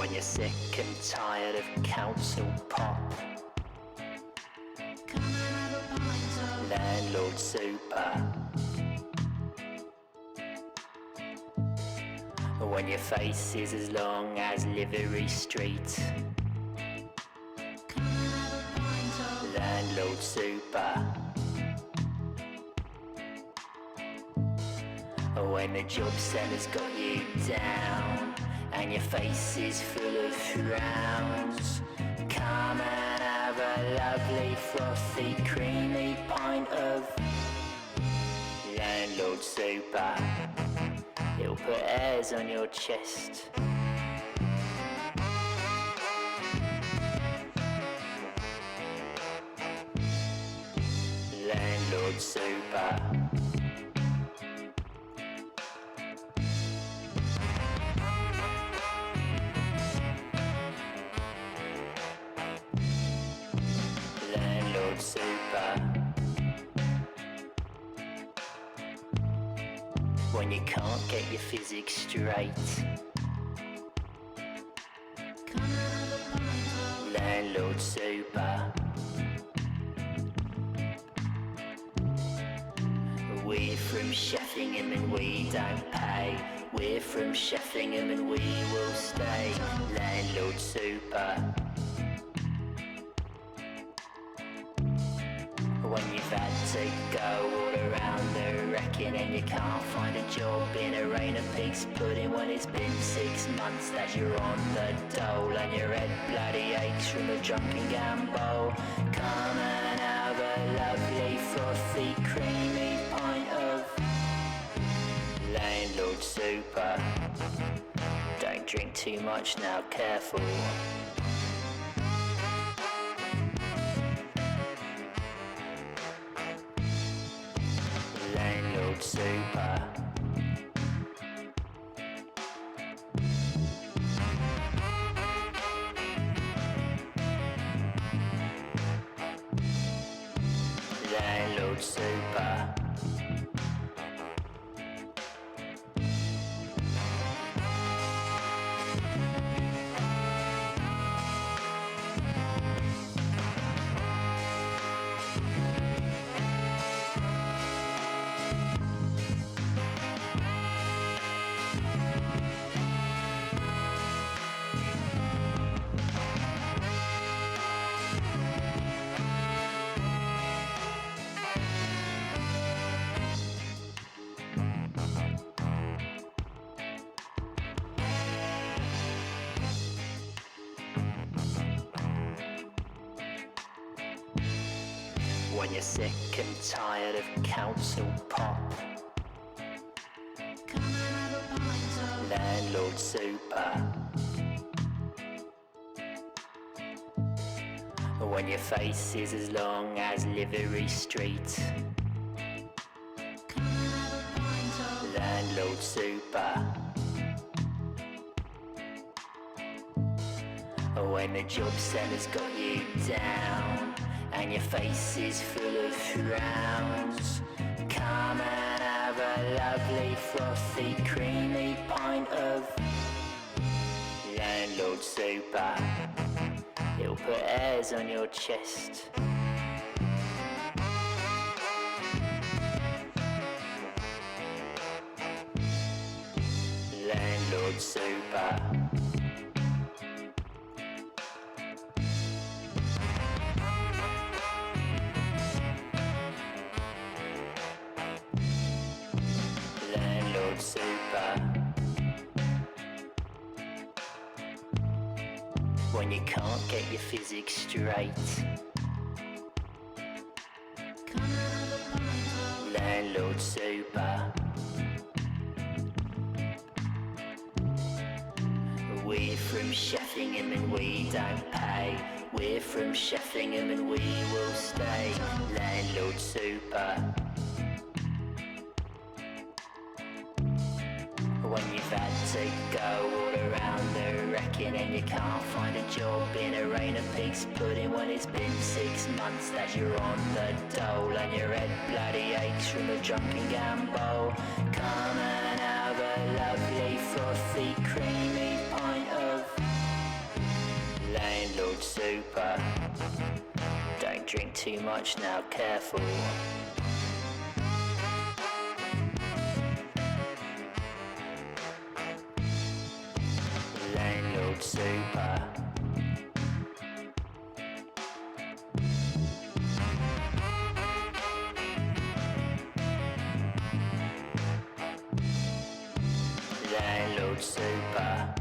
When you're sick and tired of council pop, come and have a pint of Landlord super. When your face is as long as Livery Street, come and have a pint of Landlord super. When the job centre's got you down and your face is full of frowns, come and have a lovely frothy creamy pint of Landlord super. It'll put airs on your chest. Landlord super. Landlord super. When you can't get your physics straight, come and have a pint of Landlord super. We're from Sheffingham and we don't pay. We're from Sheffingham and we will stay. Landlord super. When you've had to go all around the wrecking and you can't find a job in a rain of pig's pudding, when it's been 6 months that you're on the dole and your head bloody aches from a drunken gamble, come and have a lovely frothy creamy pint of Landlord super. Don't drink too much now, careful. Landlord super. Landlord super. When you're sick and tired of council pop, come and have a pint of Landlord super. When your face is as long as Livery Street, come and have a pint of Landlord super. When the job centre's got you down and your face is full of frowns, come and have a lovely frothy creamy pint of Landlord super. It'll put airs on your chest. Landlord super. Landlord super. When you can't get your physics straight, come and have a pint of Landlord super. We're from Sheffingham and we don't pay. We're from Sheffingham and we will stay. Landlord super. When you've had to go all around the wrecking and you can't find a job in a rain of pig's pudding, when it's been 6 months that you're on the dole and your head bloody aches from a drunken gamble, come and have a lovely frothy creamy pint of super. Don't drink too much now, careful. Landlord super. Landlord super.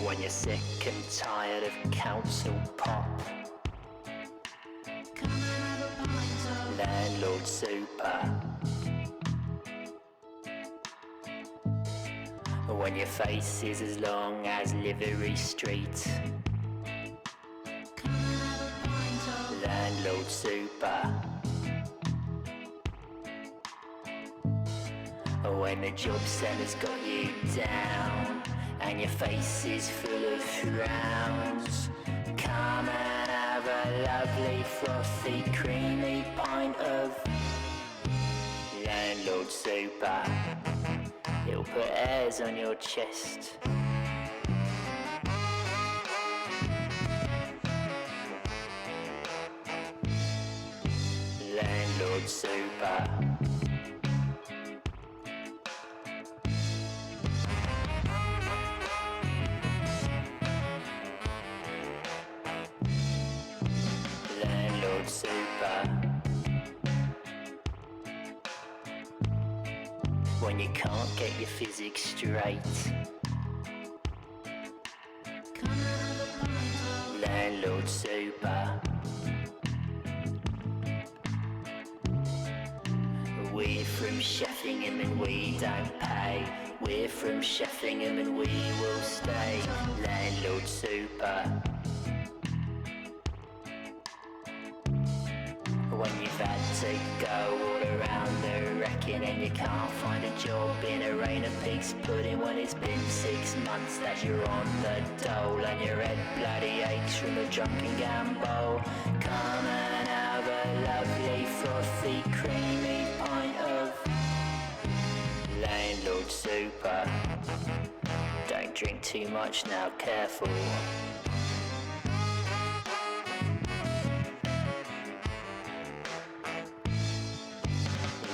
When you're sick and tired of council pop, Come and have a pint of landlord super. When your face is as long as Livery Street, Come and have a pint of landlord super. When the job centre's got you down and your face is full of frowns, come and have a lovely frothy creamy pint of landlord super. It'll put airs on your chest. Landlord super. Landlord super. When you can't get your physics straight, Come and have a pint of landlord super. We're from Sheffingham and we don't pay. We're from Sheffingham and we will stay. Landlord super. When you've had to go all around the wrecking and you can't find a job in a rain of pig's pudding when it's been 6 months that you're on the dole and your head bloody aches from a drunken gamble. Come and have a lovely frothy creamy pint of landlord super. Don't drink too much now, careful.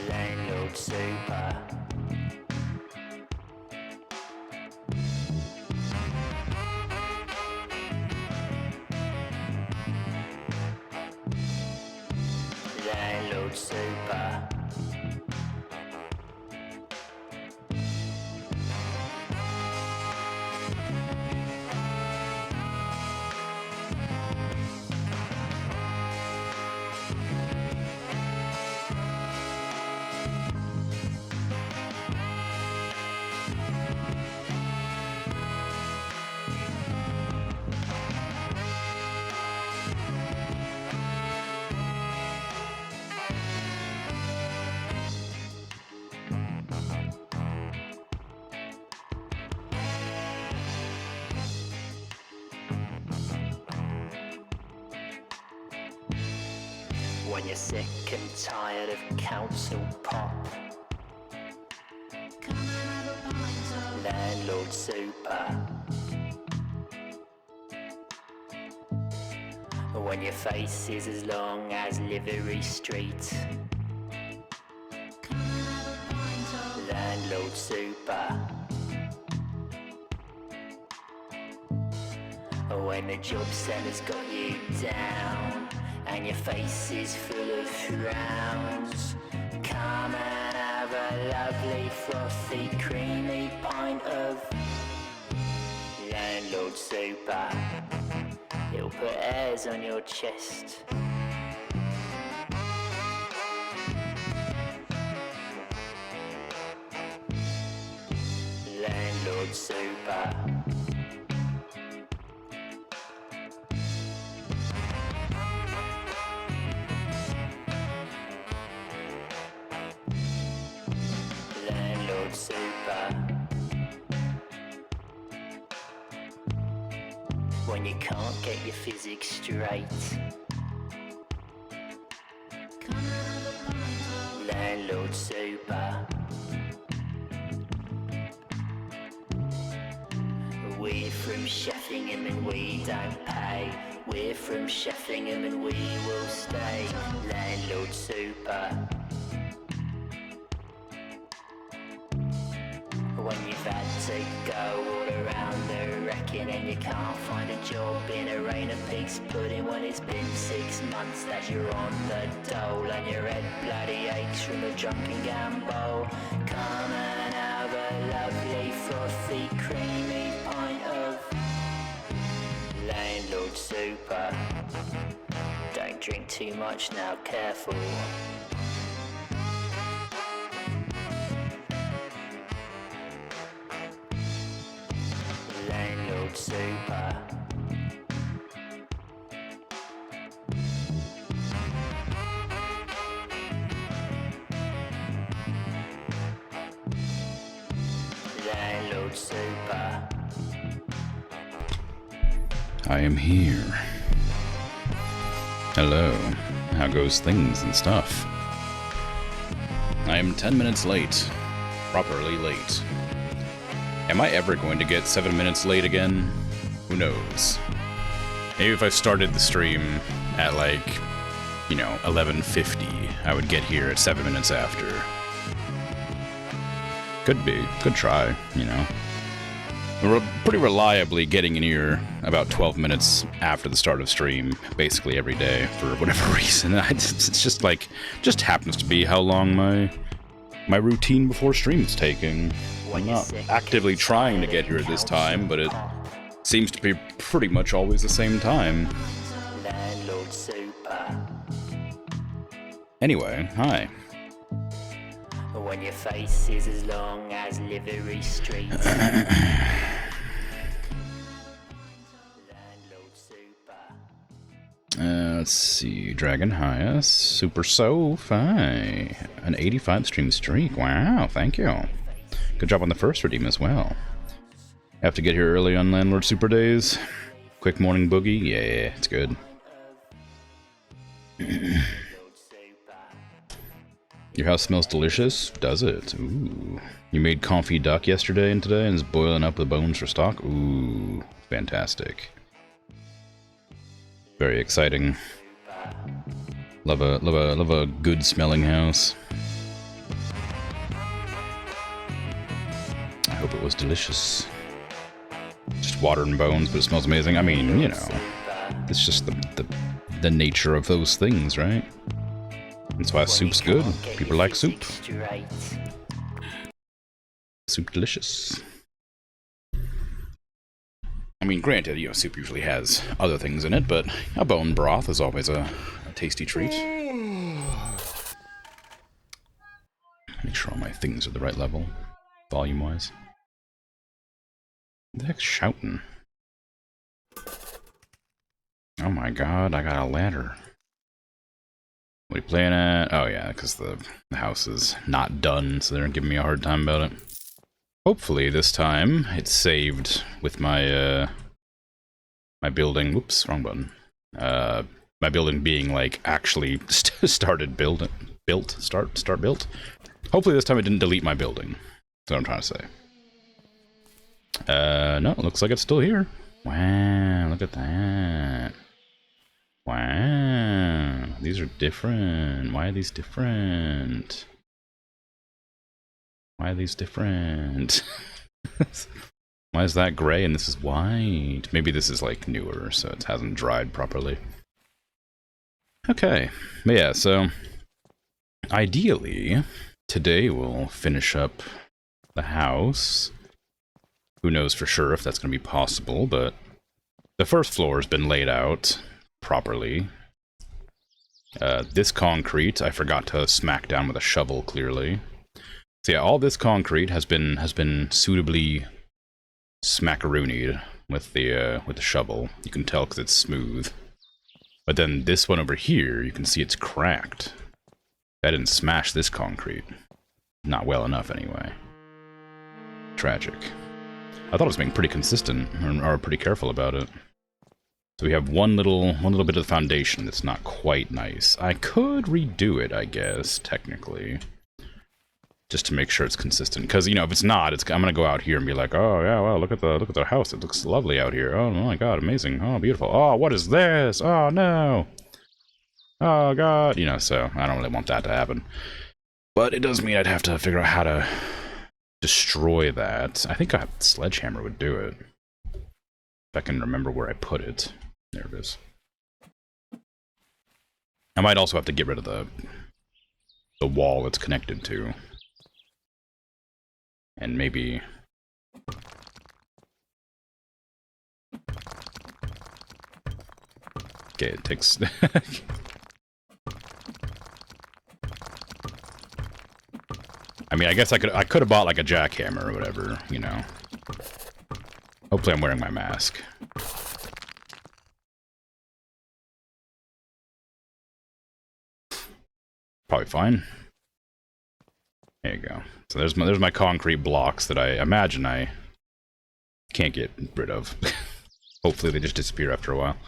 Landlord super. Landlord super. When you're sick and tired of council pop, Come and have a pint of landlord super. When your face is as long as Livery Street, Come and have a pint of landlord super. When the job centre's got you down and your face is full of frowns, come and have a lovely frothy creamy pint of landlord super. It'll put airs on your chest. Landlord Super. Landlord Super. When you can't get your physics straight. Landlord Super. We're from Sheffingham and we don't pay. We're from Sheffingham and we will stay. Landlord Super. When you've had to go all around the wrecking and you can't find a job in a rain of pigs pudding when it's been 6 months that you're on the dole and your head bloody aches from a drunken gamble. Come and have a lovely frothy creamy pint of Landlord Super. Don't drink too much now, careful. Landlord Super. Landlord Super. I am here. Hello. How goes things and stuff? I am 10 minutes late. Properly late. Am I ever going to get 7 minutes late again? Who knows? Maybe if I started the stream at like, 11:50, I would get here at 7 minutes after. Could be. Could try, We're pretty reliably getting in here about 12 minutes after the start of stream, basically every day, for whatever reason. It's just happens to be how long my routine before stream is taking. I'm not actively trying to get here at this time, but it seems to be pretty much always the same time. Landlord Super. Anyway, hi. When your face is as long as Livery Street. Landlord Super. Let's see, Dragon Highest, Super Soph, hi. An 85 stream streak, wow, thank you. Good job on the first redeem as well. Have to get here early on Landlord Super Days. Quick morning boogie, yeah, it's good. Your house smells delicious? Does it? Ooh. You made confit duck yesterday and today and is boiling up the bones for stock? Ooh, fantastic. Very exciting. Love a good smelling house. I hope it was delicious. Just water and bones, but it smells amazing. I mean, it's just the nature of those things, right? That's why soup's good. People like soup. Soup delicious. I mean, granted, soup usually has other things in it, but a bone broth is always a tasty treat. Make sure all my things are the right level, volume-wise. What the heck's shouting? Oh my god, I got a ladder. What are you playing at? Oh yeah, because the house is not done, so they're giving me a hard time about it. Hopefully this time it's saved with my my building. Whoops, wrong button. My building being like actually started built. Hopefully this time it didn't delete my building. That's what I'm trying to say. No, it looks like it's still here. Wow, look at that. Wow, these are different. Why are these different? Why are these different? Why is that gray and this is white? Maybe this is like newer, so it hasn't dried properly. Okay, but yeah, so ideally, today we'll finish up the house. Who knows for sure if that's going to be possible, but the first floor has been laid out properly. This concrete, I forgot to smack down with a shovel, clearly. So yeah, all this concrete has been suitably smackaroonied with the shovel. You can tell because it's smooth. But then this one over here, you can see it's cracked. I didn't smash this concrete. Not well enough, anyway. Tragic. I thought it was being pretty consistent, or pretty careful about it. So we have one little bit of the foundation that's not quite nice. I could redo it, I guess, technically. Just to make sure it's consistent. Because, you know, if it's not, I'm gonna go out here and be like, oh yeah, well, look at the house. It looks lovely out here. Oh my god, amazing. Oh, beautiful. Oh, what is this? Oh no. Oh god. You know, so I don't really want that to happen. But it does mean I'd have to figure out how to destroy that. I think a sledgehammer would do it. If I can remember where I put it. There it is. I might also have to get rid of the wall it's connected to. And maybe... Okay, it takes... I mean, I guess I could have bought like a jackhammer or whatever, you know. Hopefully I'm wearing my mask. Probably fine. There you go. So there's my concrete blocks that I imagine I can't get rid of. Hopefully they just disappear after a while.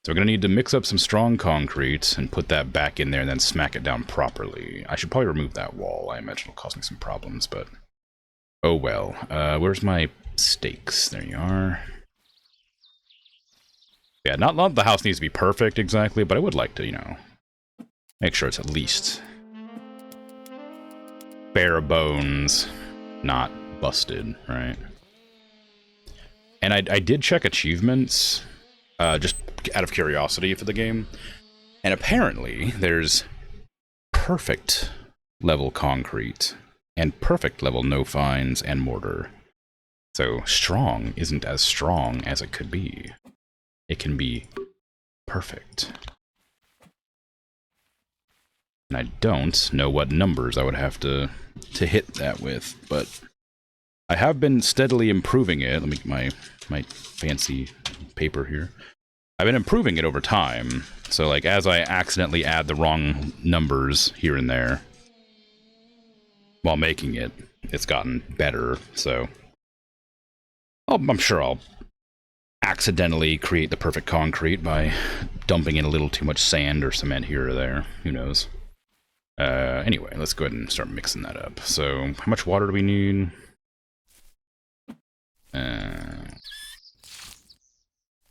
So we're going to need to mix up some strong concrete and put that back in there and then smack it down properly. I should probably remove that wall. I imagine it'll cause me some problems, but... Oh well. Where's my stakes? There you are. Yeah, not the house needs to be perfect exactly, but I would like to, you know, make sure it's at least bare bones, not busted, right? And I did check achievements, just out of curiosity for the game, and apparently there's perfect level concrete and perfect level no fines and mortar. So strong isn't as strong as it could be. It can be perfect. And I don't know what numbers I would have to hit that with, but I have been steadily improving it. Let me get my fancy paper here. I've been improving it over time. So like as I accidentally add the wrong numbers here and there while making it, it's gotten better. So I'm sure I'll accidentally create the perfect concrete by dumping in a little too much sand or cement here or there. Who knows? Anyway, let's go ahead and start mixing that up. So, how much water do we need? It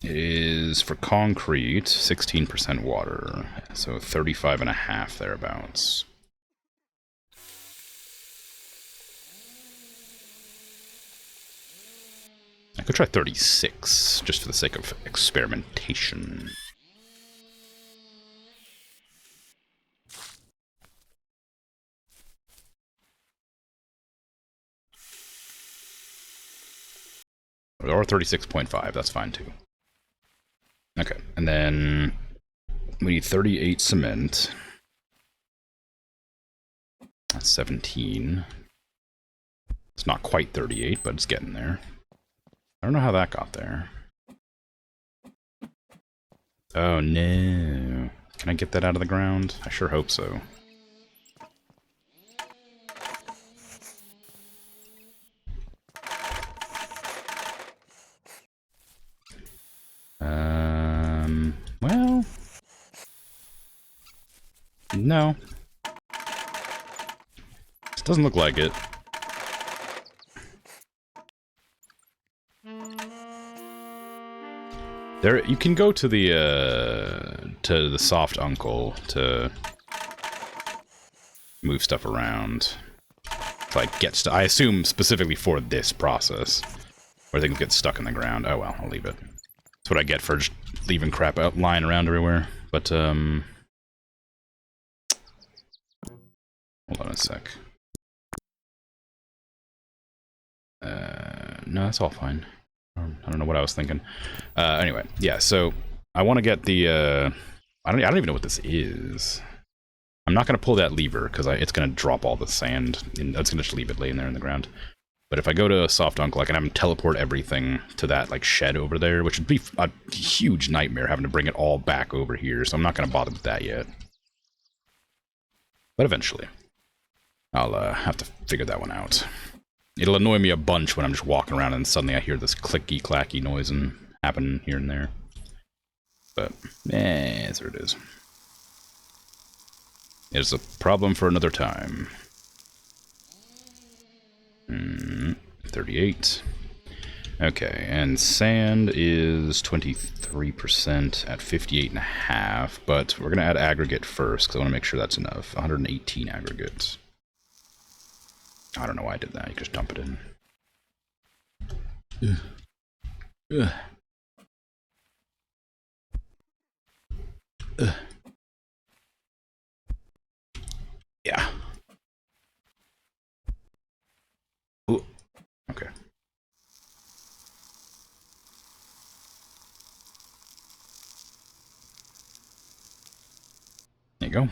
is, for concrete, 16% water. So 35.5 thereabouts. I could try 36, just for the sake of experimentation. Or 36.5, that's fine too. Okay, and then we need 38 cement. That's 17. It's not quite 38, but it's getting there. I don't know how that got there. Oh no. Can I get that out of the ground? I sure hope so. Well... No. This doesn't look like it. There, you can go to the soft uncle to move stuff around. To, like, get stuff. I assume specifically for this process, where things get stuck in the ground. Oh well, I'll leave it. That's what I get for just leaving crap out lying around everywhere. But hold on a sec. No, that's all fine. I don't know what I was thinking. Anyway, yeah, so I want to get the, I don't even know what this is. I'm not going to pull that lever, because it's going to drop all the sand. It's going to just leave it laying there in the ground. But if I go to Soft Uncle, I can have him teleport everything to that, like, shed over there, which would be a huge nightmare having to bring it all back over here, so I'm not going to bother with that yet. But eventually. I'll have to figure that one out. It'll annoy me a bunch when I'm just walking around and suddenly I hear this clicky-clacky noise and happen here and there. But, there it is. It's a problem for another time. 38. Okay, and sand is 23% at 58.5, but we're going to add aggregate first, because I want to make sure that's enough. 118 aggregate. I don't know why I did that, you just dump it in. Yeah. Ooh. Okay. There you go.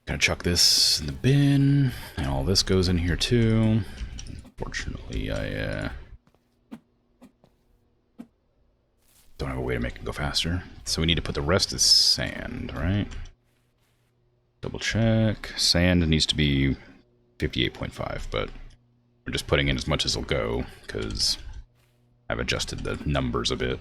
Gonna chuck this in the bin, and all this goes in here too. Unfortunately, I don't have a way to make it go faster. So we need to put the rest of sand, right? Double check. Sand needs to be 58.5, but we're just putting in as much as it'll go, because I've adjusted the numbers a bit.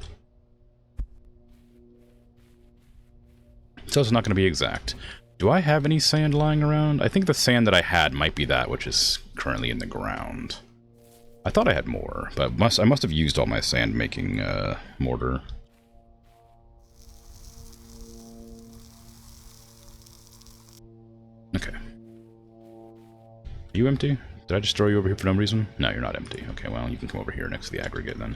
So it's not going to be exact. Do I have any sand lying around? I think the sand that I had might be that which is currently in the ground. I thought I had more, but I must have used all my sand making mortar. Okay. Are you empty? Did I just throw you over here for no reason? No, you're not empty. Okay, well, you can come over here next to the aggregate then.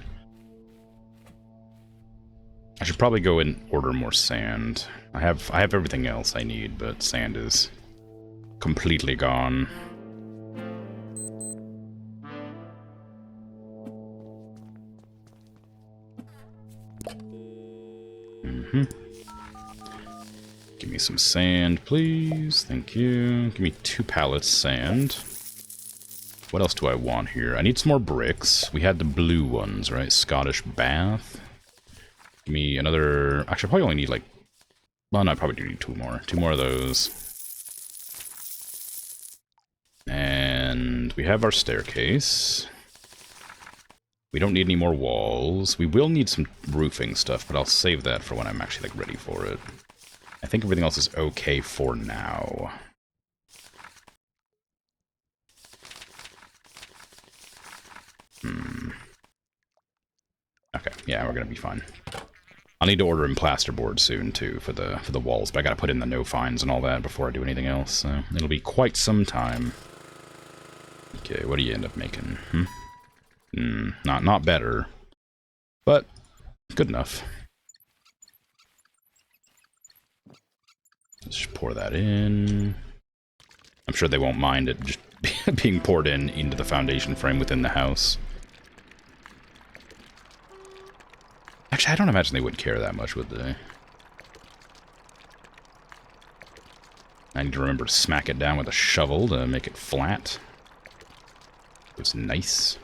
I should probably go and order more sand. I have everything else I need, but sand is completely gone. Give me some sand, please. Thank you. Give me 2 pallets sand. What else do I want here? I need some more bricks. We had the blue ones, right? Scottish bath. Give me another... Actually, I probably only need like... Well, no, I probably do need 2 more. 2 more of those. And we have our staircase. We don't need any more walls. We will need some roofing stuff, but I'll save that for when I'm actually like ready for it. I think everything else is okay for now. Okay, yeah, we're gonna be fine. I'll need to order in plasterboard soon too for the walls, but I gotta put in the no fines and all that before I do anything else. So it'll be quite some time. Okay, what do you end up making? Not better, but good enough. Let's just pour that in. I'm sure they won't mind it just being poured into the foundation frame within the house. Actually, I don't imagine they would care that much, would they? I need to remember to smack it down with a shovel to make it flat. It's nice.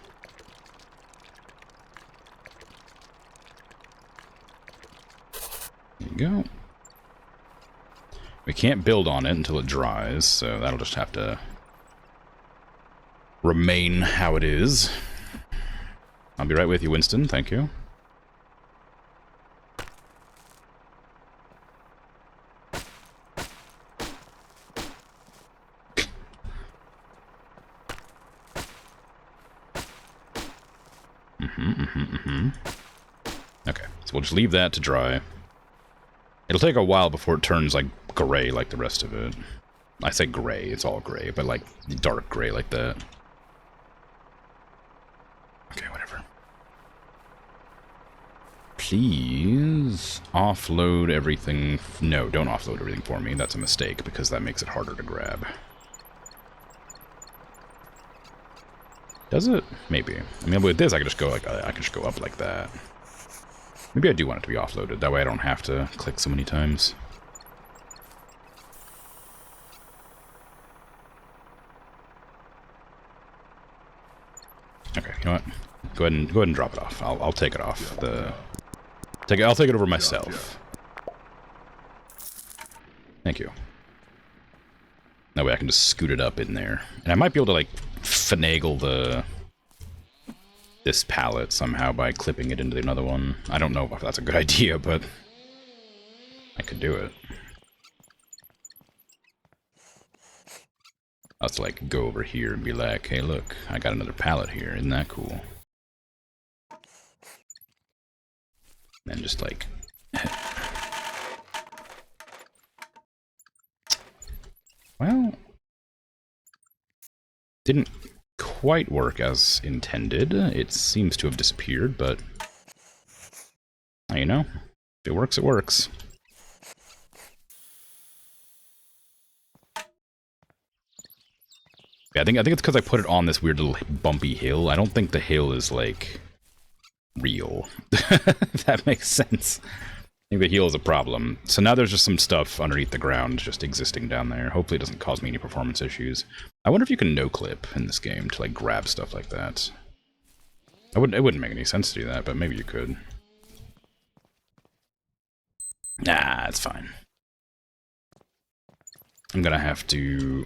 There you go. We can't build on it until it dries, so that'll just have to remain how it is. I'll be right with you, Winston. Thank you. Okay, so we'll just leave that to dry. It'll take a while before it turns, like, gray like the rest of it. I say gray, it's all gray, but, like, dark gray like that. Okay, whatever. Please offload everything. No, don't offload everything for me. That's a mistake, because that makes it harder to grab. Does it? Maybe. I mean, with this, I could just go like I could just go up like that. Maybe I do want it to be offloaded. That way, I don't have to click so many times. Okay, you know what? Go ahead and drop it off. I'll take it off. I'll take it over myself. Thank you. That way I can just scoot it up in there. And I might be able to, like, finagle this pallet somehow by clipping it into another one. I don't know if that's a good idea, but I could do it. I'll just, like, go over here and be like, hey, look, I got another pallet here. Isn't that cool? And just, like... Well... Didn't quite work as intended. It seems to have disappeared, but... You know, if it works, it works. Yeah, I think it's because I put it on this weird little bumpy hill. I don't think the hill is, like, real. If that makes sense. I think the hill is a problem. So now there's just some stuff underneath the ground just existing down there. Hopefully it doesn't cause me any performance issues. I wonder if you can no-clip in this game to, like, grab stuff like that. It wouldn't make any sense to do that, but maybe you could. Nah, it's fine. I'm gonna have to...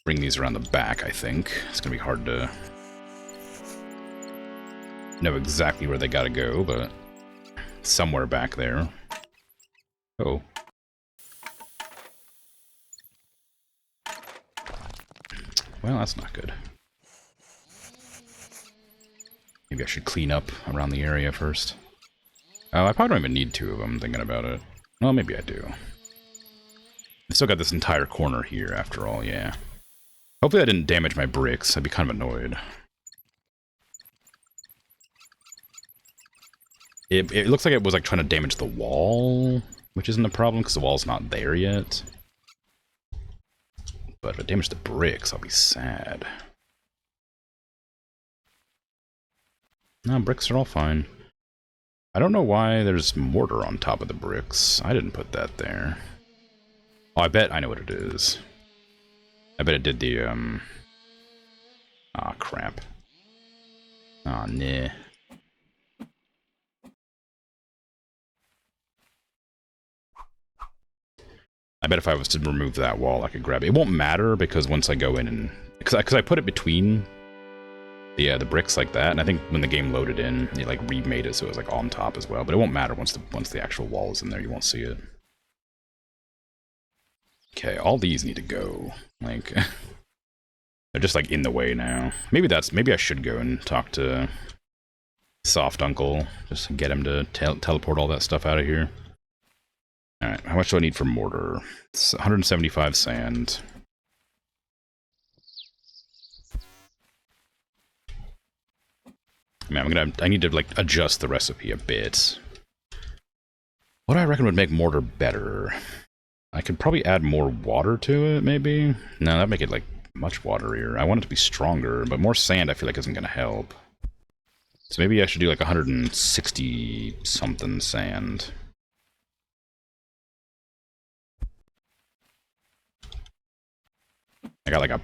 bring these around the back, I think. It's gonna be hard to know exactly where they gotta go, but somewhere back there. Oh. Well, that's not good. Maybe I should clean up around the area first. Oh, I probably don't even need 2 of them, thinking about it. Well, maybe I do. I still got this entire corner here, after all, yeah. Hopefully I didn't damage my bricks. I'd be kind of annoyed. It looks like it was like trying to damage the wall, which isn't a problem because the wall's not there yet. But if it damaged the bricks, I'll be sad. No, bricks are all fine. I don't know why there's mortar on top of the bricks. I didn't put that there. Oh, I bet I know what it is. I bet it did the, Aw, crap. Aw, nah. I bet if I was to remove that wall, I could grab it. It won't matter, because once I go in and... Because I put it between the bricks like that, and I think when the game loaded in, it, like, remade it so it was, like, on top as well. But it won't matter once the actual wall is in there. You won't see it. Okay, all these need to go. Like... They're just, like, in the way now. Maybe I should go and talk to Soft Uncle. Just get him to teleport all that stuff out of here. Alright, how much do I need for mortar? It's 175 sand. Man, I need to, like, adjust the recipe a bit. What do I reckon would make mortar better? I could probably add more water to it, maybe? No, that'd make it, like, much waterier. I want it to be stronger, but more sand I feel like isn't going to help. So maybe I should do like 160 something sand. I got like a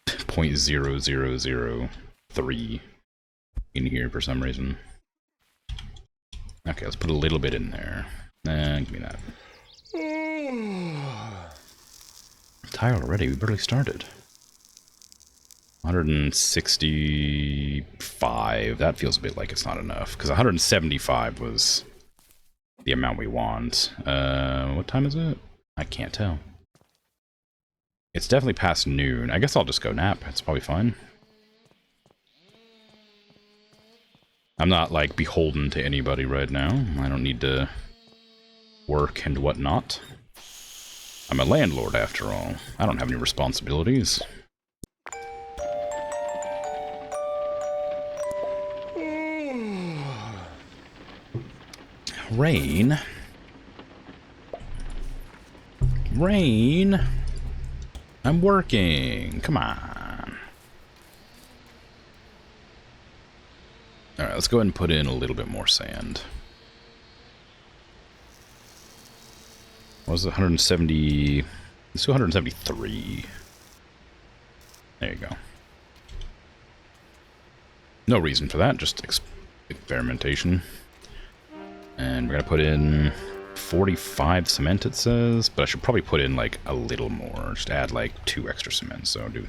0.0003 in here for some reason. Okay, let's put a little bit in there. Give me that. I'm tired already, we barely started. 165. That feels a bit like it's not enough, because 175 was the amount we want. What time is it? I can't tell. It's definitely past noon. I guess I'll just go nap. It's probably fine. I'm not, like, beholden to anybody right now. I don't need to work and whatnot. I'm a landlord, after all. I don't have any responsibilities. Rain. Rain. I'm working. Come on. Alright, let's go ahead and put in a little bit more sand. What was it? 170... Let's do 173. There you go. No reason for that, just experimentation. And we're gonna put in 45 cement, it says, but I should probably put in like a little more. Just add like 2 extra cement, so do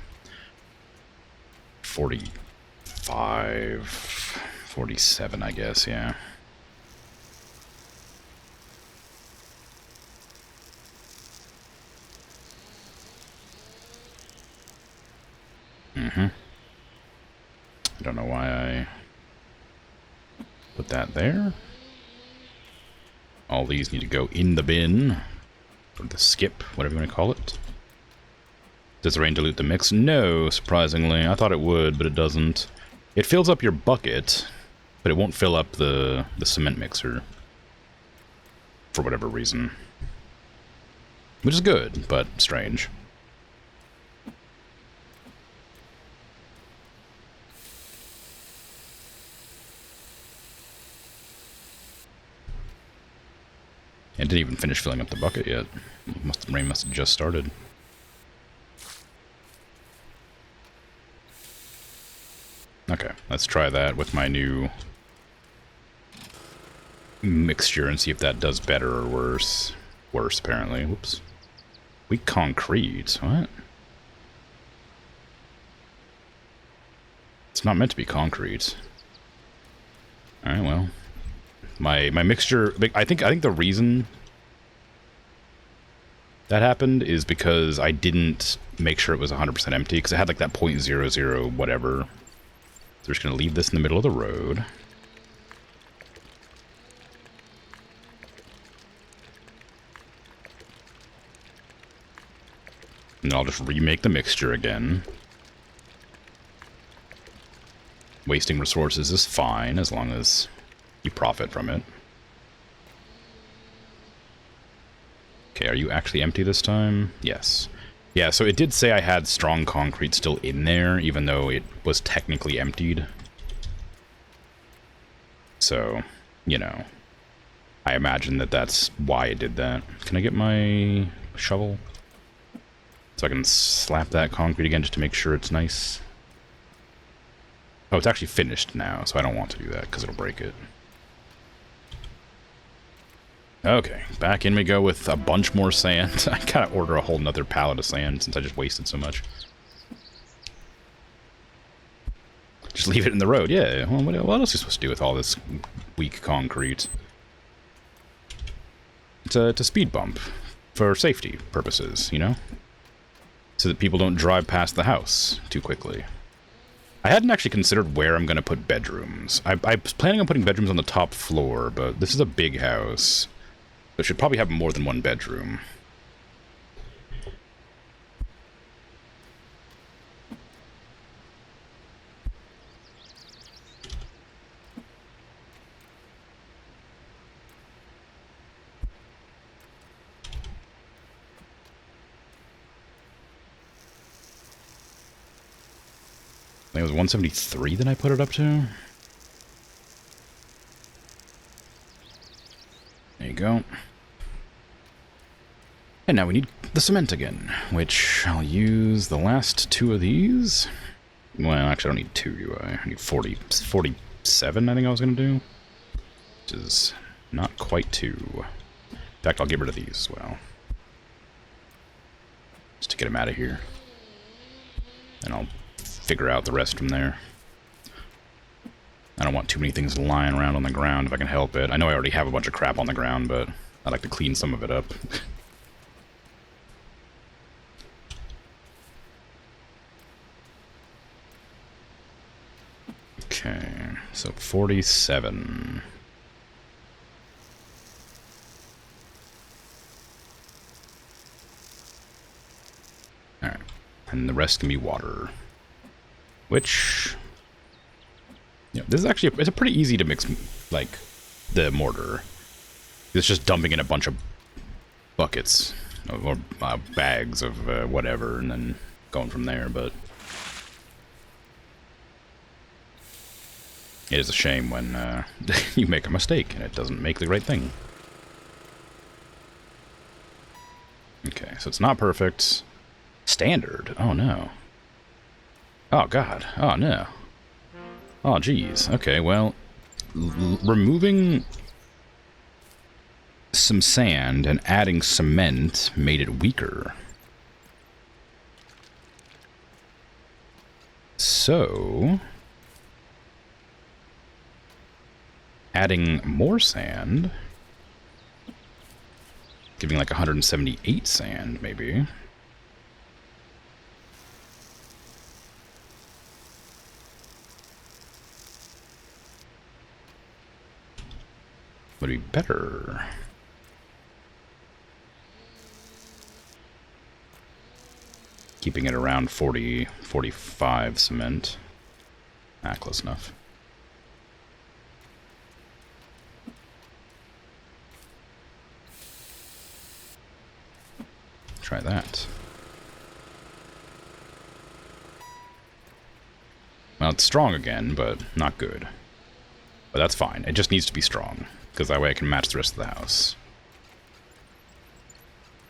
45, 47, I guess, yeah. I don't know why I put that there. All these need to go in the bin, or the skip, whatever you want to call it. Does the rain dilute the mix? No, surprisingly. I thought it would, but it doesn't. It fills up your bucket, but it won't fill up the cement mixer. For whatever reason. Which is good, but strange. I didn't even finish filling up the bucket yet. The rain must have just started. Okay, let's try that with my new mixture and see if that does better or worse. Worse, apparently. Whoops. Weak concrete. What? It's not meant to be concrete. Alright, well. My mixture, I think the reason that happened is because I didn't make sure it was 100% empty, because it had like that 0.00 whatever. So we're just going to leave this in the middle of the road. And then I'll just remake the mixture again. Wasting resources is fine, as long as you profit from it. Okay, are you actually empty this time? Yes. Yeah, so it did say I had strong concrete still in there, even though it was technically emptied. So, you know, I imagine that that's why it did that. Can I get my shovel? So I can slap that concrete again just to make sure it's nice. Oh, it's actually finished now, so I don't want to do that because it'll break it. Okay, back in we go with a bunch more sand. I gotta order a whole nother pallet of sand since I just wasted so much. Just leave it in the road, yeah. Well, what else are you supposed to do with all this weak concrete? It's a speed bump for safety purposes, you know? So that people don't drive past the house too quickly. I hadn't actually considered where I'm going to put bedrooms. I was planning on putting bedrooms on the top floor, but this is a big house. It should probably have more than one bedroom. I think it was 173 that I put it up to. There you go. And now we need the cement again, which I'll use the last 2 of these. Well, actually I don't need 2, do I? I need 47, I think I was going to do. Which is not quite 2. In fact, I'll get rid of these as well. Just to get them out of here. And I'll figure out the rest from there. I don't want too many things lying around on the ground if I can help it. I know I already have a bunch of crap on the ground, but I'd like to clean some of it up. Okay, so 47. Alright, and the rest can be water. Which, yeah, this is actually, it's a pretty easy to mix, like, the mortar. It's just dumping in a bunch of buckets, or bags of whatever, and then going from there, but it is a shame when you make a mistake and it doesn't make the right thing. Okay, so it's not perfect. Standard? Oh no. Oh god. Oh no. Oh, geez. Okay, well, removing some sand and adding cement made it weaker. So, adding more sand, giving like 178 sand, maybe. Would be better. Keeping it around 40, 45 cement. Ah, close enough. Try that. Well, it's strong again, but not good. But that's fine. It just needs to be strong, because that way I can match the rest of the house.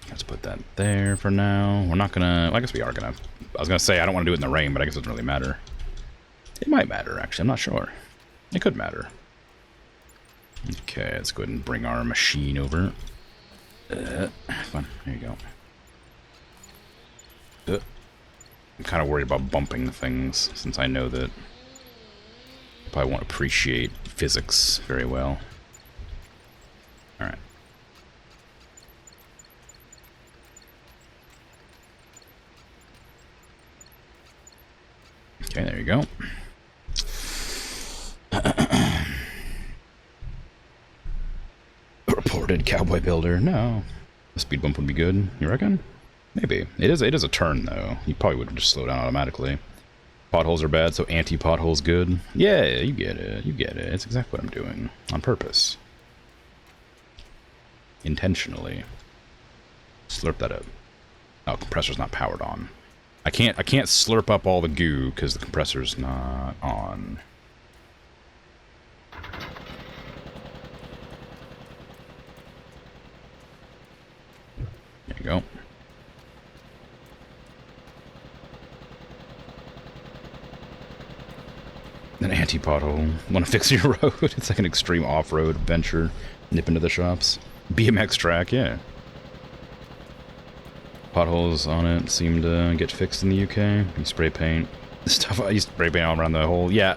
Let's put that there for now. We're not gonna... Well, I guess we are gonna... I was gonna say I don't want to do it in the rain, but I guess it doesn't really matter. It might matter, actually. I'm not sure. It could matter. Okay, let's go ahead and bring our machine over. Come on, there you go. I'm kind of worried about bumping things, since I know that I probably won't appreciate physics very well. Alright. Okay, there you go. Reported cowboy builder. No. A speed bump would be good, you reckon? Maybe. It is a turn, though. You probably would just slow down automatically. Potholes are bad, so anti-potholes good. Yeah, you get it. You get it. It's exactly what I'm doing. On purpose. Intentionally. Slurp that up. Oh, compressor's not powered on. I can't slurp up all the goo because the compressor's not on. There you go. An anti-pothole. Want to fix your road? It's like an extreme off-road adventure. Nip into the shops. BMX track, yeah. Potholes on it seem to get fixed in the UK. You spray paint stuff. I spray paint all around the hole. Yeah,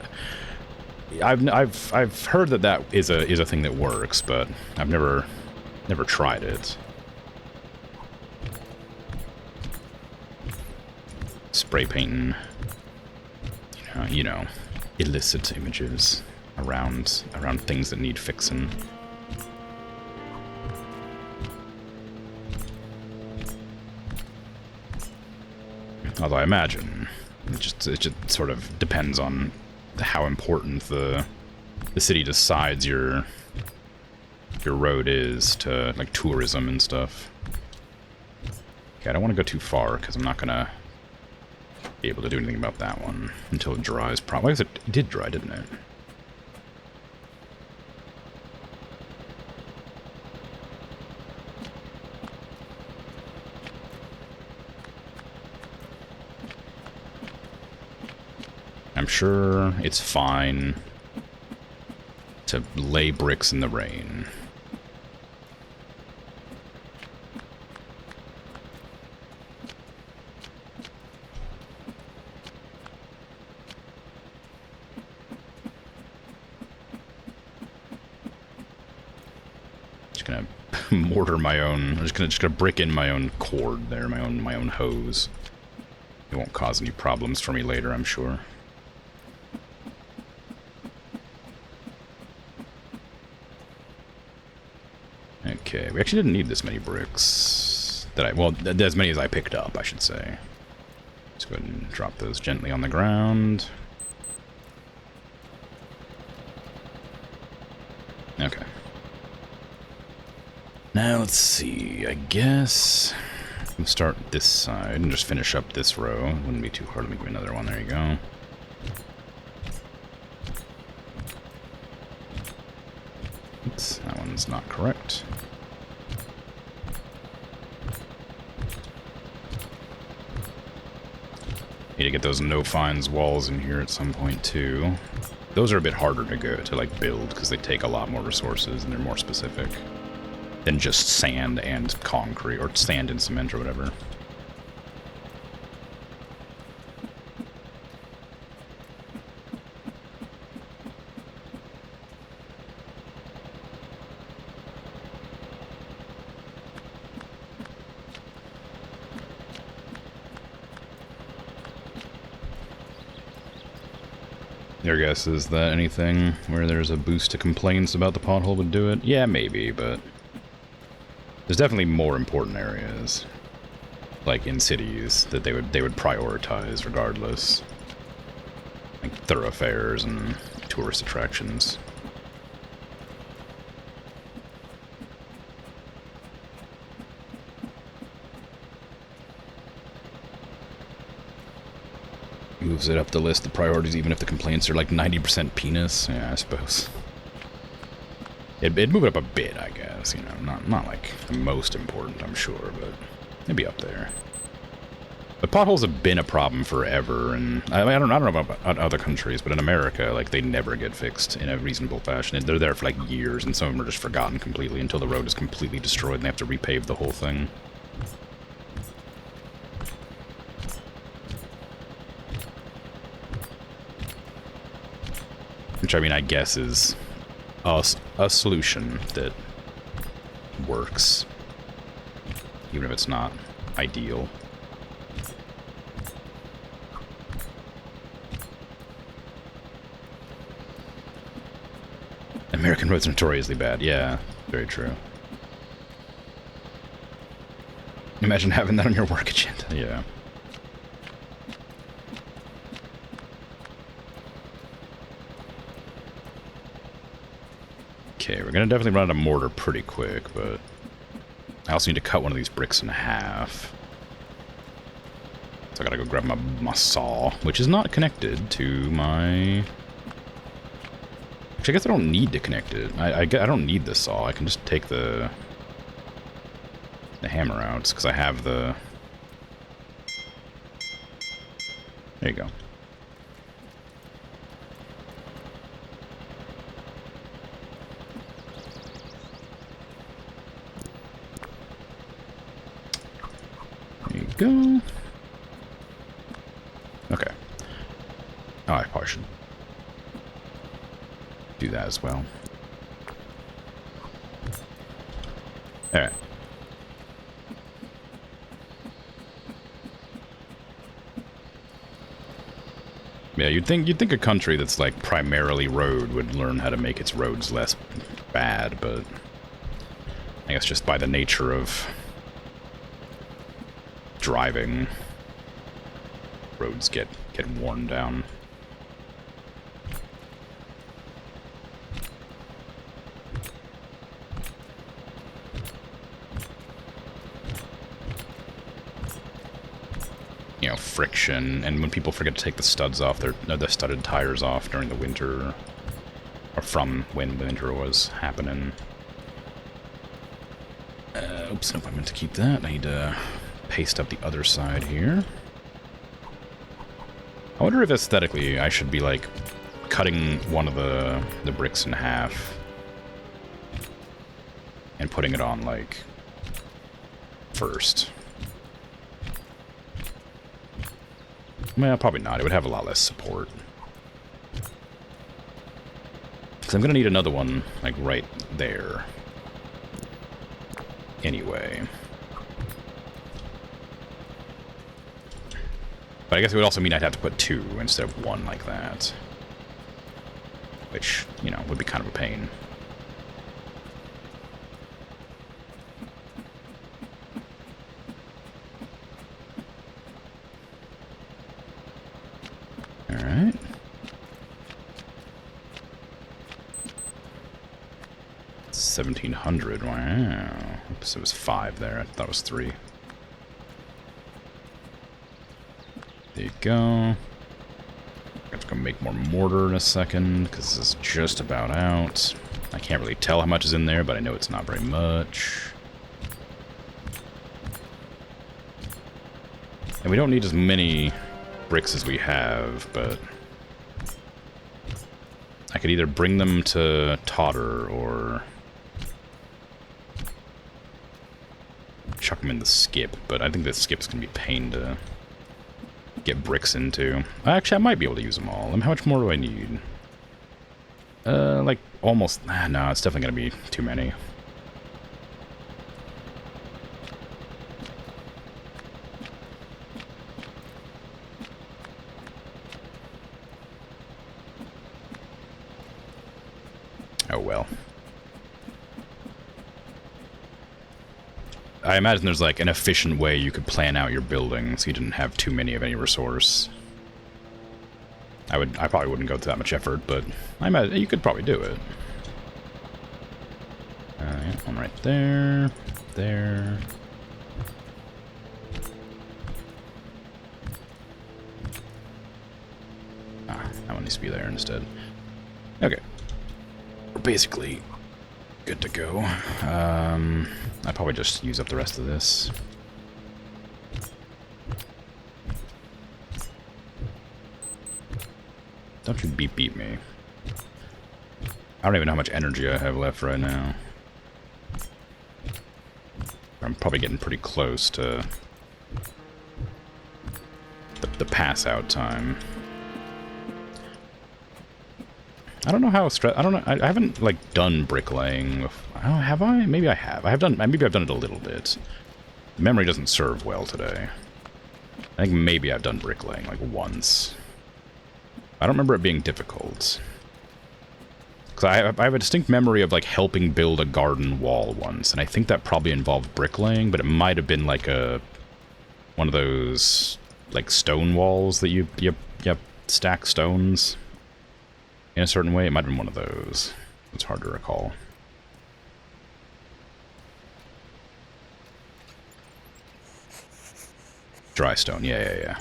I've heard that is a thing that works, but I've never tried it. Spray painting, you know, illicit images around things that need fixing. Although I imagine it just sort of depends on how important the city decides your road is to, like, tourism and stuff. Okay, I don't want to go too far because I'm not gonna be able to do anything about that one until it dries. Probably, because it did dry, didn't it? I'm sure it's fine to lay bricks in the rain. Just gonna mortar my own. I'm just gonna brick in my own cord there, my own hose. It won't cause any problems for me later, I'm sure. Okay, we actually didn't need this many bricks. Well, as many as I picked up, I should say. Let's go ahead and drop those gently on the ground. Okay. Now, let's see. I guess we'll start this side and just finish up this row. It wouldn't be too hard. Let me give me another one. There you go. Oops, that one's not correct. Need to get those no fines walls in here at some point too. Those are a bit harder to like build because they take a lot more resources and they're more specific than just sand and concrete or sand and cement or whatever. Your guess is that anything where there's a boost to complaints about the pothole would do it? Yeah, maybe, but there's definitely more important areas, like in cities, that they would prioritize regardless, like thoroughfares and tourist attractions. Moves it up the list of priorities, even if the complaints are like 90% penis. Yeah, I suppose. It'd move it up a bit, I guess. You know, not like the most important, I'm sure, but it'd be up there. But potholes have been a problem forever, and I don't know about other countries, but in America, like, they never get fixed in a reasonable fashion. They're there for like years, and some of them are just forgotten completely until the road is completely destroyed and they have to repave the whole thing. Which, I mean, I guess is a solution that works, even if it's not ideal. American roads are notoriously bad. Yeah, very true. Imagine having that on your work agenda. Yeah. Okay, we're gonna definitely run out of mortar pretty quick, but I also need to cut one of these bricks in half. So I gotta go grab my saw, which is not connected to my... Actually, I guess I don't need to connect it. I don't need the saw. I can just take the hammer out, because I have the... There you go. Go. Okay. Oh, I probably should do that as well. Alright. Yeah, you'd think a country that's like primarily road would learn how to make its roads less bad, but I guess just by the nature of driving, roads get worn down. You know, friction, and when people forget to take the studs off, the studded tires off during the winter, or from when the winter was happening. Oops, nope, I meant to keep that. I need to paste up the other side here. I wonder if aesthetically I should be like cutting one of the bricks in half and putting it on like first. Well, probably not. It would have a lot less support. Because I'm gonna need another one like right there. Anyway. But I guess it would also mean I'd have to put two instead of one like that. Which, you know, would be kind of a pain. Alright. $1,700, wow. Oops, it was 5 there. I thought it was 3. There you go. Let's go make more mortar in a second, because this is just about out. I can't really tell how much is in there, but I know it's not very much. And we don't need as many bricks as we have, but I could either bring them to Totter or chuck them in the skip, but I think the skip's gonna be a pain to get bricks into. Actually, I might be able to use them all. How much more do I need? Like almost. No, it's definitely gonna be too many. Oh well. I imagine there's like an efficient way you could plan out your building so you didn't have too many of any resource. I probably wouldn't go to that much effort, but I imagine you could probably do it. Yeah, one right there, there. Ah, that one needs to be there instead. Okay. We're basically good to go. I'll probably just use up the rest of this. Don't you beep me. I don't even know how much energy I have left right now. I'm probably getting pretty close to the pass out time. I don't know how I don't know. I haven't like done bricklaying. Oh, have I? Maybe I have. I have done. Maybe I've done it a little bit. Memory doesn't serve well today. I think maybe I've done bricklaying like once. I don't remember it being difficult. Because I have a distinct memory of like helping build a garden wall once, and I think that probably involved bricklaying, but it might have been like one of those like stone walls that you stack stones in a certain way. It might have been one of those. It's hard to recall. Dry stone, yeah.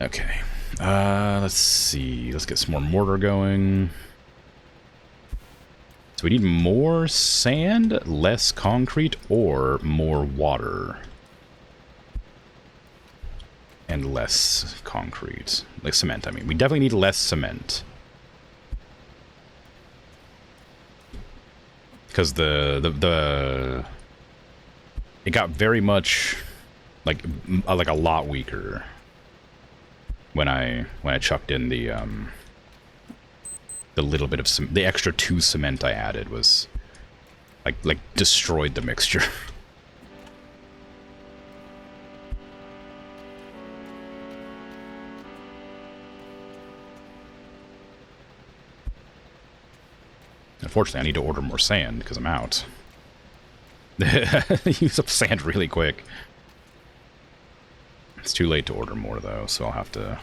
Okay. Let's see. Let's get some more mortar going. So we need more sand, less concrete, or more water. And less concrete. Like cement, I mean. We definitely need less cement. Because it got very much like a lot weaker when I chucked in the little bit of the extra 2 cement I added was like destroyed the mixture. Unfortunately, I need to order more sand because I'm out. Use up sand really quick. It's too late to order more, though, so I'll have to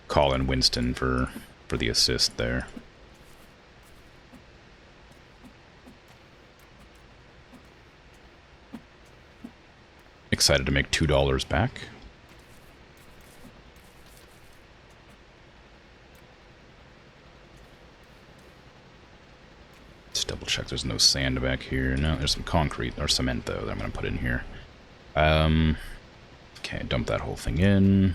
call in Winston for the assist there. Excited to make $2 back. Let's double check there's no sand back here. No, there's some concrete or cement, though, that I'm going to put in here. Okay, dump that whole thing in.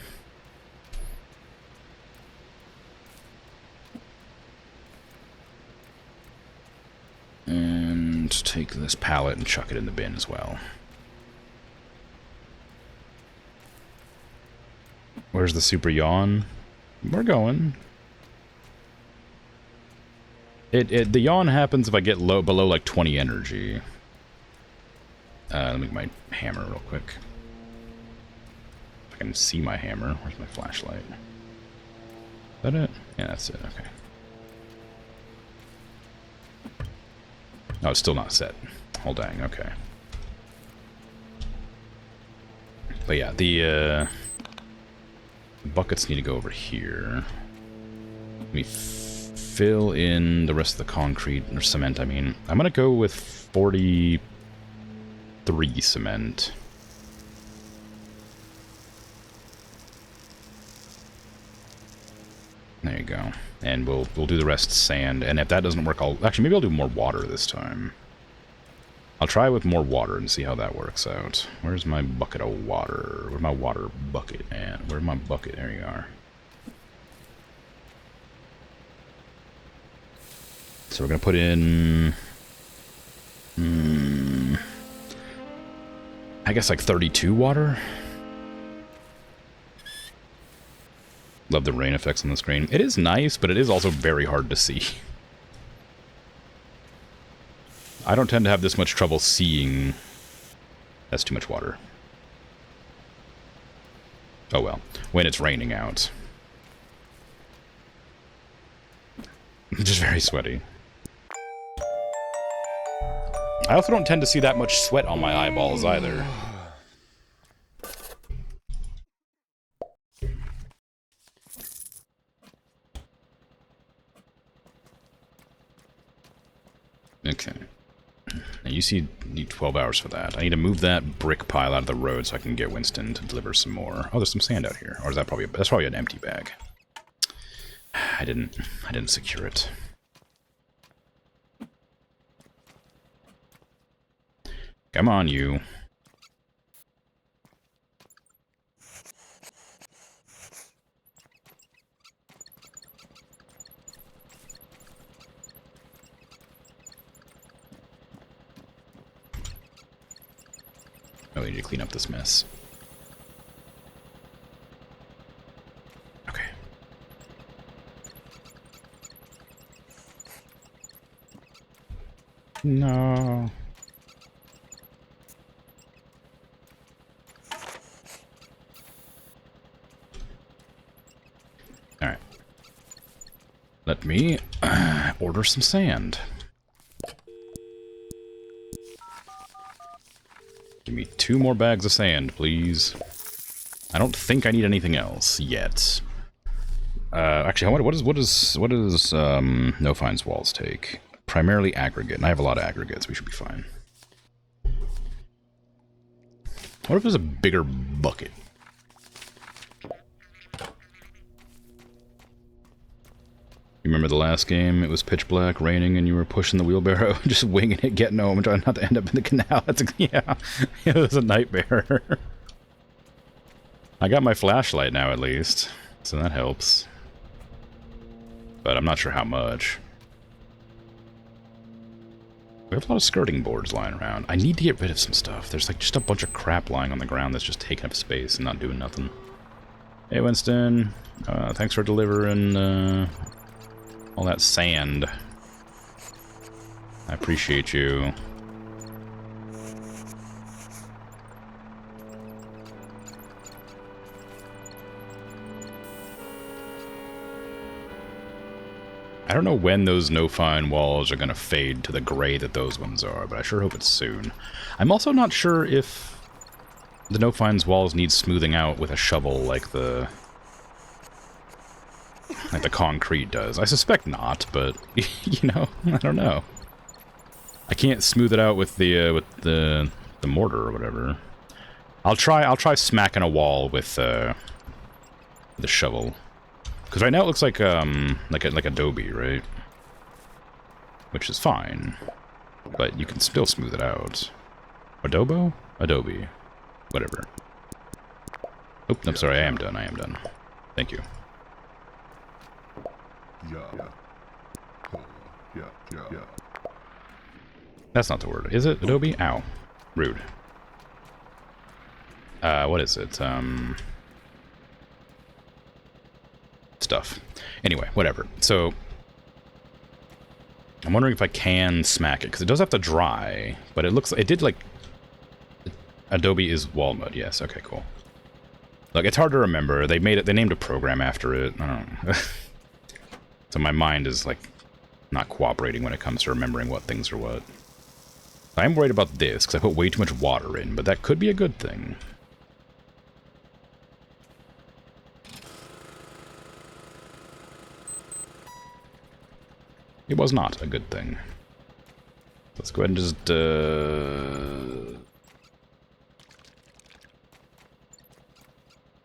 And take this pallet and chuck it in the bin as well. Where's the super yawn? We're going. The yawn happens if I get below like 20 energy. Let me get my hammer real quick. If I can see my hammer. Where's my flashlight? Is that it? Yeah, that's it. Okay. Oh, it's still not set. Oh, dang. Okay. But yeah, the buckets need to go over here. Let me fill in the rest of the concrete, or cement, I mean. I'm gonna go with 43 cement. There you go. And we'll do the rest sand. And if that doesn't work, actually maybe I'll do more water this time. I'll try with more water and see how that works out. Where's my bucket of water? Where's my water bucket, man? Where's my bucket? There you are. So we're gonna put in, I guess like 32 water. Love the rain effects on the screen. It is nice, but it is also very hard to see. I don't tend to have this much trouble seeing. That's too much water. Oh well, when it's raining out. Just very sweaty. I also don't tend to see that much sweat on my eyeballs either. Okay. Now you need 12 hours for that. I need to move that brick pile out of the road so I can get Winston to deliver some more. Oh, there's some sand out here. Or is that probably that's probably an empty bag. I didn't secure it. Come on, you. Oh, we need to clean up this mess. Okay. No. Alright. Let me order some sand. Give me 2 more bags of sand, please. I don't think I need anything else yet. Actually, what does no fines walls take? Primarily aggregate, and I have a lot of aggregates. We should be fine. What if there's a bigger bucket? You remember the last game? It was pitch black, raining, and you were pushing the wheelbarrow, just winging it, getting home, and trying not to end up in the canal. Yeah, it was a nightmare. I got my flashlight now, at least, so that helps. But I'm not sure how much. We have a lot of skirting boards lying around. I need to get rid of some stuff. There's like just a bunch of crap lying on the ground that's just taking up space and not doing nothing. Hey, Winston. Thanks for delivering all that sand. I appreciate you. I don't know when those no-fine walls are going to fade to the gray that those ones are, but I sure hope it's soon. I'm also not sure if the no-fines walls need smoothing out with a shovel like the concrete does. I suspect not, but you know, I don't know. I can't smooth it out with the mortar or whatever. I'll try smacking a wall with the shovel. Because right now it looks like adobe, right? Which is fine, but you can still smooth it out. Adobo? Adobe. Whatever. Oh, I'm sorry, I am done. Thank you. That's not the word, is it? Adobe? Ow. Rude. What is it? Stuff. Anyway, whatever. So, I'm wondering if I can smack it, because it does have to dry, but it looks, it did like, Adobe is wall mud, yes, okay, cool. Look, it's hard to remember, they named a program after it, I don't know. So my mind is like, not cooperating when it comes to remembering what things are what. I'm worried about this, because I put way too much water in, but that could be a good thing. It was not a good thing. Let's go ahead and just,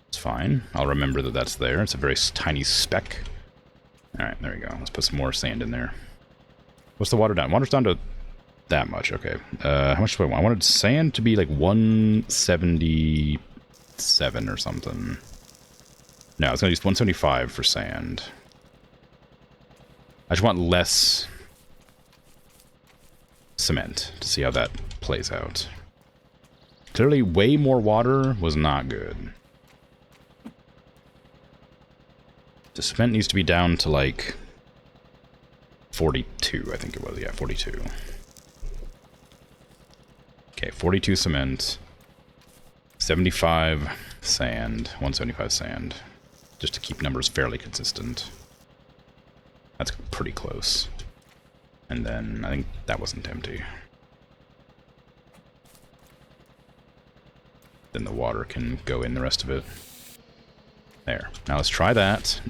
It's fine. I'll remember that that's there. It's a very tiny speck. Alright, there we go. Let's put some more sand in there. What's the water down? Water's down to that much, okay. How much do I want? I wanted sand to be like 177 or something. No, I was going to use 175 for sand. I just want less cement to see how that plays out. Clearly, way more water was not good. The cement needs to be down to like 42, I think it was. Yeah, 42. Okay, 42 cement, 75 sand, 175 sand. Just to keep numbers fairly consistent. That's pretty close. And then I think that wasn't empty. Then the water can go in the rest of it. There. Now let's try that.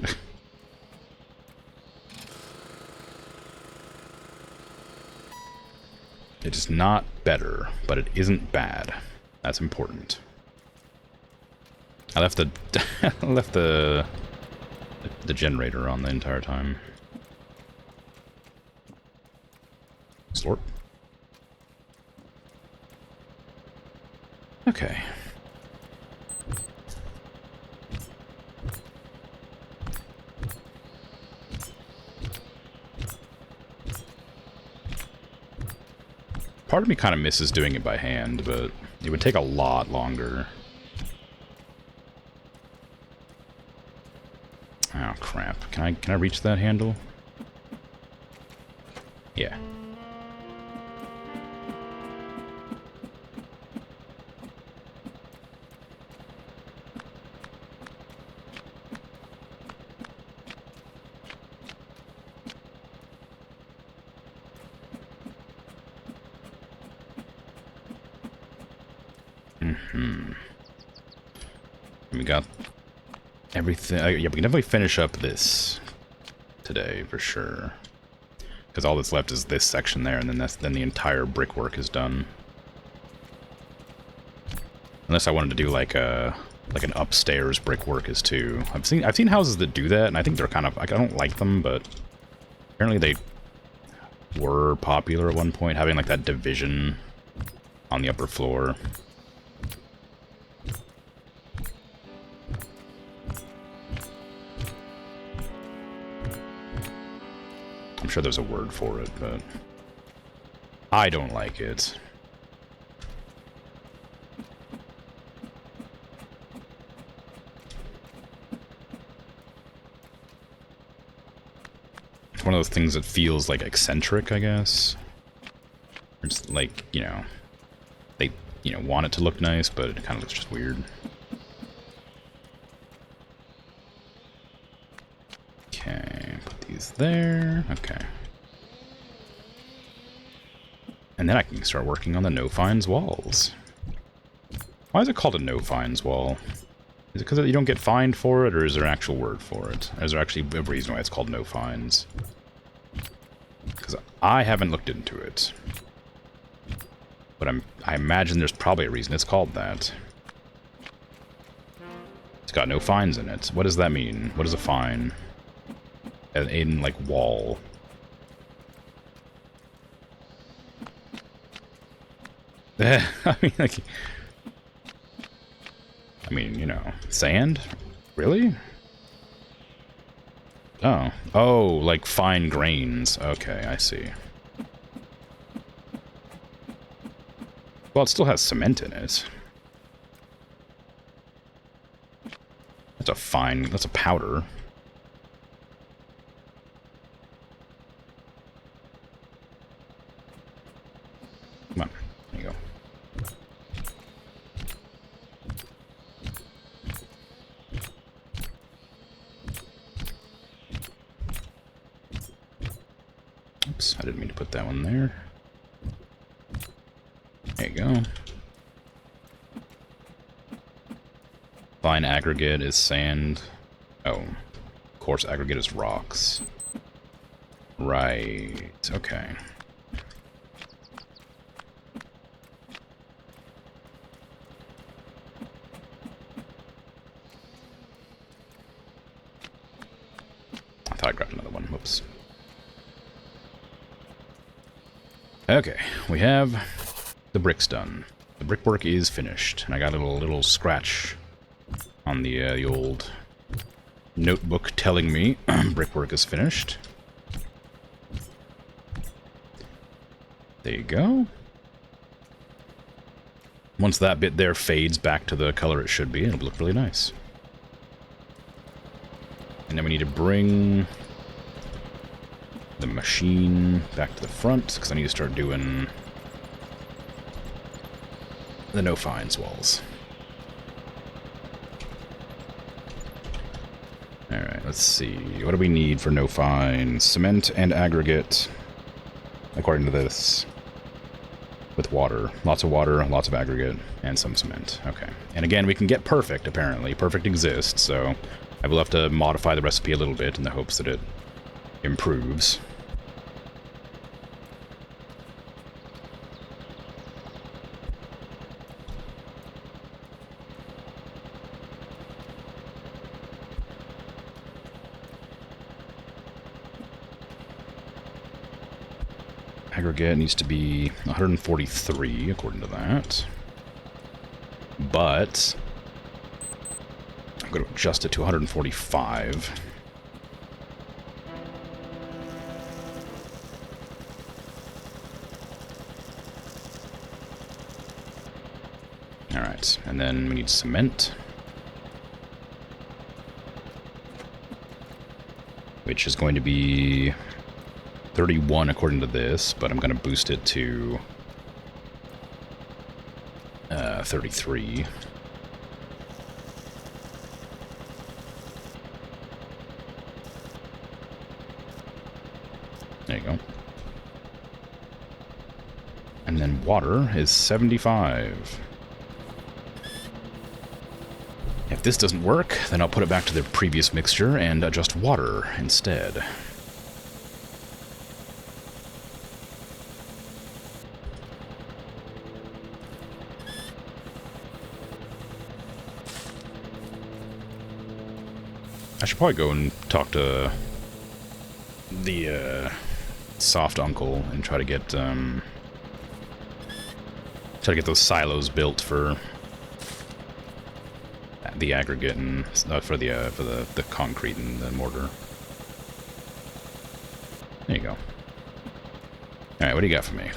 It is not better, but it isn't bad. That's important. I left the the generator on the entire time. Slurp. Okay. Part of me kind of misses doing it by hand, but it would take a lot longer. Oh crap. Can I reach that handle? Yeah. We got everything. Yeah, we can definitely finish up this today for sure. Because all that's left is this section there, and then the entire brickwork is done. Unless I wanted to do like an upstairs brickwork is too. I've seen houses that do that, and I think they're kind of like, I don't like them, but apparently they were popular at one point, having like that division on the upper floor. I'm sure there's a word for it, but I don't like it. It's one of those things that feels like eccentric, I guess. It's like, you know, they, you know, want it to look nice, but it kind of looks just weird. Okay, put these there. Okay. And then I can start working on the no-fines walls. Why is it called a no-fines wall? Is it because you don't get fined for it, or is there an actual word for it? Is there actually a reason why it's called no-fines? Because I haven't looked into it. But I imagine there's probably a reason it's called that. It's got no fines in it. What does that mean? What is a fine? In like wall. I mean, you know, sand? Really? Oh, like fine grains. Okay, I see. Well, it still has cement in it. That's a powder. Come on, there you go. Oops, I didn't mean to put that one there. There you go. Fine aggregate is sand. Oh, coarse aggregate is rocks. Right, okay. I thought I grabbed another one. Okay, we have the bricks done. The brickwork is finished, and I got a little scratch on the old notebook telling me brickwork is finished. There you go. Once that bit there fades back to the color it should be, it'll look really nice. And then we need to bring the machine back to the front, because I need to start doing the no-fines walls. Alright, let's see. What do we need for no-fines? Cement and aggregate, according to this. With water. Lots of aggregate, and some cement. Okay. And again, we can get perfect, apparently. Perfect exists, so I will have to modify the recipe a little bit in the hopes that it improves. Aggregate needs to be 143, according to that. But I'm going to adjust it to 145. Alright, and then we need cement. Which is going to be 31 according to this, but I'm going to boost it to 33. There you go. And then water is 75. If this doesn't work, then I'll put it back to the previous mixture and adjust water instead. I should probably go and talk to the soft uncle and try to get those silos built for the aggregate and for the concrete and the mortar. There you go. All right, what do you got for me?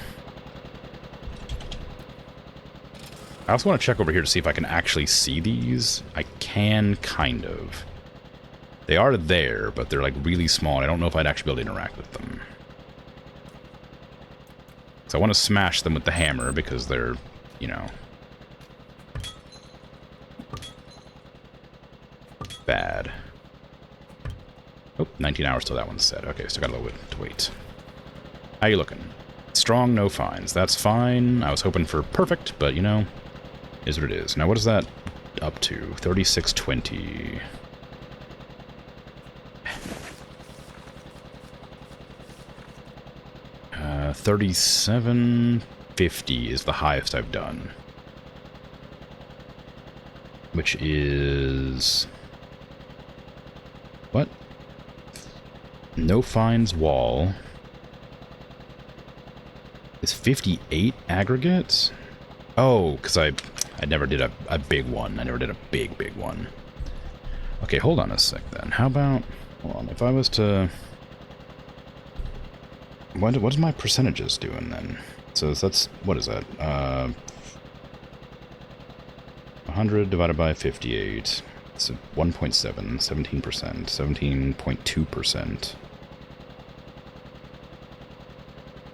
I also want to check over here to see if I can actually see these. I can, kind of. They are there, but they're like really small, and I don't know if I'd actually be able to interact with them. So I want to smash them with the hammer because they're, you know, bad. Oh, 19 hours till that one's set. Okay, still got a little bit to wait. How you looking? Strong, no fines. That's fine. I was hoping for perfect, but, you know, is what it is. Now, what is that up to? 3620. 3750 is the highest I've done. Which is... what? No fines wall. Is 58 aggregates? Oh, because I never did a big one. I never did a big one. Okay, hold on a sec then. How about... hold on, if I was to... what is my percentages doing then? So that's... what is that? 100 divided by 58. It's 1.7, 17%, 17.2%.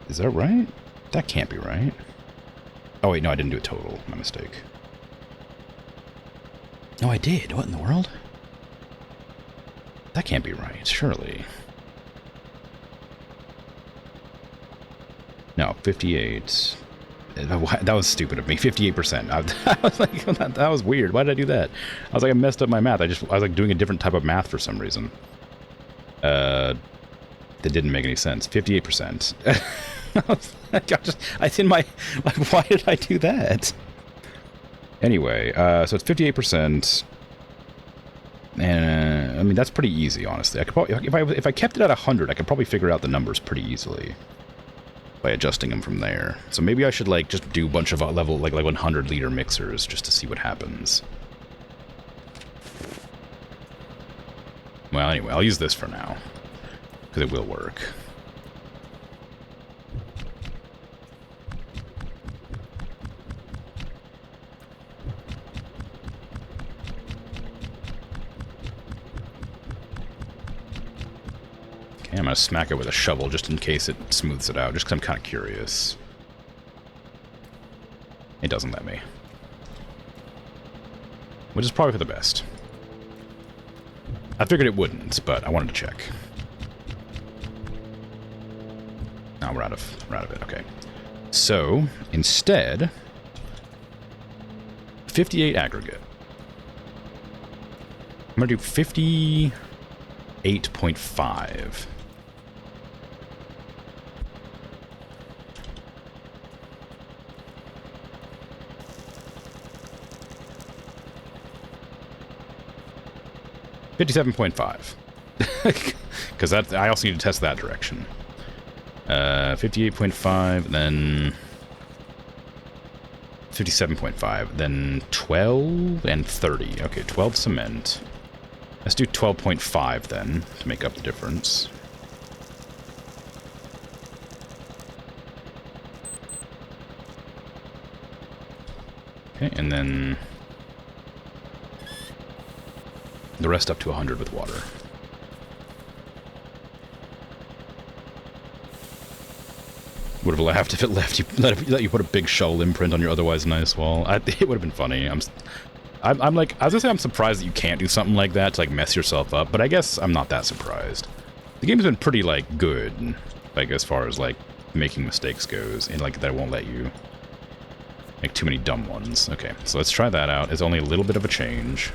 Is that right? That can't be right. Oh wait, no, I didn't do a total. My mistake. No, I did. What in the world? That can't be right, surely. No, 58. That was stupid of me. 58%. I was like, that was weird. Why did I do that? I was like, I messed up my math. I was like doing a different type of math for some reason. That didn't make any sense. 58%. I did my... like, why did I do that? Anyway, so it's 58%. And, I mean, that's pretty easy, honestly. I could probably... if I kept it at 100, I could probably figure out the numbers pretty easily. by adjusting them from there. So maybe I should like just do a bunch of level like 100 liter mixers just to see what happens. Well, anyway, I'll use this for now because it will work. Okay, I'm gonna smack it with a shovel just in case it smooths it out, just because I'm kind of curious. It doesn't let me. Which is probably for the best. I figured it wouldn't, but I wanted to check. Now we're out of it, okay. So, instead, 58 aggregate. I'm gonna do 58.5. $57.5. Because that I also need to test that direction. 58.5, then 57.5, then 12 and 30. Okay, 12 cement. Let's do 12.5 then to make up the difference. Okay, and then the rest up to 100 with water. Would have laughed if it let you put a big shovel imprint on your otherwise nice wall. It would have been funny. I'm like, I was gonna say I'm surprised that you can't do something like that to like mess yourself up, but I guess I'm not that surprised. The game's been pretty like good, like as far as like making mistakes goes, and like that won't let you make too many dumb ones. Okay, so let's try that out. It's only a little bit of a change.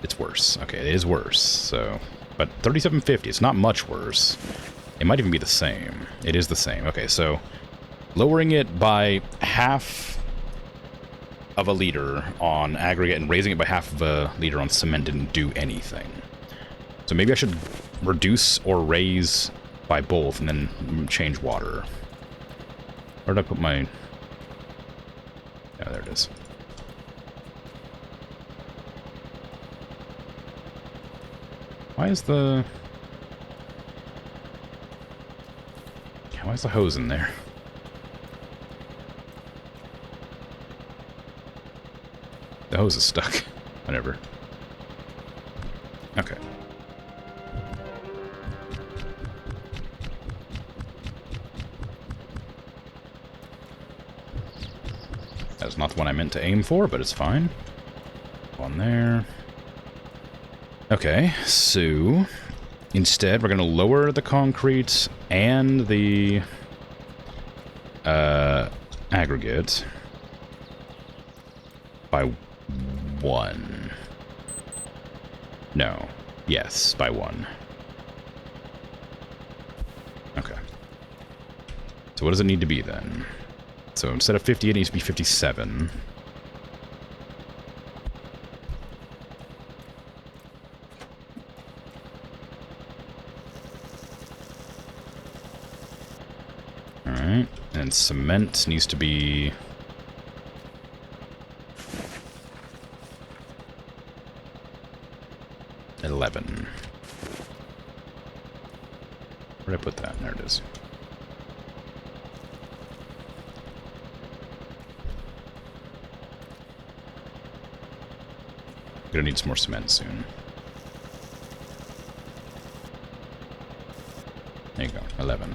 It's worse. Okay, it is worse. So, but 3750. It's not much worse. It might even be the same. It is the same. Okay, so lowering it by half of a liter on aggregate and raising it by half of a liter on cement didn't do anything. So maybe I should reduce or raise by both and then change water. Where did I put my... Yeah, there it is. Why is the hose in there? The hose is stuck. Whatever. Okay. That's not the one I meant to aim for, but it's fine. One there. Okay, so instead we're going to lower the concrete and the aggregate by 1. No. Yes, by 1. Okay. So what does it need to be then? So instead of 50, it needs to be 57. Alright, and cement needs to be... $11. Where did I put that? There it is. Gonna need some more cement soon. There you go, 11.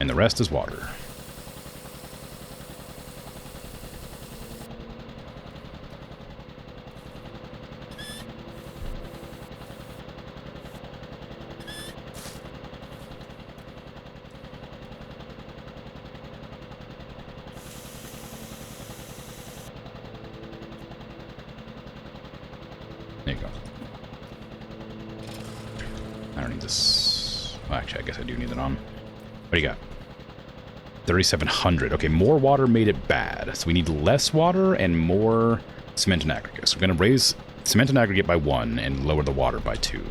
And the rest is water. There you go. I don't need this. Well, actually, I guess I do need it on. What do you got? 3,700. Okay, more water made it bad. So we need less water and more cement and aggregate. So we're going to raise cement and aggregate by 1 and lower the water by 2.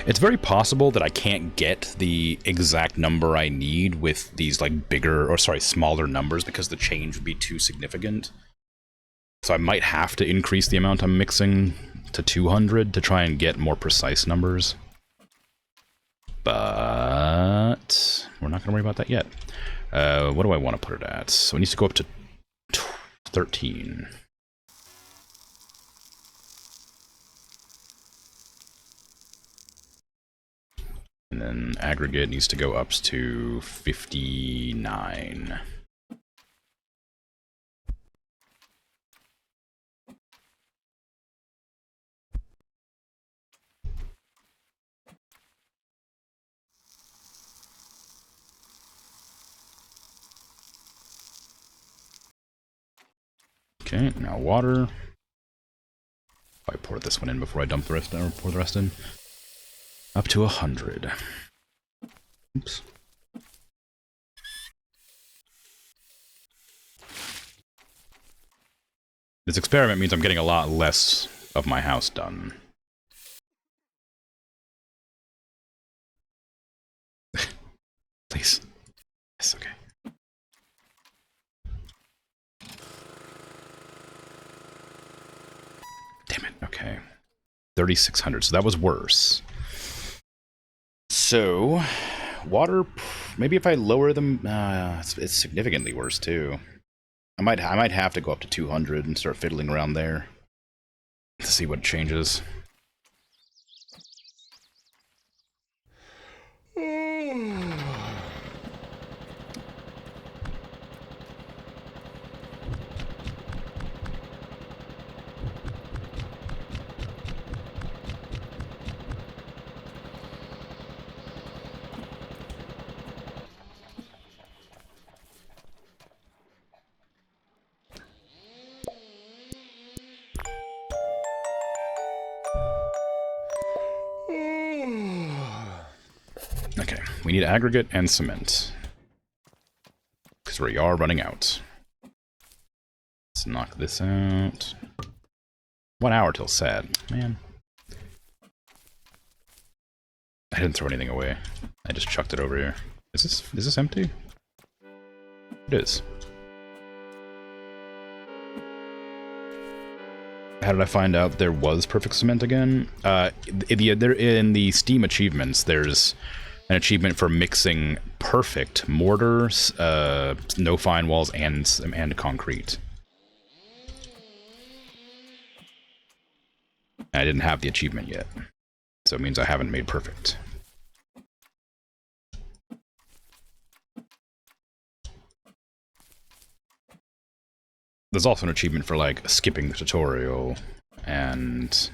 It's very possible that I can't get the exact number I need with these like bigger, or sorry, smaller numbers because the change would be too significant. So I might have to increase the amount I'm mixing to 200 to try and get more precise numbers. But we're not going to worry about that yet. What do I want to put it at? So it needs to go up to 13. And then aggregate needs to go up to 59. Okay, now water. I pour this one in before I dump the rest, or pour the rest in. Up to 100. Oops. This experiment means I'm getting a lot less of my house done. Please. Yes, okay. Damn it, okay. 3,600, so that was worse. So, water, maybe if I lower them, it's significantly worse too. I might have to go up to 200 and start fiddling around there to see what changes. Okay, we need aggregate and cement. Because we are running out. Let's knock this out. 1 hour till sad. Man. I didn't throw anything away. I just chucked it over here. Is this empty? It is. How did I find out there was perfect cement again? In the Steam achievements, there's an achievement for mixing perfect mortars, no fine walls, and concrete. I didn't have the achievement yet, so it means I haven't made perfect. There's also an achievement for, like, skipping the tutorial, and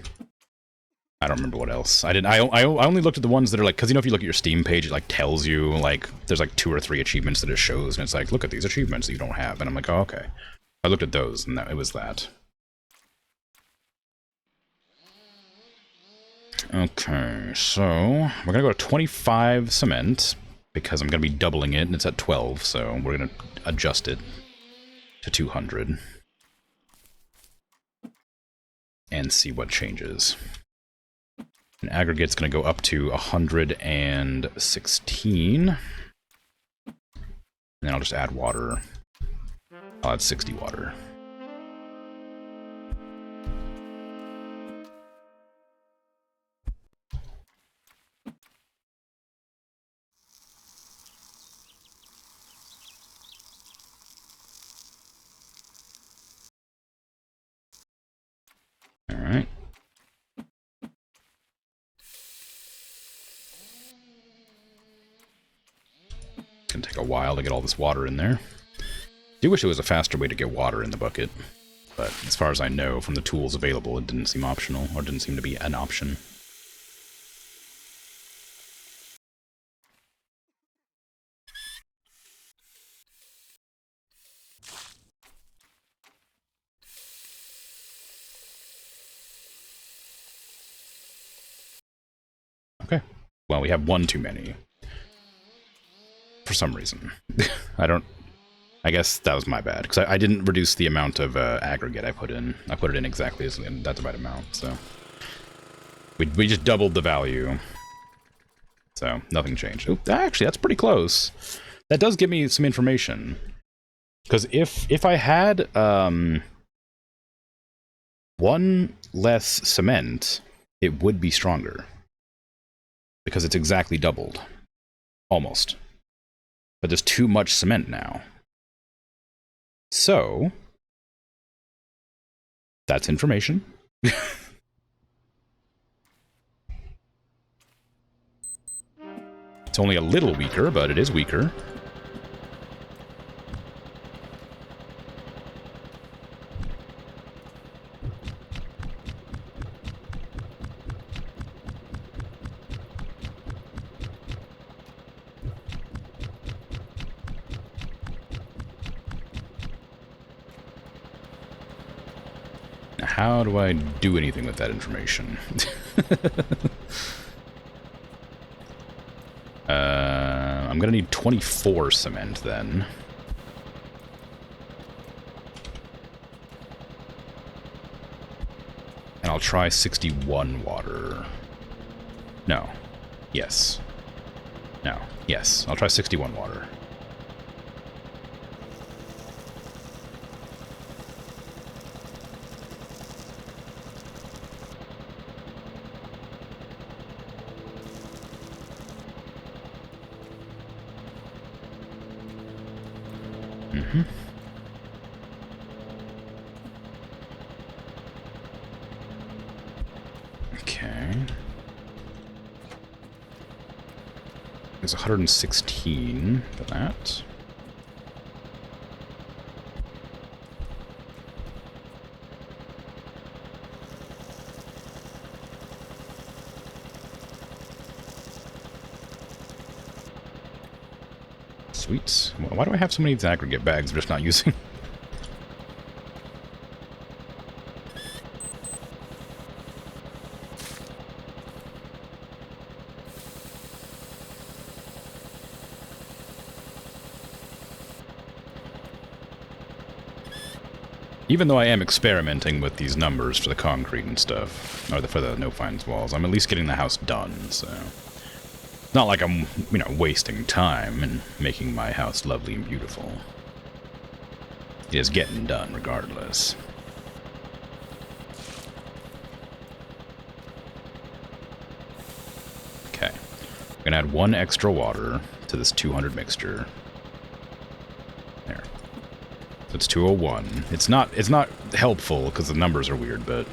I don't remember what else. I only looked at the ones that are like, because you know, if you look at your Steam page, it like tells you like there's like 2 or 3 achievements that it shows, and it's like, look at these achievements that you don't have, and I'm like, oh, okay. I looked at those, and it was that. Okay, so we're gonna go to 25 cement because I'm gonna be doubling it, and it's at 12, so we're gonna adjust it to 200 and see what changes. And aggregate's going to go up to 116. And then I'll just add water. I'll add 60 water. All right. Gonna take a while to get all this water in there. Do wish there was a faster way to get water in the bucket, but as far as I know from the tools available, it didn't seem optional, or didn't seem to be an option. Okay. Well, we have one too many. For some reason. I guess that was my bad, because I didn't reduce the amount of aggregate I put in. I put it in exactly as that's the right amount, so. We just doubled the value. So, nothing changed. Oh, actually, that's pretty close. That does give me some information. Because if I had one less cement, it would be stronger. Because it's exactly doubled. Almost. But there's too much cement now. So, that's information. It's only a little weaker, but it is weaker. Now, how do I do anything with that information? I'm gonna need 24 cement then. And I'll try 61 water. No. Yes. No. Yes. I'll try 61 water. Mm-hmm. Okay. There's 116 for that. Sweet. Why do I have so many of these aggregate bags I'm just not using? Even though I am experimenting with these numbers for the concrete and stuff, or for the no-fines walls, I'm at least getting the house done, so... It's not like I'm, you know, wasting time and making my house lovely and beautiful. It is getting done regardless. Okay. I'm gonna add 1 extra water to this 200 mixture. There. So it's 201. It's not helpful because the numbers are weird, but...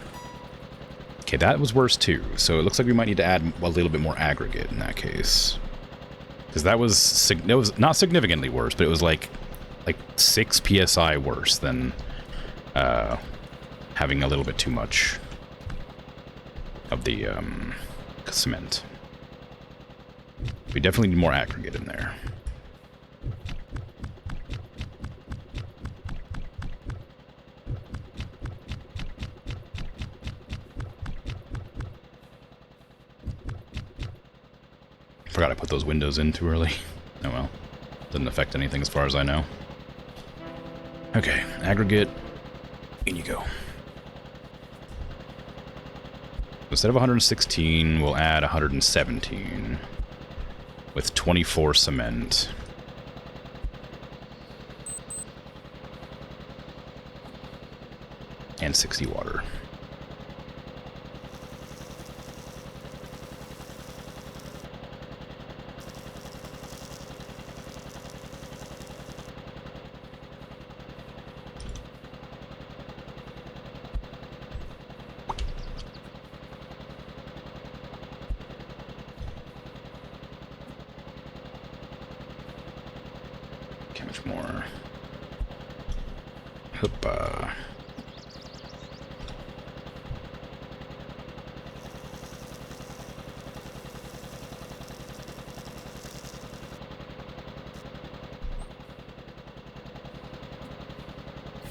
Okay, that was worse too, so it looks like we might need to add a little bit more aggregate in that case. Because that was not significantly worse, but it was like 6 psi worse than having a little bit too much of the cement. We definitely need more aggregate in there. Forgot I put those windows in too early. Oh well. Doesn't affect anything as far as I know. Okay, aggregate. In you go. Instead of 116, we'll add 117. With 24 cement. And 60 water. How much more? Hoopa.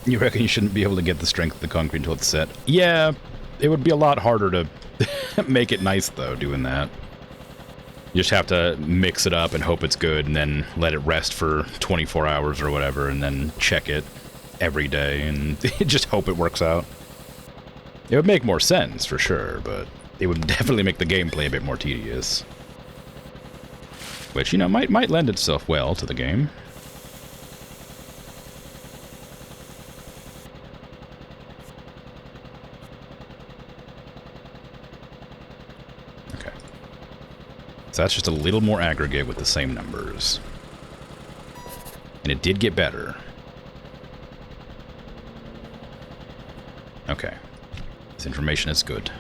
You reckon you shouldn't be able to get the strength of the concrete until it's set? Yeah, it would be a lot harder to make it nice, though, doing that. You just have to mix it up and hope it's good, and then let it rest for 24 hours or whatever, and then check it every day, and just hope it works out. It would make more sense, for sure, but it would definitely make the gameplay a bit more tedious. Which, you know, might lend itself well to the game. Okay. So that's just a little more aggregate with the same numbers. And it did get better. Okay. This information is good.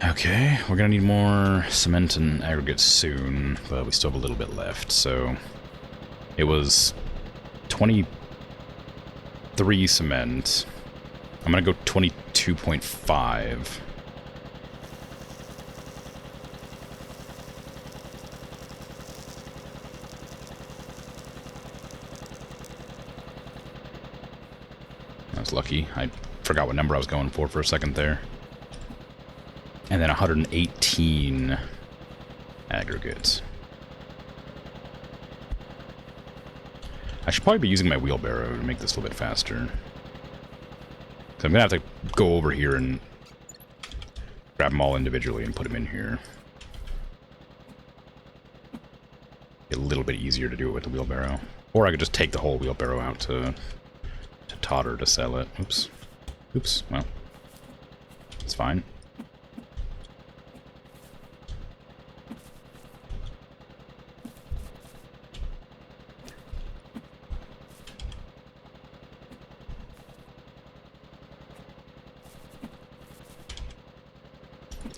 Okay, we're gonna need more cement and aggregate soon, but we still have a little bit left, so it was 23 cement. I'm gonna go 22.5. I was lucky. I forgot what number I was going for a second there. And then 118 aggregates. I should probably be using my wheelbarrow to make this a little bit faster. So I'm going to have to go over here and grab them all individually and put them in here. Be a little bit easier to do it with the wheelbarrow. Or I could just take the whole wheelbarrow out to Totter to sell it. Oops. Oops. Well, it's fine.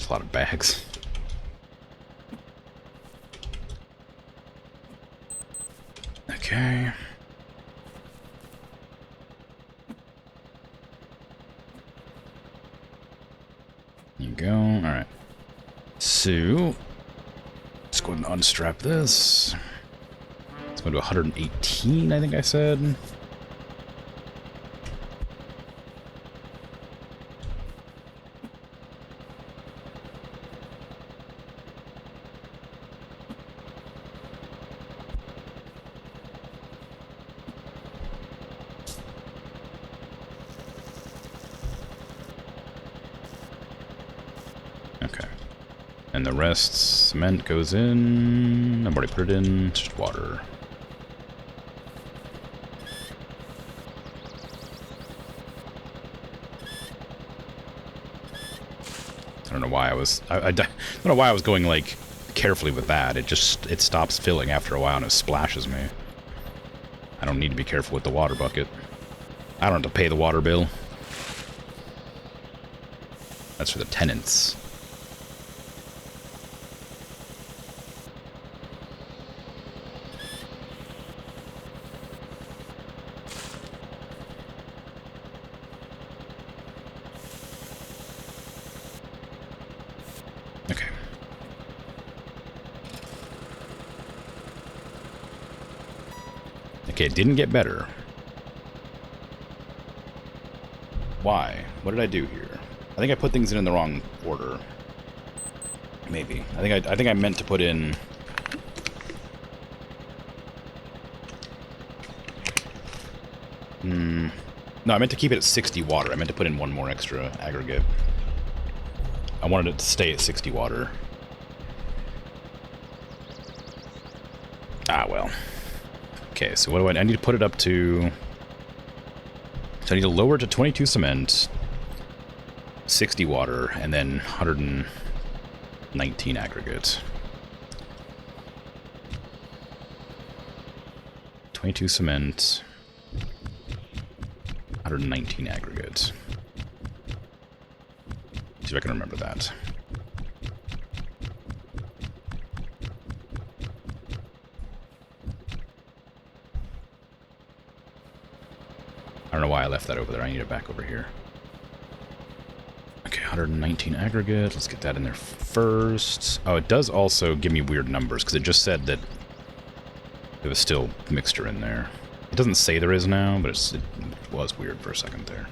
A lot of bags. Okay. There you go. All right. So, let's go ahead and unstrap this. Let's go to 118, I think I said. And the rest, cement goes in. I've already put it in. It's just water. I don't know why I was... I don't know why I was going, like, carefully with that. It stops filling after a while and it splashes me. I don't need to be careful with the water bucket. I don't have to pay the water bill. That's for the tenants. Okay, it didn't get better. Why? What did I do here? I think I put things in the wrong order. Maybe. I think I meant to put in... No, I meant to keep it at 60 water. I meant to put in one more extra aggregate. I wanted it to stay at 60 water. Ah, well. Okay, so what do I need to put it up to? So I need to lower it to 22 cement, 60 water, and then 119 aggregate. 22 cement, 119 aggregate. See if I can remember that. I don't know why I left that over there. I need it back over here. Okay, 119 aggregate. Let's get that in there first. Oh, it does also give me weird numbers, because it just said that there was still mixture in there. It doesn't say there is now, but it was weird for a second there.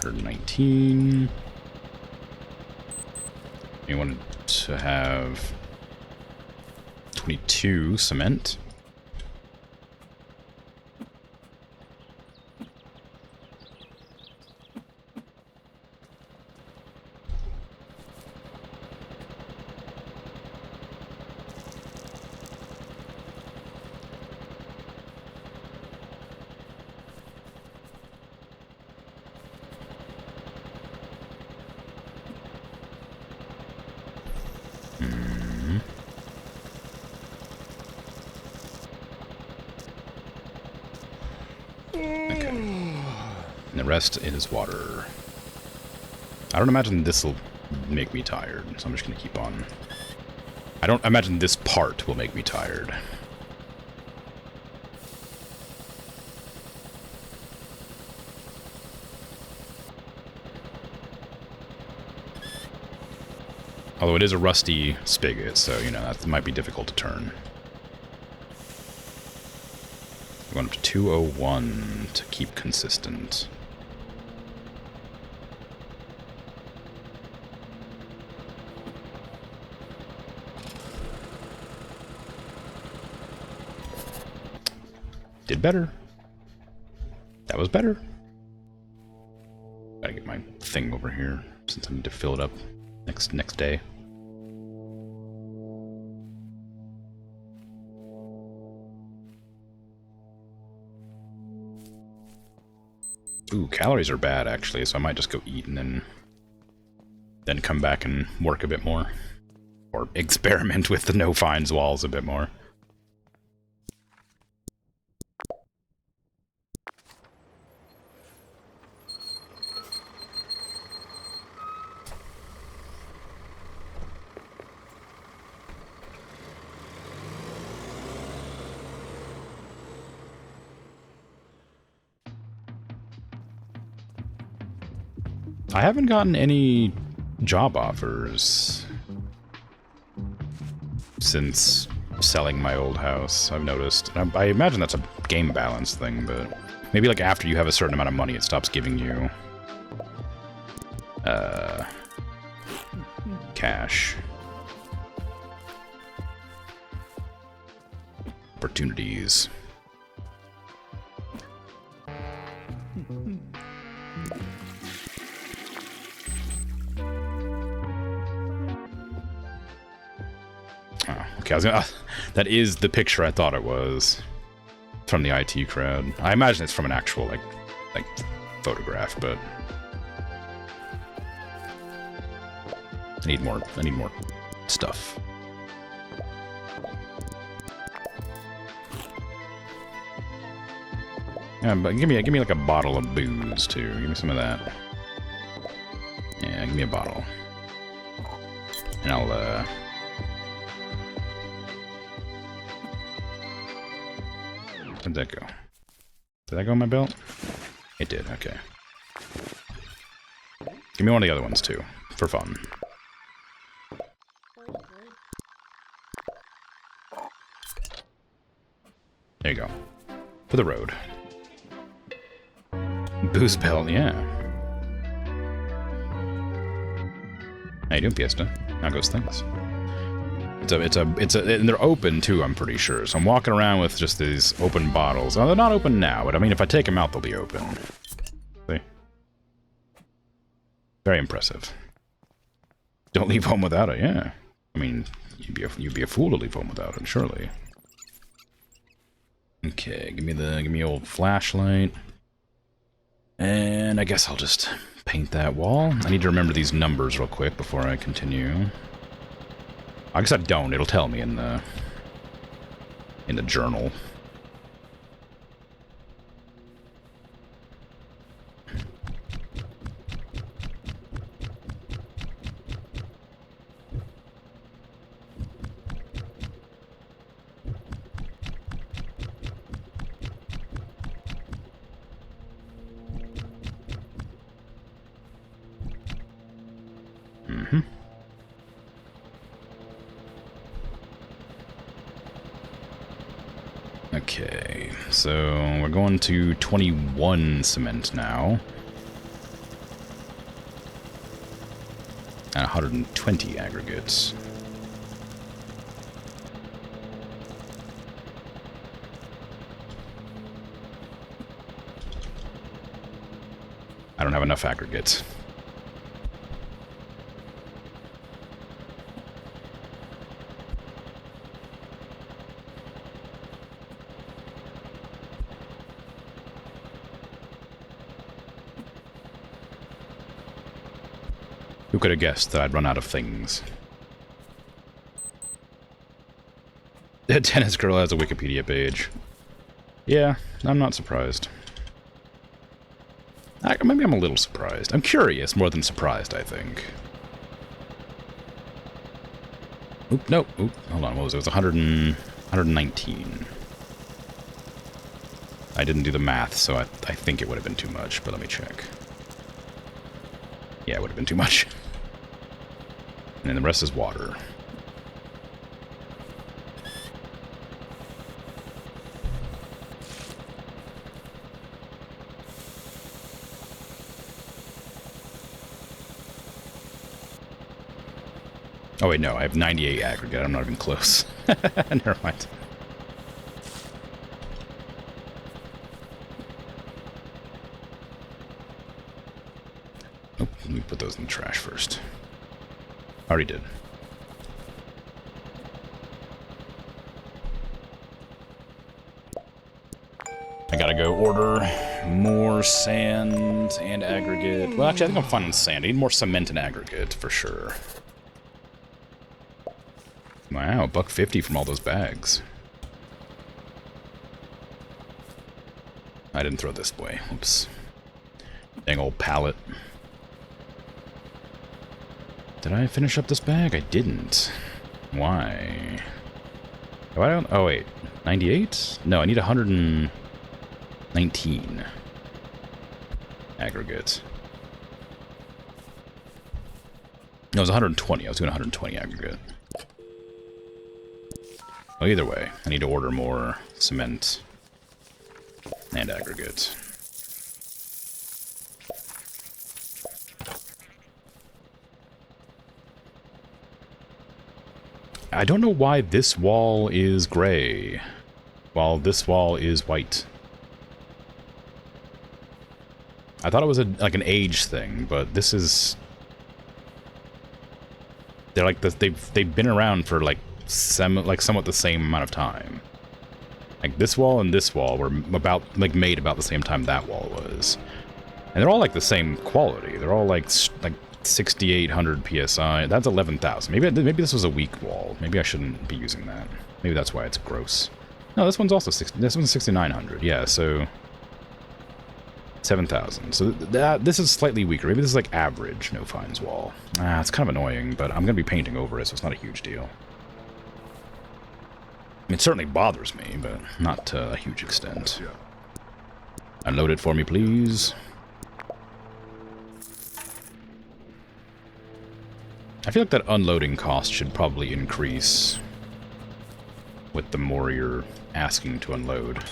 119. You wanted to have 22 cement. Okay. And the rest is water. I don't imagine this will make me tired, so I'm just going to keep on. I don't imagine this part will make me tired. Although it is a rusty spigot, so, you know, that might be difficult to turn. We're going up to 201 to keep consistent. Did better. That was better. Gotta get my thing over here since I need to fill it up next day. Ooh, calories are bad actually, so I might just go eat and then come back and work a bit more. Or experiment with the no fines walls a bit more. I haven't gotten any job offers since selling my old house, I've noticed. I imagine that's a game balance thing, but maybe like after you have a certain amount of money, it stops giving you cash. Opportunities. Okay, I was gonna, that is the picture I thought it was from the IT crowd. I imagine it's from an actual like photograph, but I need more stuff. Yeah, but give me like a bottle of booze too. Give me some of that. Yeah, give me a bottle, and I'll Where'd that go? Did that go in my belt? It did, okay. Give me one of the other ones too, for fun. There you go. For the road. Booze belt, yeah. How you doing, Fiesta? How goes things? And they're open too, I'm pretty sure. So I'm walking around with just these open bottles. Oh, they're not open now, but I mean, if I take them out, they'll be open. See? Very impressive. Don't leave home without it, yeah. I mean, you'd be a fool to leave home without it, surely. Okay, give me old flashlight. And I guess I'll just paint that wall. I need to remember these numbers real quick before I continue. I guess I don't. It'll tell me in the journal. Mm-hmm. Okay, so we're going to 21 cement now. And 120 aggregates. I don't have enough aggregates. Who could have guessed that I'd run out of things? The tennis girl has a Wikipedia page. Yeah, I'm not surprised. Maybe I'm a little surprised. I'm curious more than surprised, I think. Oop, no. Oop, hold on, what was it? It was 119. I didn't do the math, so I think it would have been too much, but let me check. Yeah, it would have been too much. And then the rest is water. Oh wait, no, I have 98 aggregate. I'm not even close. Never mind. Oh, let me put those in the trash first. Already did. I gotta go order more sand and aggregate. Well, actually, I think I'm fine with sand. I need more cement and aggregate, for sure. Wow, $1.50 from all those bags. I didn't throw this away. Oops. Dang old pallet. Did I finish up this bag? I didn't. Why? Oh, I don't... Oh, wait. 98? No, I need 119 aggregate. No, it was 120. I was doing 120 aggregate. Well, either way, I need to order more cement and aggregate. I don't know why this wall is gray, while this wall is white. I thought it was like an age thing, but this is... They're like this, they've been around for like somewhat the same amount of time. Like this wall and this wall were made about the same time that wall was, and they're all like the same quality. They're all like 6,800 psi. That's 11,000. Maybe this was a weak wall. Maybe I shouldn't be using that. Maybe that's why it's gross. No, this one's also this one's 6,900. Yeah, so 7,000. So this is slightly weaker. Maybe this is like average no fines wall. It's kind of annoying, but I'm gonna be painting over it, so it's not a huge deal. It certainly bothers me, but not to a huge extent. Unload it for me, please. I feel like that unloading cost should probably increase with the more you're asking to unload.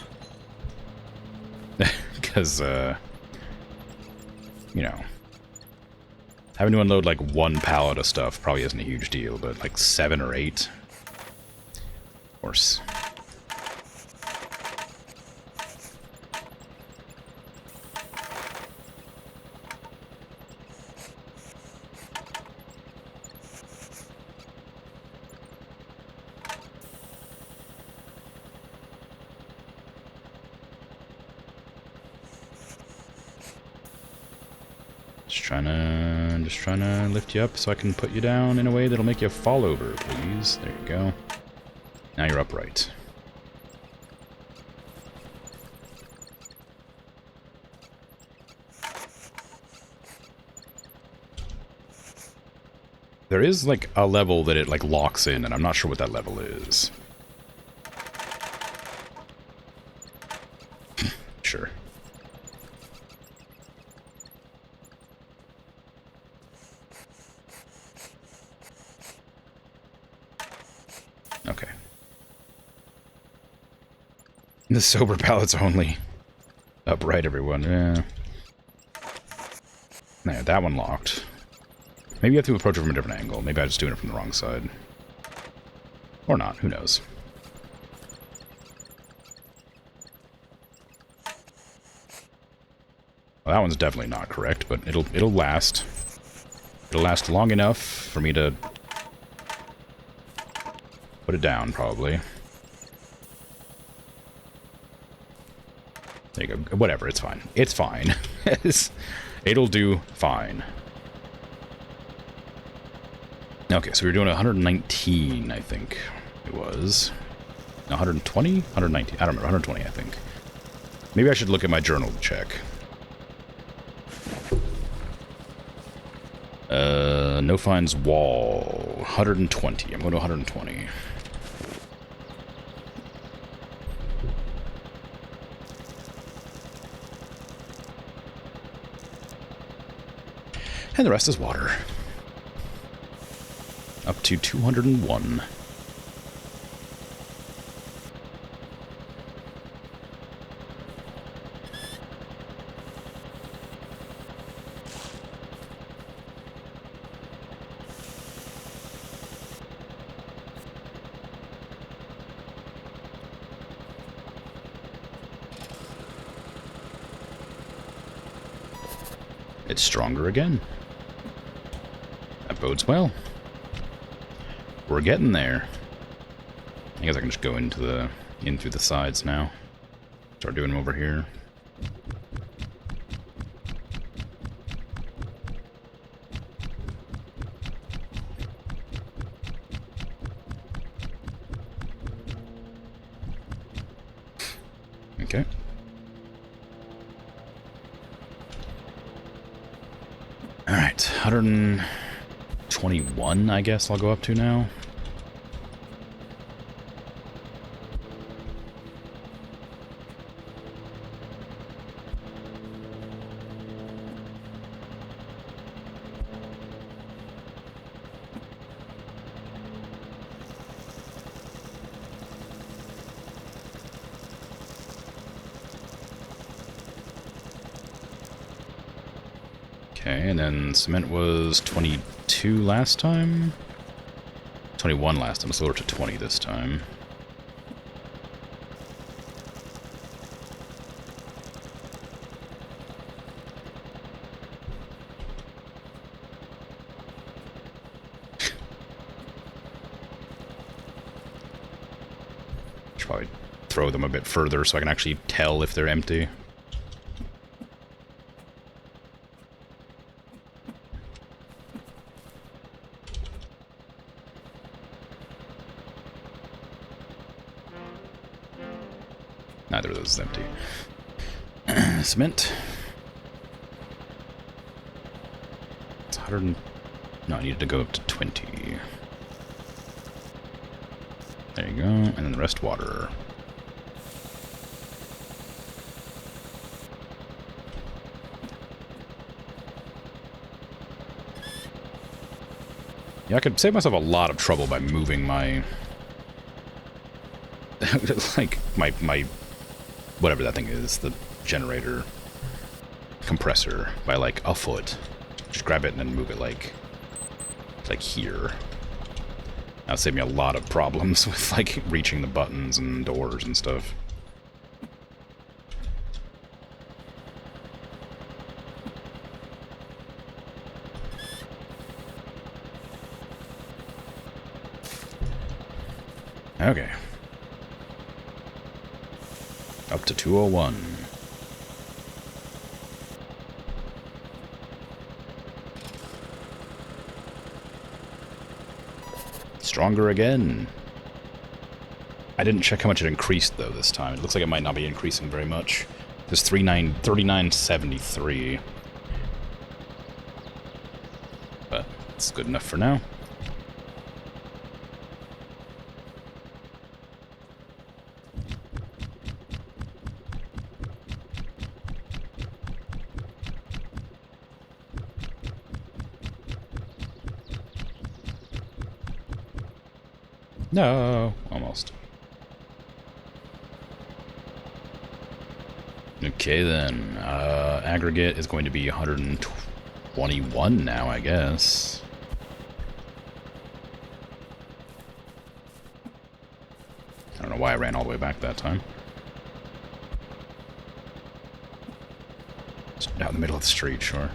Because, you know, having to unload like one pallet of stuff probably isn't a huge deal, but like 7 or 8... Of course. Just trying to lift you up so I can put you down in a way that'll make you fall over, please. There you go. Now you're upright. There is like a level that it like locks in, and I'm not sure what that level is. Sure. Okay. The sober pallets only. Upright, everyone. Yeah. No, that one locked. Maybe you have to approach it from a different angle. Maybe I'm just doing it from the wrong side. Or not, who knows. Well, that one's definitely not correct, but it'll last. It'll last long enough for me to put it down, probably. There you go. Whatever, it's fine. It's fine. It'll do fine. Okay, so we were doing 119, I think it was. 120? 119? I don't remember. 120, I think. Maybe I should look at my journal to check. No finds wall. 120. I'm going to 120. And the rest is water. Up to 201. It's stronger again. That bodes well. We're getting there. I guess I can just go in through the sides now. Start doing them over here. Okay. Alright, 121, I guess I'll go up to now. Okay, and then cement was 22 last time? 21 last time, let's lower it to 20 this time. Should probably throw them a bit further so I can actually tell if they're empty. Neither of those is empty. Cement. It's 100. No, I needed to go up to 20. There you go. And then the rest water. Yeah, I could save myself a lot of trouble by moving my... like, my whatever that thing is, the generator compressor, by like a foot. Just grab it and then move it like here. That'll save me a lot of problems with like reaching the buttons and doors and stuff. Okay. Up to 201. Stronger again. I didn't check how much it increased though this time. It looks like it might not be increasing very much. There's 3973. But it's good enough for now. No, almost. Okay then, aggregate is going to be 121 now, I guess. I don't know why I ran all the way back that time. It's down in the middle of the street, sure.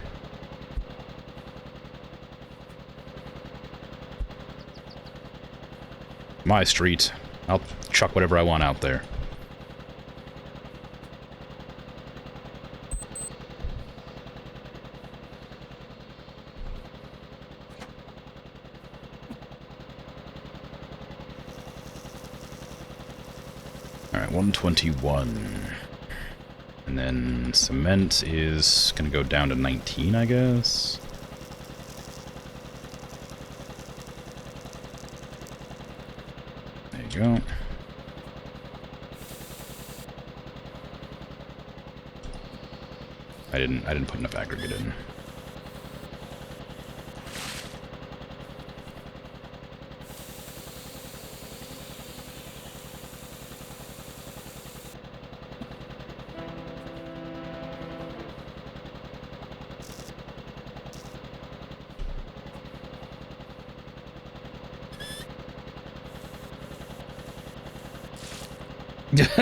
My street. I'll chuck whatever I want out there. Alright, 121. And then cement is gonna go down to 19, I guess. There you go. I didn't put enough aggregate in.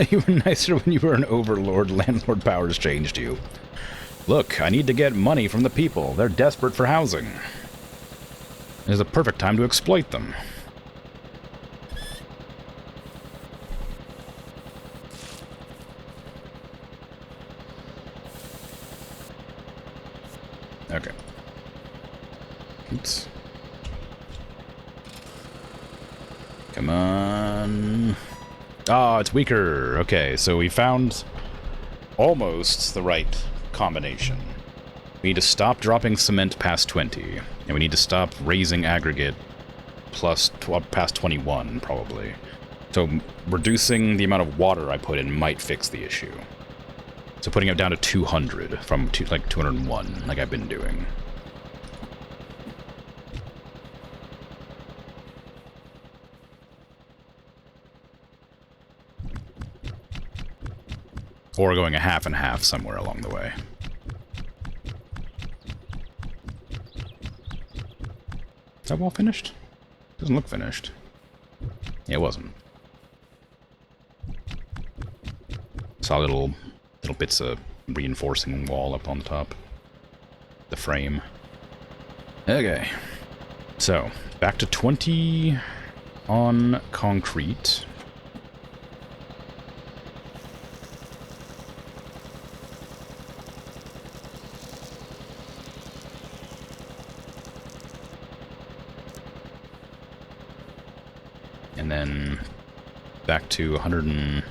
You were nicer when you were an overlord. Landlord powers changed you. Look, I need to get money from the people. They're desperate for housing. It is the perfect time to exploit them. Okay. Oops. Come on. Ah, it's weaker. Okay, so we found almost the right combination. We need to stop dropping cement past 20, and we need to stop raising aggregate past 21, probably. So reducing the amount of water I put in might fix the issue. So putting it down to 200 from like 201, like I've been doing. Or going a half and half somewhere along the way. Is that wall finished? Doesn't look finished. Yeah, it wasn't. Saw little bits of reinforcing wall up on the top. The frame. Okay. So, back to 20 on concrete. And then back to 100 and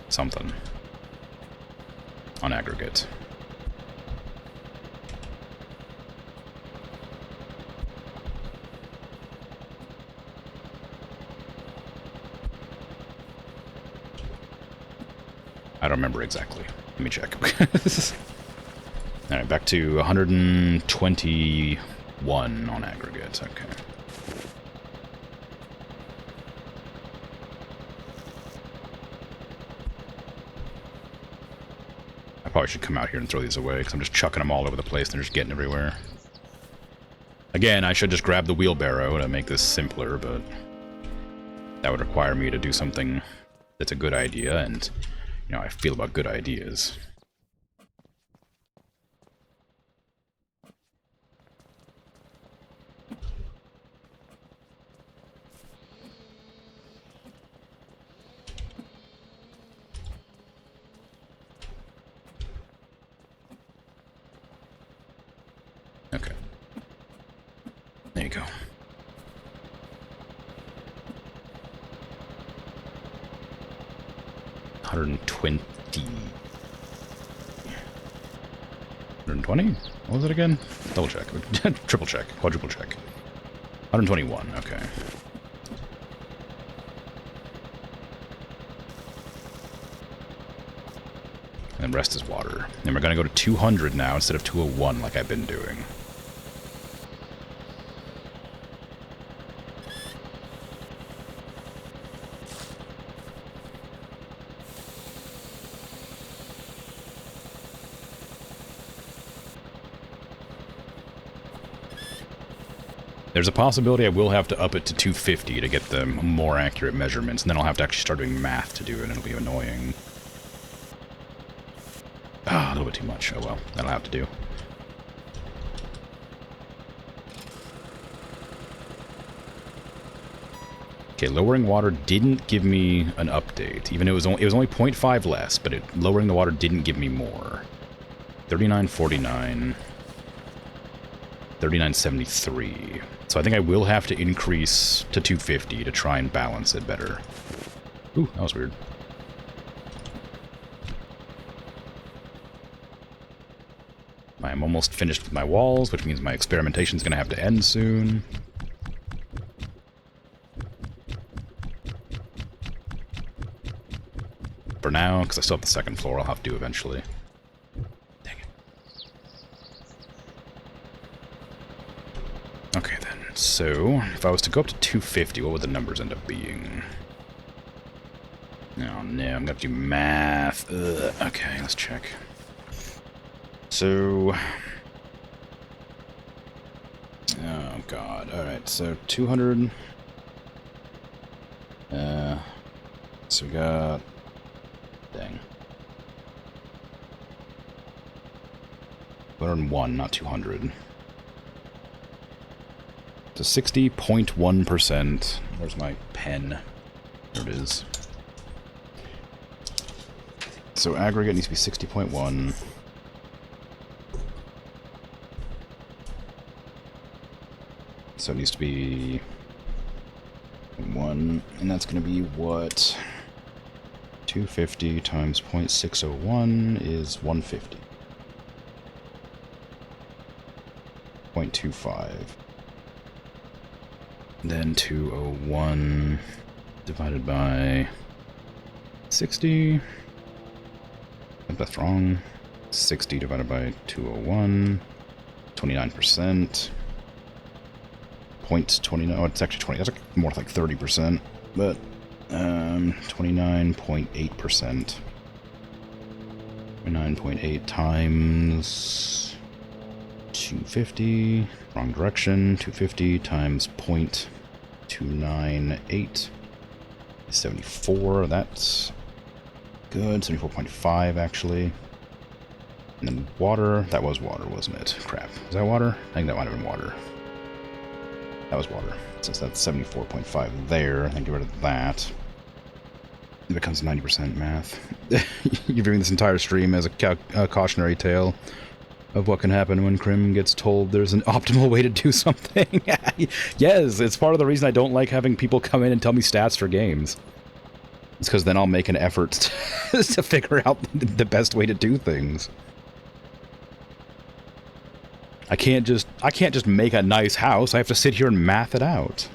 something on aggregate. I don't remember exactly. Let me check. Alright, back to 121 on aggregate. Okay. Probably should come out here and throw these away, because I'm just chucking them all over the place and they're just getting everywhere. Again, I should just grab the wheelbarrow to make this simpler, but that would require me to do something that's a good idea, and, you know, I feel about good ideas. Okay. There you go. $120. 120? What was it again? Double check. Triple check. Quadruple check. 121. Okay. And the rest is water. And we're going to go to 200 now instead of 201 like I've been doing. There's a possibility I will have to up it to 250 to get the more accurate measurements, and then I'll have to actually start doing math to do it, and it'll be annoying. Ah, a little bit too much. Oh well, that'll have to do. Okay, lowering water didn't give me an update. Even it was only 0.5 less, but lowering the water didn't give me more. 39.49. 39.73. So I think I will have to increase to 250 to try and balance it better. Ooh, that was weird. I am almost finished with my walls, which means my experimentation is going to have to end soon. For now, because I still have the second floor I'll have to do eventually. Dang it. Okay then, so if I was to go up to 250, what would the numbers end up being? Oh no, I'm gonna have to do math. Ugh. Okay, let's check. So... oh god, alright, so 200... so we got... dang. 201, not 200. So 60.1%. Where's my pen? There it is. So aggregate needs to be 60.1. So it needs to be 1, and that's going to be what? 250 times 0.601 is 150. 0.25. Then 201 divided by 60. I think that's wrong. 60 divided by 201. 29%. 0.29. Oh, it's actually 20. That's more like 30%. But 29.8%. 29.8 times 250. Wrong direction. 250 times 0.298 is 74. That's good. 74.5 actually. And then water. That was water, wasn't it? Crap. Was that water? I think that might have been water. That was water. Since that's 74.5 there, I think get rid of that. It becomes 90% math. You're viewing this entire stream as a cautionary tale of what can happen when Krim gets told there's an optimal way to do something. Yes, it's part of the reason I don't like having people come in and tell me stats for games. It's because then I'll make an effort to figure out the best way to do things. I can't just make a nice house. I have to sit here and math it out.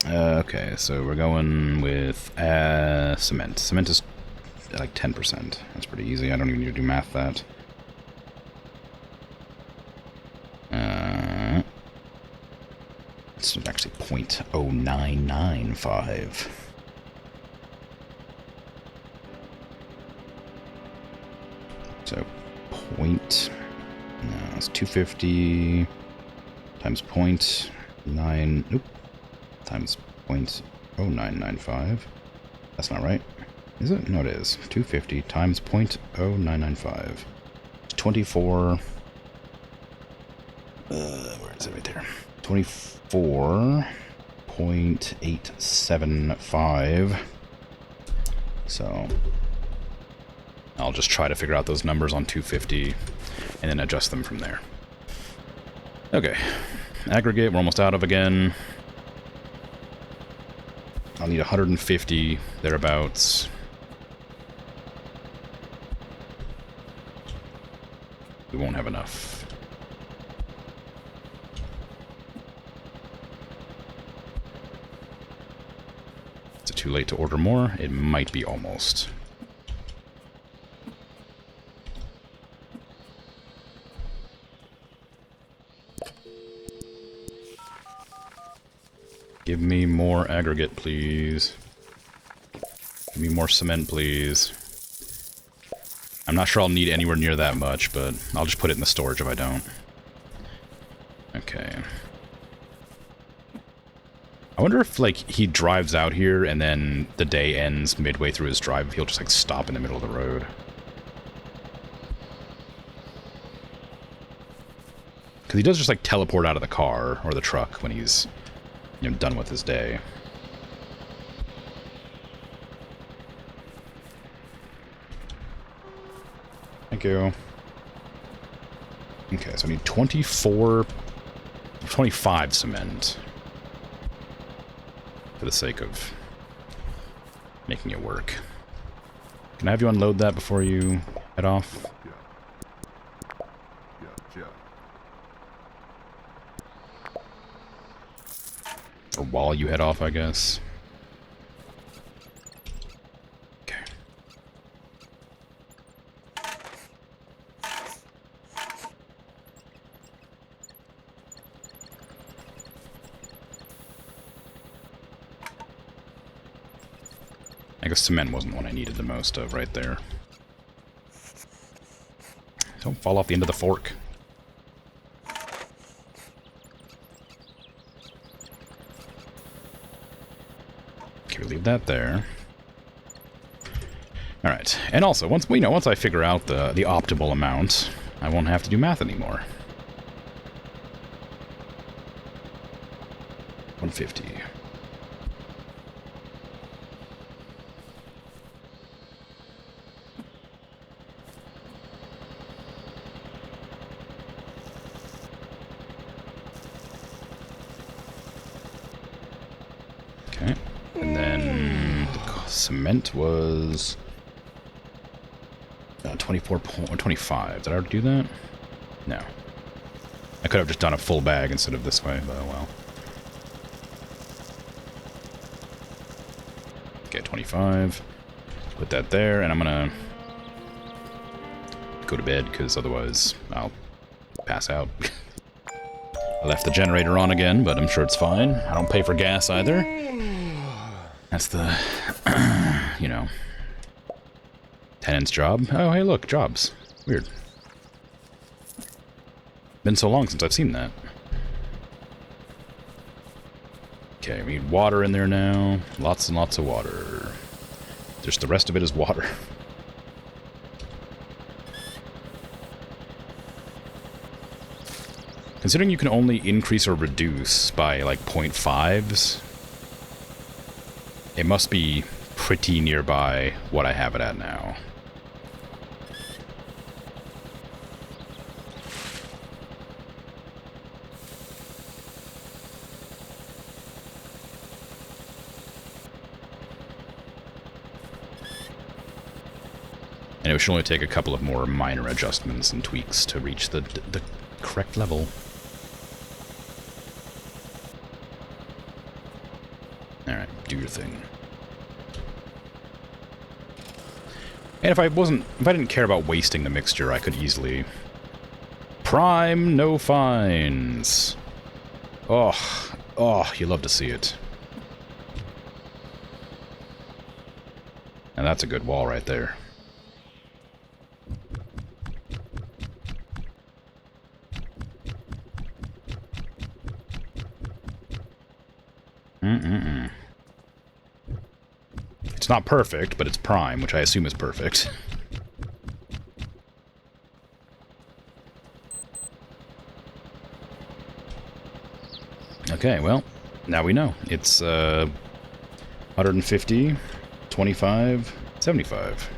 Okay, so we're going with cement. Cement is like 10%. That's pretty easy. I don't even need to do math that. It's actually 0.0995. So it's 250 times 0.9. Nope. Times 0.0995. That's not right. Is it? No, it is. 250 times 0.0995. 24. Where is it? Right there. 24.875. So I'll just try to figure out those numbers on 250 and then adjust them from there. Okay. Aggregate, we're almost out of again. I'll need 150 thereabouts. We won't have enough. Is it too late to order more? It might be almost. Give me more aggregate, please. Give me more cement, please. I'm not sure I'll need anywhere near that much, but I'll just put it in the storage if I don't. Okay. I wonder if, like, he drives out here and then the day ends midway through his drive. He'll just, like, stop in the middle of the road. Because he does just, like, teleport out of the car or the truck when he's, you know, done with his day. Thank you. Okay, so I need 25 cement. For the sake of making it work. Can I have you unload that before you head off? Or while you head off, I guess. Okay. I guess cement wasn't what I needed the most of right there. Don't fall off the end of the fork. Okay, we leave that there. Alright, and also, once I figure out the optimal amount, I won't have to do math anymore. 150. Okay, and then the cement was 24.25. Did I already do that? No. I could have just done a full bag instead of this way, but oh well. Okay, 25. Put that there, and I'm gonna go to bed because otherwise I'll pass out. I left the generator on again, but I'm sure it's fine. I don't pay for gas either. That's the, you know, tenant's job. Oh, hey, look, jobs. Weird. Been so long since I've seen that. Okay, we need water in there now. Lots and lots of water. Just the rest of it is water. Considering you can only increase or reduce by, like, 0.5s, it must be pretty nearby what I have it at now. And it should only take a couple of more minor adjustments and tweaks to reach the correct level. Alright, do your thing. And if I didn't care about wasting the mixture, I could easily... Prime, no fines! Oh, you love to see it. And that's a good wall right there. It's not perfect, but it's prime, which I assume is perfect. Okay, well, now we know. It's 150, 25, 75.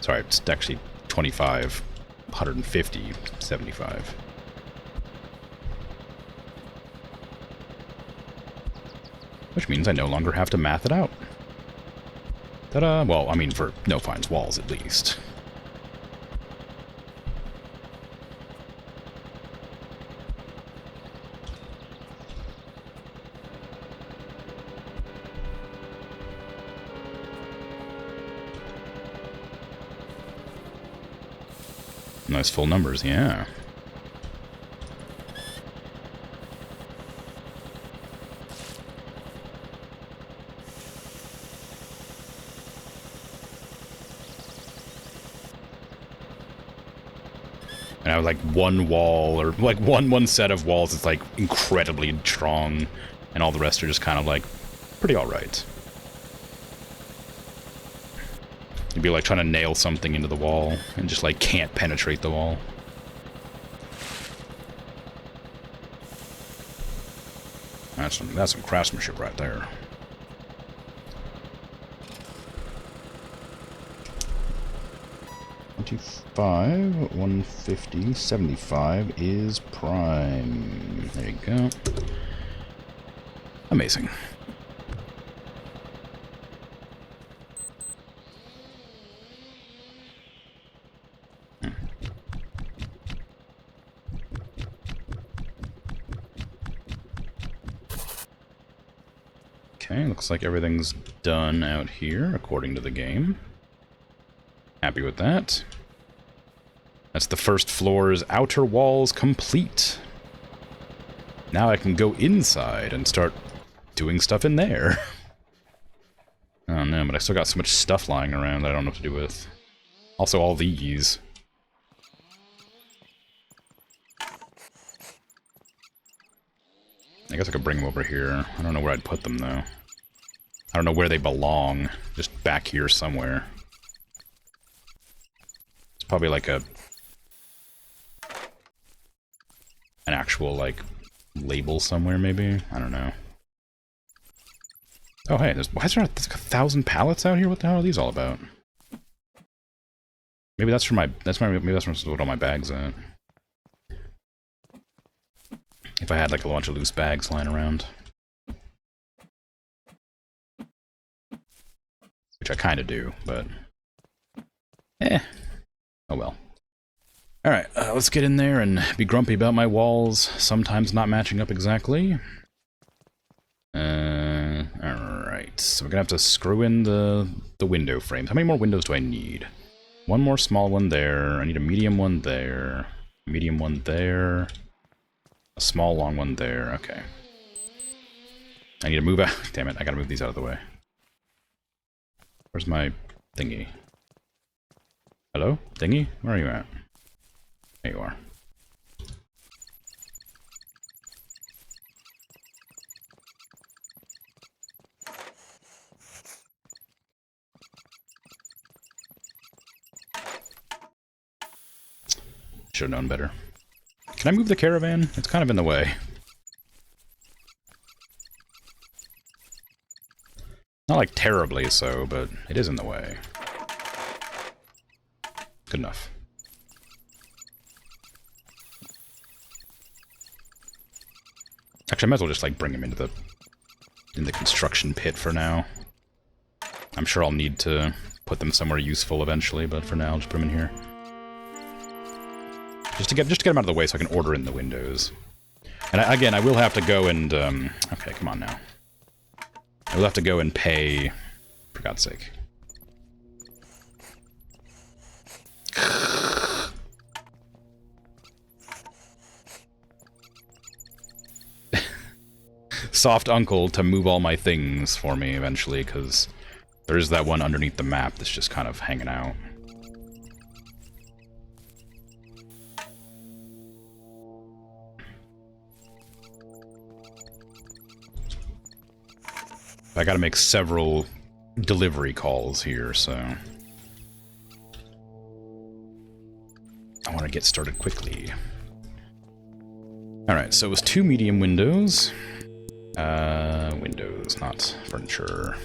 Sorry, it's actually 25, 150, 75. Which means I no longer have to math it out. Ta-da! Well, I mean, for no fines walls, at least. Nice full numbers, yeah. And I have like one wall, or like one set of walls that's like incredibly strong, and all the rest are just kind of like pretty alright. You'd be like trying to nail something into the wall and just like can't penetrate the wall. That's some craftsmanship right there. $25, 150, 75 is prime. There you go. Amazing. Okay, looks like everything's done out here, according to the game. Happy with that. That's the first floor's outer walls complete. Now I can go inside and start doing stuff in there. Oh no, but I still got so much stuff lying around that I don't know what to do with. Also all these. I guess I could bring them over here. I don't know where I'd put them, though. I don't know where they belong. Just back here somewhere. It's probably like an actual, like, label somewhere, maybe? I don't know. Oh, hey, why is there 1,000 pallets out here? What the hell are these all about? Maybe that's for my... maybe that's where I put all my bags at. If I had like a bunch of loose bags lying around. Which I kind of do, but... oh well. Alright, let's get in there and be grumpy about my walls sometimes not matching up exactly. Alright, so we're gonna have to screw in the window frames. How many more windows do I need? One more small one there. I need a medium one there. A medium one there. A small long one there. Okay. I need to move out. Damn it, I gotta move these out of the way. Where's my thingy? Hello? Thingy? Where are you at? There you are. Should have known better. Can I move the caravan? It's kind of in the way. Not like terribly so, but it is in the way. Good enough. Actually, I might as well just like bring him into the construction pit for now. I'm sure I'll need to put them somewhere useful eventually, but for now, I'll just put them in here. Just to get them out of the way so I can order in the windows. And again, I will have to go and, okay, come on now. I will have to go and pay, for God's sake. Soft uncle to move all my things for me eventually, because there is that one underneath the map that's just kind of hanging out. I gotta make several delivery calls here, so... I want to get started quickly. Alright, so it was 2 medium windows. Windows, not furniture.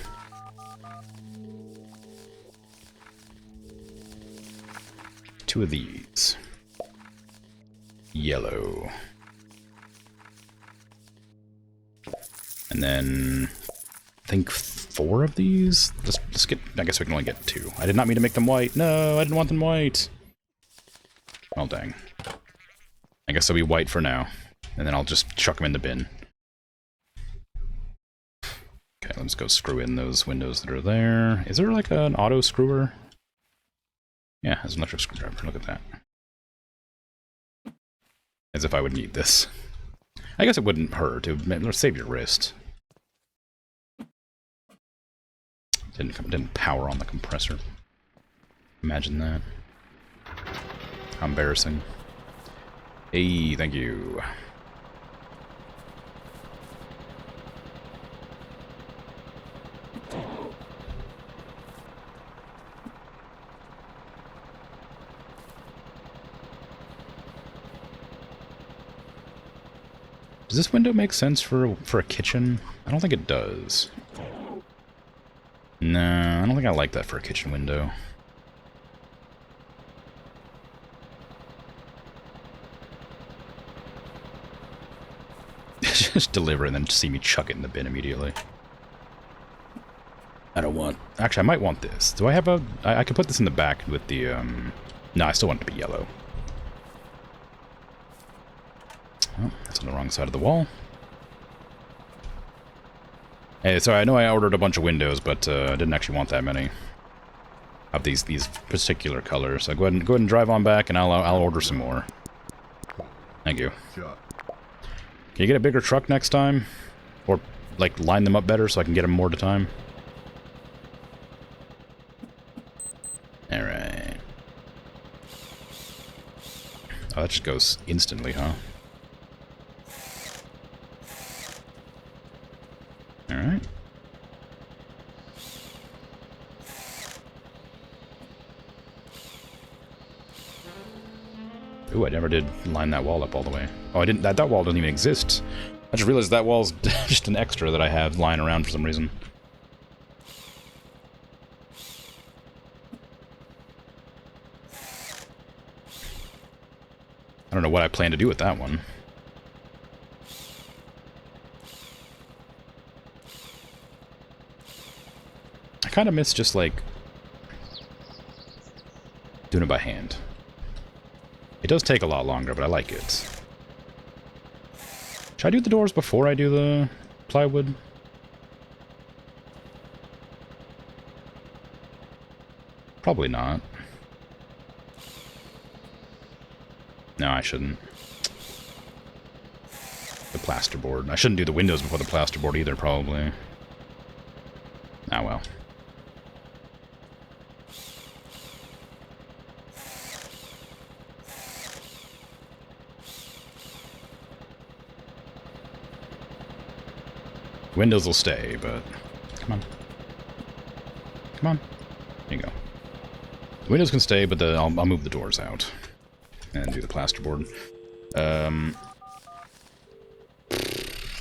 Two of these. Yellow. And then... I think 4 of these? Let's get... I guess we can only get 2. I did not mean to make them white. No, I didn't want them white. Oh, dang. I guess they'll be white for now. And then I'll just chuck them in the bin. Okay, let's go screw in those windows that are there. Is there like an auto screwer? Yeah, there's an electric screwdriver. Look at that. As if I would need this. I guess it wouldn't hurt. It would save your wrist. Didn't power on the compressor. Imagine that. How embarrassing. Hey, thank you. Does this window make sense for a kitchen? I don't think it does. No, I don't think I like that for a kitchen window. Just deliver and then see me chuck it in the bin immediately. I don't want... Actually, I might want this. Do I have a... I could put this in the back with the, No, I still want it to be yellow. Oh, that's on the wrong side of the wall. Hey, so I know I ordered a bunch of windows, but I didn't actually want that many of these particular colors. So go ahead and drive on back, and I'll order some more. Thank you. Can you get a bigger truck next time, or like line them up better so I can get them more at a time? All right. Oh, that just goes instantly, huh? Alright. Ooh, I never did line that wall up all the way. Oh, I didn't. That wall doesn't even exist. I just realized that wall's just an extra that I have lying around for some reason. I don't know what I plan to do with that one. I kind of miss just, like, doing it by hand. It does take a lot longer, but I like it. Should I do the doors before I do the plywood? Probably not. No, I shouldn't. The plasterboard. I shouldn't do the windows before the plasterboard either, probably. Ah, well. Windows will stay, but... Come on. Come on. There you go. The windows can stay, but I'll move the doors out. And do the plasterboard.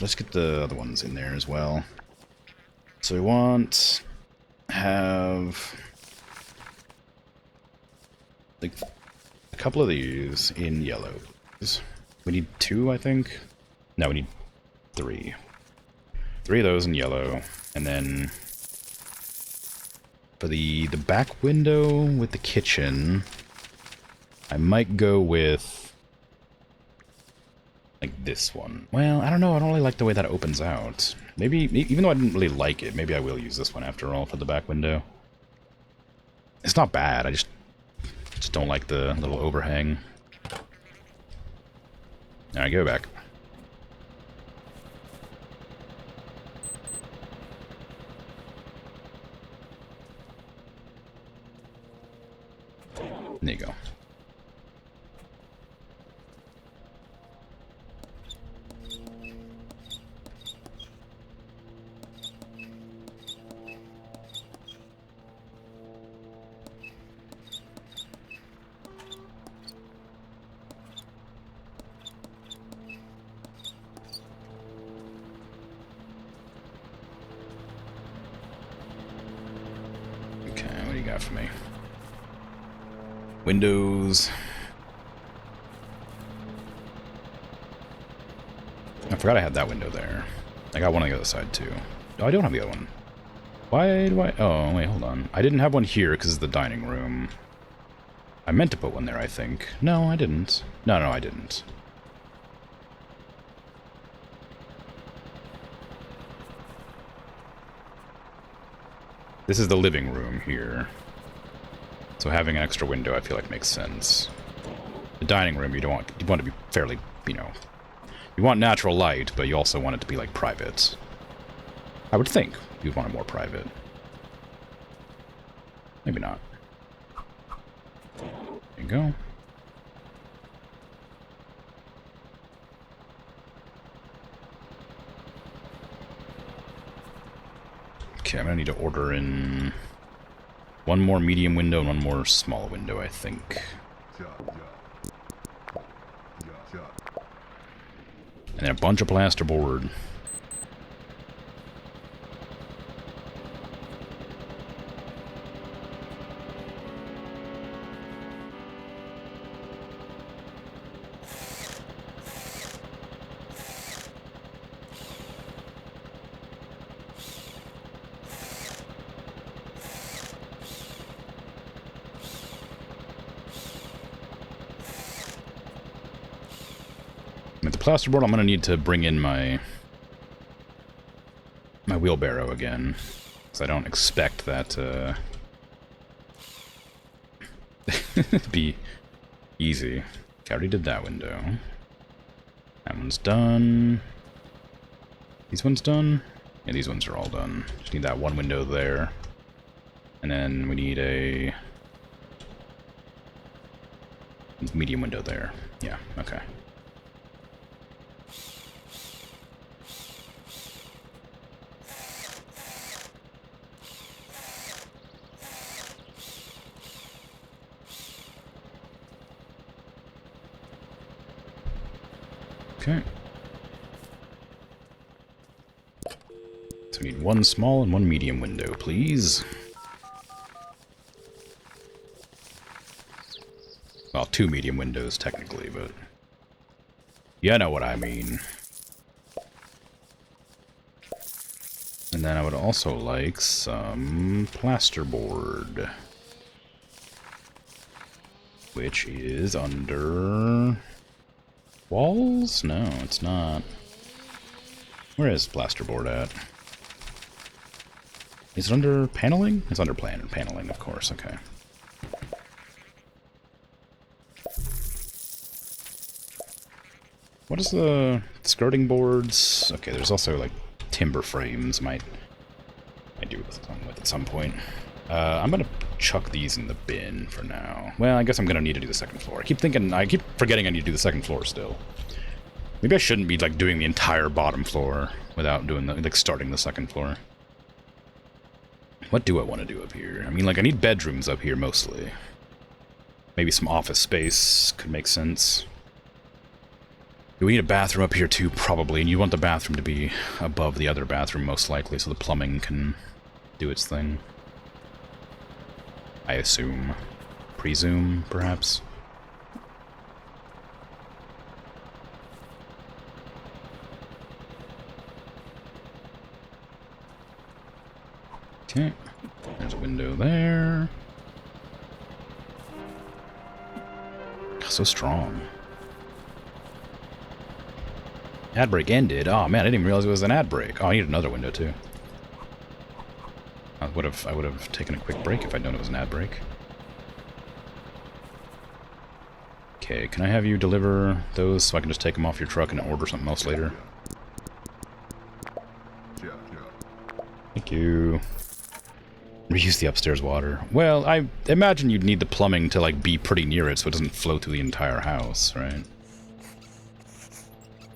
Let's get the other ones in there as well. So we want... have... like, a couple of these in yellows. We need 2, I think? No, we need 3. 3 of those in yellow, and then for the back window with the kitchen, I might go with like this one. Well, I don't know. I don't really like the way that opens out. Maybe, even though I didn't really like it, maybe I will use this one after all for the back window. It's not bad. I just don't like the little overhang. All right, go back. There you go. Okay, what do you got for me? Windows. I forgot I had that window there. I got one on the other side too. Oh, I don't have the other one. Why do I... Oh, wait, hold on. I didn't have one here because it's the dining room. I meant to put one there, I think. No, I didn't. No, I didn't. This is the living room here. So having an extra window, I feel like makes sense. The dining room, you want it to be fairly, you know, you want natural light, but you also want it to be like private. I would think you'd want it more private. Maybe not. There you go. Okay, I'm gonna need to order in one more medium window and one more small window, I think. And then a bunch of plasterboard. With the plasterboard, I'm going to need to bring in my wheelbarrow again, because I don't expect that to be easy. Okay, I already did that window. That one's done. These ones done? Yeah, these ones are all done. Just need that one window there. And then we need a medium window there. Yeah, okay. Okay. So we need one small and one medium window, please. Well, two medium windows, technically, but... you know what I mean. And then I would also like some plasterboard. Which is under... walls? No, it's not. Where is plasterboard at? Is it under paneling? It's under paneling, of course, okay. What is the skirting boards? Okay, there's also like timber frames. I do something with at some point. I'm gonna chuck these in the bin for now. Well, I guess I'm gonna need to do the second floor. I keep forgetting I need to do the second floor still. Maybe I shouldn't be like doing the entire bottom floor without doing like starting the second floor. What do I want to do up here? I mean, like I need bedrooms up here mostly. Maybe some office space could make sense. Do we need a bathroom up here too? Probably, and you want the bathroom to be above the other bathroom most likely, so the plumbing can do its thing. I assume. Presume, perhaps. Okay, there's a window there. So strong. Ad break ended. Oh man, I didn't even realize it was an ad break. Oh, I need another window too. I would have taken a quick break if I'd known it was an ad break. Okay, can I have you deliver those so I can just take them off your truck and order something else later? Thank you. Reuse the upstairs water. Well, I imagine you'd need the plumbing to like be pretty near it so it doesn't flow through the entire house, right?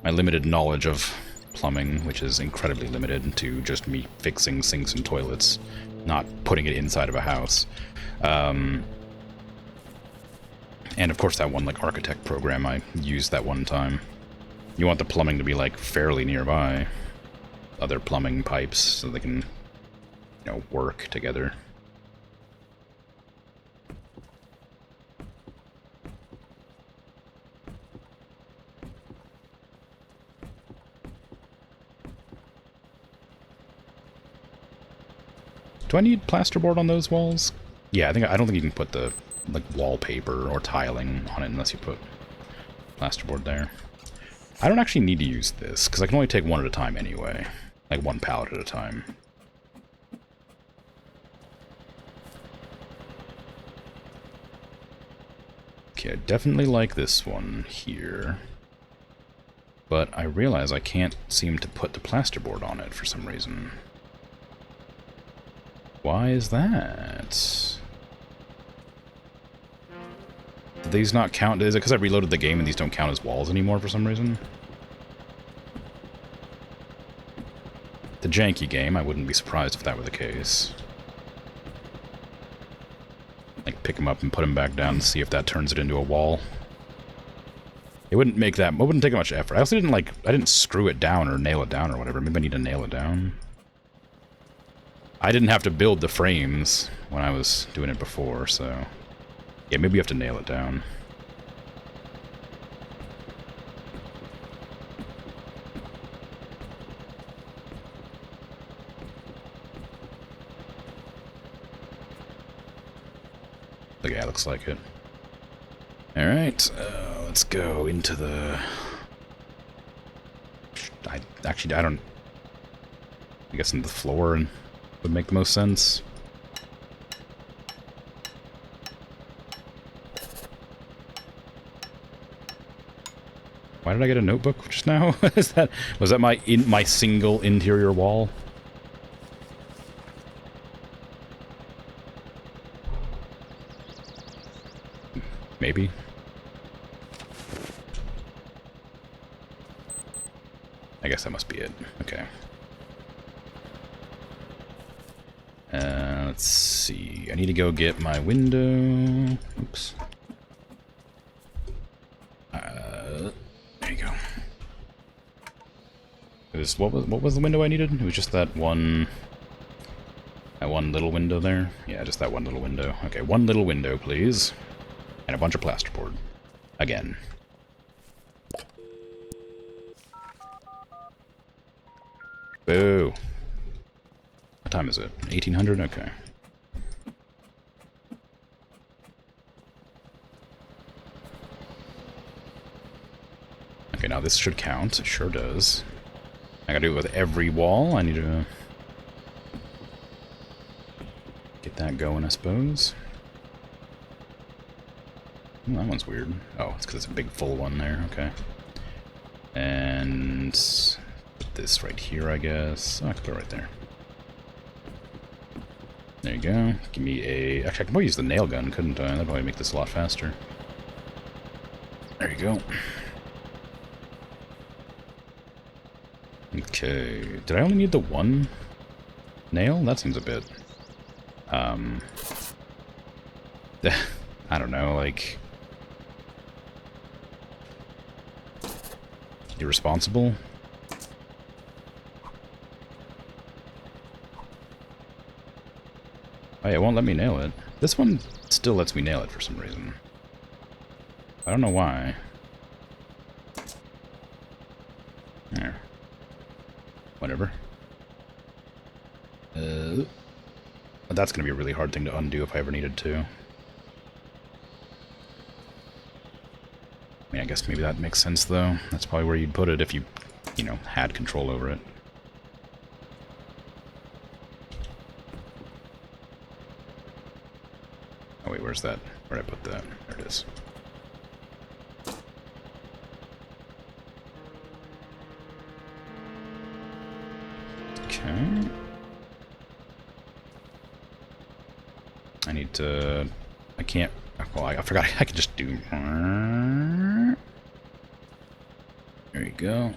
My limited knowledge of plumbing, which is incredibly limited to just me fixing sinks and toilets, not putting it inside of a house. And of course that one like architect program I used that one time. You want the plumbing to be like fairly nearby. Other plumbing pipes so they can, you know, work together. Do I need plasterboard on those walls? Yeah, I don't think you can put the like wallpaper or tiling on it unless you put plasterboard there. I don't actually need to use this because I can only take one at a time anyway, like one pallet at a time. Okay, I definitely like this one here, but I realize I can't seem to put the plasterboard on it for some reason. Why is that? Do these not count? Is it because I reloaded the game and these don't count as walls anymore for some reason? the janky game. I wouldn't be surprised if that were the case. Like, pick them up and put them back down and see if that turns it into a wall. It wouldn't make that... It wouldn't take much effort. I also didn't, like... I didn't screw it down or nail it down or whatever. Maybe I need to nail it down. I didn't have to build the frames when I was doing it before, so... Yeah, maybe you have to nail it down. Yeah, looks like it. Alright, let's go into the... I don't... I guess into the floor and would make the most sense. Why did I get a notebook just now? Was that my single interior wall? Maybe. I guess that must be it. Okay. Let's see. I need to go get my window. Oops. There you go. It was, what was the window I needed? It was just that one little window there. Yeah, just that one little window. Okay, one little window, please. And a bunch of plasterboard. Again. Boo. What time is it? 1800? Okay. Okay, now this should count. It sure does. I gotta do it with every wall. I need to get that going, I suppose. Ooh, that one's weird. Oh, it's because it's a big full one there. Okay. And put this right here, I guess. Oh, I can put it right there. There you go. Give me a... Actually, I could probably use the nail gun, couldn't I? That'd probably make this a lot faster. There you go. Okay. Did I only need the one nail? That seems a bit... I don't know, like... irresponsible? Oh yeah, it won't let me nail it. This one still lets me nail it for some reason. I don't know why. There. Whatever. But that's gonna be a really hard thing to undo if I ever needed to. I mean, I guess maybe that makes sense, though. That's probably where you'd put it if you know, had control over it. Oh, wait, where's that? Where'd I put that? There it is. Okay. I need to... I can't... Well, I forgot I could just do... There you go.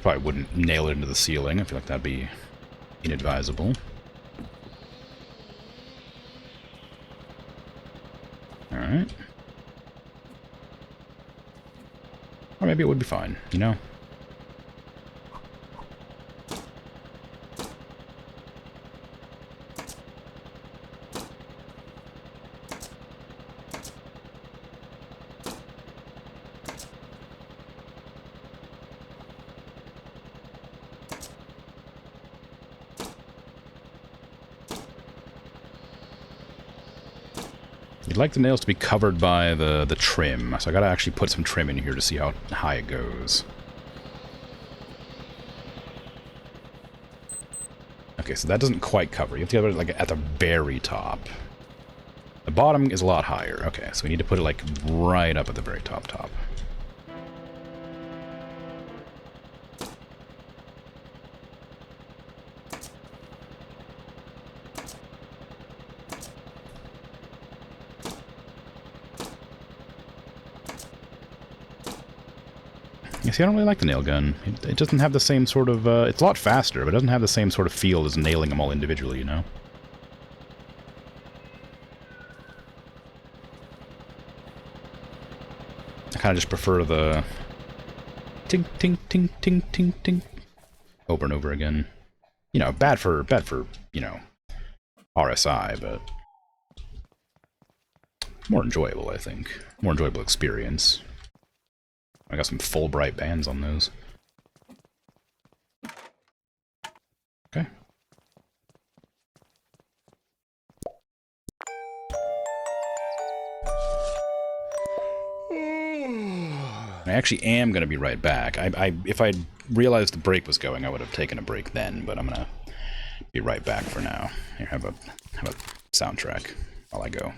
Probably wouldn't nail it into the ceiling. I feel like that'd be inadvisable. Alright. Or maybe it would be fine, you know? You'd like the nails to be covered by the trim, so I gotta actually put some trim in here to see how high it goes. Okay, so that doesn't quite cover. You have to have it like at the very top. The bottom is a lot higher. Okay, so we need to put it like right up at the very top. Yeah, see, I don't really like the nail gun. It doesn't have the same sort of... it's a lot faster, but it doesn't have the same sort of feel as nailing them all individually, you know? I kind of just prefer the... Ting, ting, ting, ting, ting, ting. Over and over again. You know, bad for, you know, RSI, but... more enjoyable, I think. More enjoyable experience. I got some full bright bands on those. Okay. I actually am going to be right back. If I realized the break was going, I would have taken a break then, but I'm going to be right back for now. Here, have a soundtrack while I go.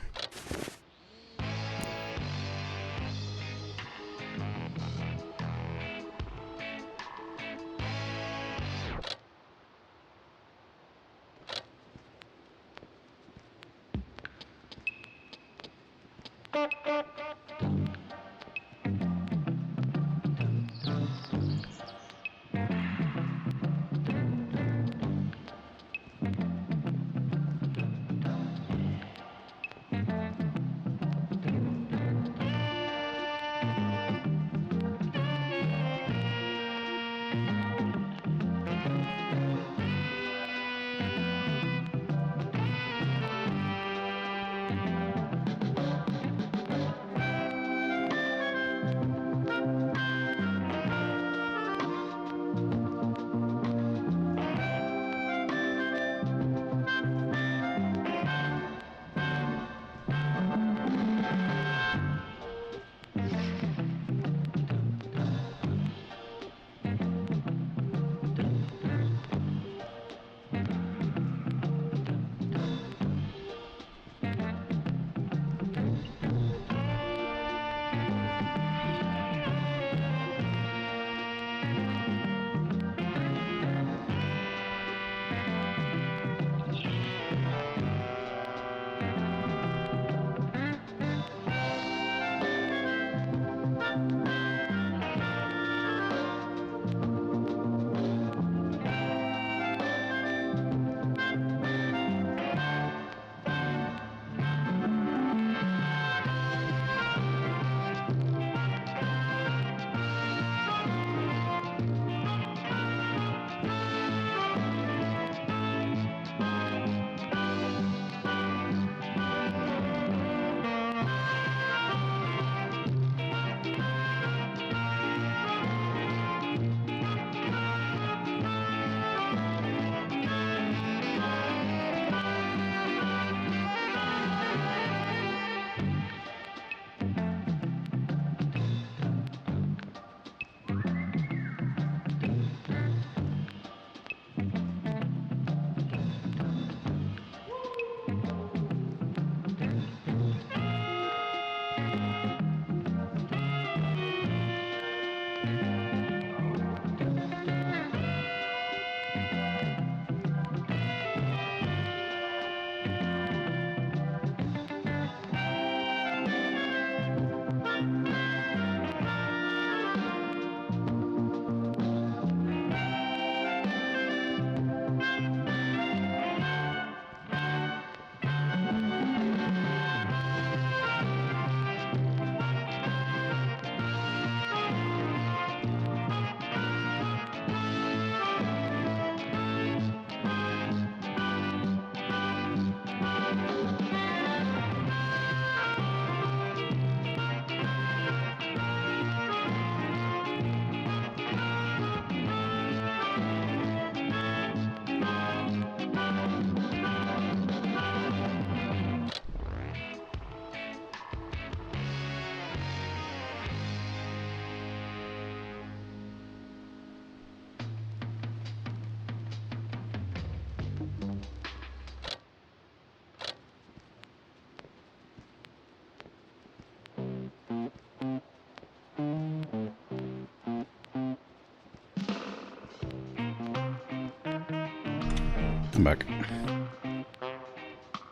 I'm back.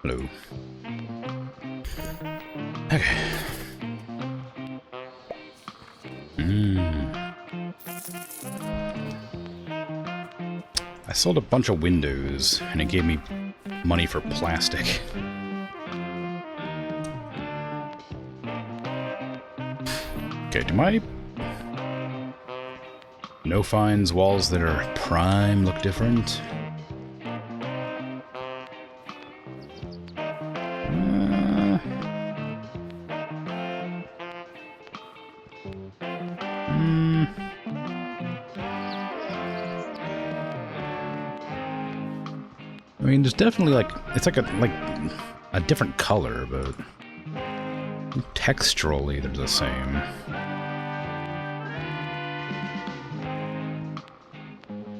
Hello. Okay. I sold a bunch of windows, and it gave me money for plastic. Okay, do my no fines walls that are prime look different? I mean, there's definitely like, it's like a different color, but texturally they're the same.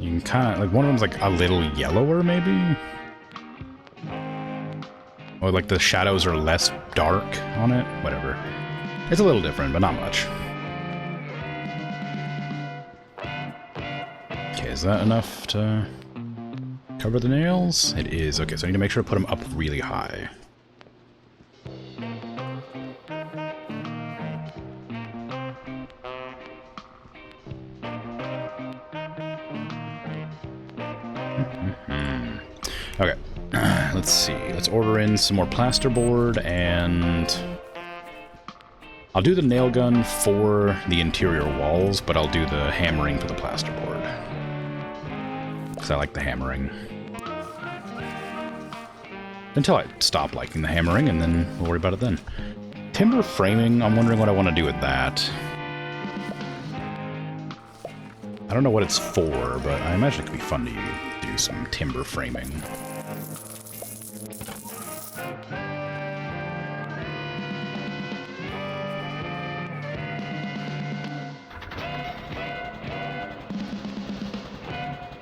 You can kind of, like, one of them's like a little yellower, maybe? Or like the shadows are less dark on it, whatever. It's a little different, but not much. Okay, is that enough to cover the nails? It is. Okay, so I need to make sure to put them up really high. Okay, let's see. Let's order in some more plasterboard, and I'll do the nail gun for the interior walls, but I'll do the hammering for the plasterboard. Because I like the hammering. Until I stop liking the hammering, and then we'll worry about it then. Timber framing, I'm wondering what I want to do with that. I don't know what it's for, but I imagine it could be fun to do some timber framing.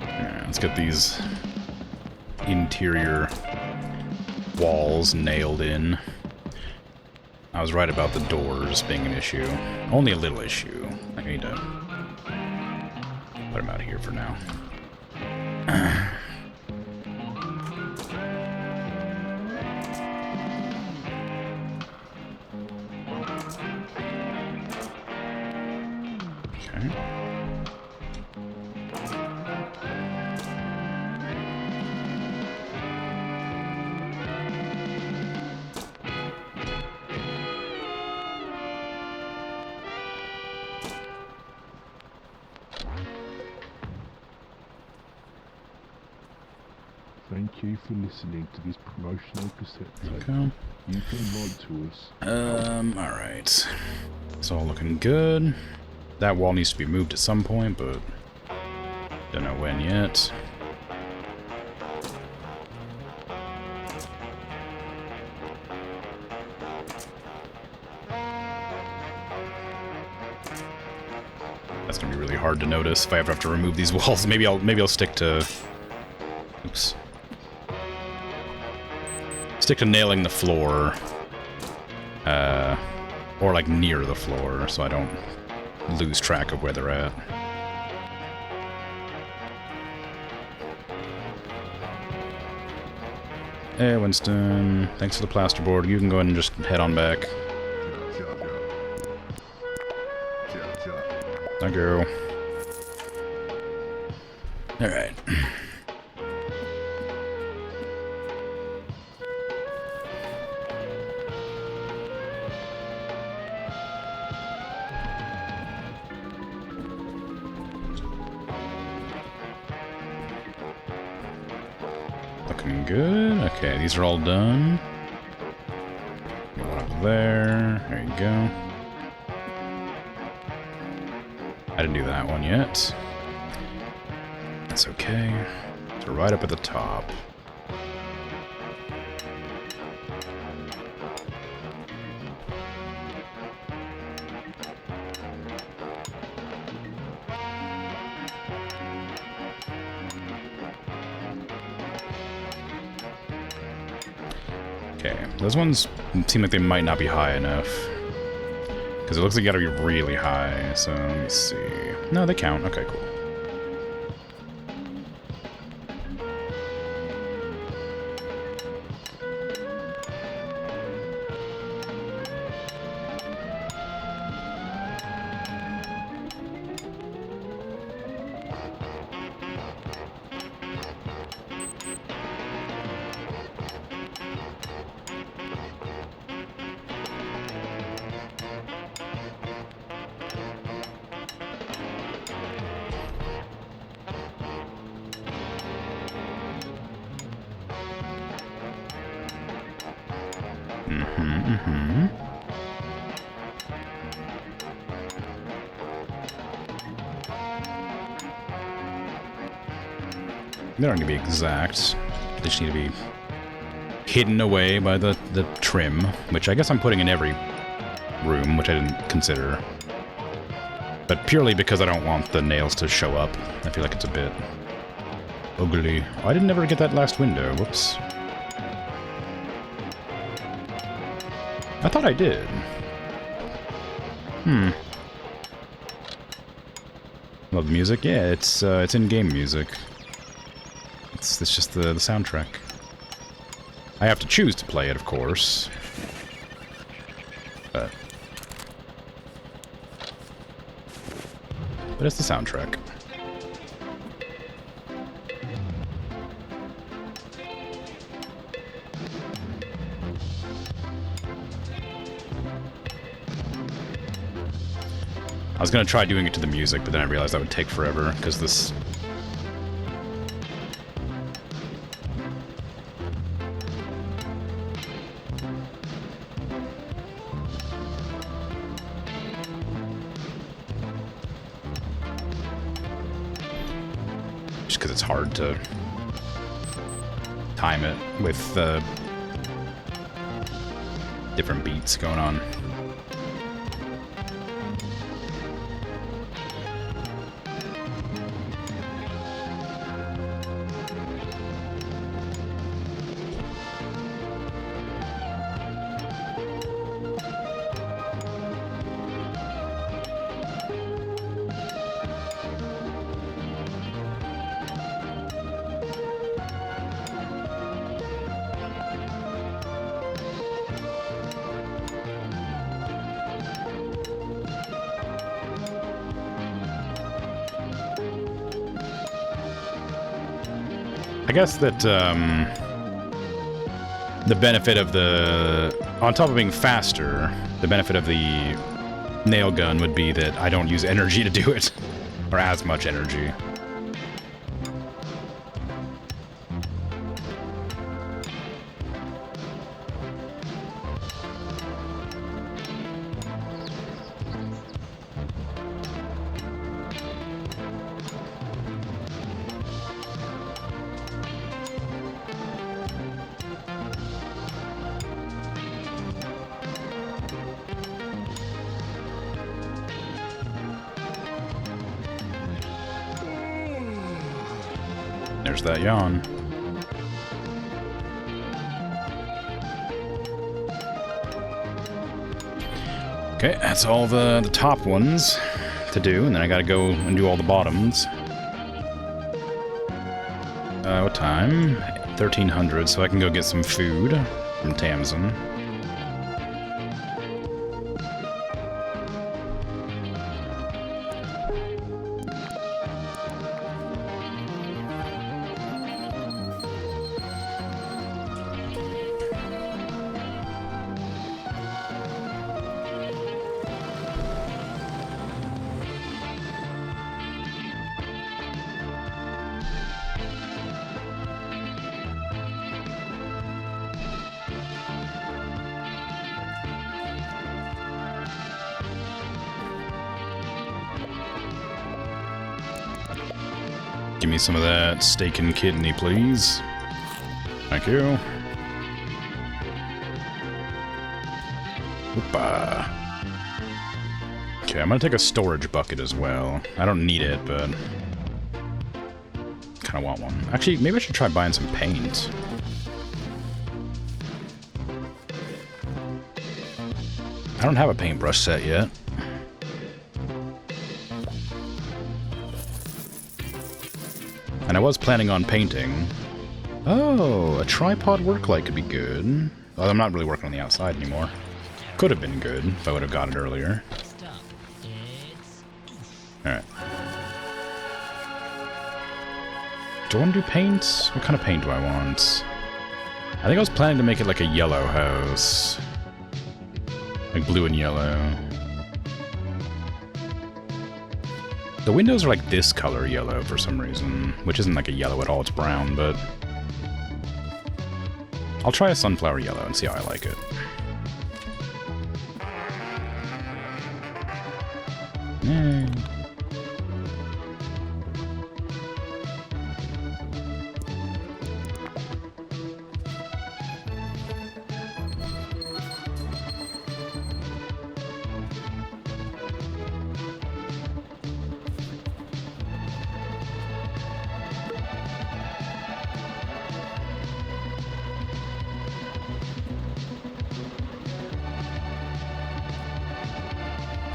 Yeah, let's get these interior walls nailed in. I was right about the doors being an issue. Only a little issue. I need to put them out here for now. Okay. Thank you for listening to this promotional cassette tape. Okay. You can write to us. Alright. It's all looking good. That wall needs to be moved at some point, but don't know when yet. That's gonna be really hard to notice if I ever have to remove these walls. Maybe I'll stick to, oops. Stick to nailing the floor, or like near the floor, so I don't lose track of where they're at. Hey, Winston. Thanks for the plasterboard. You can go ahead and just head on back. Thank you. Alright. Looking good. Okay, these are all done. One up there. There you go. I didn't do that one yet. That's okay. So right up at the top. Okay, those ones seem like they might not be high enough. Because it looks like you gotta be really high, so let me see. No, they count. Okay, cool. They don't need to be exact. They just need to be hidden away by the trim, which I guess I'm putting in every room, which I didn't consider. But purely because I don't want the nails to show up. I feel like it's a bit ugly. Oh, I didn't ever get that last window. Whoops. I thought I did. Love the music. Yeah, it's in-game music. It's just the soundtrack. I have to choose to play it, of course. But it's the soundtrack. I was gonna try doing it to the music, but then I realized that would take forever, because this... just because it's hard to time it with different beats going on. I guess that the benefit of the... on top of being faster, the benefit of the nail gun would be that I don't use energy to do it. Or as much energy. There's that yawn. Okay, that's all the top ones to do, and then I gotta go and do all the bottoms. What time? 1300, so I can go get some food from Tamsin. Give me some of that steak and kidney, please. Thank you. Opa. Okay, I'm gonna take a storage bucket as well. I don't need it, but kind of want one. Actually, maybe I should try buying some paint. I don't have a paintbrush set yet. And I was planning on painting. Oh, a tripod work light could be good. Well, I'm not really working on the outside anymore. Could have been good if I would have got it earlier. Alright. Do I want to do paint? What kind of paint do I want? I think I was planning to make it like a yellow house. Like blue and yellow. The windows are like this color yellow for some reason, which isn't like a yellow at all, it's brown, but I'll try a sunflower yellow and see how I like it.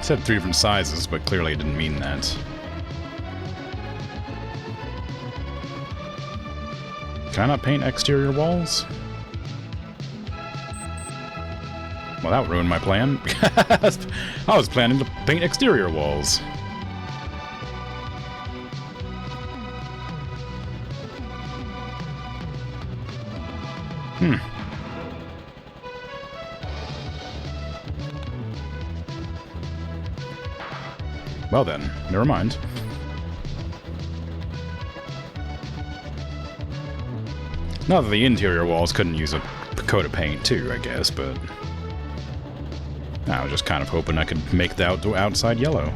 It said 3 different sizes, but clearly it didn't mean that. Can I not paint exterior walls? Well, that ruined my plan. I was planning to paint exterior walls. Well then, never mind. Not that the interior walls couldn't use a coat of paint too, I guess, but... I was just kind of hoping I could make the outside yellow.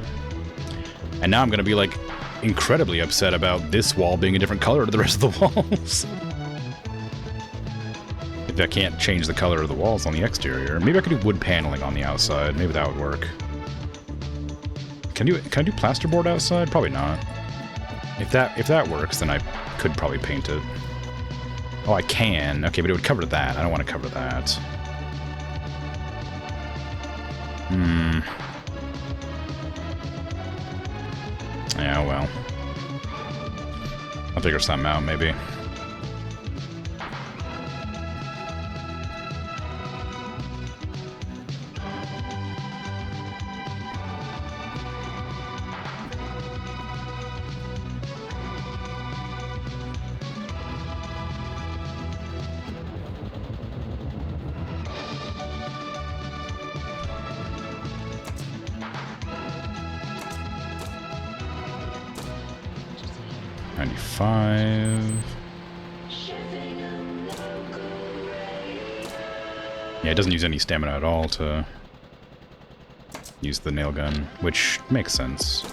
And now I'm gonna be, like, incredibly upset about this wall being a different color to the rest of the walls. If I can't change the color of the walls on the exterior. Maybe I could do wood paneling on the outside. Maybe that would work. Can I do plasterboard outside? Probably not. If that works, then I could probably paint it. Oh, I can. Okay, but it would cover that. I don't want to cover that. Yeah, well. I'll figure something out, maybe. Yeah, it doesn't use any stamina at all to use the nail gun, which makes sense.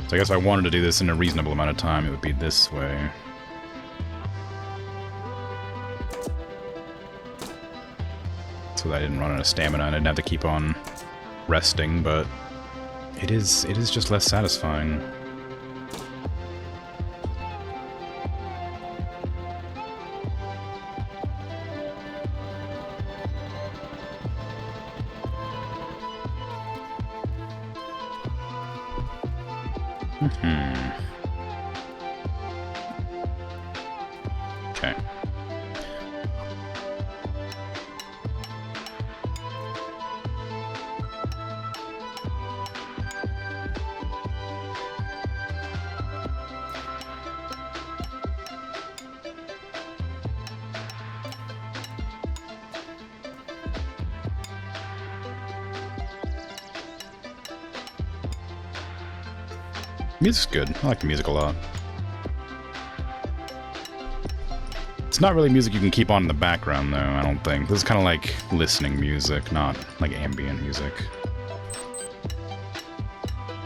So I guess if I wanted to do this in a reasonable amount of time, it would be this way. So that I didn't run out of stamina and I didn't have to keep on resting, but it is just less satisfying. Okay. Music's good. I like the music a lot. It's not really music you can keep on in the background, though, I don't think. This is kind of like listening music, not like ambient music.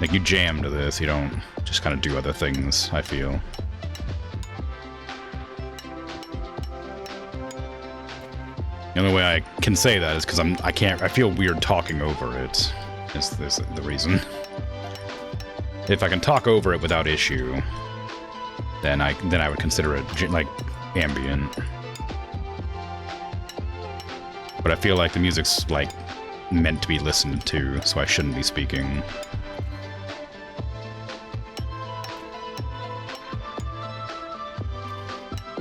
Like, you jam to this, you don't just kind of do other things, I feel. The only way I can say that is because I feel weird talking over it, is the reason. If I can talk over it without issue, then I would consider it like ambient. But I feel like the music's like meant to be listened to, so I shouldn't be speaking.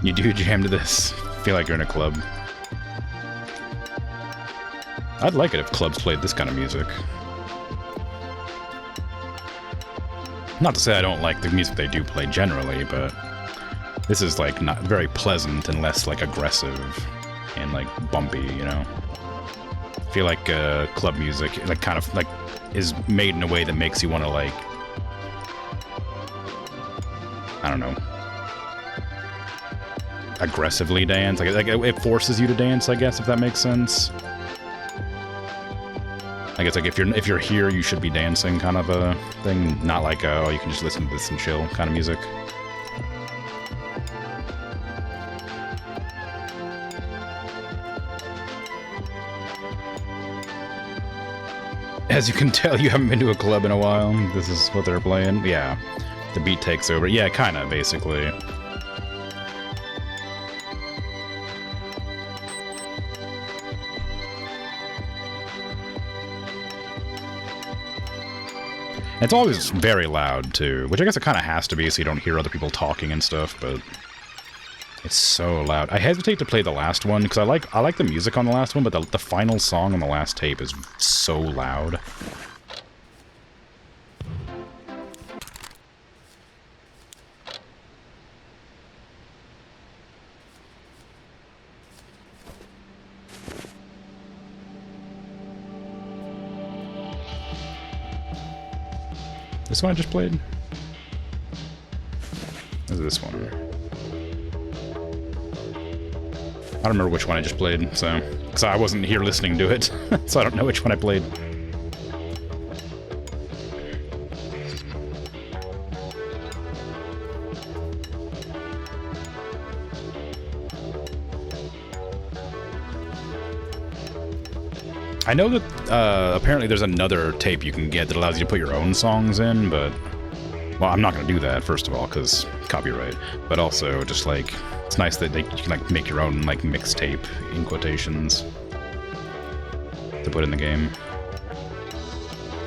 You do jam to this. Feel like you're in a club. I'd like it if clubs played this kind of music. Not to say I don't like the music they do play generally, but this is like not very pleasant and less like aggressive and like bumpy, you know. I feel like club music like kind of like is made in a way that makes you want to like, I don't know, aggressively dance. Like it forces you to dance, I guess, if that makes sense. I guess like if you're here, you should be dancing, kind of a thing. Not like oh, you can just listen to this and chill kind of music. As you can tell, you haven't been to a club in a while. This is what they're playing. Yeah, the beat takes over. Yeah, kind of, basically. It's always very loud, too, which I guess it kind of has to be so you don't hear other people talking and stuff, but it's so loud. I hesitate to play the last one, because I like the music on the last one, but the final song on the last tape is so loud. This one I just played? Is this one? I don't remember which one I just played, so... Because I wasn't here listening to it, so I don't know which one I played. I know that apparently there's another tape you can get that allows you to put your own songs in, but... Well, I'm not going to do that, first of all, because copyright. But also, just like, it's nice that you can like make your own like mixtape, in quotations, to put in the game.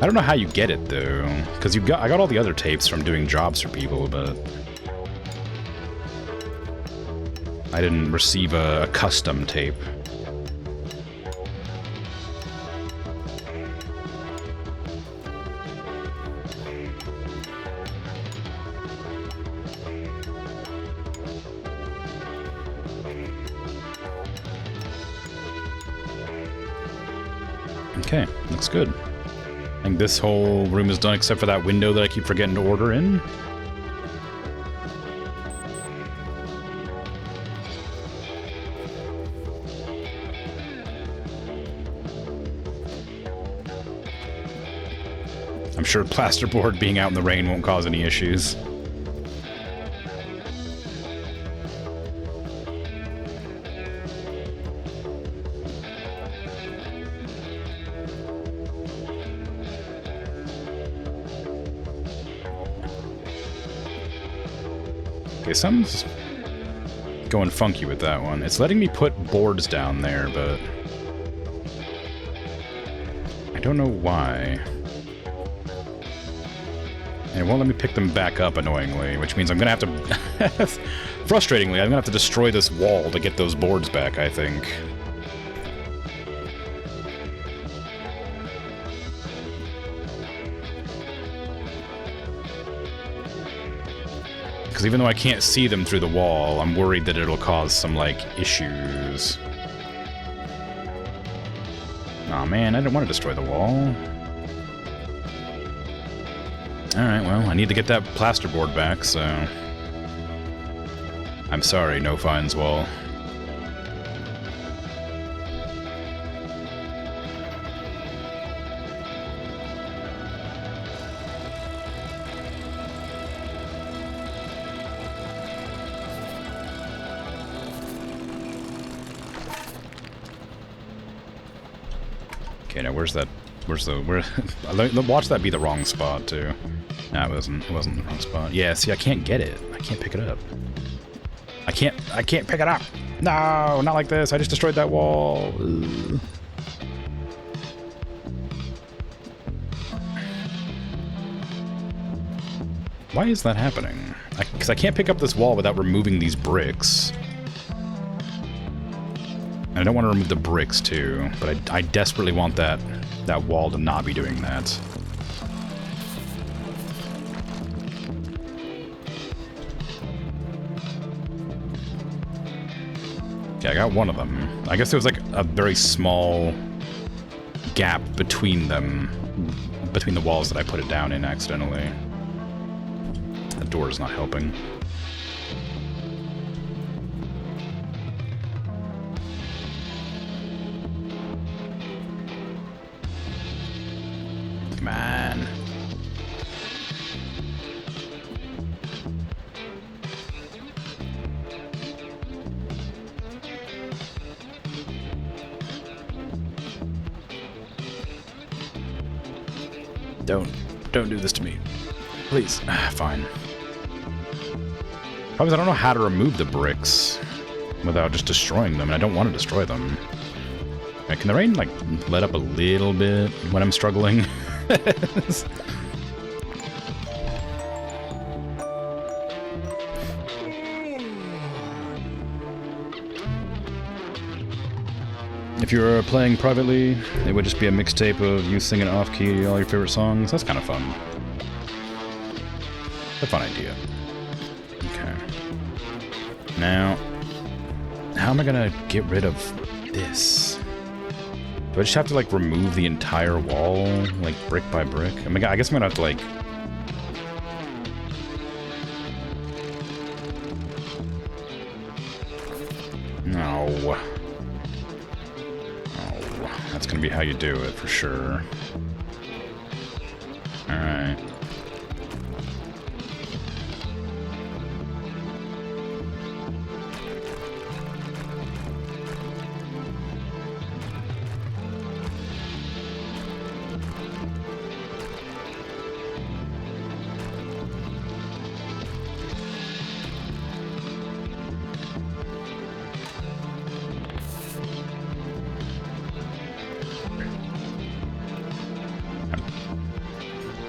I don't know how you get it, though, because I got all the other tapes from doing jobs for people, but... I didn't receive a custom tape. Okay, looks good. I think this whole room is done except for that window that I keep forgetting to order in. I'm sure plasterboard being out in the rain won't cause any issues. Okay, something's going funky with that one. It's letting me put boards down there, but I don't know why. And it won't let me pick them back up, annoyingly, which means I'm gonna have to... Frustratingly, I'm gonna have to destroy this wall to get those boards back, I think. Because even though I can't see them through the wall, I'm worried that it'll cause some, like, issues. Aw, man, I didn't want to destroy the wall. Alright, well, I need to get that plasterboard back, so... I'm sorry, No Fines Wall. Okay, now where's that? Where's the watch that be the wrong spot too. No, it wasn't the wrong spot. Yeah, see, I can't get it. I can't pick it up. I can't pick it up. No, not like this. I just destroyed that wall. Ugh. Why is that happening? Because I can't pick up this wall without removing these bricks. And I don't want to remove the bricks too, but I desperately want that wall to not be doing that. Okay, I got one of them. I guess there was like a very small gap between them, between the walls that I put it down in accidentally. The door is not helping. Come on. Don't do this to me. Please. Fine. Problem is, I don't know how to remove the bricks without just destroying them, and I don't want to destroy them. Can the rain, like, let up a little bit when I'm struggling? If you were playing privately, it would just be a mixtape of you singing off-key all your favorite songs. That's kind of fun. A fun idea. Okay. Now, how am I gonna get rid of this? Do I just have to, like, remove the entire wall, like, brick by brick? I mean, I guess I'm gonna have to, like... No. Oh, that's gonna be how you do it, for sure. Alright.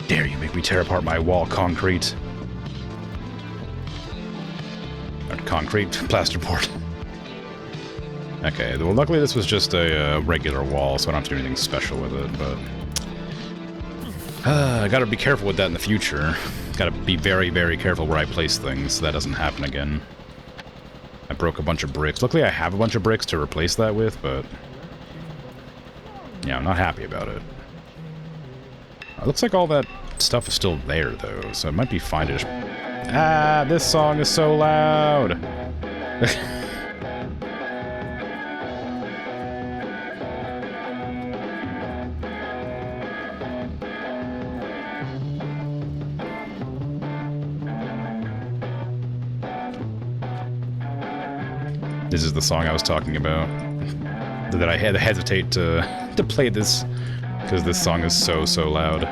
Dare you make me tear apart my wall concrete? Or concrete plasterboard. Okay, well, luckily this was just a regular wall, so I don't have to do anything special with it, but... I gotta be careful with that in the future. Gotta be very, very careful where I place things so that doesn't happen again. I broke a bunch of bricks. Luckily I have a bunch of bricks to replace that with, but... yeah, I'm not happy about it. It looks like all that stuff is still there, though, so it might be fine to just... Ah, this song is so loud! This is the song I was talking about. That I had to hesitate to play this, because this song is so loud.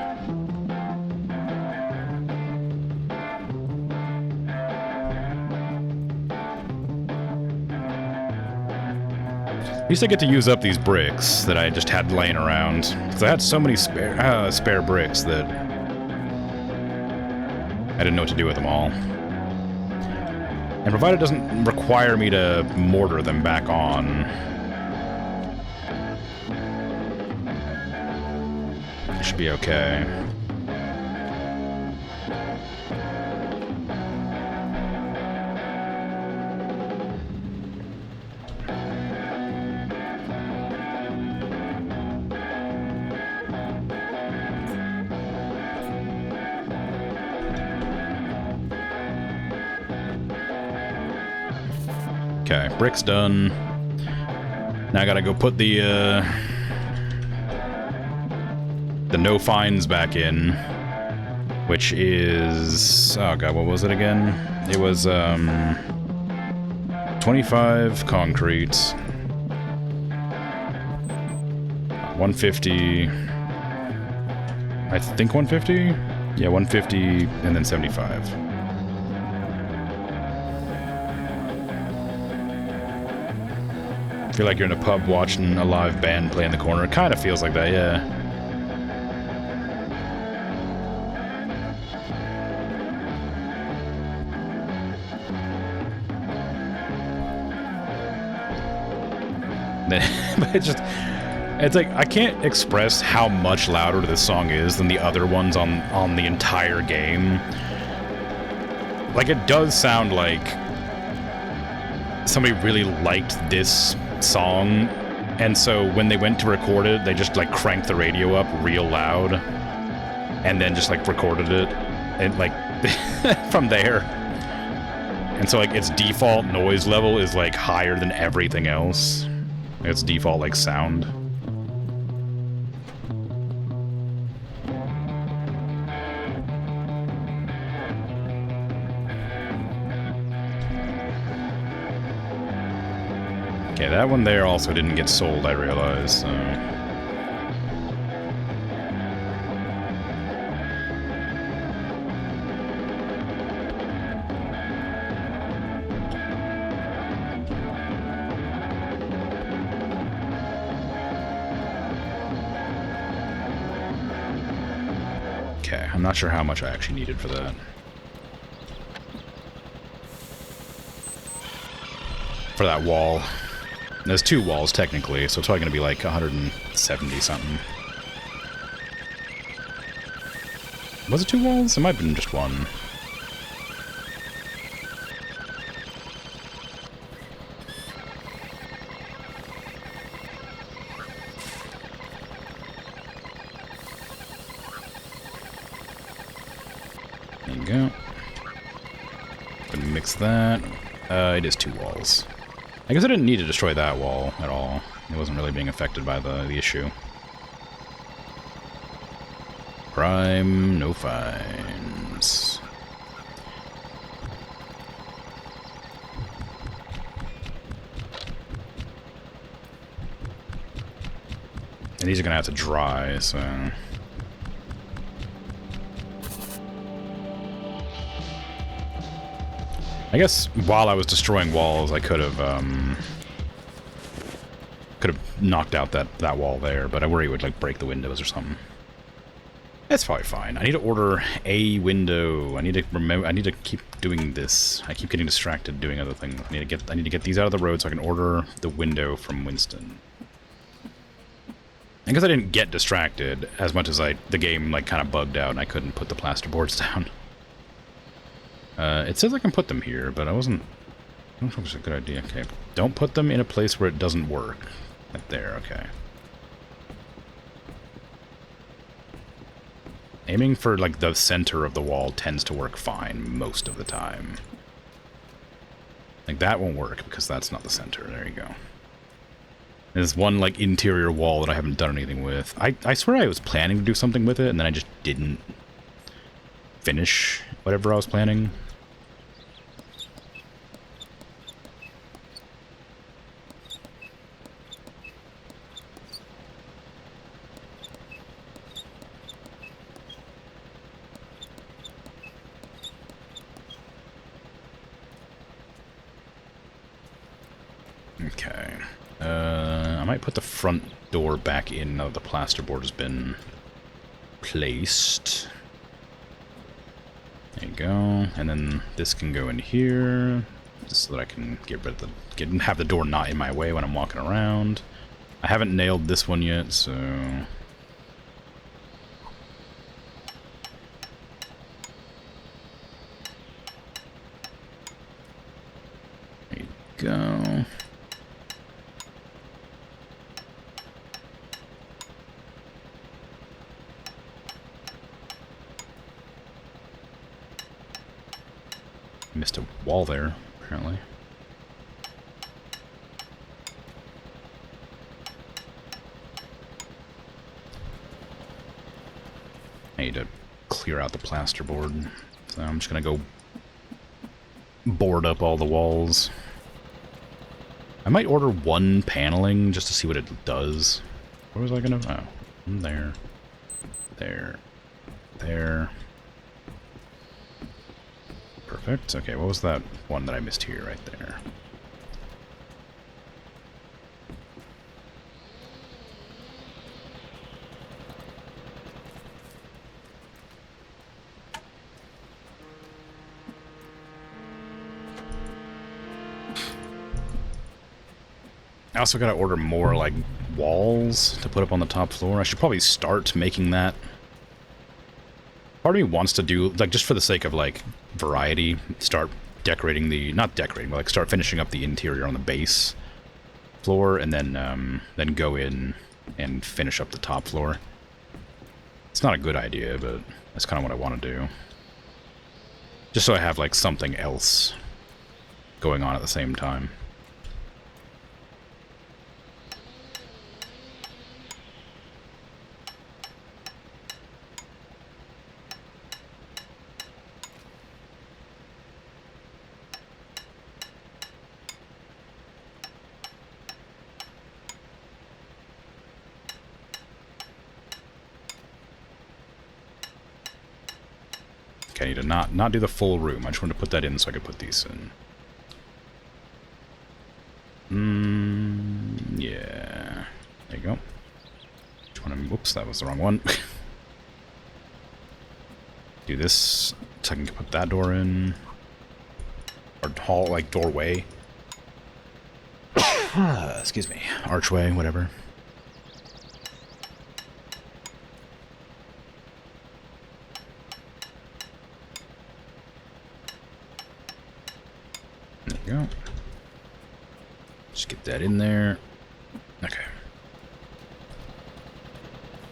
At least I get to use up these bricks that I just had laying around. Because I had so many spare bricks that I didn't know what to do with them all. And provided it doesn't require me to mortar them back on, it should be okay. Okay, brick's done. Now I gotta go put the no fines back in, which is... oh god, what was it again? It was 25 concrete, 150, I think 150? Yeah, 150 and then 75. I feel like you're in a pub watching a live band play in the corner. It kind of feels like that, yeah. But it's like, I can't express how much louder this song is than the other ones on the entire game. Like, it does sound like somebody really liked this song, and so when they went to record it, they just like cranked the radio up real loud and then just like recorded it and like from there. And so like its default noise level is like higher than everything else. Its default like sound. Okay, that one there also didn't get sold, I realize, so... Okay, I'm not sure how much I actually needed for that. For that wall. There's 2 walls, technically, so it's probably going to be like 170 something. Was it 2 walls? It might have been just 1. There you go. Gonna mix that. It is 2 walls. I guess I didn't need to destroy that wall at all. It wasn't really being affected by the issue. Crime, no fines. And these are gonna have to dry, so... I guess while I was destroying walls, I could have knocked out that wall there, but I worry it would like break the windows or something. That's probably fine. I need to order a window. I need to remember. I need to keep doing this. I keep getting distracted doing other things. I need to get these out of the road so I can order the window from Winston. I guess I didn't get distracted as much as the game like kind of bugged out and I couldn't put the plasterboards down. It says I can put them here, but I don't know if it was a good idea. Okay, don't put them in a place where it doesn't work. Like there, okay. Aiming for, like, the center of the wall tends to work fine most of the time. Like, that won't work because that's not the center. There you go. There's one, like, interior wall that I haven't done anything with. I swear I was planning to do something with it, and then I just didn't finish whatever I was planning. Okay. I might put the front door back in now that the plasterboard has been placed. There you go. And then this can go in here, just so that I can get rid of have the door not in my way when I'm walking around. I haven't nailed this one yet, so... There you go. Missed a wall there, apparently. I need to clear out the plasterboard, so I'm just gonna go board up all the walls. I might order 1 paneling just to see what it does. What was I gonna... Oh, there. There. There. Perfect. Okay, what was that one that I missed here right there? I also gotta order more, like, walls to put up on the top floor. I should probably start making that. Part of me wants to do, like, just for the sake of, like, variety, start decorating the... Not decorating, but, like, start finishing up the interior on the base floor, and then go in and finish up the top floor. It's not a good idea, but that's kind of what I want to do. Just so I have, like, something else going on at the same time. Okay, I need to not do the full room. I just wanted to put that in so I could put these in. Yeah. There you go. Just want to... Whoops, that was the wrong one. Do this so I can put that door in. Or hall, like doorway. Excuse me. Archway, whatever. There you go. Just get that in there. Okay.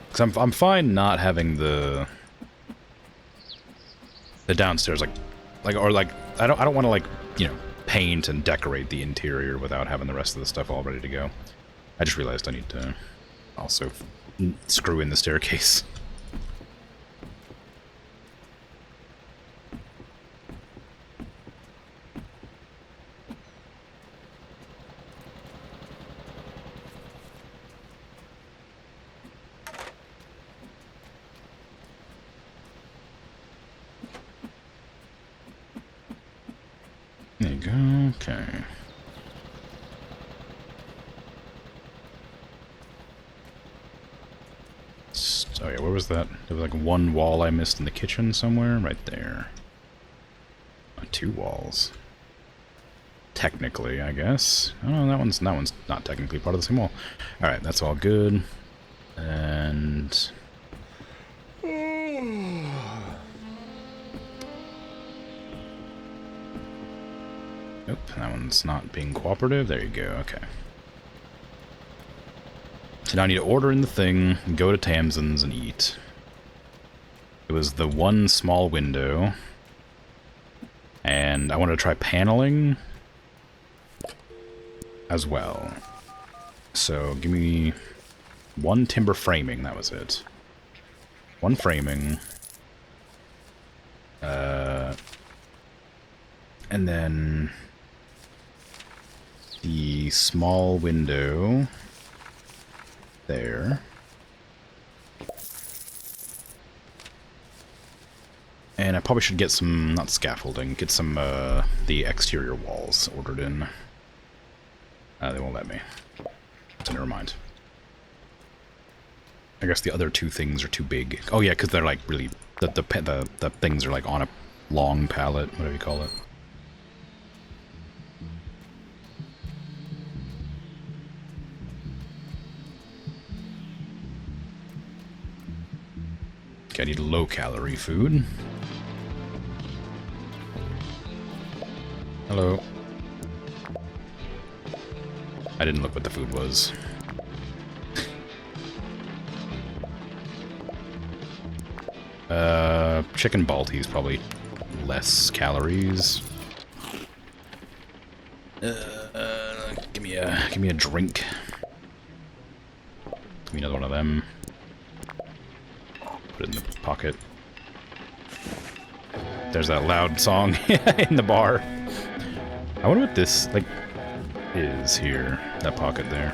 Because I'm fine not having the downstairs like I don't want to, like, you know, paint and decorate the interior without having the rest of the stuff all ready to go. I just realized I need to also screw in the staircase. There you go, okay. Oh yeah, where was that? There was like one wall I missed in the kitchen somewhere, right there. 2 walls. Technically, I guess. Oh, that one's not technically part of the same wall. Alright, that's all good. And nope, that one's not being cooperative. There you go, okay. So now I need to order in the thing, go to Tamsin's and eat. It was the one small window. And I wanted to try paneling as well. So give me 1 timber framing, that was it. 1 framing. And then the small window there. And I probably should get some, not scaffolding, get some, the exterior walls ordered in. They won't let me. So never mind. I guess the other 2 things are too big. Oh yeah, because they're like really, the things are like on a long pallet, whatever you call it. Okay, I need low-calorie food. Hello. I didn't look what the food was. Chicken balti is probably less calories. Give me a drink. Give me another one of them. Put it in the pocket. There's that loud song in the bar. I wonder what this, like, is here. That pocket there.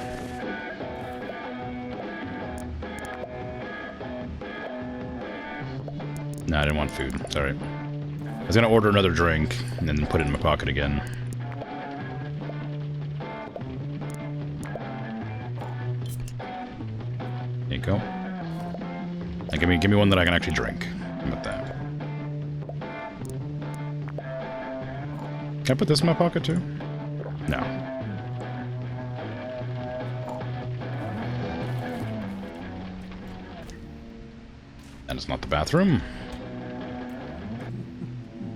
No, I didn't want food. Sorry. I was gonna order another drink and then put it in my pocket again. There you go. Now give me one that I can actually drink. How about that? Can I put this in my pocket too? No. And it's not the bathroom.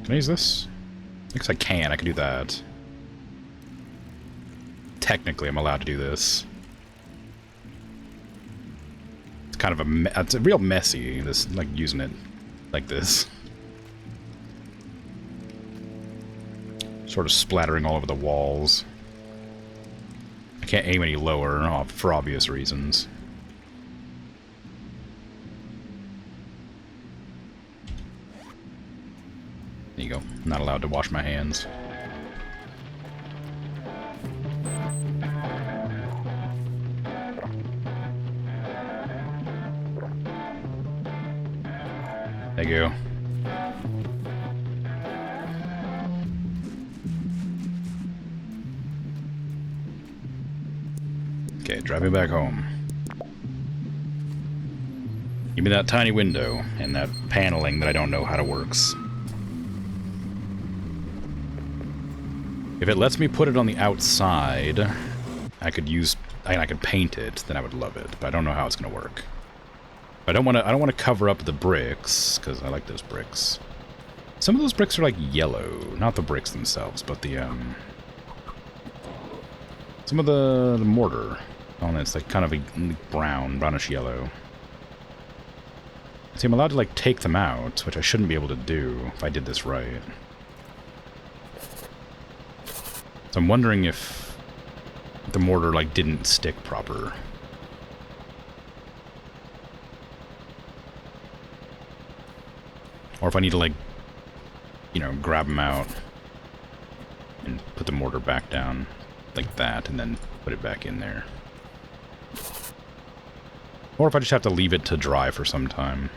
Can I use this? I guess I can. I can do that. Technically, I'm allowed to do this. It's kind of it's a real messy, this, like, using it like this. Sort of splattering all over the walls. I can't aim any lower, for obvious reasons. There you go. I'm not allowed to wash my hands. There you go. Okay, drive me back home. Give me that tiny window and that paneling that I don't know how to works. If it lets me put it on the outside, I could paint it, then I would love it, but I don't know how it's gonna work. I don't want to cover up the bricks, because I like those bricks. Some of those bricks are like yellow, not the bricks themselves, but the some of the mortar. Oh, it's like kind of a brownish yellow. See, I'm allowed to like take them out, which I shouldn't be able to do if I did this right. So I'm wondering if the mortar like didn't stick proper. Or if I need to like, you know, grab them out and put the mortar back down like that and then put it back in there. Or if I just have to leave it to dry for some time.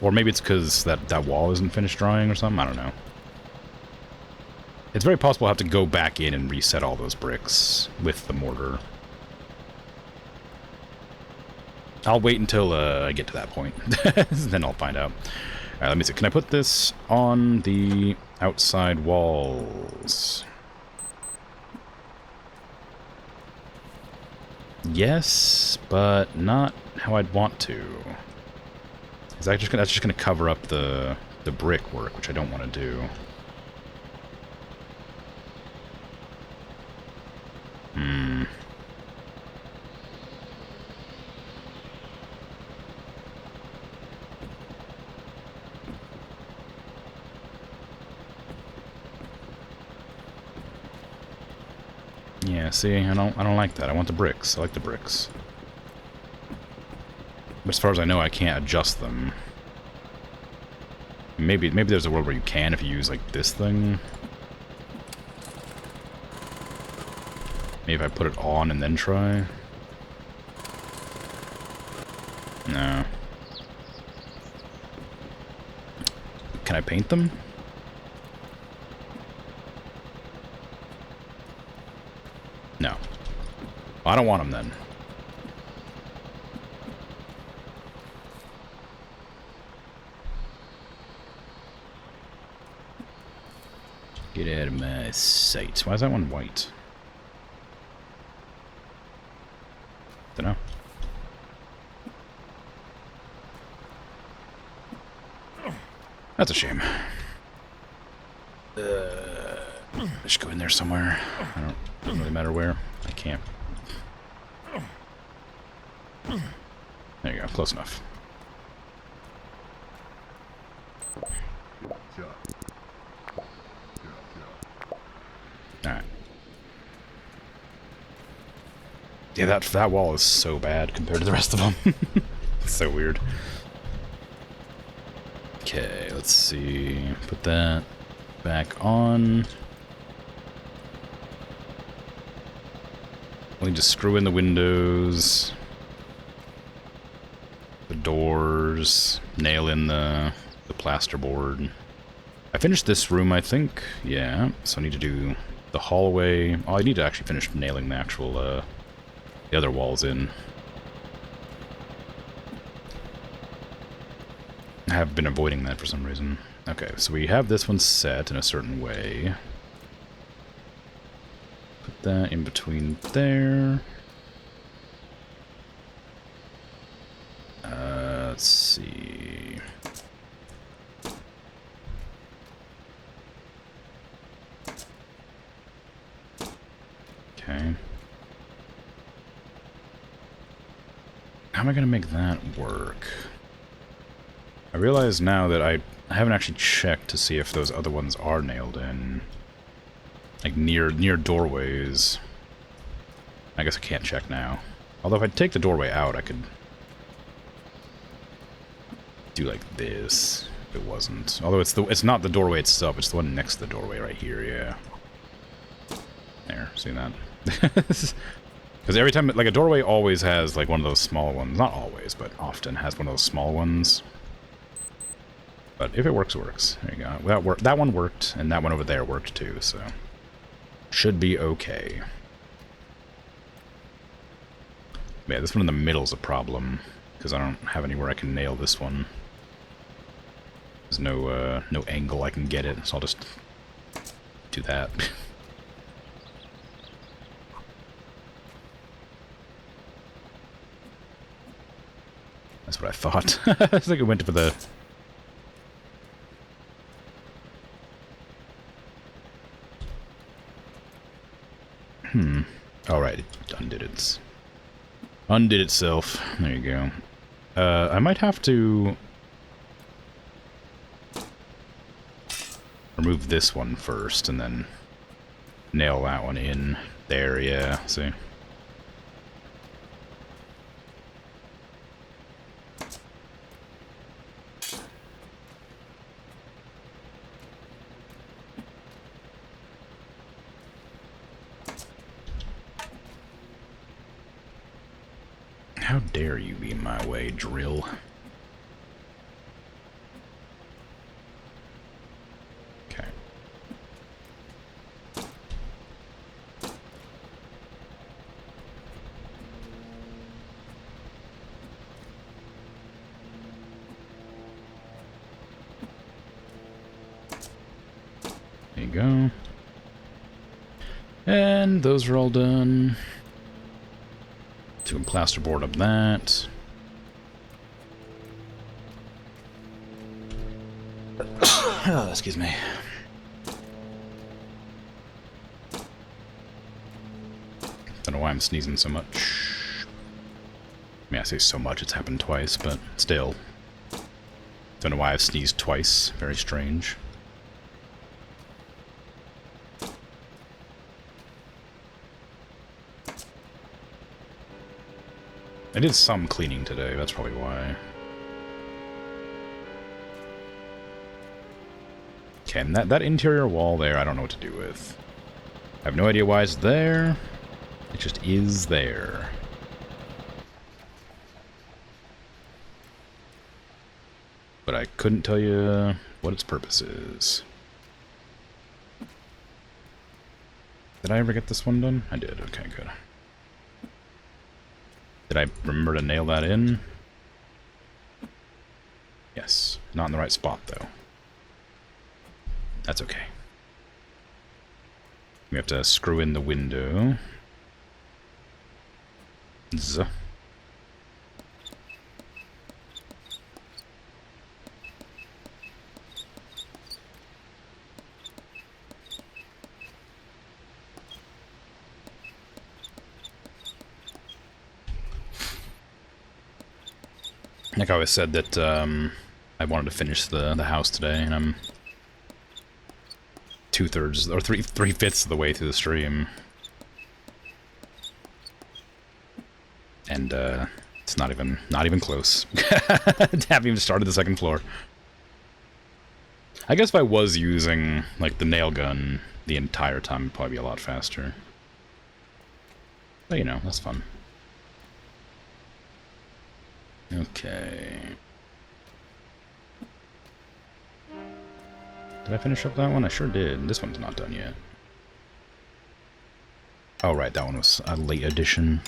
Or maybe it's because that wall isn't finished drying or something, I don't know. It's very possible I'll have to go back in and reset all those bricks with the mortar. I'll wait until I get to that point. Then I'll find out. Alright, let me see. Can I put this on the outside walls? Yes, but not how I'd want to. That's just gonna cover up the brickwork, which I don't want to do. Yeah, see, I don't like that. I want the bricks. I like the bricks. But as far as I know, I can't adjust them. Maybe there's a world where you can if you use like this thing. Maybe if I put it on and then try. No. Can I paint them? No. I don't want them then. Get out of my sight. Why is that one white? Dunno. That's a shame. I should go in there somewhere. Doesn't really matter where. I can't. There you go. Close enough. Alright. Yeah, that wall is so bad compared to the rest of them. It's so weird. Okay, let's see. Put that back on. We can just screw in the windows, the doors, nail in the plasterboard. I finished this room, I think. Yeah, so I need to do the hallway. Oh, I need to actually finish nailing the actual, the other walls in. I have been avoiding that for some reason. Okay, so we have this one set in a certain way. Put that in between there. Let's see. Okay. How am I going to make that work? I realize now that I haven't actually checked to see if those other ones are nailed in. Like near doorways. I guess I can't check now. Although if I take the doorway out, I could do like this. If it wasn't. Although it's not the doorway itself, it's the one next to the doorway right here, yeah. There, see that? Because every time, like a doorway always has like one of those small ones. Not always, but often has one of those small ones. But if it works, it works. There you go. That one worked, and that one over there worked too, so should be okay. Yeah, this one in the middle is a problem. because I don't have anywhere I can nail this one. There's no angle I can get it, so I'll just do that. That's what I thought. I think I went for the... Alright, it undid itself. There you go. I might have to remove this one first and then nail that one in there, yeah, see? How dare you be in my way, drill? Okay. There you go. And those are all done. To plasterboard up that. Oh, excuse me. Don't know why I'm sneezing so much. I mean, I say so much, it's happened twice, but still. Don't know why I've sneezed twice. Very strange. I did some cleaning today, that's probably why. Okay, and that interior wall there, I don't know what to do with. I have no idea why it's there. It just is there. But I couldn't tell you what its purpose is. Did I ever get this one done? I did, okay, good. Did I remember to nail that in? Yes. Not in the right spot, though. That's okay. We have to screw in the window. Z. Like I always said that I wanted to finish the house today, and I'm 2/3 or 3/5 of the way through the stream, and it's not even close. Haven't even started the second floor. I guess if I was using like the nail gun the entire time, it'd probably be a lot faster. But you know, that's fun. Okay. Did I finish up that one? I sure did. This one's not done yet. Oh, right, that one was a late addition.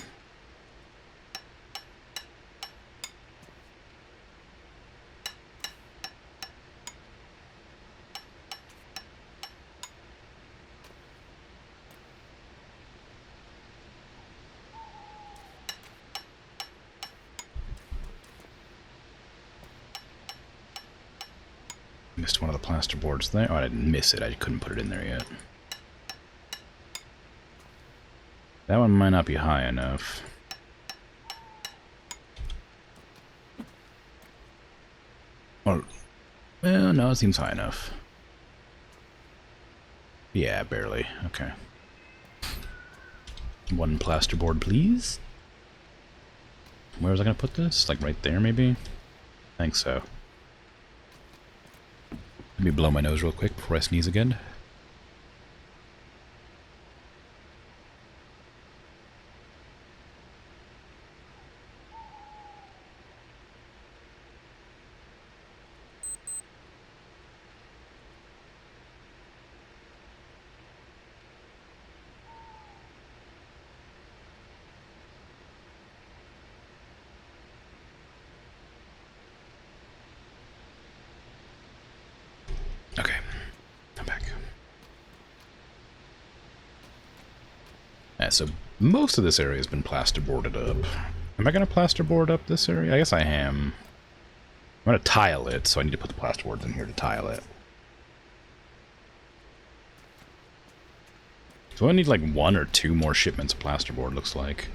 Missed one of the plaster boards there. Oh, I didn't miss it. I couldn't put it in there yet. That one might not be high enough. Or, well, no, it seems high enough. Yeah, barely. Okay. One plasterboard, please. Where was I going to put this? Like right there, maybe? I think so. Let me blow my nose real quick before I sneeze again. Yeah, so most of this area has been plasterboarded up. Am I going to plasterboard up this area? I guess I am. I'm going to tile it, so I need to put the plasterboards in here to tile it. So I need like 1 or 2 more shipments of plasterboard, looks like.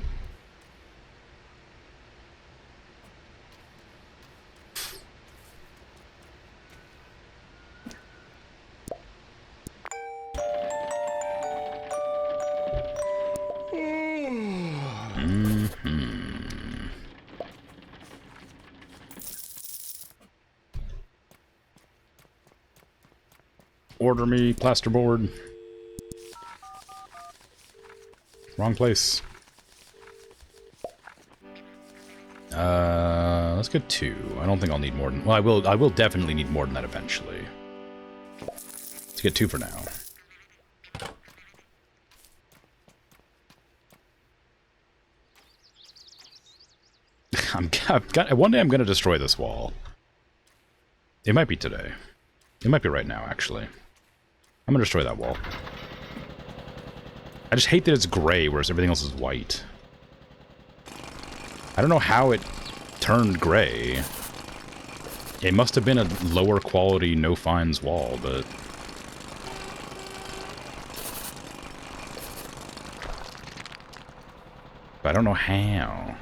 Order me plasterboard. Wrong place. Let's get 2. I don't think I'll need more than... Well, I will definitely need more than that eventually. Let's get 2 for now. One day I'm going to destroy this wall. It might be today. It might be right now, actually. I'm going to destroy that wall. I just hate that it's gray, whereas everything else is white. I don't know how it turned gray. It must have been a lower quality, no fines wall, but... I don't know how.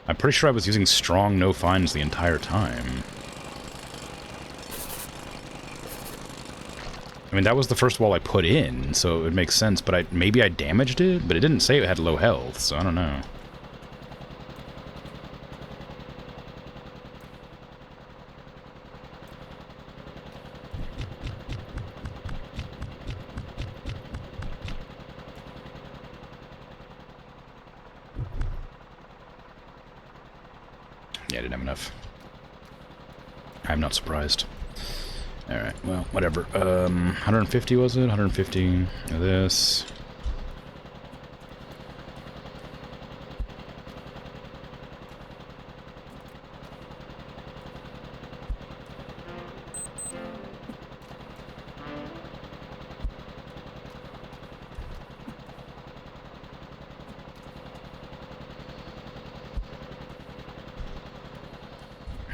I'm pretty sure I was using strong no fines the entire time. I mean, that was the first wall I put in, so it would make sense, but maybe I damaged it? But it didn't say it had low health, so I don't know. Yeah, I didn't have enough. I'm not surprised. Alright, well, whatever. 150 was it? 150 of this.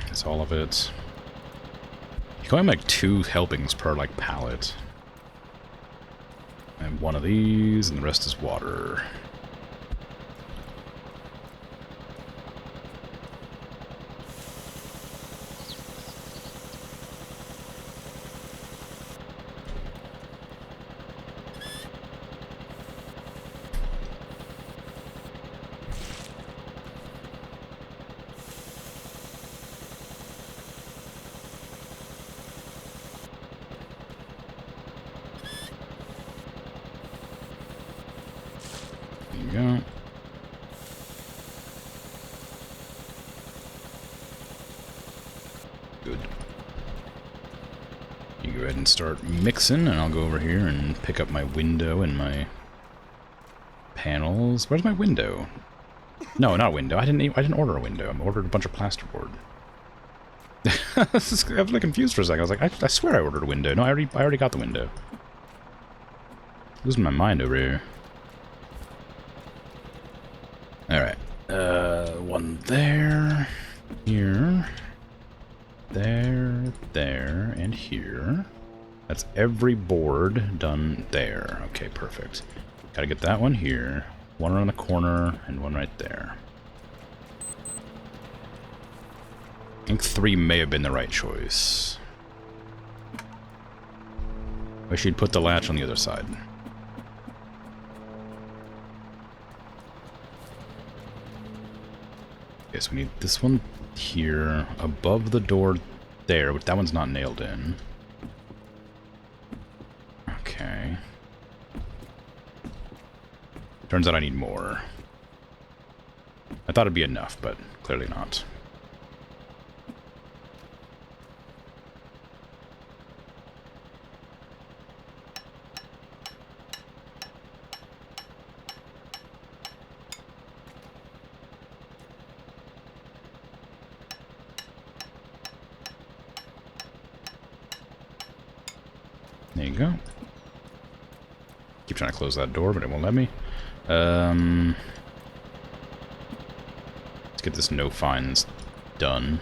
That's all of it. You can only make 2 helpings per, like, pallet. And 1 of these, and the rest is water. Go. Good. You go ahead and start mixing, and I'll go over here and pick up my window and my panels. Where's my window? No, not a window. I didn't order a window. I ordered a bunch of plasterboard. I was like confused for a second. I was like, I swear I ordered a window. No, I already got the window. Losing my mind over here. Alright, 1 there, here, there, and here. That's every board done there. Okay, perfect. Gotta get that one here, 1 around the corner, and 1 right there. I think 3 may have been the right choice. Wish you'd put the latch on the other side. Okay, so we need this one here, above the door there, but that one's not nailed in. Okay. Turns out I need more. I thought it'd be enough, but clearly not. There you go. Keep trying to close that door, but it won't let me. Let's get this no fines done.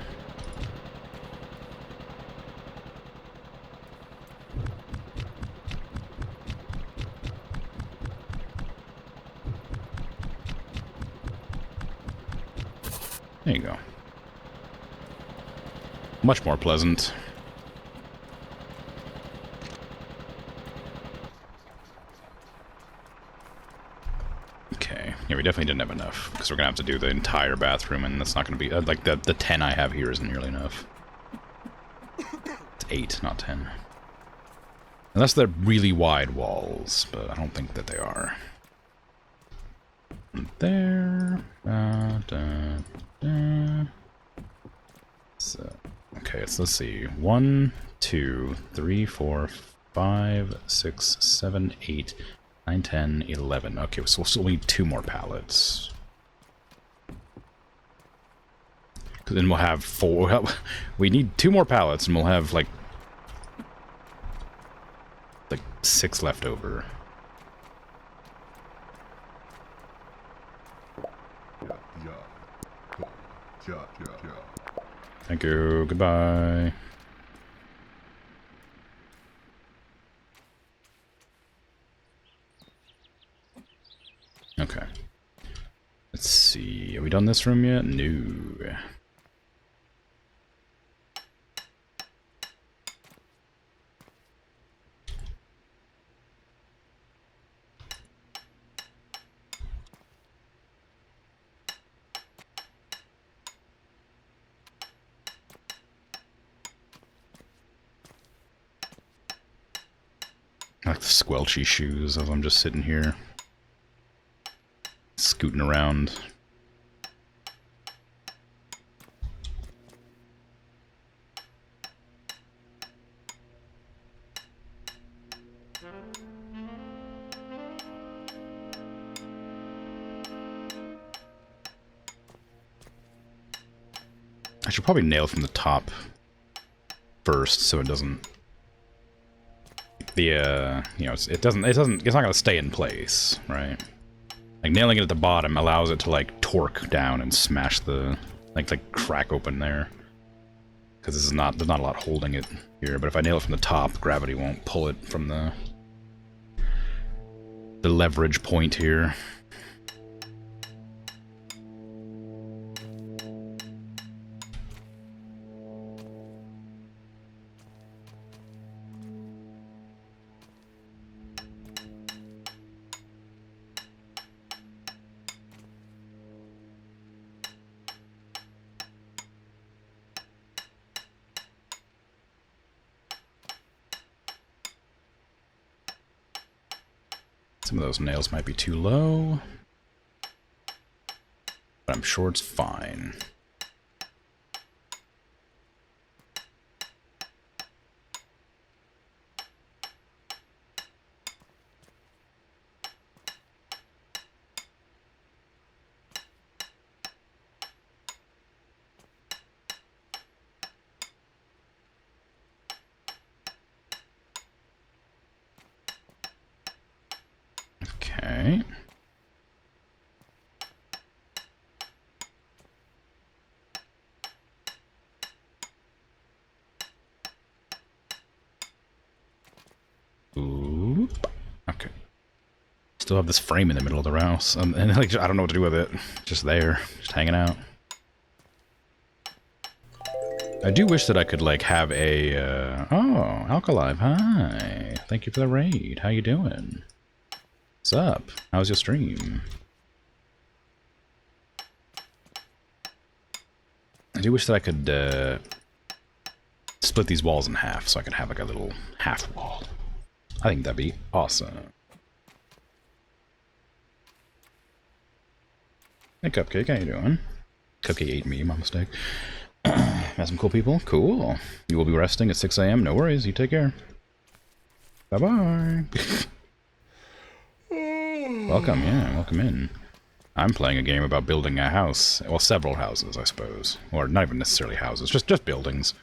There you go. Much more pleasant. Okay. Yeah, we definitely didn't have enough, because we're going to have to do the entire bathroom, and that's not going to be... like, the 10 I have here isn't nearly enough. It's 8, not 10. Unless they're really wide walls, but I don't think that they are. There. So, okay, so let's see. 1, 2, 3, 4, 5, 6, 7, 8, 9, 10, 11. Okay, so we'll still need 2 more pallets. Because then we'll have 4. We need 2 more pallets, and we'll have like 6 left over. Thank you. Goodbye. Okay. Let's see. Have we done this room yet? No. I like the squelchy shoes as I'm just sitting here, scooting around. I should probably nail from the top first so it doesn't... you know, it's not gonna stay in place, right? Like nailing it at the bottom allows it to like torque down and smash the like crack open there. Because there's not a lot holding it here. But if I nail it from the top, gravity won't pull it from the leverage point here. Some of those nails might be too low, but I'm sure it's fine. Okay. Oop. Okay. Still have this frame in the middle of the house, and like I don't know what to do with it. Just there, just hanging out. I do wish that I could like have a. Oh, Alkalive, hi! Thank you for the raid. How you doing? What's up? How's your stream? I do wish that I could split these walls in half so I could have like a little half wall. I think that'd be awesome. Hey Cupcake, how you doing? Cupcake ate me, my mistake. Have some cool people? Cool. You will be resting at 6 AM? No worries, you take care. Bye-bye. Welcome, yeah, welcome in. I'm playing a game about building a house. Well, several houses, I suppose. Or not even necessarily houses, just buildings.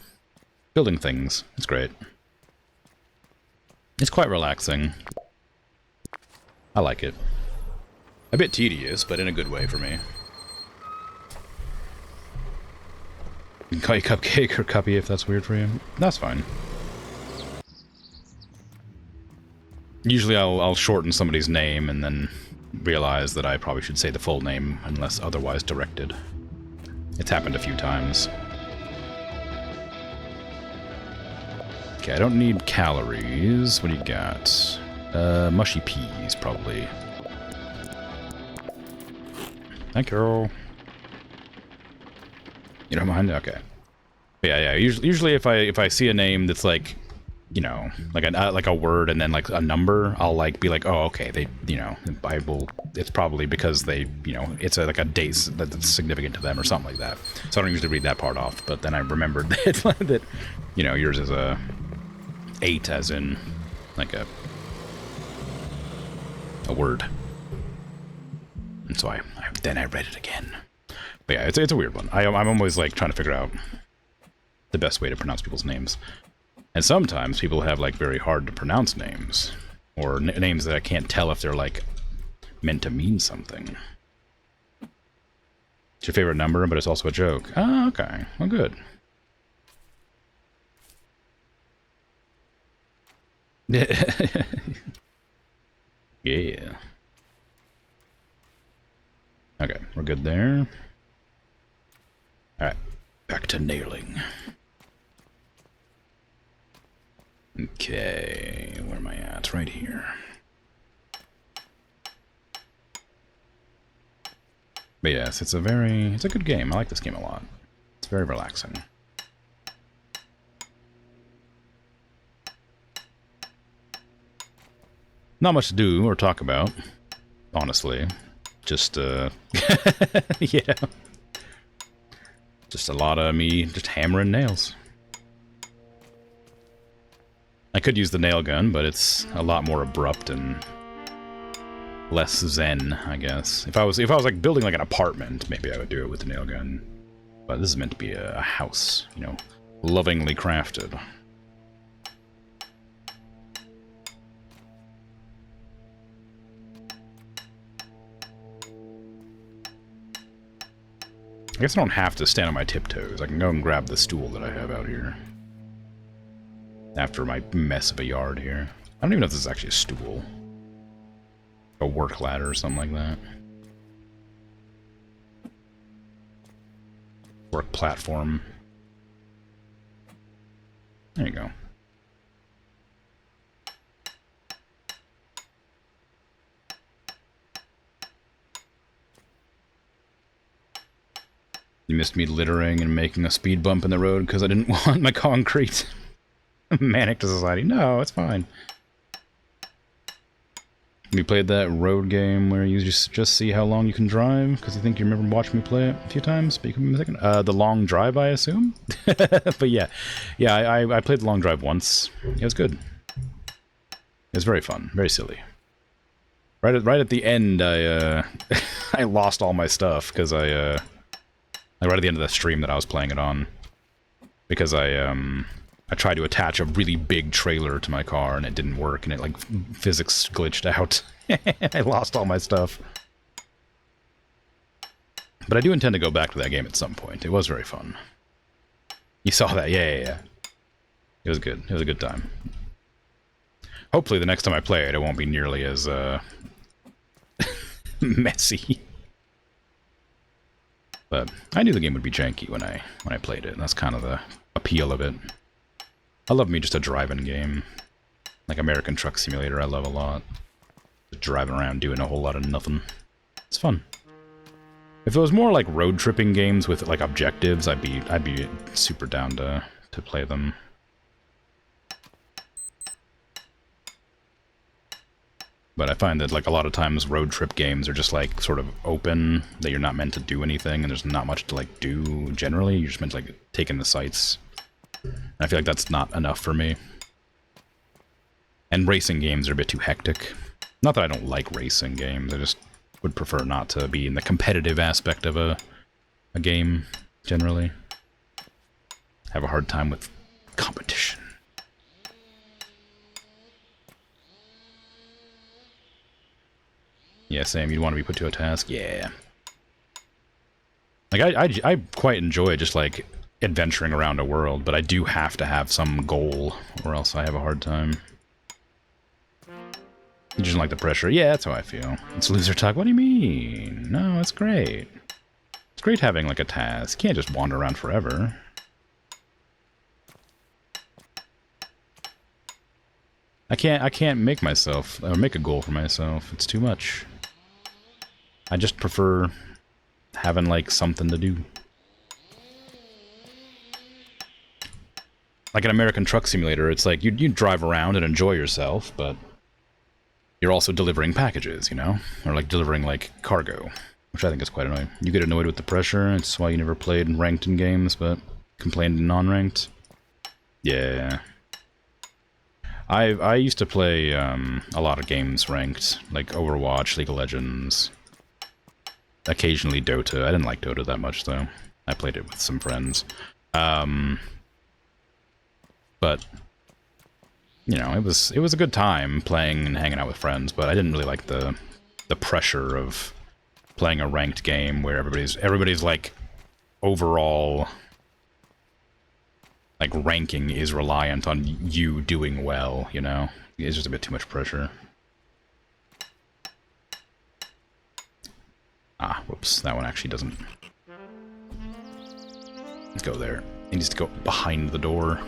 Building things. It's great. It's quite relaxing. I like it. A bit tedious, but in a good way for me. You can call you Cupcake or Cuppy if that's weird for you. That's fine. Usually I'll shorten somebody's name and then realize that I probably should say the full name unless otherwise directed. It's happened a few times. Okay, I don't need calories. What do you got? Mushy peas, probably. Thank you. You don't mind? Okay. But yeah. Usually if I see a name that's like, you know, like a word and then like a number, I'll like be like, oh, okay, they, you know, I will. It's probably because they, you know, it's like a date that's significant to them or something like that. So I don't usually read that part off. But then I remembered that you know, yours is a 8, as in like a word. And so then I read it again. But yeah, it's a weird one. I'm always like trying to figure out the best way to pronounce people's names. And sometimes people have like very hard to pronounce names, or names that I can't tell if they're like meant to mean something. It's your favorite number, but it's also a joke. Ah, okay. Well, good. Yeah. Okay, we're good there. Alright, back to nailing. Okay, where am I at? Right here. But yes, it's a good game. I like this game a lot. It's very relaxing. Not much to do or talk about, honestly. Just, yeah. Just a lot of me just hammering nails. I could use the nail gun, but it's a lot more abrupt and less zen, I guess. If I was like building like an apartment, maybe I would do it with the nail gun. But this is meant to be a house, you know, lovingly crafted. I guess I don't have to stand on my tiptoes. I can go and grab the stool that I have out here. After my mess of a yard here. I don't even know if this is actually a stool. A work ladder or something like that. Work platform. There you go. You missed me littering and making a speed bump in the road because I didn't want my concrete. Manic to society. No, it's fine. We played that road game where you just see how long you can drive because you think you remember watching me play it a few times. But you can second. The long drive, I assume. But yeah, I played the long drive once. It was good. It was very fun, very silly. Right at the end, I I lost all my stuff because right at the end of the stream that I was playing it on, because I tried to attach a really big trailer to my car and it didn't work, and it like physics glitched out. I lost all my stuff. But I do intend to go back to that game at some point. It was very fun. You saw that? Yeah. It was good. It was a good time. Hopefully the next time I play it, it won't be nearly as messy. But I knew the game would be janky when I played it, and that's kind of the appeal of it. I love me just a driving game. Like American Truck Simulator, I love a lot. Just driving around doing a whole lot of nothing. It's fun. If it was more like road tripping games with like objectives, I'd be super down to play them. But I find that like a lot of times road trip games are just like sort of open, that you're not meant to do anything, and there's not much to like do generally. You're just meant to like take in the sights. And I feel like that's not enough for me. And racing games are a bit too hectic. Not that I don't like racing games, I just would prefer not to be in the competitive aspect of a game, generally. Have a hard time with competition. Yeah, same. You'd want to be put to a task. Yeah. Like, I quite enjoy just, like, adventuring around a world, but I do have to have some goal, or else I have a hard time. You just don't like the pressure. Yeah, that's how I feel. It's loser talk. What do you mean? No, it's great. It's great having, like, a task. You can't just wander around forever. I can't make myself, or make a goal for myself. It's too much. I just prefer having, like, something to do. Like an American Truck Simulator, it's like, you drive around and enjoy yourself, but you're also delivering packages, you know? Or, like, delivering, like, cargo, which I think is quite annoying. You get annoyed with the pressure, it's why you never played ranked in games, but complained in non-ranked. Yeah. I used to play a lot of games ranked, like Overwatch, League of Legends, occasionally Dota. I didn't like Dota that much, though. I played it with some friends. But, you know, it was a good time playing and hanging out with friends, but I didn't really like the pressure of playing a ranked game where everybody's like, overall, like, ranking is reliant on you doing well, you know? It's just a bit too much pressure. Ah, whoops, that one actually doesn't. Let's go there. It needs to go behind the door.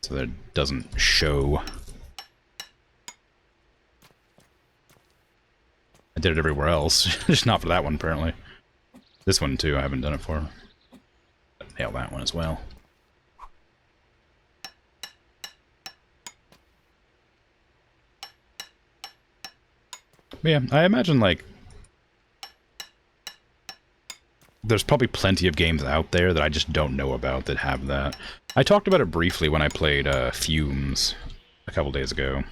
So that it doesn't show. I did it everywhere else, just not for that one, apparently. This one, too, I haven't done it for. Nail that one as well. But yeah, I imagine, like, there's probably plenty of games out there that I just don't know about that have that. I talked about it briefly when I played Fumes a couple days ago.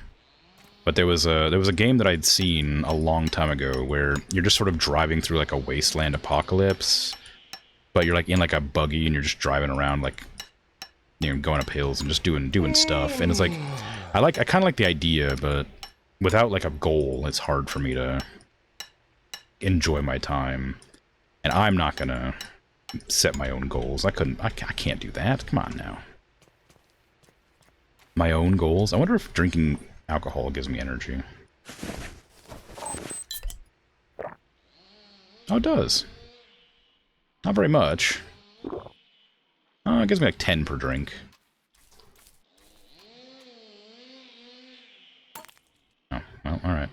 But there was a game that I'd seen a long time ago where you're just sort of driving through, like, a wasteland apocalypse, but you're, like, in, like, a buggy and you're just driving around, like, you know, going up hills and just doing stuff. And it's like, I kind of like the idea, but without, like, a goal, it's hard for me to enjoy my time. And I'm not gonna set my own goals. I can't do that. Come on now. My own goals? I wonder if drinking alcohol gives me energy. Oh, it does. Not very much. Oh, it gives me like 10 per drink. Oh, well, alright.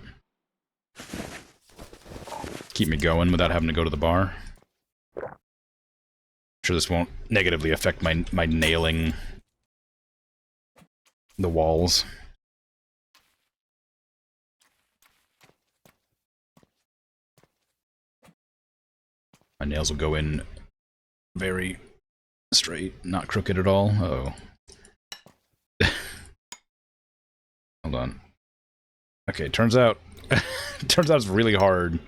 Keep me going without having to go to the bar. I'm sure this won't negatively affect my nailing the walls. My nails will go in very straight, not crooked at all. Uh-oh. Hold on. Okay, turns out it's really hard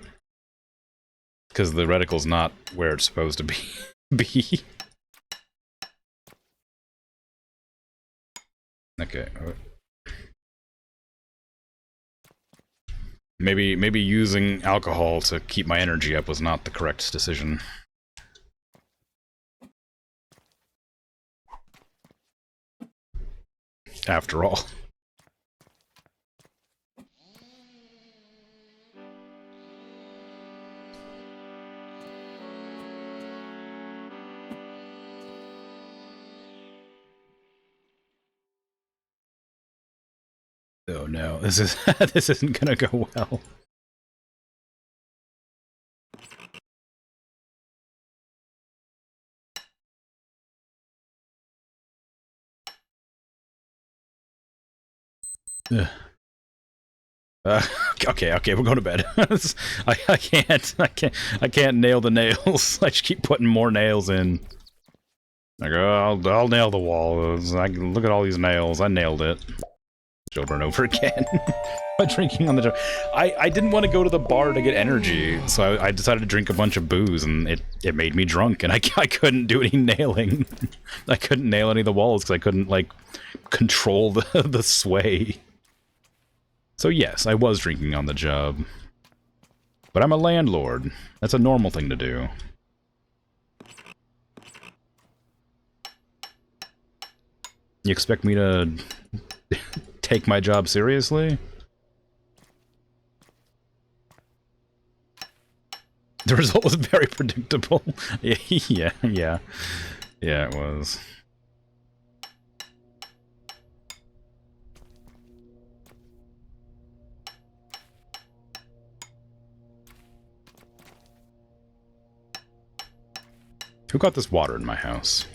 because the reticle's not where it's supposed to be. Okay. Maybe using alcohol to keep my energy up was not the correct decision. After all. Oh no, this isn't gonna go well. Okay, we're going to bed. I can't nail the nails. I just keep putting more nails in. I go, I'll nail the walls. Look at all these nails. I nailed it. Over and over again. By drinking on the job. I didn't want to go to the bar to get energy, so I decided to drink a bunch of booze, and it made me drunk, and I couldn't do any nailing. I couldn't nail any of the walls because I couldn't, like, control the sway. So yes, I was drinking on the job. But I'm a landlord. That's a normal thing to do. You expect me to take my job seriously? The result was very predictable. Yeah, it was. Who got this water in my house?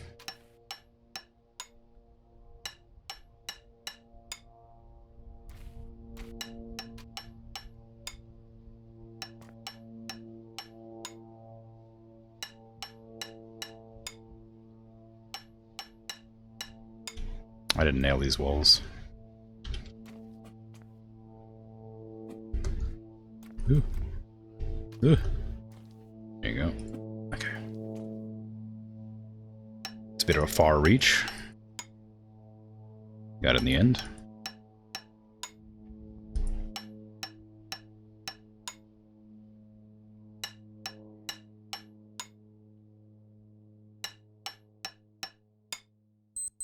I didn't nail these walls. Ooh. Ooh. There you go. Okay. It's a bit of a far reach. Got it in the end.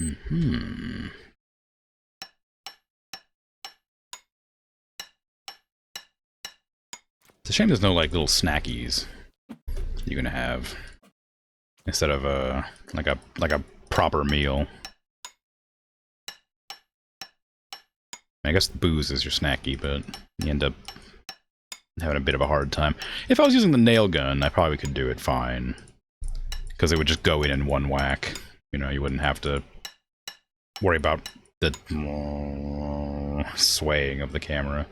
Mm-hmm. It's a shame there's no, like, little snackies you're gonna have instead of like a proper meal. I guess the booze is your snacky, but you end up having a bit of a hard time. If I was using the nail gun, I probably could do it fine, because it would just go in one whack. You know, you wouldn't have to worry about the swaying of the camera.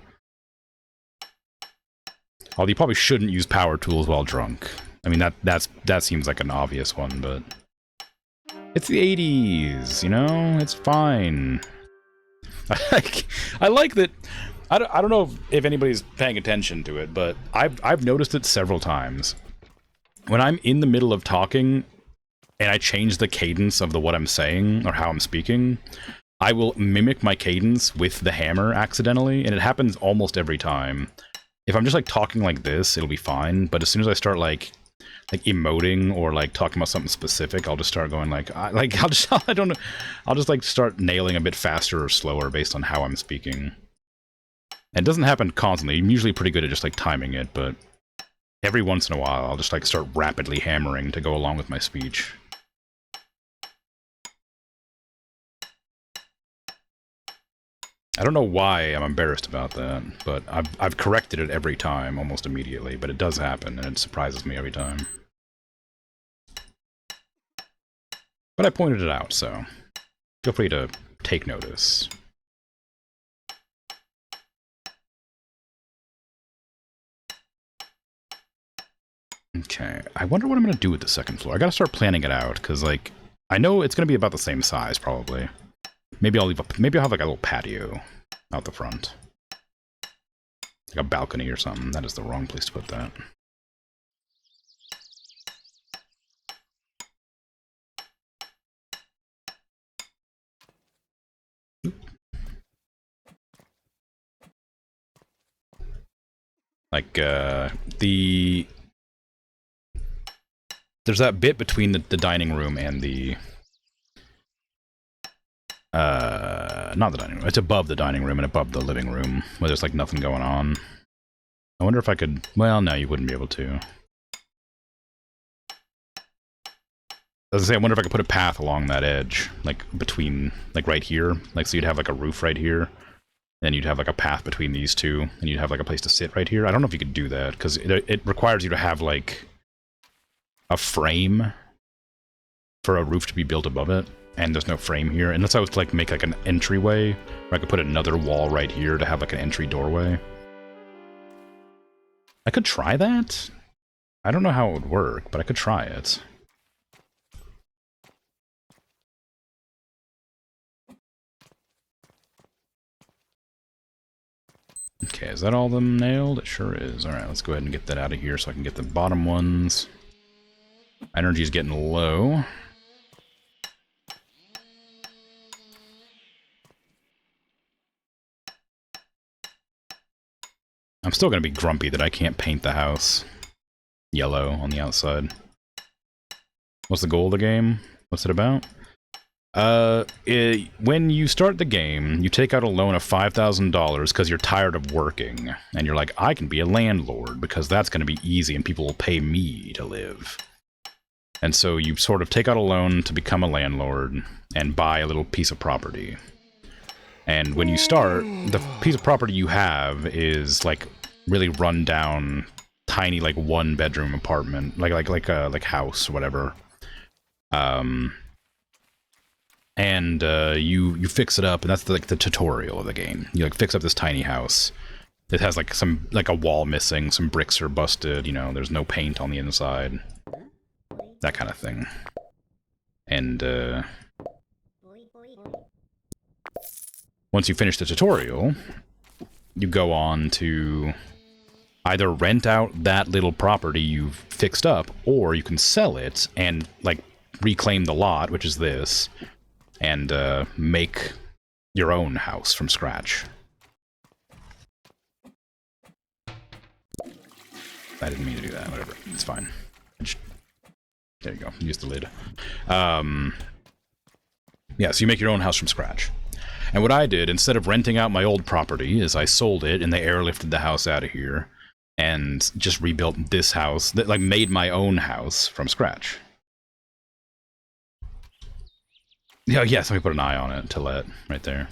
Although you probably shouldn't use power tools while drunk. I mean, that seems like an obvious one, but it's the 80s, you know? It's fine. I like that. I don't know if anybody's paying attention to it, but I've noticed it several times. When I'm in the middle of talking and I change the cadence of what I'm saying or how I'm speaking, I will mimic my cadence with the hammer accidentally, and it happens almost every time. If I'm just like talking like this, it'll be fine, but as soon as I start like emoting or like talking about something specific, I'll just start going I'll just like start nailing a bit faster or slower based on how I'm speaking. And it doesn't happen constantly. I'm usually pretty good at just like timing it, but every once in a while I'll just like start rapidly hammering to go along with my speech. I don't know why I'm embarrassed about that, but I've corrected it every time almost immediately, but it does happen and it surprises me every time. But I pointed it out, so feel free to take notice. Okay, I wonder what I'm gonna do with the second floor. I gotta start planning it out, because, like, I know it's gonna be about the same size, probably. Maybe I'll have, like, a little patio out the front. Like a balcony or something. That is the wrong place to put that. Like, there's that bit between the dining room and the... not the dining room. It's above the dining room and above the living room, where there's, like, nothing going on. I wonder if I could... Well, no, you wouldn't be able to. As I say, I wonder if I could put a path along that edge, like, between, like, right here. Like, so you'd have, like, a roof right here. Then you'd have, like, a path between these two. And you'd have, like, a place to sit right here. I don't know if you could do that, because it requires you to have, like, a frame for a roof to be built above it. And there's no frame here. Unless I was to, like, make, like, an entryway, where I could put another wall right here to have, like, an entry doorway. I could try that? I don't know how it would work, but I could try it. Okay, is that all of them nailed? It sure is. Alright, let's go ahead and get that out of here so I can get the bottom ones. Energy's getting low. I'm still gonna be grumpy that I can't paint the house yellow on the outside. What's the goal of the game? What's it about? When you start the game, you take out a loan of $5,000 because you're tired of working. And you're like, I can be a landlord because that's going to be easy and people will pay me to live. And so you sort of take out a loan to become a landlord and buy a little piece of property. And when you start, the piece of property you have is like really run down, tiny, like 1-bedroom apartment, like a house or whatever. You fix it up, and that's like the tutorial of the game. You like fix up this tiny house. It has like a wall missing, some bricks are busted, you know, there's no paint on the inside. That kind of thing. And once you finish the tutorial, you go on to either rent out that little property you've fixed up, or you can sell it and like reclaim the lot, which is this, and make your own house from scratch. I didn't mean to do that, whatever, it's fine. There you go, use the lid. Yeah, so you make your own house from scratch. And what I did, instead of renting out my old property, is I sold it and they airlifted the house out of here and just rebuilt this house, that like made my own house from scratch. Yeah, somebody put an eye on it to let right there.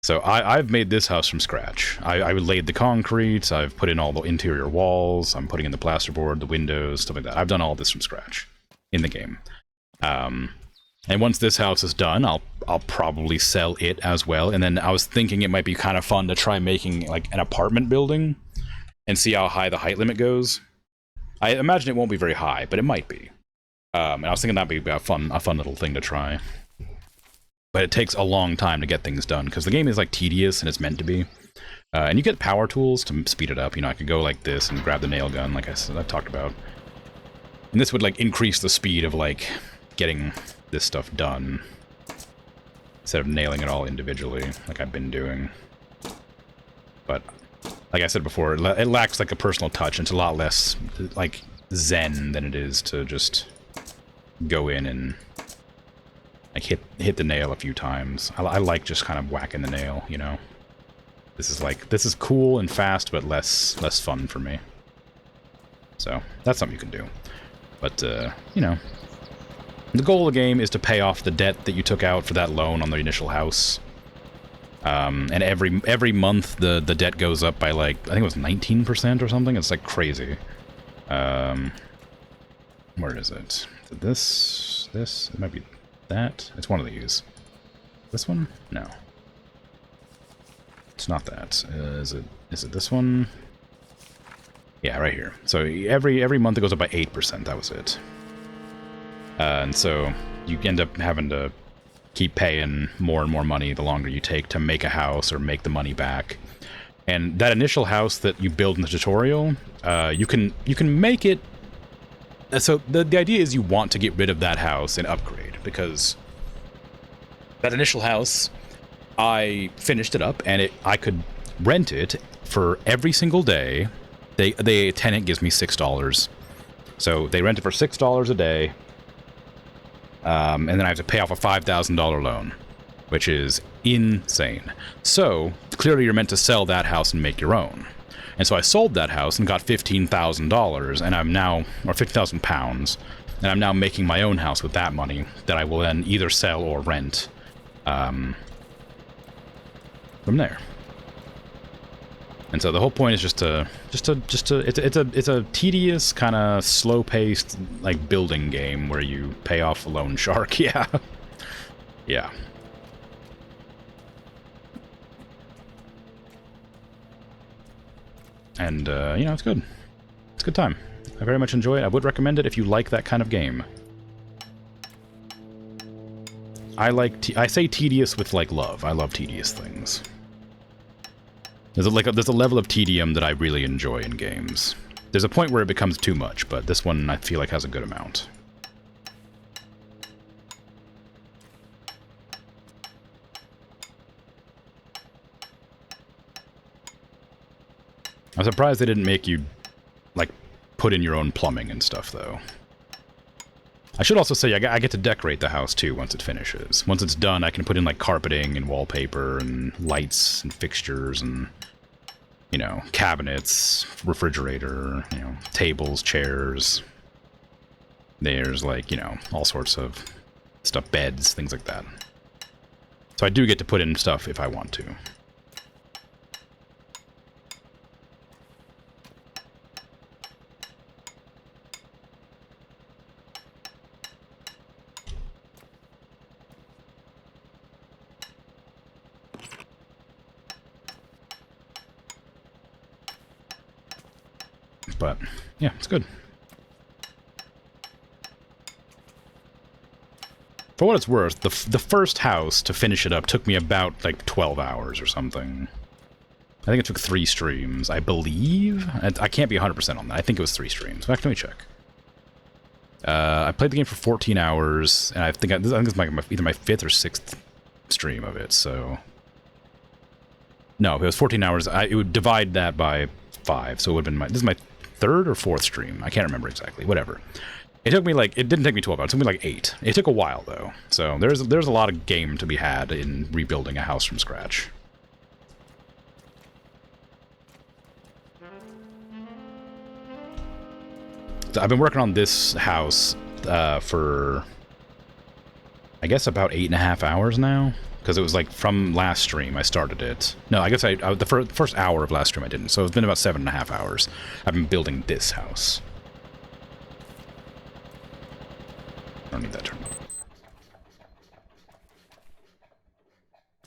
So I've made this house from scratch. I laid the concrete, I've put in all the interior walls, I'm putting in the plasterboard, the windows, stuff like that. I've done all this from scratch in the game. And once this house is done, I'll probably sell it as well. And then I was thinking it might be kind of fun to try making like an apartment building and see how high the height limit goes. I imagine it won't be very high, but it might be. And I was thinking that'd be a fun little thing to try. But it takes a long time to get things done, because the game is like tedious, and it's meant to be. And you get power tools to speed it up. You know, I could go like this and grab the nail gun, like I talked about. And this would like increase the speed of like getting this stuff done, instead of nailing it all individually, like I've been doing. But like I said before, it lacks like a personal touch, and it's a lot less like zen than it is to just go in and like hit the nail a few times. I like just kind of whacking the nail, you know. This is cool and fast, but less fun for me. So that's something you can do. But you know, the goal of the game is to pay off the debt that you took out for that loan on the initial house. And every month the debt goes up by like, I think it was 19% or something. It's like crazy. Where is it? Is it this? It might be that. It's one of these. This one? No. It's not that. Is it this one? Yeah, right here. So every month it goes up by 8%. That was it. And so you end up having to keep paying more and more money the longer you take to make a house or make the money back. And that initial house that you build in the tutorial, you can make it. So the idea is you want to get rid of that house and upgrade, because that initial house, I finished it up and I could rent it for every single day. A tenant gives me $6. So they rent it for $6 a day. And then I have to pay off a $5,000 loan, which is insane. So clearly you're meant to sell that house and make your own. And so I sold that house and got $15,000, and I'm now, or 50,000 pounds, and I'm now making my own house with that money that I will then either sell or rent from there. And so the whole point is just it's a tedious, kind of slow-paced, like, building game where you pay off a loan shark. Yeah. Yeah. And, you know, it's good. It's a good time. I very much enjoy it. I would recommend it if you like that kind of game. I say tedious with, like, love. I love tedious things. There's a level of tedium that I really enjoy in games. There's a point where it becomes too much, but this one I feel like has a good amount. I'm surprised they didn't make you, like, put in your own plumbing and stuff, though. I should also say I get to decorate the house, too, once it finishes. Once it's done, I can put in, like, carpeting and wallpaper and lights and fixtures and, you know, cabinets, refrigerator, you know, tables, chairs. There's, like, you know, all sorts of stuff, beds, things like that. So I do get to put in stuff if I want to. But, yeah, it's good. For what it's worth, the first house to finish it up took me about, like, 12 hours or something. I think it took 3 streams, I believe? I can't be 100% on that. I think it was 3 streams. In fact, let me check. I played the game for 14 hours, and I think it's either my 5th or 6th stream of it, so... No, if it was 14 hours, it would divide that by 5, so it would have been this is my 3rd or 4th stream. I can't remember exactly. Whatever. It took me like, it didn't take me 12 hours, it took me like 8. It took a while, though. So there's a lot of game to be had in rebuilding a house from scratch. So I've been working on this house for, I guess, about 8.5 hours now. Because it was like from last stream I started it. No, I guess the first hour of last stream I didn't. So it's been about 7.5 hours. I've been building this house. I don't need that turned on.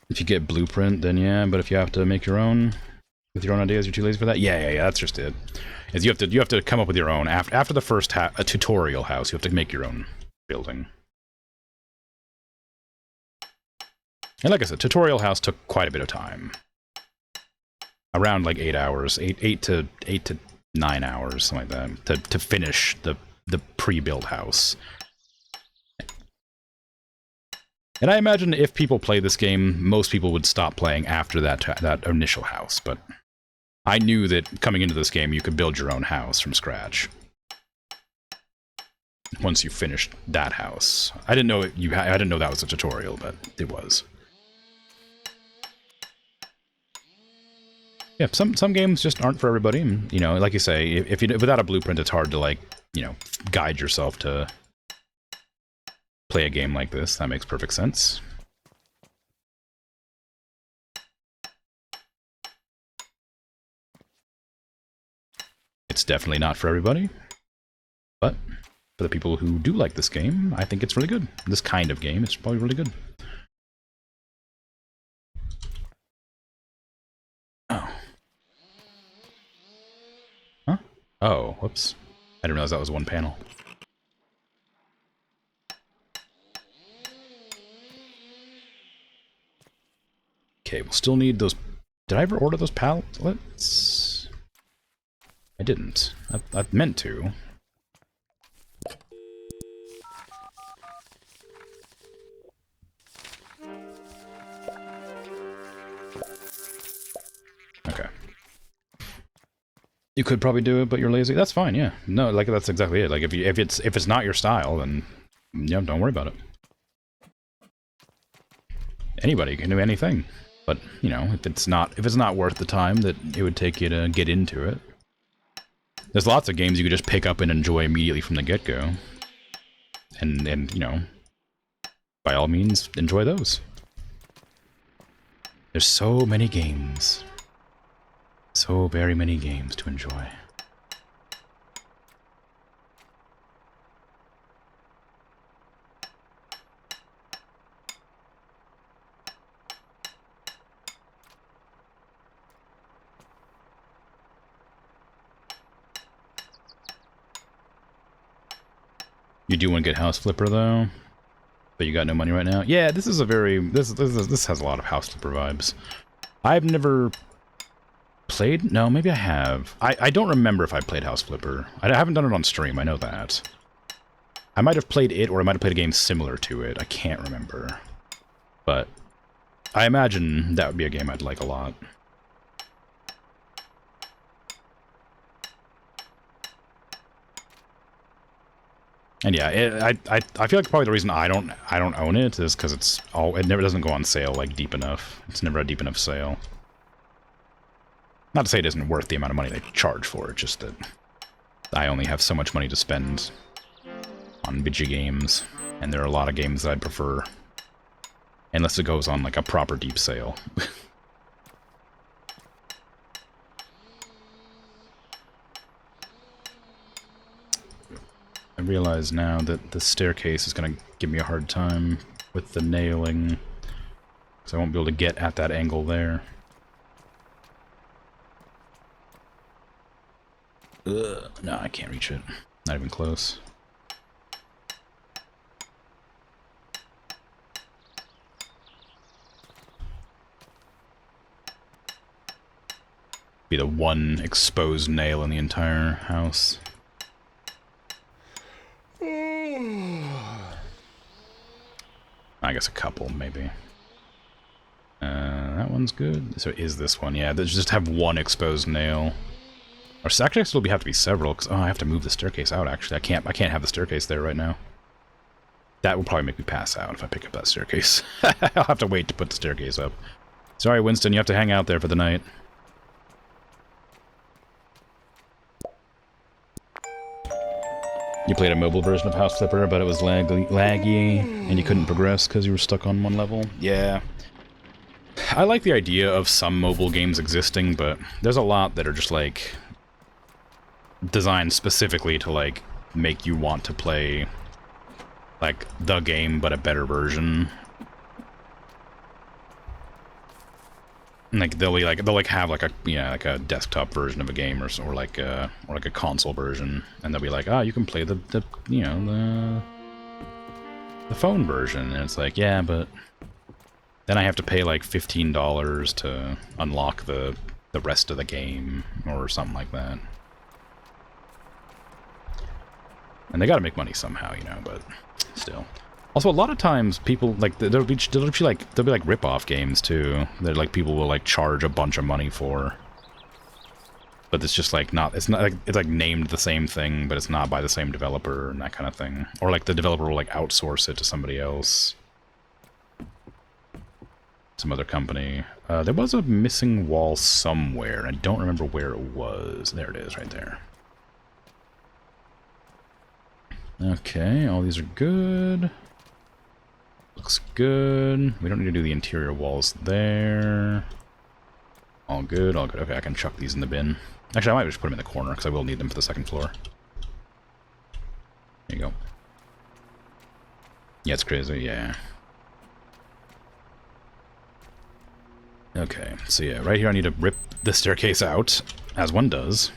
If you get blueprint, then yeah. But if you have to make your own with your own ideas, you're too lazy for that. Yeah. That's just it. Is you have to come up with your own after the first a tutorial house. You have to make your own building. And like I said, tutorial house took quite a bit of time. Around like 8 hours, 8 to 9 hours, something like that, to finish the pre-built house. And I imagine if people play this game, most people would stop playing after that initial house. But I knew that coming into this game, you could build your own house from scratch. Once you finished that house, I didn't know I didn't know that was a tutorial, but it was. Yeah, some games just aren't for everybody, and, you know, like you say, if you without a blueprint, it's hard to, like, you know, guide yourself to play a game like this. That makes perfect sense. It's definitely not for everybody, but for the people who do like this game, I think it's really good. This kind of game, it's probably really good. Oh. Huh? Oh, whoops. I didn't realize that was one panel. Okay, we'll still need those... Did I ever order those pallets? I didn't. I meant to. Okay. You could probably do it, but you're lazy. That's fine, yeah. No, like, that's exactly it. Like, if it's not your style, then yeah, don't worry about it. Anybody can do anything. But, you know, if it's not worth the time that it would take you to get into it. There's lots of games you could just pick up and enjoy immediately from the get-go. And you know, by all means, enjoy those. There's so many games. So very many games to enjoy. You do want to get House Flipper though, but you got no money right now. Yeah, this is a very this has a lot of House Flipper vibes. I've never played. No, maybe I have. I don't remember if I played House Flipper. I haven't done it on stream. I know that. I might have played it, or I might have played a game similar to it. I can't remember, but I imagine that would be a game I'd like a lot. And yeah, I feel like probably the reason I don't own it is because it never doesn't go on sale like deep enough. It's never a deep enough sale. Not to say it isn't worth the amount of money they charge for it, just that I only have so much money to spend on video games, and there are a lot of games that I'd prefer unless it goes on like a proper deep sale. I realize now that the staircase is going to give me a hard time with the nailing, because I won't be able to get at that angle there. Ugh, no, I can't reach it. Not even close. Be the one exposed nail in the entire house. I guess a couple, maybe. That one's good. So is this one? Yeah, they just have one exposed nail. Or actually, it'll have to be several, because I have to move the staircase out, actually. I can't have the staircase there right now. That will probably make me pass out if I pick up that staircase. I'll have to wait to put the staircase up. Sorry, Winston, you have to hang out there for the night. You played a mobile version of House Flipper, but it was laggy, and you couldn't progress because you were stuck on one level. Yeah. I like the idea of some mobile games existing, but there's a lot that are just, like, designed specifically to, like, make you want to play, like, the game, but a better version. Like they'll have like a desktop version of a game or like a console version, and they'll be like, you can play the phone version, and it's like, yeah, but then I have to pay like $15 to unlock the rest of the game or something like that. And they got to make money somehow, but still. Also, a lot of times people like there'll be like rip-off games too. That like people will like charge a bunch of money for, but it's just like it's like named the same thing, but it's not by the same developer and that kind of thing. Or like the developer will like outsource it to somebody else, some other company. There was a missing wall somewhere, and I don't remember where it was. There it is, right there. Okay, all these are good. Looks good. We don't need to do the interior walls there. All good, all good. Okay, I can chuck these in the bin. Actually, I might just put them in the corner, because I will need them for the second floor. There you go. Yeah, it's crazy, yeah. Okay, so yeah, right here I need to rip the staircase out, as one does.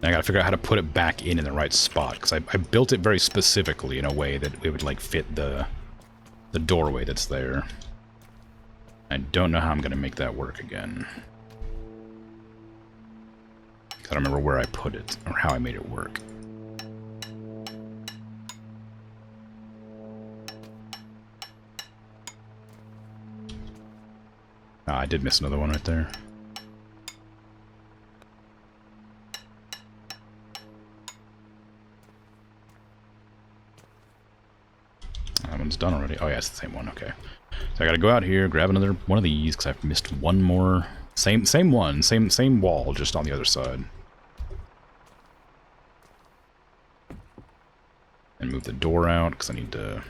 I gotta figure out how to put it back in the right spot, because I built it very specifically in a way that it would like fit the doorway that's there. I don't know how I'm gonna make that work again. I don't remember where I put it or how I made it work. I did miss another one right there. That one's done already. Oh yeah, it's the same one. Okay, so I gotta go out here, grab another one of these because I've missed one more. Same wall, just on the other side. And move the door out because I need to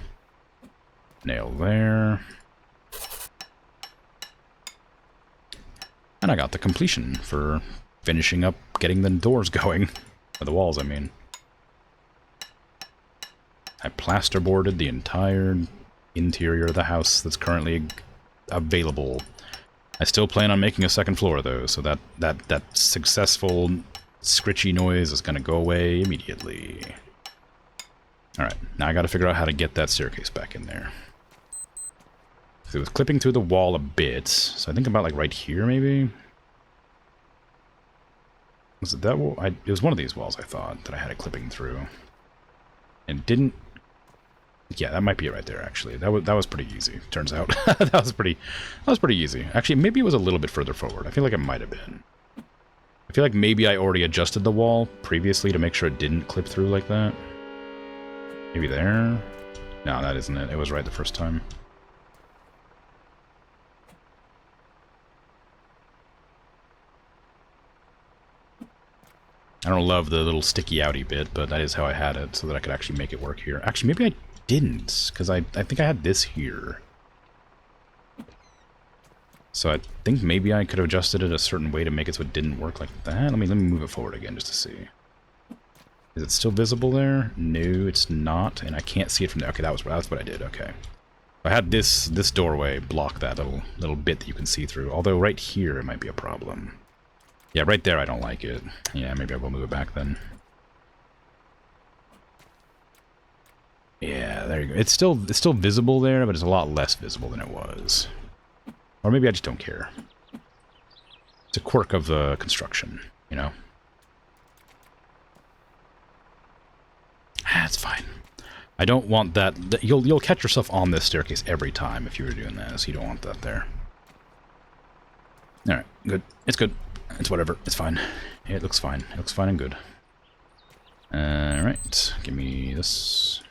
nail there. And I got the completion for finishing up getting the doors going. Or the walls, I mean. I plasterboarded the entire interior of the house that's currently available. I still plan on making a second floor, though, so that successful scritchy noise is going to go away immediately. Alright, now I got to figure out how to get that staircase back in there. So it was clipping through the wall a bit, so I think about like right here, maybe? Was it that wall? It was one of these walls, I thought, that I had it clipping through. And didn't... Yeah, that might be it right there, actually. That was pretty easy, turns out. that was pretty easy. Actually, maybe it was a little bit further forward. I feel like it might have been. I feel like maybe I already adjusted the wall previously to make sure it didn't clip through like that. Maybe there? No, that isn't it. It was right the first time. I don't love the little sticky outy bit, but that is how I had it, so that I could actually make it work here. Actually, maybe I didn't, because I think I had this here. So I think maybe I could have adjusted it a certain way to make it so it didn't work like that. Let me move it forward again just to see. Is it still visible there? No, it's not, and I can't see it from there. Okay, that's what I did. Okay, I had this doorway block that little bit that you can see through. Although right here it might be a problem. Yeah, right there I don't like it. Yeah, maybe I will move it back then. Yeah, there you go. It's still visible there, but it's a lot less visible than it was. Or maybe I just don't care. It's a quirk of the construction, you know? That's fine. I don't want that... You'll catch yourself on this staircase every time if you were doing that, so you don't want that there. Alright, good. It's good. It's whatever. It's fine. It looks fine. It looks fine and good. Alright, give me this...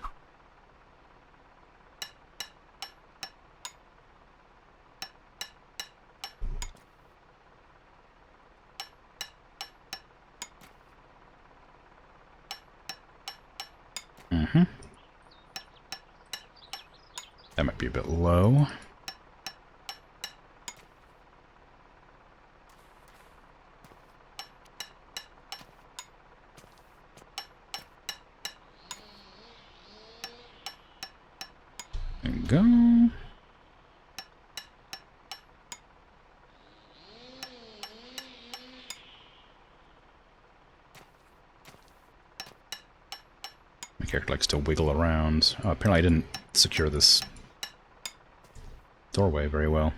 That might be a bit low. There we go. My character likes to wiggle around. Oh, apparently I didn't secure this doorway very well.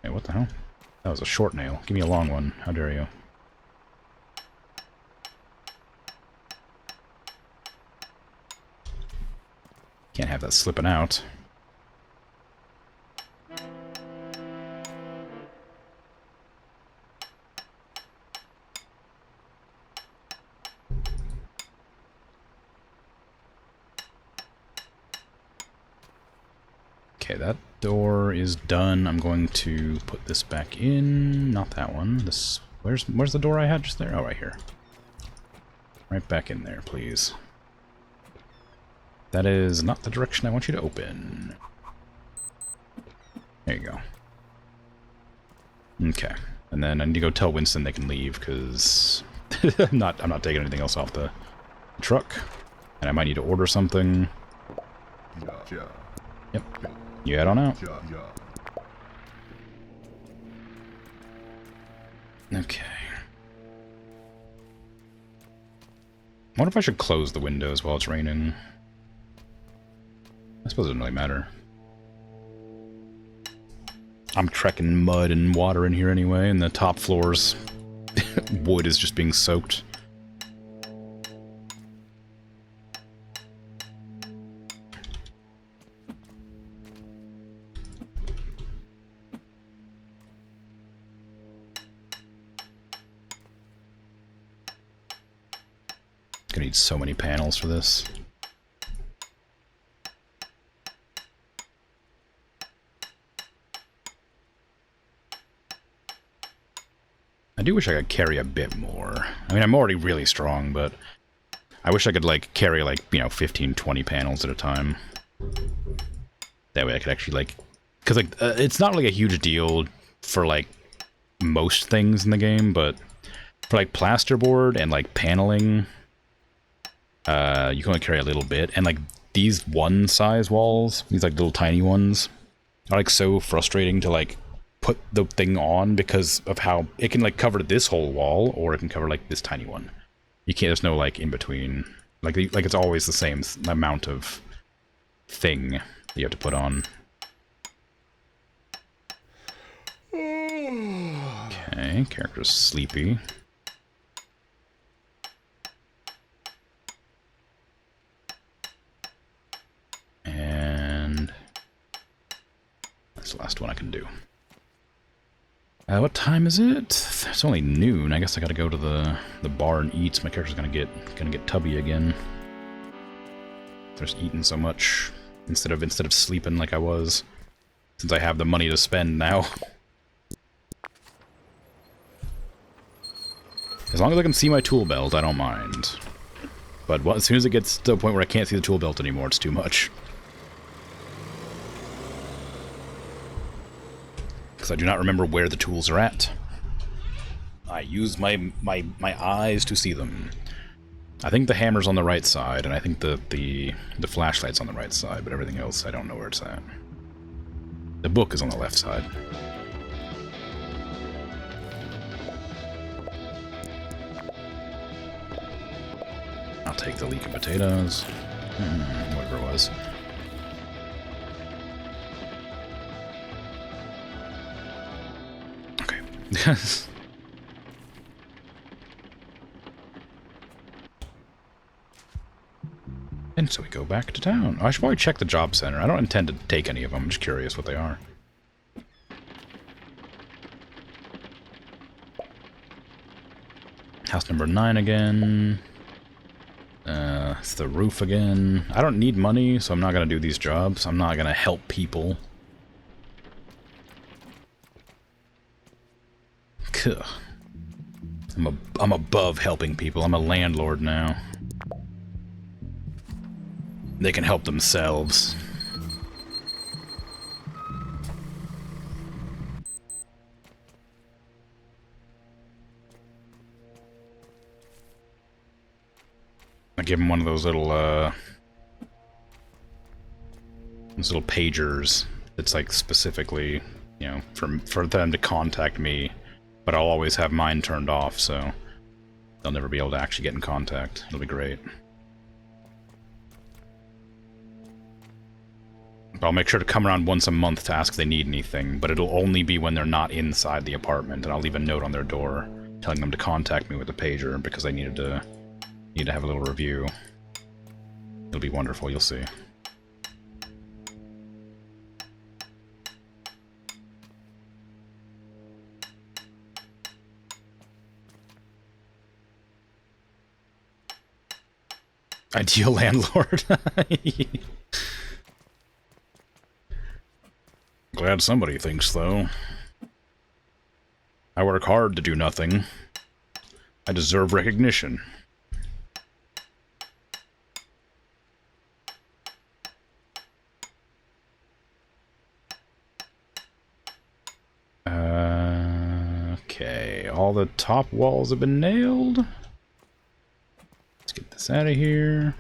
Hey, what the hell? That was a short nail. Give me a long one. How dare you? Can't have that slipping out. Okay, that door is done. I'm going to put this back in. Not that one. This. Where's the door I had just there? Oh, right here. Right back in there, please. That is not the direction I want you to open. There you go. Okay. And then I need to go tell Winston they can leave, because I'm not taking anything else off the truck. And I might need to order something. Yep. You head on out. Okay. I wonder if I should close the windows while it's raining. I suppose it doesn't really matter. I'm trekking mud and water in here anyway, and the top floor's wood is just being soaked. Gonna need so many panels for this. I do wish I could carry a bit more. I mean, I'm already really strong, but I wish I could, like, carry, like, you know, 15, 20 panels at a time. That way I could actually, like... Because, like, it's not, like, a huge deal for, like, most things in the game, but for, like, plasterboard and, like, paneling, you can only carry a little bit. And, like, these one-size walls, these, like, little tiny ones, are, like, so frustrating to, like, put the thing on because of how it can, like, cover this whole wall, or it can cover, like, this tiny one. You can't, there's no, like, in between. Like it's always the same amount of thing that you have to put on. Okay, character's sleepy. That's the last one I can do. What time is it? It's only noon. I guess I gotta go to the bar and eat. My character's gonna get tubby again. Just eating so much instead of sleeping like I was. Since I have the money to spend now. As long as I can see my tool belt, I don't mind. But as soon as it gets to the point where I can't see the tool belt anymore, it's too much. Because I do not remember where the tools are at. I use my eyes to see them. I think the hammer's on the right side, and I think the flashlight's on the right side, but everything else, I don't know where it's at. The book is on the left side. I'll take the leek and potatoes. Whatever it was. Okay. And so we go back to town. I should probably check the job center. I don't intend to take any of them. I'm just curious what they are. House number 9 again. It's the roof again. I don't need money, so I'm not going to do these jobs. I'm not going to help people. Kuh. I'm above helping people. I'm a landlord now. They can help themselves. I give them one of those little pagers that's like specifically, you know, for them to contact me, but I'll always have mine turned off, so they'll never be able to actually get in contact. It'll be great. I'll make sure to come around once a month to ask if they need anything, but it'll only be when they're not inside the apartment, and I'll leave a note on their door telling them to contact me with a pager because I need to have a little review. It'll be wonderful, you'll see. Ideal landlord. Glad somebody thinks so. I work hard to do nothing. I deserve recognition. Okay, all the top walls have been nailed. Let's get this out of here.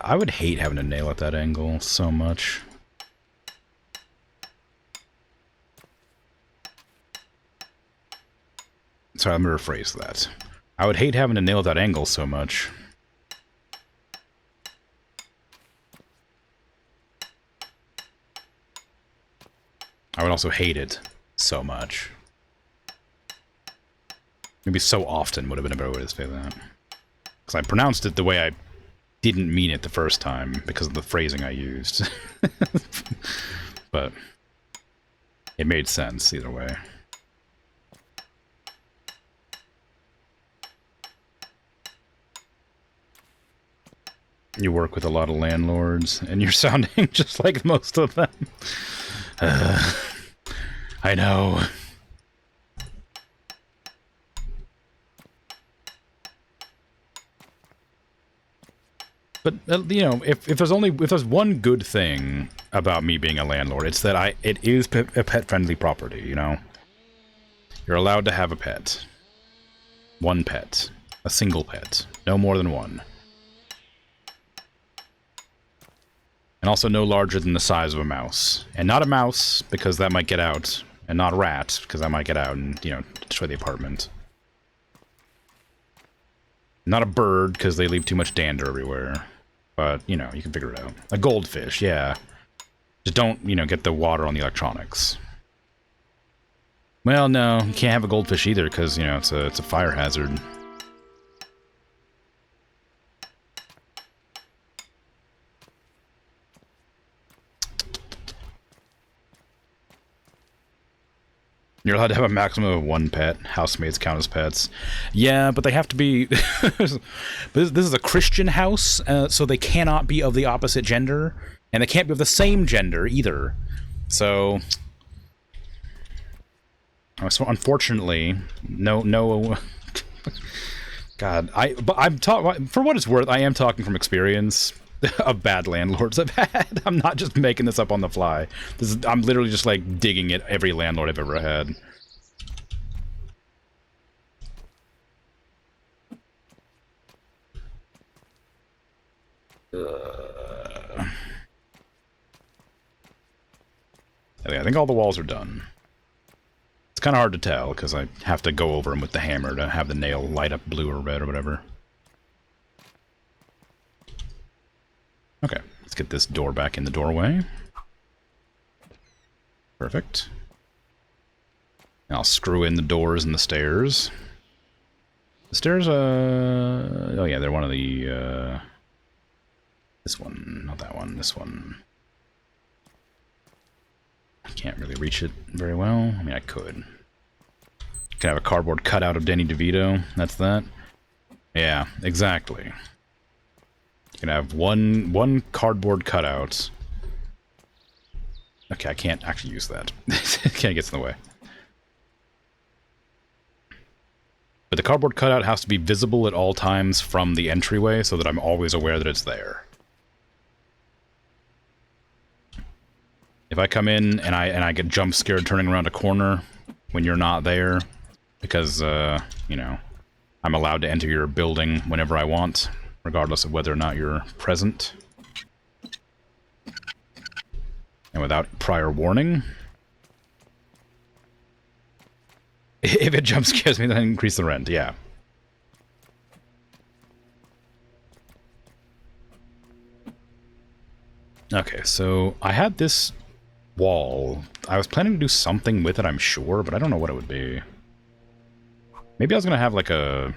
I would hate having to nail at that angle so much. Sorry, let me rephrase that. I would hate having to nail at that angle so much. I would also hate it so much. Maybe so often would have been a better way to say that. Because I pronounced it the way I didn't mean it the first time because of the phrasing I used. But it made sense either way. You work with a lot of landlords, and you're sounding just like most of them. I know. But you know, if there's one good thing about me being a landlord, it's that it is a pet-friendly property. You know, you're allowed to have a pet, one pet, a single pet, no more than one, and also no larger than the size of a mouse, and not a mouse because that might get out, and not a rat because that might get out and destroy the apartment. Not a bird because they leave too much dander everywhere. But, you know, you can figure it out. A goldfish, yeah. Just don't, you know, get the water on the electronics. Well, no, you can't have a goldfish either, because, you know, it's a fire hazard. You're allowed to have a maximum of 1 pet. Housemates count as pets. Yeah, but they have to be... this is a Christian house, so they cannot be of the opposite gender, and they can't be of the same gender either. So unfortunately, no... God, but I'm talking... For what it's worth, I am talking from experience of bad landlords I've had. I'm not just making this up on the fly. I'm literally just, like, digging at every landlord I've ever had. I think all the walls are done. It's kind of hard to tell, because I have to go over them with the hammer to have the nail light up blue or red or whatever. Okay, let's get this door back in the doorway. Perfect. I'll screw in the doors and the stairs. The stairs, oh yeah, they're one of the, this one, not that one, this one. I can't really reach it very well. I mean, I could. Can have a cardboard cutout of Danny DeVito. That's that. Yeah, exactly. You can have one cardboard cutout. Okay, I can't actually use that. Can't get in the way. But the cardboard cutout has to be visible at all times from the entryway so that I'm always aware that it's there. If I come in and I get jump scared turning around a corner when you're not there, because, you know, I'm allowed to enter your building whenever I want, regardless of whether or not you're present. And without prior warning. If it jump scares me, then increase the rent, yeah. Okay, so I had this wall. I was planning to do something with it, I'm sure, but I don't know what it would be. Maybe I was gonna have like an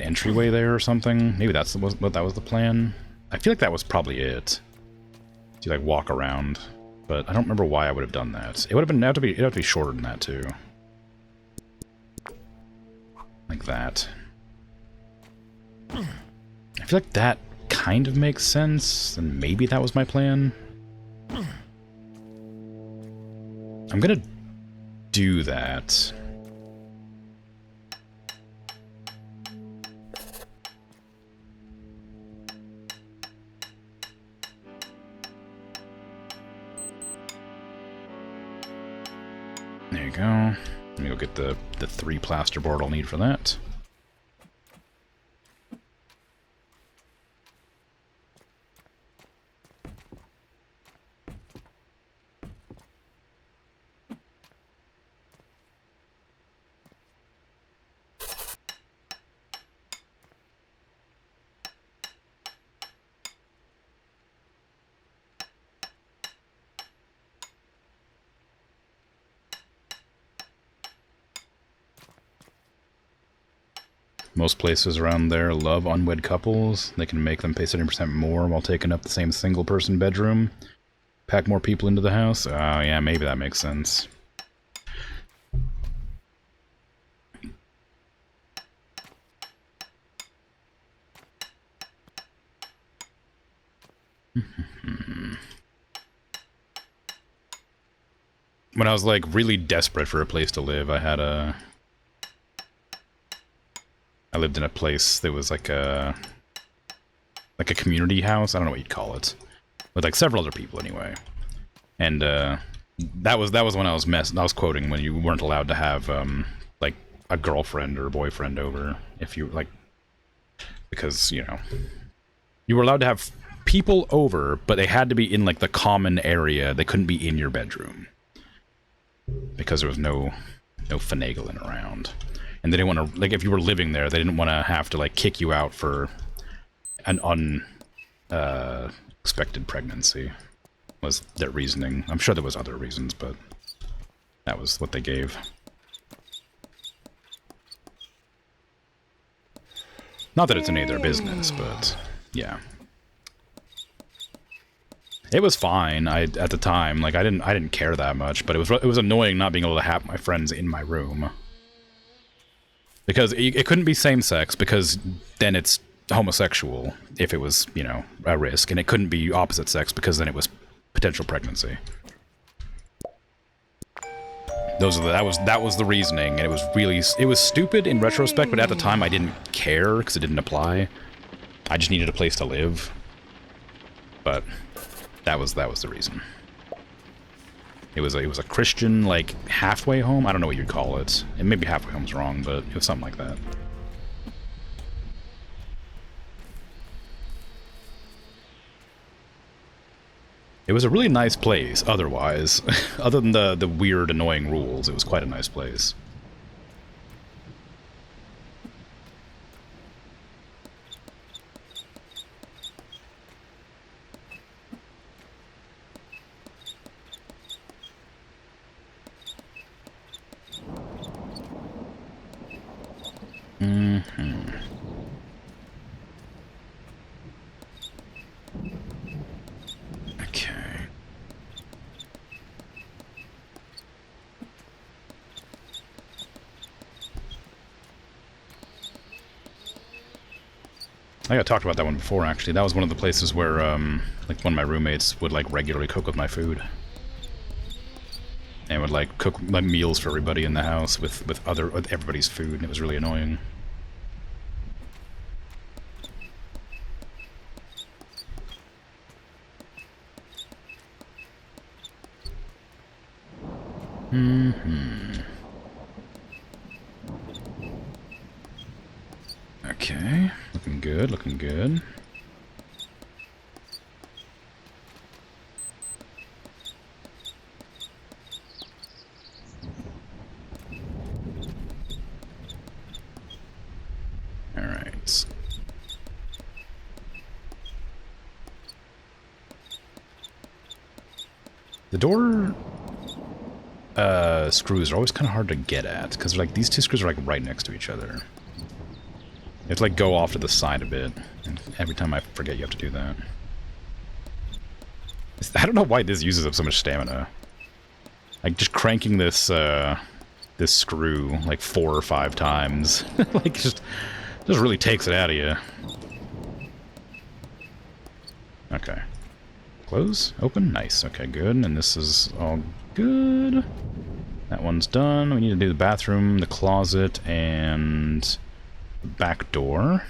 entryway there or something. Maybe that was the plan. I feel like that was probably it. To like walk around, but I don't remember why I would have done that. It would have to be shorter than that too. Like that. I feel like that kind of makes sense, and maybe that was my plan. I'm gonna do that. There you go. Let me go get the 3 plasterboard I'll need for that. Most places around there love unwed couples. They can make them pay 70% more while taking up the same single-person bedroom. Pack more people into the house. Oh, yeah, maybe that makes sense. When I was, like, really desperate for a place to live, I lived in a place that was like a community house. I don't know what you'd call it, with like several other people anyway. And that was when I was quoting when you weren't allowed to have like a girlfriend or a boyfriend over if you like, because you know you were allowed to have people over, but they had to be in like the common area. They couldn't be in your bedroom because there was no finagling around. and they didn't want to, like, if you were living there, they didn't want to have to, like, kick you out for an unexpected pregnancy, was their reasoning. I'm sure there was other reasons, but that was what they gave. Not that it's any of their business, but yeah. It was fine. At the time, like, I didn't care that much, but it was annoying not being able to have my friends in my room. Because it couldn't be same sex, because then it's homosexual if it was, you know, a risk, and it couldn't be opposite sex because then it was potential pregnancy. That was the reasoning, and it was stupid in retrospect, but at the time I didn't care because it didn't apply. I just needed a place to live. But that was the reason. It was a Christian, like, halfway home. I don't know what you'd call it. And maybe halfway home's wrong, but it was something like that. It was a really nice place, otherwise. Other than the weird, annoying rules, it was quite a nice place. Okay. I think I talked about that one before, actually. That was one of the places where, like, one of my roommates would, like, regularly cook with my food. And would, like, cook, like, meals for everybody in the house with everybody's food, and it was really annoying. Okay, looking good, looking good. All right. The door screws are always kind of hard to get at, because, like, these two screws are, like, right next to each other. You have to, like, go off to the side a bit, and every time I forget you have to do that. I don't know why this uses up so much stamina. Like, just cranking this, this screw, like, 4 or 5 times, like, just really takes it out of you. Okay. Close? Open? Nice. Okay, good. And this is all good. That one's done. We need to do the bathroom, the closet, and the back door.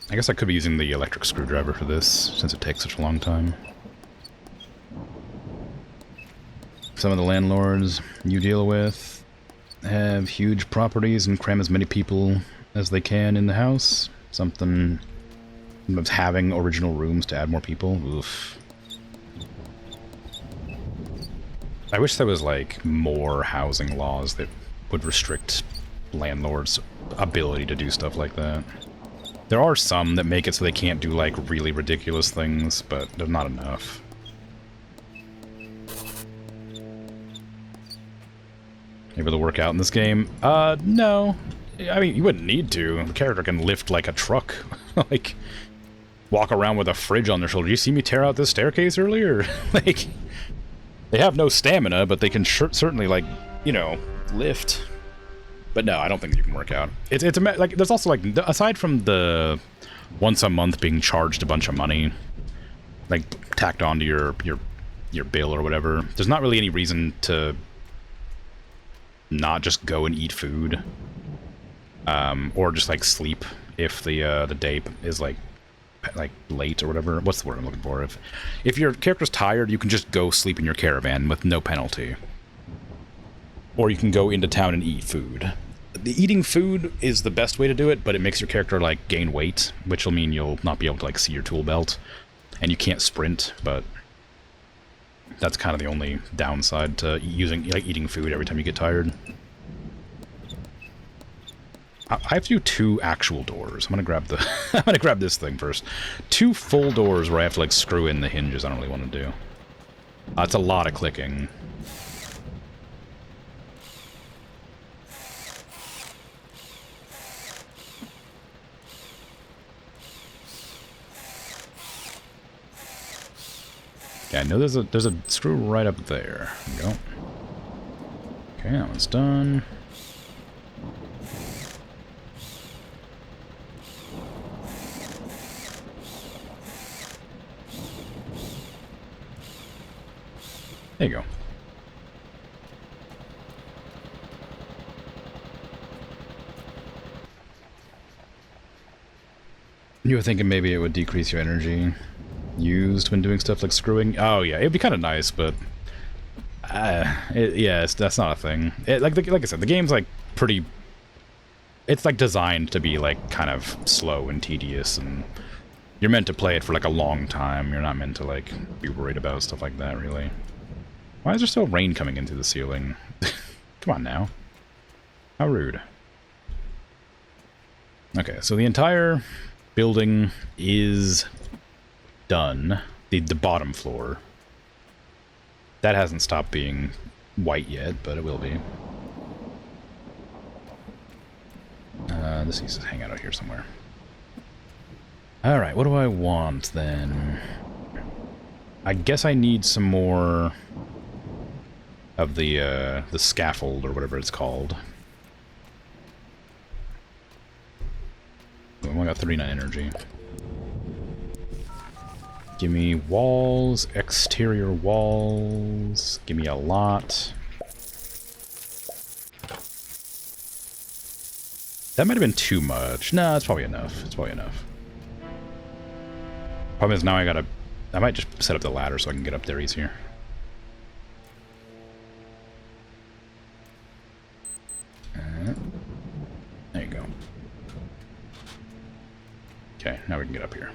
I guess I could be using the electric screwdriver for this, since it takes such a long time. Some of the landlords you deal with have huge properties and cram as many people as they can in the house. Something of having original rooms to add more people. Oof. I wish there was, like, more housing laws that would restrict landlords' ability to do stuff like that. There are some that make it so they can't do, like, really ridiculous things, but there's not enough. Able to work out in this game? No. I mean, you wouldn't need to. The character can lift, like, a truck. Like, walk around with a fridge on their shoulder. You see me tear out this staircase earlier? Like, they have no stamina, but they can certainly, like, you know, lift. But no, I don't think you can work out. It's like, there's also, like, aside from the once a month being charged a bunch of money, like, tacked onto your bill or whatever, there's not really any reason to not just go and eat food, or just, like, sleep if the day is, like, like late or whatever. What's the word I'm looking for? If your character's tired, you can just go sleep in your caravan with no penalty. Or you can go into town and eat food. The eating food is the best way to do it, but it makes your character like gain weight, which will mean you'll not be able to like see your tool belt, and you can't sprint. But that's kind of the only downside to using like eating food every time you get tired. I have to do 2 actual doors. I'm gonna grab the I'm gonna grab this thing first. 2 full doors where I have to like screw in the hinges. I don't really want to do. It's a lot of clicking. Yeah, I know there's a screw right up there. There we go. Okay, that one's done. There you go. You were thinking maybe it would decrease your energy used when doing stuff like screwing. Oh yeah, it'd be kind of nice, but that's not a thing. Like I said, the game's like pretty. It's like designed to be like kind of slow and tedious, and you're meant to play it for like a long time. You're not meant to like be worried about stuff like that, really. Why is there still rain coming into the ceiling? Come on now. How rude. Okay, so the entire building is done. The bottom floor. That hasn't stopped being white yet, but it will be. This needs to hang out here somewhere. Alright, what do I want then? I guess I need some more of the scaffold or whatever it's called. I only got 39 energy. Give me walls, exterior walls. Give me a lot. That might have been too much. No, it's probably enough. It's probably enough. Problem is now I might just set up the ladder so I can get up there easier. There you go. Okay, now we can get up here.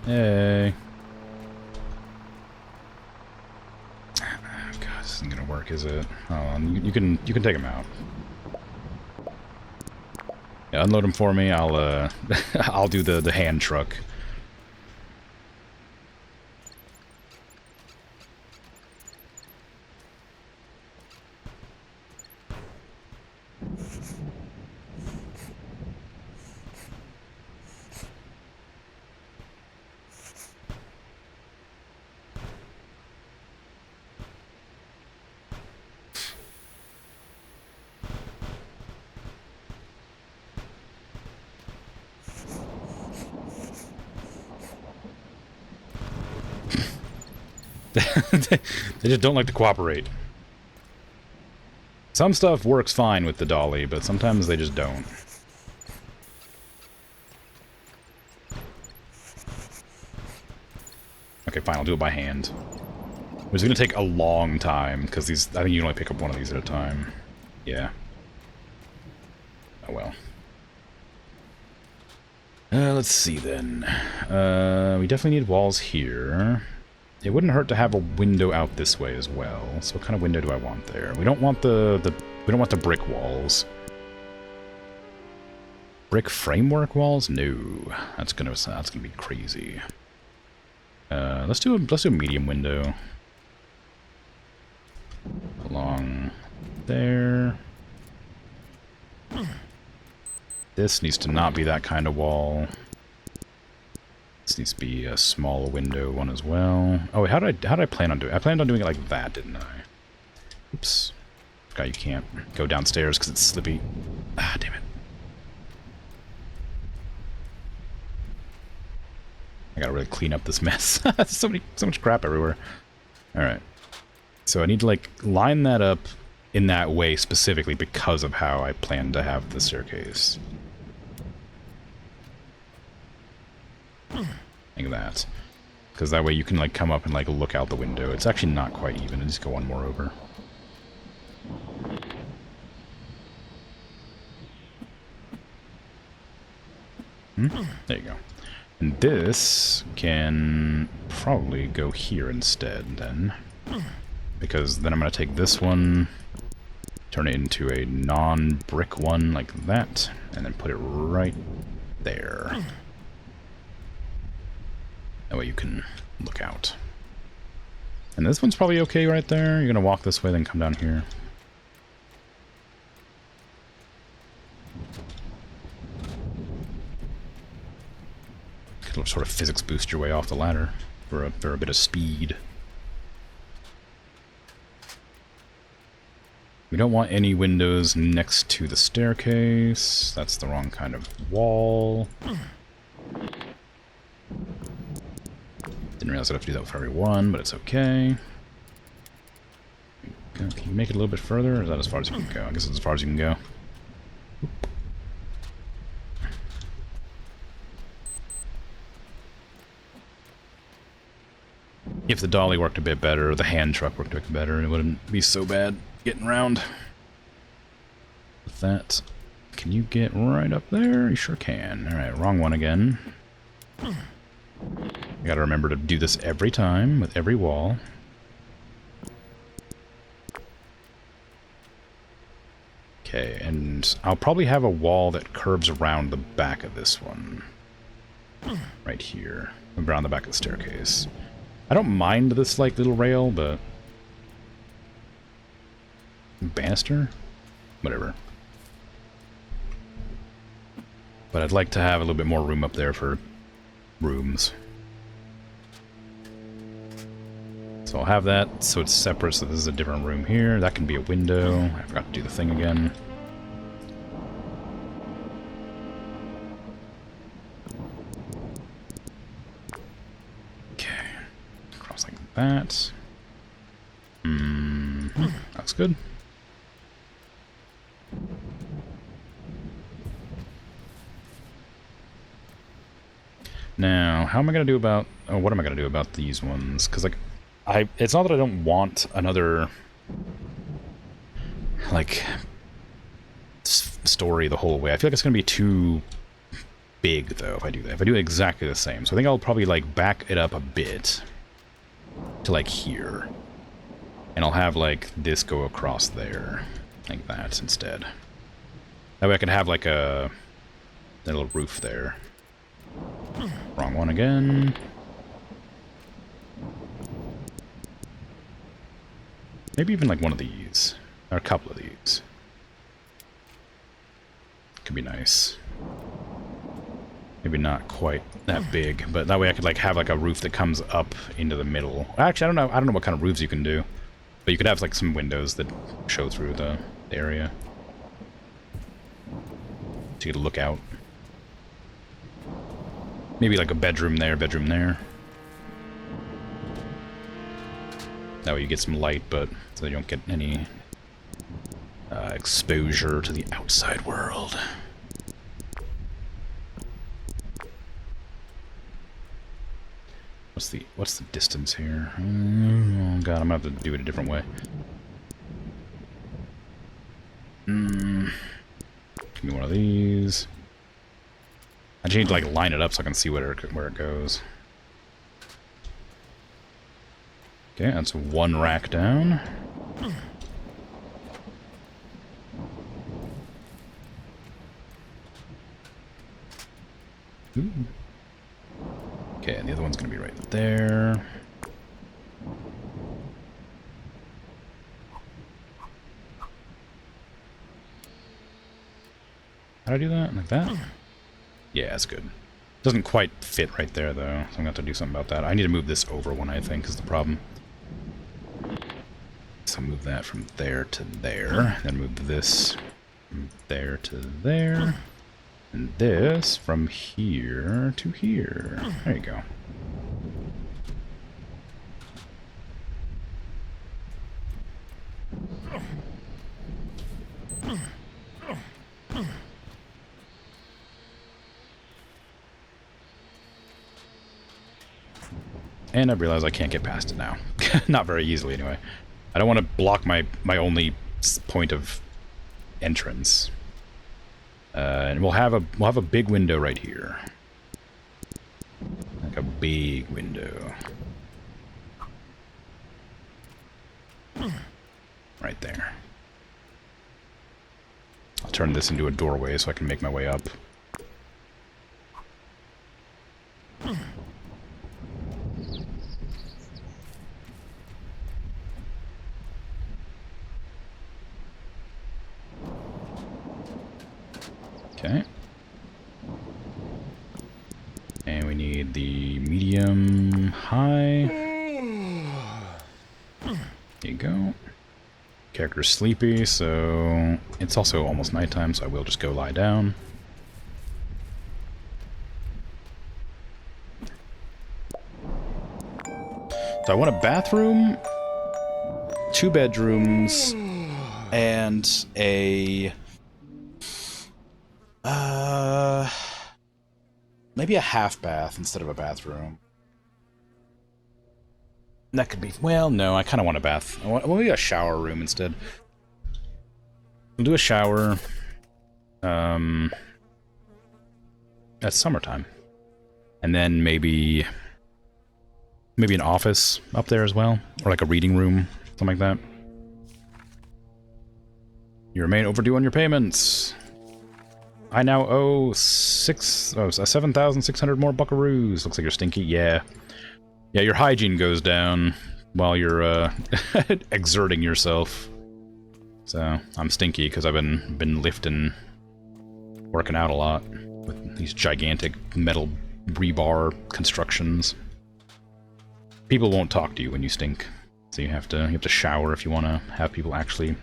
Hey. God, this isn't gonna work, is it? Hold on, you can take him out. Yeah, unload him for me. I'll I'll do the hand truck. They just don't like to cooperate. Some stuff works fine with the dolly, but sometimes they just don't. Okay, fine, I'll do it by hand. Which is going to take a long time, because these, I think you can only pick up one of these at a time. Yeah. Oh well. Let's see then. We definitely need walls here. It wouldn't hurt to have a window out this way as well. So what kind of window do I want there? We don't want the brick walls. Brick framework walls? No. That's gonna be crazy. Let's do a medium window. Along there. This needs to not be that kind of wall. This needs to be a small window one as well. Oh, wait, how did I plan on doing it? I planned on doing it like that, didn't I? Oops. God, you can't go downstairs because it's slippy. Ah, damn it. I gotta really clean up this mess. so much crap everywhere. Alright. So I need to, like, line that up in that way specifically because of how I plan to have the staircase. Like that. Because that way you can like come up and like look out the window. It's actually not quite even. I just go one more over. There you go. And this can probably go here instead then. Because then I'm going to take this one, turn it into a non-brick one like that, and then put it right there. That way you can look out. And this one's probably okay right there. You're going to walk this way, then come down here. Sort of physics boost your way off the ladder for a bit of speed. We don't want any windows next to the staircase. That's the wrong kind of wall. Didn't realize I'd have to do that for every one, but it's okay. Can you make it a little bit further, or is that as far as you can go? I guess it's as far as you can go. If the dolly worked a bit better, or the hand truck worked a bit better, it wouldn't be so bad getting around. With that, can you get right up there? You sure can. Alright, wrong one again. You gotta remember to do this every time, with every wall. Okay, and I'll probably have a wall that curves around the back of this one. Right here. Around the back of the staircase. I don't mind this, like, little rail, but... Banister? Whatever. But I'd like to have a little bit more room up there for rooms. So I'll have that, so it's separate, so this is a different room here. That can be a window. I forgot to do the thing again. Okay. Cross like that. That's good. Now, how am I going to do about... Oh, what am I going to do about these ones? Because, like, it's not that I don't want another, like, story the whole way. I feel like it's going to be too big, though, if I do that. If I do exactly the same. So I think I'll probably, like, back it up a bit to, like, here. And I'll have, like, this go across there. Like that, instead. That way I can have, like, a little roof there. Wrong one again. Maybe even like one of these. Or a couple of these. Could be nice. Maybe not quite that big, but that way I could like have like a roof that comes up into the middle. Actually, I don't know what kind of roofs you can do. But you could have like some windows that show through the area. So you could look out. Maybe like a bedroom there, bedroom there. That way you get some light, but so you don't get any exposure to the outside world. What's the distance here? Oh god, I'm gonna have to do it a different way. Give me one of these. I just need to like line it up so I can see where it goes. Okay, that's one rack down. Ooh. Okay, and the other one's gonna be right there. How do I do that? Like that? Yeah, that's good. Doesn't quite fit right there, though, so I'm gonna have to do something about that. I need to move this over one, I think, is the problem. So move that from there to there, then move this from there to there, and this from here to here. There you go. And I realize I can't get past it now. Not very easily, anyway. I don't want to block my only point of entrance. And we'll have a big window right here. Like a big window. Right there. I'll turn this into a doorway so I can make my way up. Okay. And we need the medium high. There you go. Character's sleepy, so it's also almost nighttime, so I will just go lie down. So I want a bathroom, 2 bedrooms, and a maybe a half bath instead of a bathroom. That could be, well, no, I kind of want a bath. We'll do a shower room instead. We'll do a shower. That's summertime. And then maybe an office up there as well, or like a reading room, something like that. You remain overdue on your payments. I now owe 7,600 more buckaroos. Looks like you're stinky. Yeah. Yeah, your hygiene goes down while you're exerting yourself. So I'm stinky because I've been lifting, working out a lot with these gigantic metal rebar constructions. People won't talk to you when you stink, so you have to shower if you want to have people actually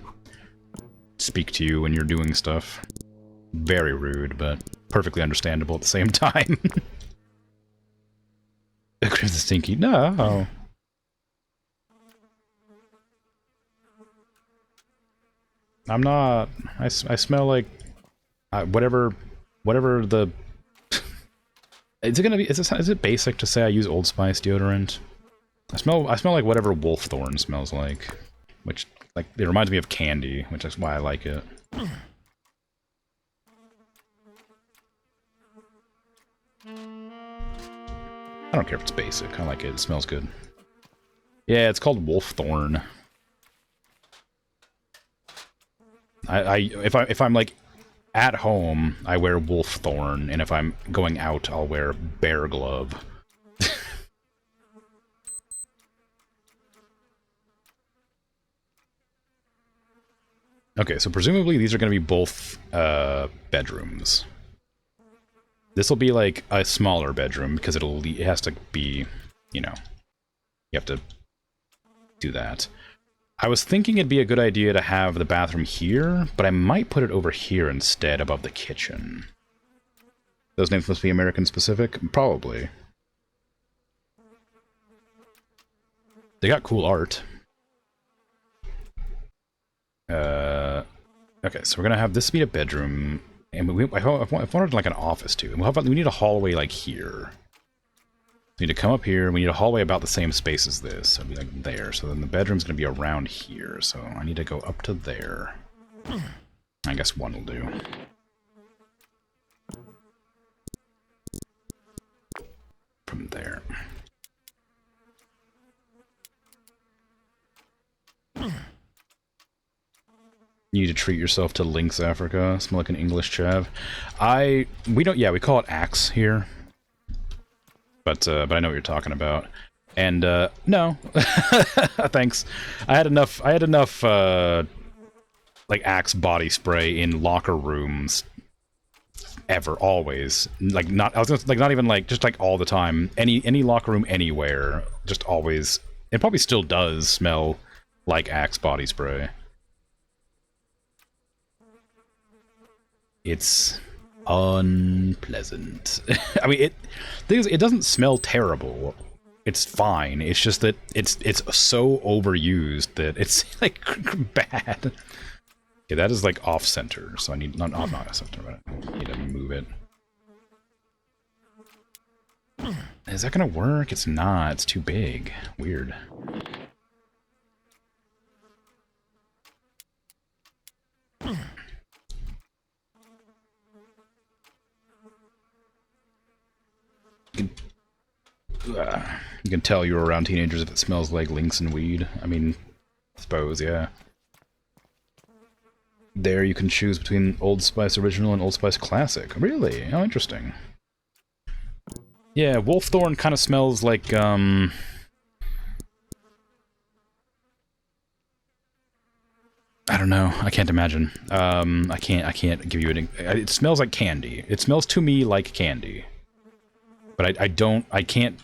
speak to you when you're doing stuff. Very rude, but perfectly understandable at the same time. Crimson stinky. No. I'm not. I smell like whatever the. Is it gonna be? Is it basic to say I use Old Spice deodorant? I smell like whatever Wolfthorn smells like, which like it reminds me of candy, which is why I like it. I don't care if it's basic. I like it. It smells good. Yeah, it's called Wolfthorn. If I'm like at home, I wear Wolfthorn, and if I'm going out, I'll wear Bear Glove. Okay, so presumably these are going to be both bedrooms. This will be like a smaller bedroom because it has to be, you know, you have to do that. I was thinking it'd be a good idea to have the bathroom here, but I might put it over here instead above the kitchen. Those names must be American specific? Probably. They got cool art. Okay, so we're gonna have this be a bedroom. And I wanted like an office too. And we need a hallway like here. We need to come up here. We need a hallway about the same space as this. So it'll be like there. So then the bedroom's going to be around here. So I need to go up to there. I guess one will do. From there. You need to treat yourself to Lynx Africa. Smell like an English chav. We call it Axe here. But I know what you're talking about. And no. Thanks. I had enough like Axe body spray in locker rooms always. Like not even like just like all the time. Any locker room anywhere, just always. It probably still does smell like Axe body spray. It's unpleasant. I mean, it doesn't smell terrible. It's fine. It's just that it's so overused that it's like bad. Okay, that is like off center, so I need not off center, but I need to move it. Is that gonna work? It's not. It's too big. Weird. You can tell you're around teenagers if it smells like links and weed. I mean, I suppose, yeah. There you can choose between Old Spice Original and Old Spice Classic. Really? Oh, interesting. Yeah, Wolfthorn kind of smells like, I don't know. I can't imagine. I can't give you any... It smells like candy. It smells to me like candy. But I can't,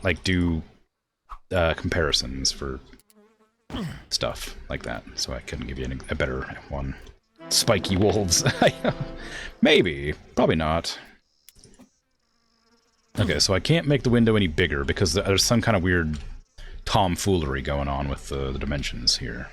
like, do comparisons for stuff like that, so I couldn't give you a better one. Spiky wolves. Maybe. Probably not. Okay, so I can't make the window any bigger because there's some kind of weird tomfoolery going on with the dimensions here.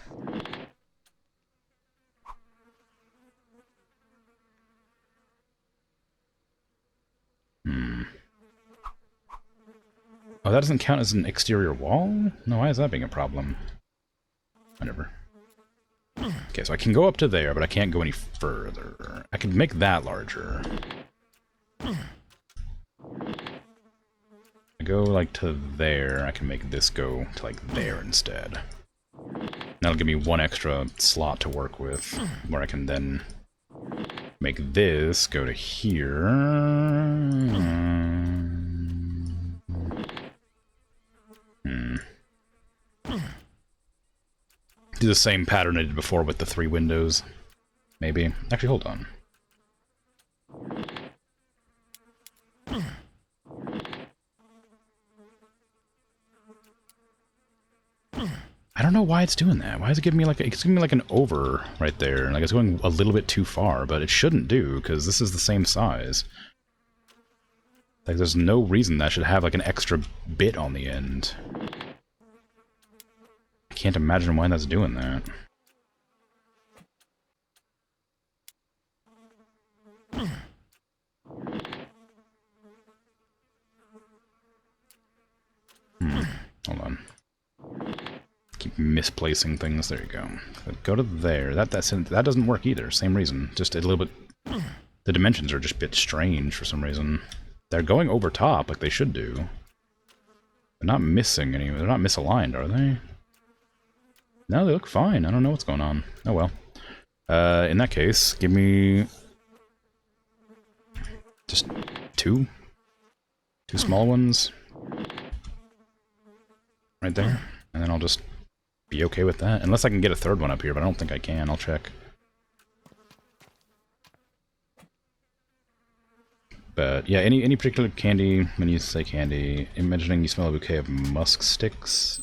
Oh, that doesn't count as an exterior wall? No, why is that being a problem? Whatever. Okay, so I can go up to there, but I can't go any further. I can make that larger. I go, like, to there. I can make this go to, like, there instead. That'll give me one extra slot to work with, where I can then make this go to here. Do the same pattern I did before with the 3 windows. Maybe. Actually, hold on. I don't know why it's doing that. Why is it giving me like it's giving me like an over right there? Like it's going a little bit too far, but it shouldn't do because this is the same size. Like there's no reason that should have like an extra bit on the end. I can't imagine why that's doing that. Hold on. Keep misplacing things. There you go. Go to there. That doesn't work either. Same reason. Just a little bit. The dimensions are just a bit strange for some reason. They're going over top like they should do. They're not missing any. They're not misaligned, are they? No, they look fine. I don't know what's going on. Oh well. In that case, give me just two small ones right there, and then I'll just be okay with that. Unless I can get a third one up here, but I don't think I can. I'll check. But yeah, any particular candy, when you say candy, imagining you smell a bouquet of musk sticks.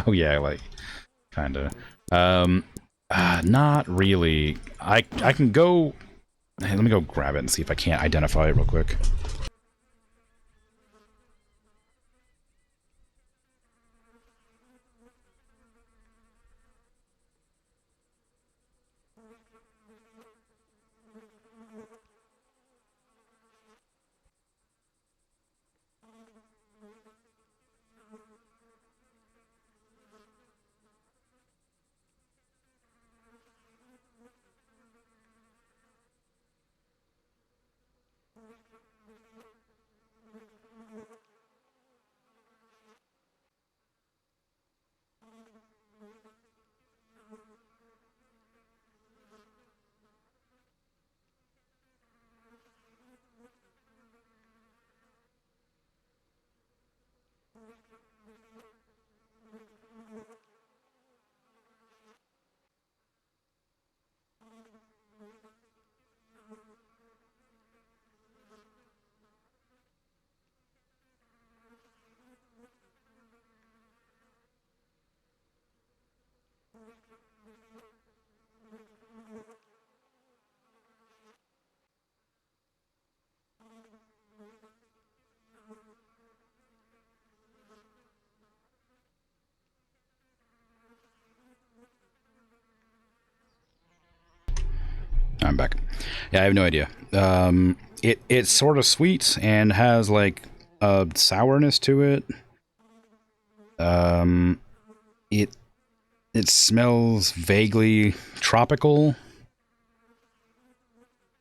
Oh yeah, like, kinda. Not really. I can go... Hey, let me go grab it and see if I can't identify it real quick. I'm back. Yeah, I have no idea. It's sort of sweet and has like sourness to it. It smells vaguely tropical.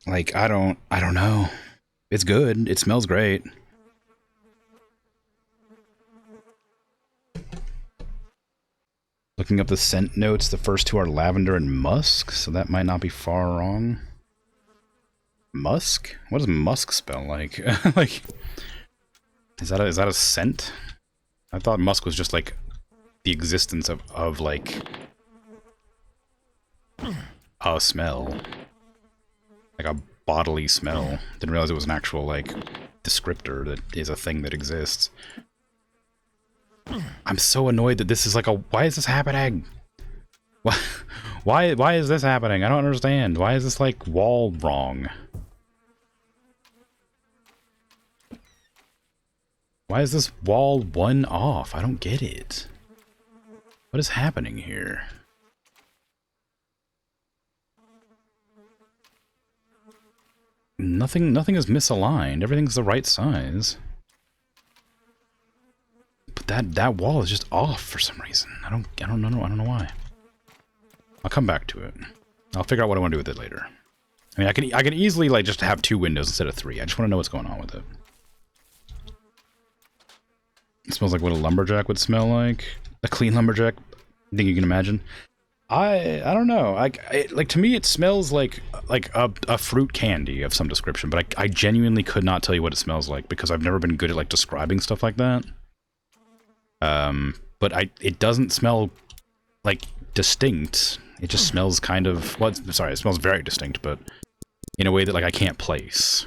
Like, I don't know. It's good. It smells great. Looking up the scent notes, the first two are lavender and musk, so that might not be far wrong. Musk? What does musk spell like? Like, is that a scent? I thought musk was just like the existence of like a smell. Like a bodily smell. Didn't realize it was an actual like descriptor that is a thing that exists. I'm so annoyed that this is like a... Why is this happening? Why is this happening? I don't understand. Why is this like wall wrong? Why is this wall 1 off? I don't get it. What is happening here? Nothing is misaligned. Everything's the right size. But that wall is just off for some reason. I don't know why. I'll come back to it. I'll figure out what I want to do with it later. I mean, I can easily like just have 2 windows instead of 3. I just want to know what's going on with it. It smells like what a lumberjack would smell like. A clean lumberjack. I think you can imagine. I don't know. Like to me, it smells like a fruit candy of some description. But I genuinely could not tell you what it smells like because I've never been good at like describing stuff like that. But it doesn't smell like distinct. It just smells kind of, well, sorry, it smells very distinct, but in a way that like I can't place.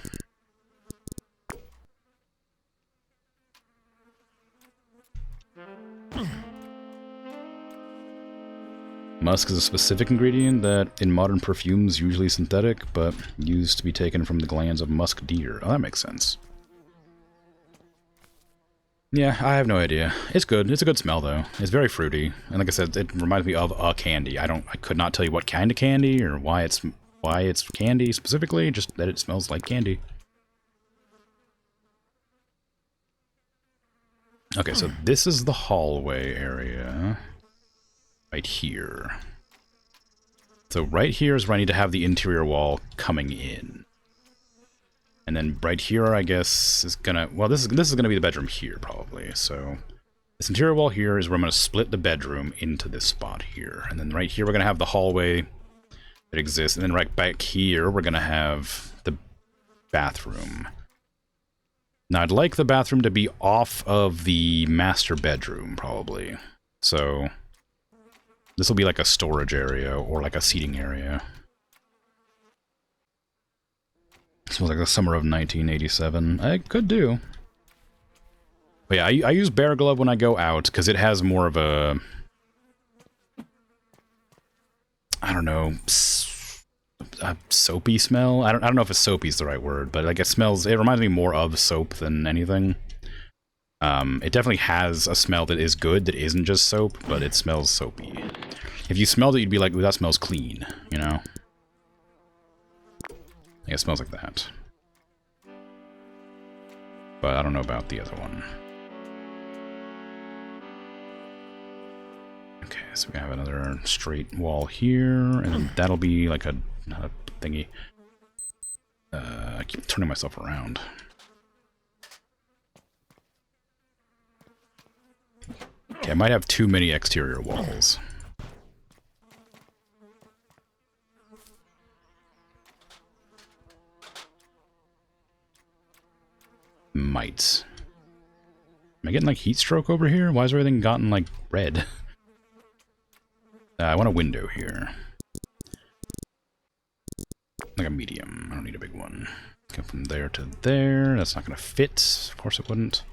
Musk is a specific ingredient that in modern perfumes usually synthetic, but used to be taken from the glands of musk deer. Oh, that makes sense. Yeah, I have no idea. It's good. It's a good smell, though. It's very fruity. And like I said, it reminds me of a candy. I could not tell you what kind of candy or why it's candy specifically, just that it smells like candy. Okay, so this is the hallway area. Right here. So right here is where I need to have the interior wall coming in. And then right here, I guess, is gonna... Well, this is gonna be the bedroom here, probably. So this interior wall here is where I'm gonna split the bedroom into this spot here. And then right here, we're gonna have the hallway that exists. And then right back here, we're gonna have the bathroom. Now, I'd like the bathroom to be off of the master bedroom, probably. So this will be like a storage area or like a seating area. Smells like the summer of 1987. I could do. But yeah, I use Bear Glove when I go out, because it has more of a... I don't know... a soapy smell? I don't know if a soapy is the right word, but like it reminds me more of soap than anything. It definitely has a smell that is good, that isn't just soap, but it smells soapy. If you smelled it, you'd be like, ooh, that smells clean, you know? Yeah, it smells like that. But I don't know about the other one. Okay, so we have another straight wall here, and that'll be like a thingy. I keep turning myself around. Okay, I might have too many exterior walls. Might. Am I getting like heat stroke over here? Why is everything gotten like red? I want a window here. Like a medium. I don't need a big one. Go from there to there. That's not going to fit. Of course it wouldn't.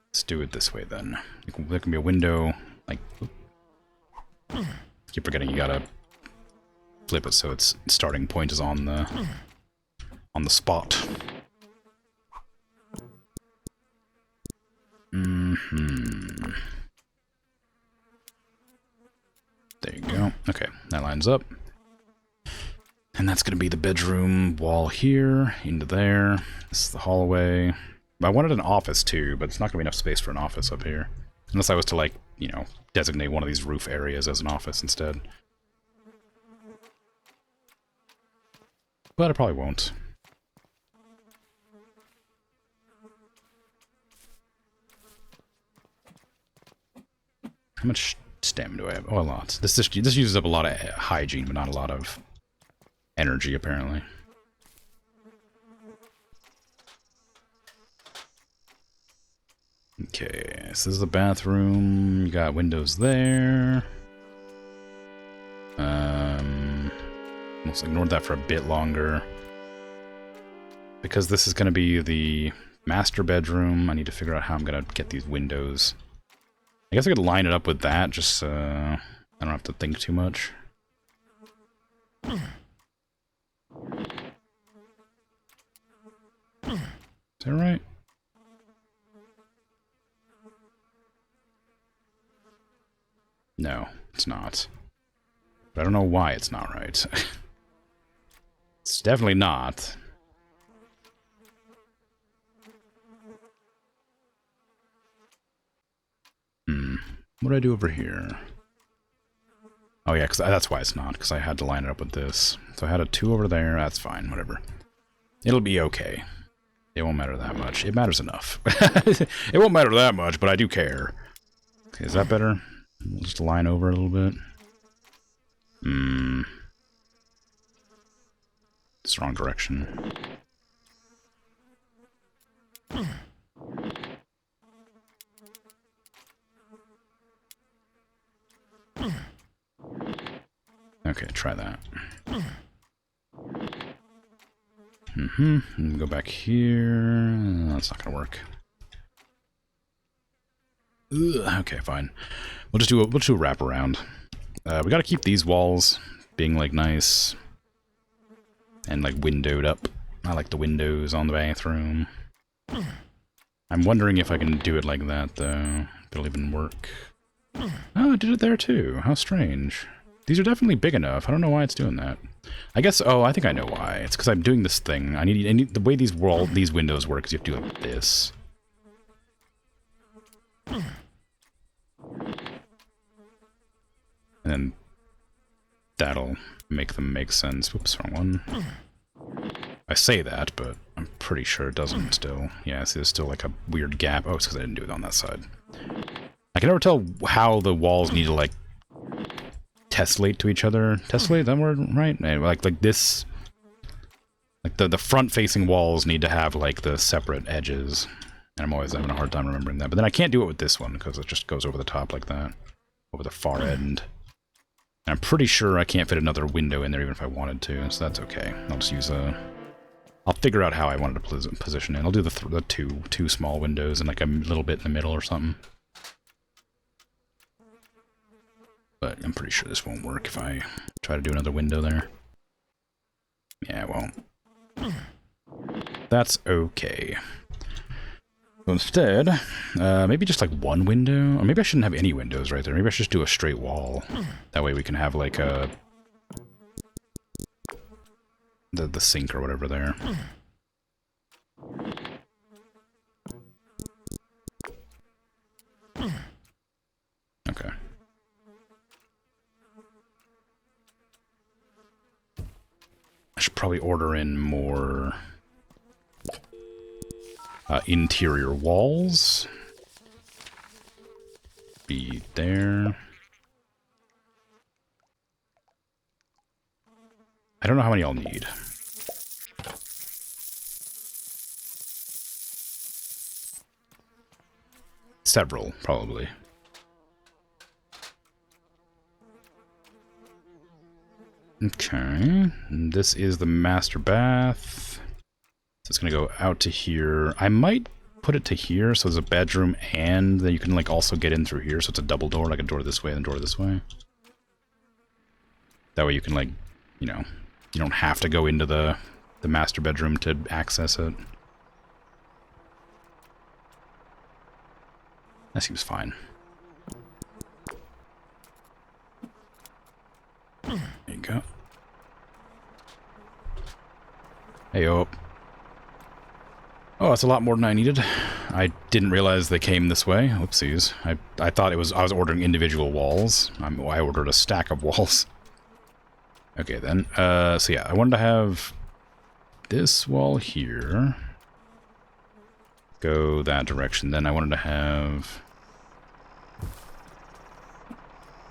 Let's do it this way then. There can be a window. Like, keep forgetting you gotta flip it so its starting point is on the spot. There you go. Okay, that lines up. And that's going to be the bedroom wall here, into there. This is the hallway. I wanted an office too, but it's not going to be enough space for an office up here. Unless I was to, like, you know, designate one of these roof areas as an office instead. But I probably won't. How much stamina do I have? Oh, a lot. This uses up a lot of hygiene, but not a lot of energy, apparently. Okay, so this is the bathroom. You got windows there. Let's ignore that for a bit longer. Because this is going to be the master bedroom, I need to figure out how I'm going to get these windows. I guess I could line it up with that, just so I don't have to think too much. Is that right? No, it's not. But I don't know why it's not right. It's definitely not. What do I do over here? Oh yeah, because that's why it's not, because I had to line it up with this. So I had a 2 over there, that's fine, whatever. It'll be okay. It won't matter that much. It matters enough. It won't matter that much, but I do care. Okay, is that better? Just line over a little bit. It's the wrong direction. Okay, try that. Go back here. That's not gonna work. Ugh, okay, fine. We'll do a wraparound. We gotta keep these walls being like nice and like windowed up. I like the windows on the bathroom. I'm wondering if I can do it like that though. If it'll even work. Oh, I did it there too. How strange. These are definitely big enough. I don't know why it's doing that. I guess, oh, I think I know why. It's because I'm doing this thing. I need the way these windows work is you have to do it like this. And then that'll make them make sense. Whoops, wrong one. I say that, but I'm pretty sure it doesn't still. Yeah, see, there's still like a weird gap. Oh, it's because I didn't do it on that side. I can never tell how the walls need to, like, tessellate to each other. Tessellate, is that word right? Like this. Like the front-facing walls need to have, like, the separate edges. And I'm always having a hard time remembering that. But then I can't do it with this one, because it just goes over the top like that. Over the far end. And I'm pretty sure I can't fit another window in there even if I wanted to, so that's okay. I'll just use a... I'll figure out how I wanted to position it. I'll do the two small windows and like a little bit in the middle or something. But I'm pretty sure this won't work if I try to do another window there. Yeah, it won't. That's okay. So instead, maybe just like one window, or maybe I shouldn't have any windows right there. Maybe I should just do a straight wall. That way we can have like a... the sink or whatever there. Okay. I should probably order in more interior walls. Be there. I don't know how many I'll need. Several, probably. Okay, this is the master bath. So it's gonna go out to here. I might put it to here, so there's a bedroom, and then you can like also get in through here, so it's a double door, like a door this way and a door this way. That way you can like, you know, you don't have to go into the master bedroom to access it. That seems fine. go. Hey-o. Oh, that's a lot more than I needed. I didn't realize they came this way. Oopsies. I thought I was ordering individual walls. I ordered a stack of walls. Okay, then. So yeah, I wanted to have this wall here. Go that direction. Then I wanted to have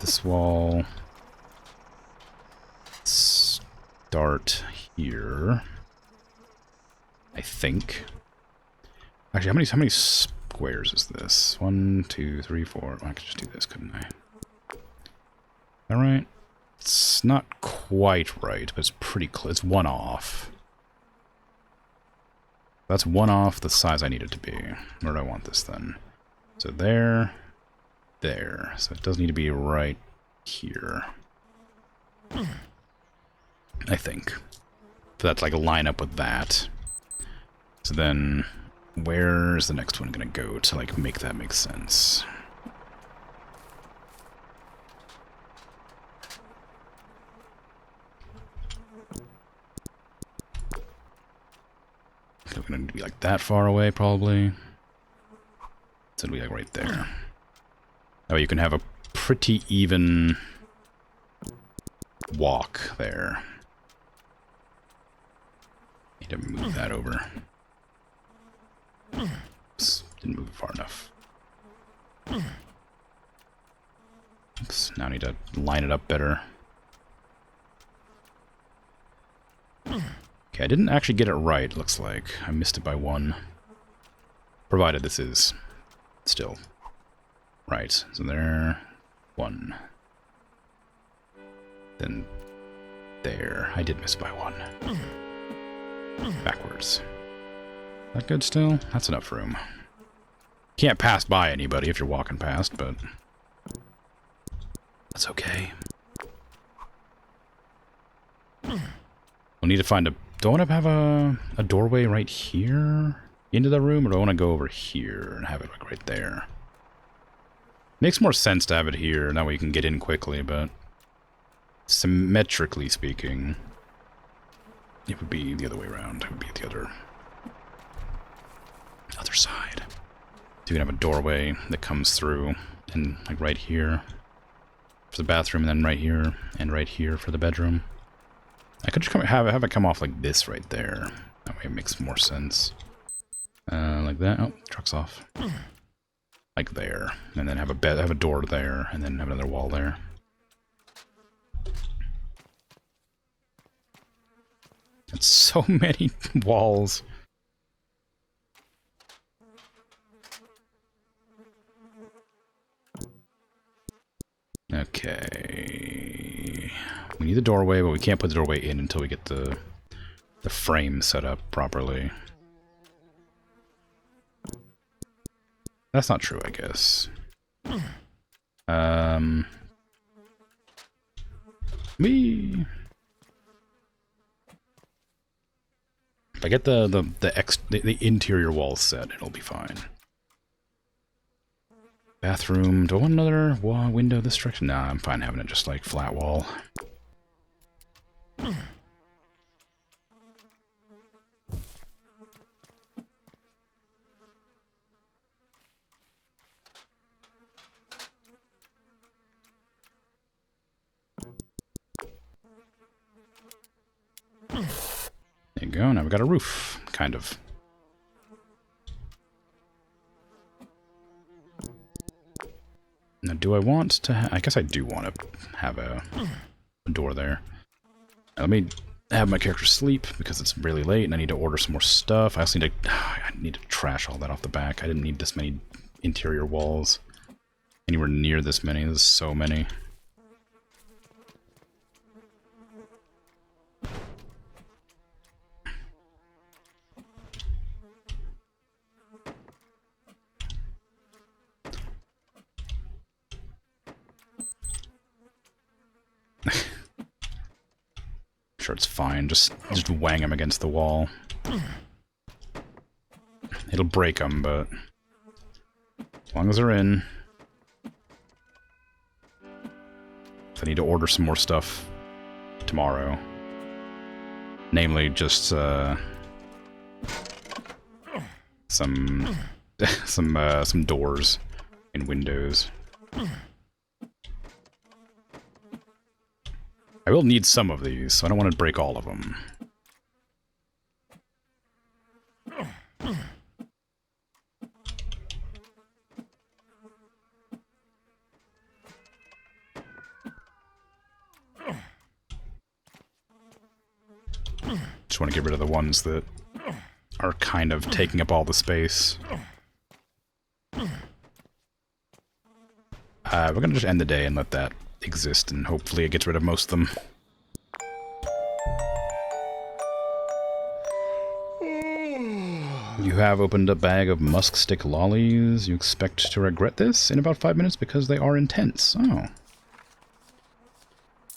this wall start here. I think. Actually, how many squares is this? 1, 2, 3, 4. I could just do this, couldn't I? All right. It's not quite right, but it's pretty close. It's one off. That's one off the size I need it to be. Where do I want this then? So there, there. So it does need to be right here. I think. So that's like a line up with that. So then, where's the next one gonna go to like make that make sense? So we're gonna be like that far away, probably. So it'll be like right there. Oh, you can have a pretty even walk there. Need to move that over. Oops, didn't move it far enough. Oops, now I need to line it up better. Okay, I didn't actually get it right, looks like. I missed it by 1. Provided this is still right. So there, 1. Then there. I did miss by 1. Backwards. That good still? That's enough room. Can't pass by anybody if you're walking past, but that's okay. We'll need to find a... Do I want to have a doorway right here into the room, or do I want to go over here and have it like right there? Makes more sense to have it here, and that way you can get in quickly, but symmetrically speaking, it would be the other way around. It would be the other side. So you can have a doorway that comes through, and like right here for the bathroom, and then right here for the bedroom. I could just have it come off like this right there. That way it makes more sense. Like that. Oh, truck's off. Like there, and then have a door there, and then have another wall there. That's so many walls. Okay. We need the doorway, but we can't put the doorway in until we get the frame set up properly. That's not true, I guess. Me. If I get the interior wall set, it'll be fine. Bathroom. Do I want another wall window this direction? Nah, I'm fine having it just like flat wall. There you go, now we've got a roof, kind of. Now, do I want to I guess I do want to have a door there. Now, let me have my character sleep, because it's really late and I need to order some more stuff. I also need to... I need to trash all that off the back. I didn't need this many interior walls. Anywhere near this many. There's so many. Sure, it's fine. Just wang them against the wall. It'll break them, but as long as they're in. I need to order some more stuff to tomorrow. Namely, just some doors and windows. I will need some of these, so I don't want to break all of them. Just want to get rid of the ones that are kind of taking up all the space. We're going to just end the day and let that exist, and hopefully it gets rid of most of them. You have opened a bag of musk stick lollies. You expect to regret this in about 5 minutes because they are intense. Oh.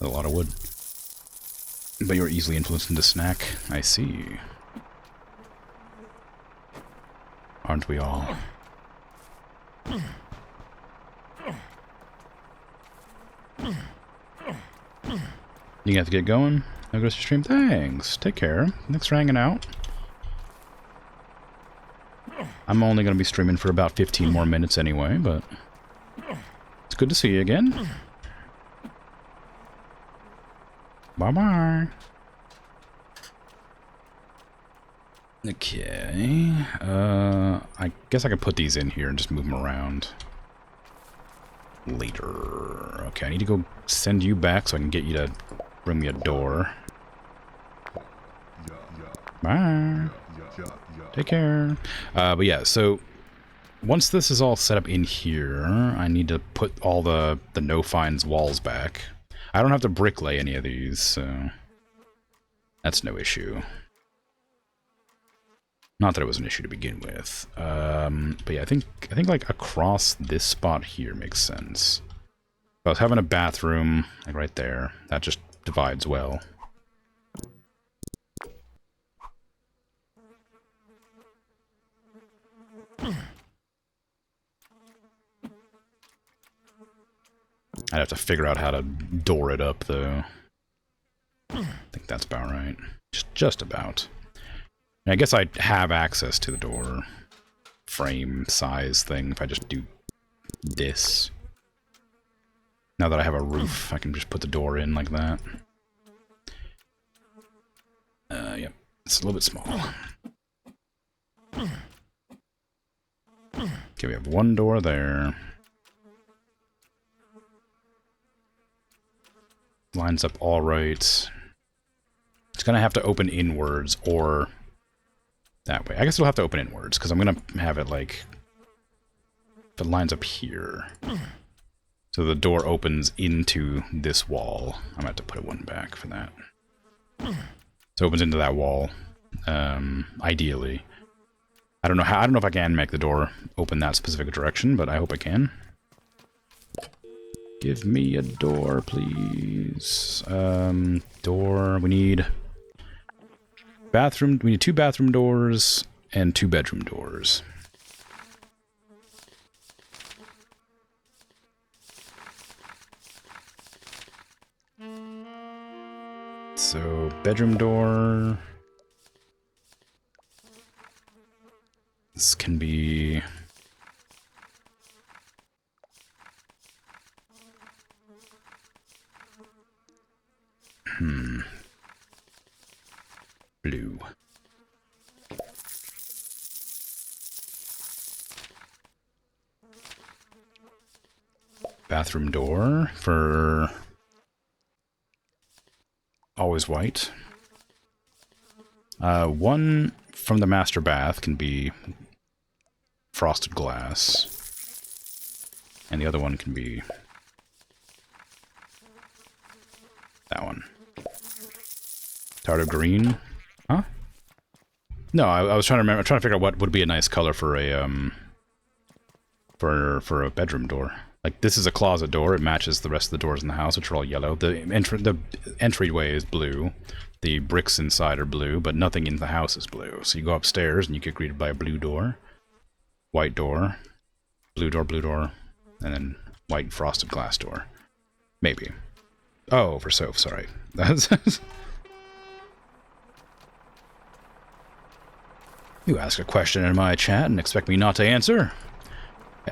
That's a lot of wood. But you're easily influenced into snack. I see. Aren't we all? You have to get going. I'll go to your stream. Thanks. Take care. Thanks for hanging out. I'm only going to be streaming for about 15 more minutes anyway, but it's good to see you again. Bye-bye. Okay. I guess I can put these in here and just move them around later. Okay, I need to go send you back so I can get you to bring me a door. Bye. Take care. But yeah, so once this is all set up in here, I need to put all the no-finds walls back. I don't have to bricklay any of these, so that's no issue. Not that it was an issue to begin with. But yeah, I think like across this spot here makes sense. If I was having a bathroom like right there, that just divides well. I'd have to figure out how to door it up, though. I think that's about right. Just about. And I guess I have access to the door frame size thing if I just do this. Now that I have a roof, I can just put the door in like that. Yep. It's a little bit small. Okay, we have one door there. Lines up all right. It's gonna have to open inwards or that way. I guess it'll have to open inwards because I'm gonna have it like if it lines up here. So the door opens into this wall. I'm gonna have to put one back for that. So it opens into that wall. Ideally. I don't know if I can make the door open that specific direction, but I hope I can. Give me a door, please. Door. We need bathroom. We need 2 bathroom doors and 2 bedroom doors. So, bedroom door. This can be... Blue. Bathroom door for always white. One from the master bath can be frosted glass. And the other one can be that one. Tartar green. Huh? No, I was trying to remember. I'm trying to figure out what would be a nice color for a for a bedroom door. Like this is a closet door. It matches the rest of the doors in the house, which are all yellow. The entryway is blue. The bricks inside are blue, but nothing in the house is blue. So you go upstairs and you get greeted by a blue door, white door, blue door, and then white frosted glass door. Maybe. Oh, for soap, sorry. You ask a question in my chat and expect me not to answer.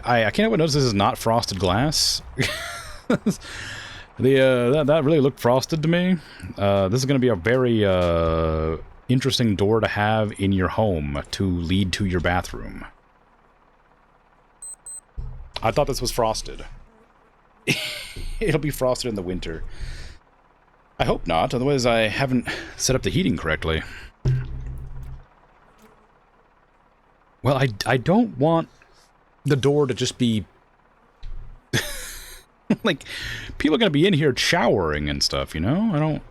I can't help but notice this is not frosted glass. That really looked frosted to me. This is going to be a very interesting door to have in your home to lead to your bathroom. I thought this was frosted. It'll be frosted in the winter. I hope not, otherwise I haven't set up the heating correctly. Well, I don't want the door to just be... like, people are going to be in here showering and stuff, you know? I don't...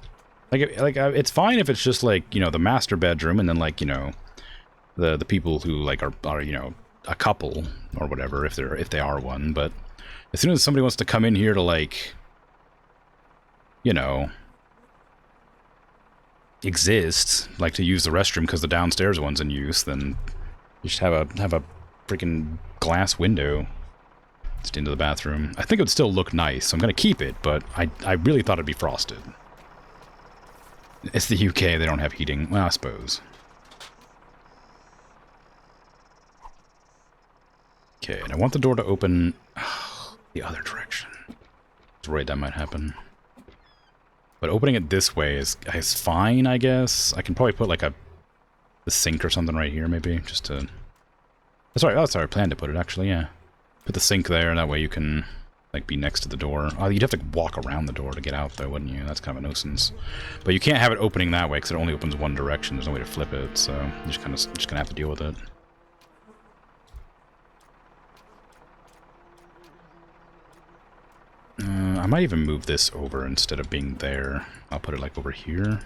it's fine if it's just, like, you know, the master bedroom and then, like, you know, the people who, like, are you know, a couple or whatever, if they are one, but as soon as somebody wants to come in here to, like, you know, exist, like to use the restroom because the downstairs one's in use, then you should have a freaking glass window just into the bathroom. I think it would still look nice, so I'm going to keep it, but I really thought it'd be frosted. It's the UK, they don't have heating. Well, I suppose. Okay, and I want the door to open the other direction. I was worried that might happen. But opening it this way is fine, I guess. I can probably put like the sink or something right here, maybe, just to... That's how I planned to put it, actually, yeah. Put the sink there, and that way you can, like, be next to the door. Oh, you'd have to walk around the door to get out, though, wouldn't you? That's kind of a nuisance. But you can't have it opening that way, because it only opens one direction. There's no way to flip it, so you're just gonna have to deal with it. I might even move this over instead of being there. I'll put it, like, over here.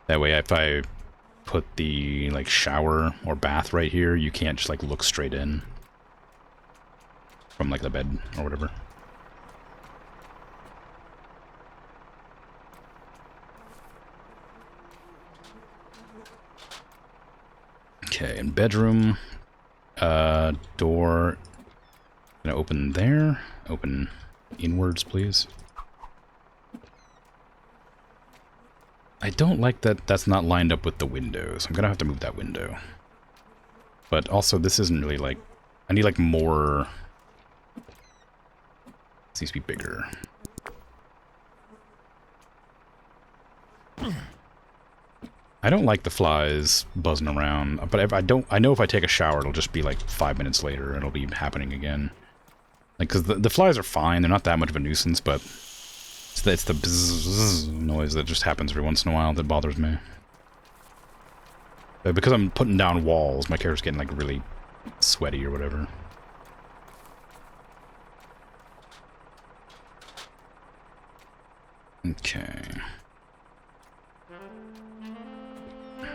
That way, if I put the, like, shower or bath right here, you can't just, like, look straight in from, like, the bed or whatever. Okay, and bedroom, door, gonna open there, open inwards, please. I don't like that that's not lined up with the windows. I'm gonna have to move that window. But also, this isn't really, like, I need, like, more... This needs to be bigger. I don't like the flies buzzing around, but if I know if I take a shower, it'll just be like 5 minutes later, and it'll be happening again. Like, because the flies are fine, they're not that much of a nuisance, but it's the bzzz noise that just happens every once in a while that bothers me. But because I'm putting down walls, my character's getting, like, really sweaty or whatever. Okay.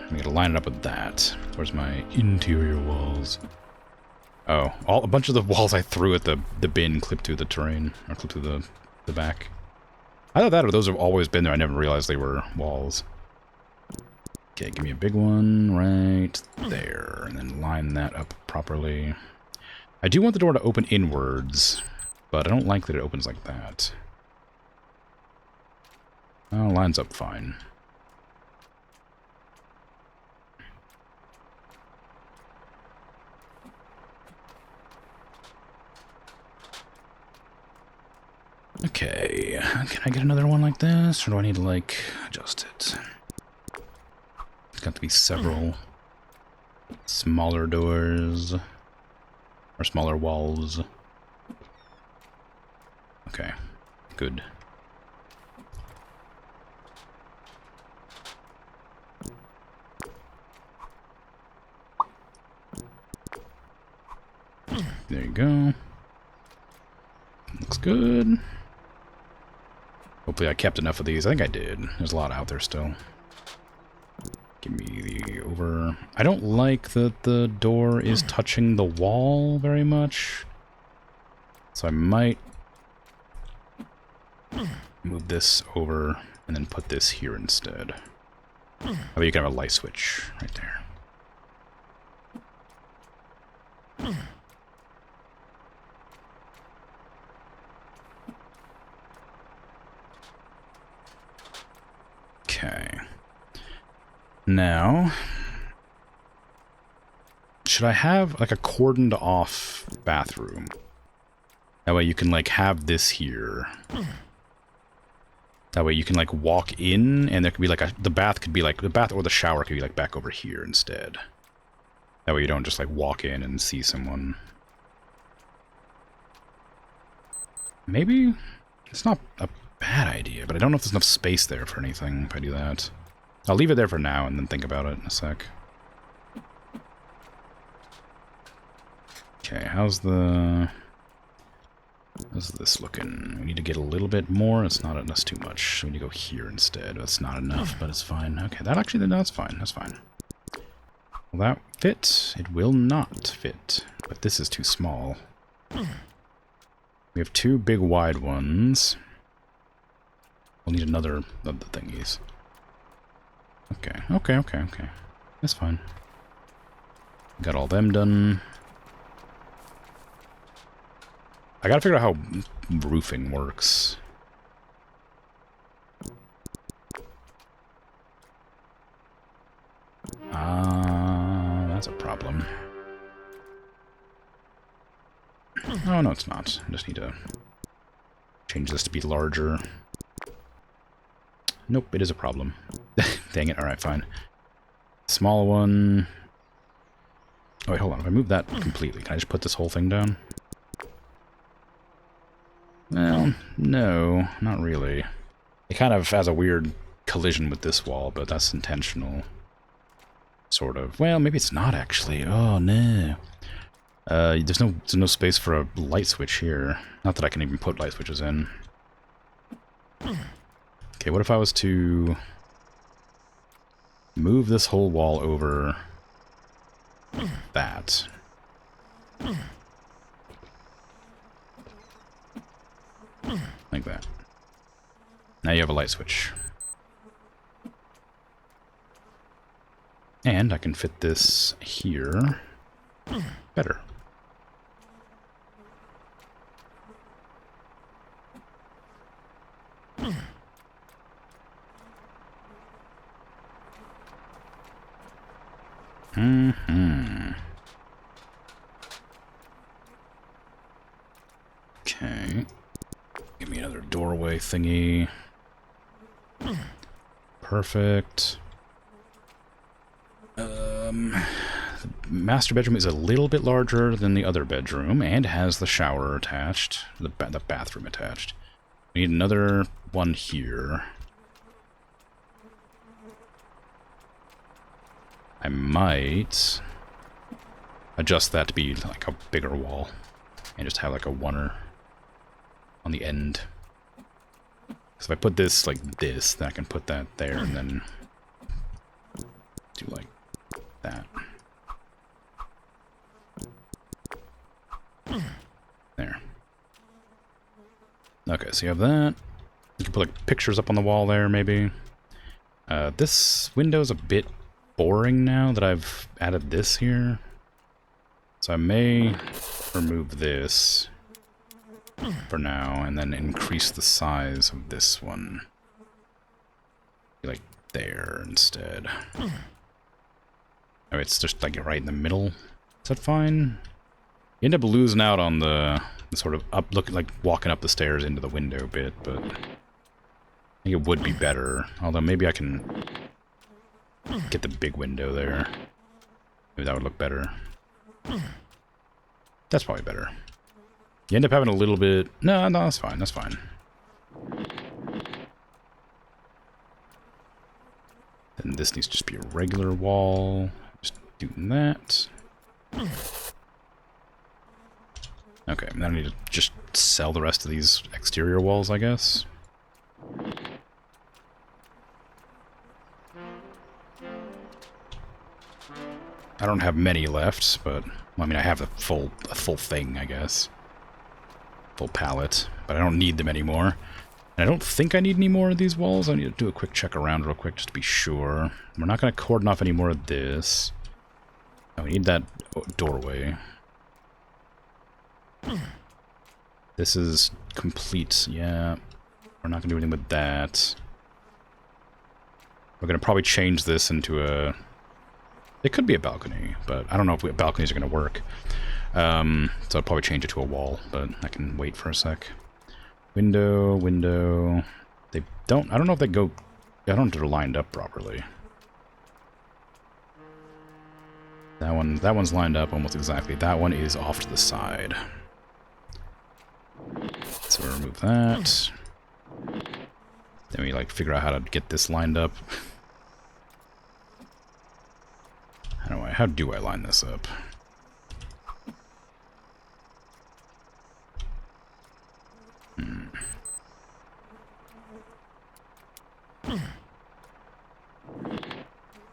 I'm gonna line it up with that. Where's my interior walls? Oh, a bunch of the walls I threw at the bin clipped to the terrain, or clipped to the back. I thought that or those have always been there. I never realized they were walls. Okay, give me a big one right there, and then line that up properly. I do want the door to open inwards, but I don't like that it opens like that. Oh, lines up fine. Okay, can I get another one like this, or do I need to, like, adjust it? It's got to be several smaller doors, or smaller walls. Okay, good. There you go. Looks good. Hopefully I kept enough of these. I think I did. There's a lot out there still. Give me the over... I don't like that the door is touching the wall very much. So I might move this over and then put this here instead. Oh, you can have a light switch right there. Now, should I have like a cordoned off bathroom? That way you can like have this here. That way you can like walk in and there could be like the bath could be like, the bath or the shower could be like back over here instead. That way you don't just like walk in and see someone. Maybe it's not a bad idea, but I don't know if there's enough space there for anything if I do that. I'll leave it there for now and then think about it in a sec. Okay, how's this looking? We need to get a little bit more. It's not enough, too much. We need to go here instead. That's not enough, but it's fine. Okay, that actually, no, that's fine. That's fine. Will that fit? It will not fit. But this is too small. We have two big wide ones. We'll need another of the thingies. Okay, okay. That's fine. Got all them done. I gotta figure out how roofing works. That's a problem. Oh, no, it's not. I just need to change this to be larger. Nope, it is a problem. Dang it. Alright, fine. Small one. Oh, wait, hold on. If I move that completely, can I just put this whole thing down? Well, no, not really. It kind of has a weird collision with this wall, but that's intentional. Sort of. Well, maybe it's not actually. Oh, no. There's no space for a light switch here. Not that I can even put light switches in. Okay, what if I was to move this whole wall over that? Like that. Now you have a light switch. And I can fit this here better. Okay. Give me another doorway thingy. Perfect. The master bedroom is a little bit larger than the other bedroom and has the shower attached, the bathroom attached. We need another one here. I might adjust that to be like a bigger wall and just have like a oneer on the end. So if I put this like this, then I can put that there and then do like that. There. Okay, so you have that. You can put like pictures up on the wall there, maybe. This window's a bit boring now that I've added this here. So I may remove this for now and then increase the size of this one. Like there instead. Oh, it's just like right in the middle. Is that fine? You end up losing out on the sort of like walking up the stairs into the window bit, but I think it would be better. Although maybe I can get the big window there. Maybe that would look better. That's probably better. You end up having a little bit... No, that's fine, that's fine. Then this needs to just be a regular wall. Just doing that. Okay, then I need to just sell the rest of these exterior walls, I guess. I don't have many left, but... Well, I mean, I have a full thing, I guess. Full palette, but I don't need them anymore. And I don't think I need any more of these walls. I need to do a quick check around real quick just to be sure. We're not going to cordon off any more of this. Oh, we need that doorway. This is complete, yeah. We're not going to do anything with that. We're going to probably change this into a... It could be a balcony, but I don't know if balconies are going to work. So I'll probably change it to a wall, but I can wait for a sec. Window, window... They don't... I don't know if they go... I don't know if they're lined up properly. That one's lined up almost exactly. That one is off to the side. So we'll remove that. Then we like figure out how to get this lined up. How do I line this up? I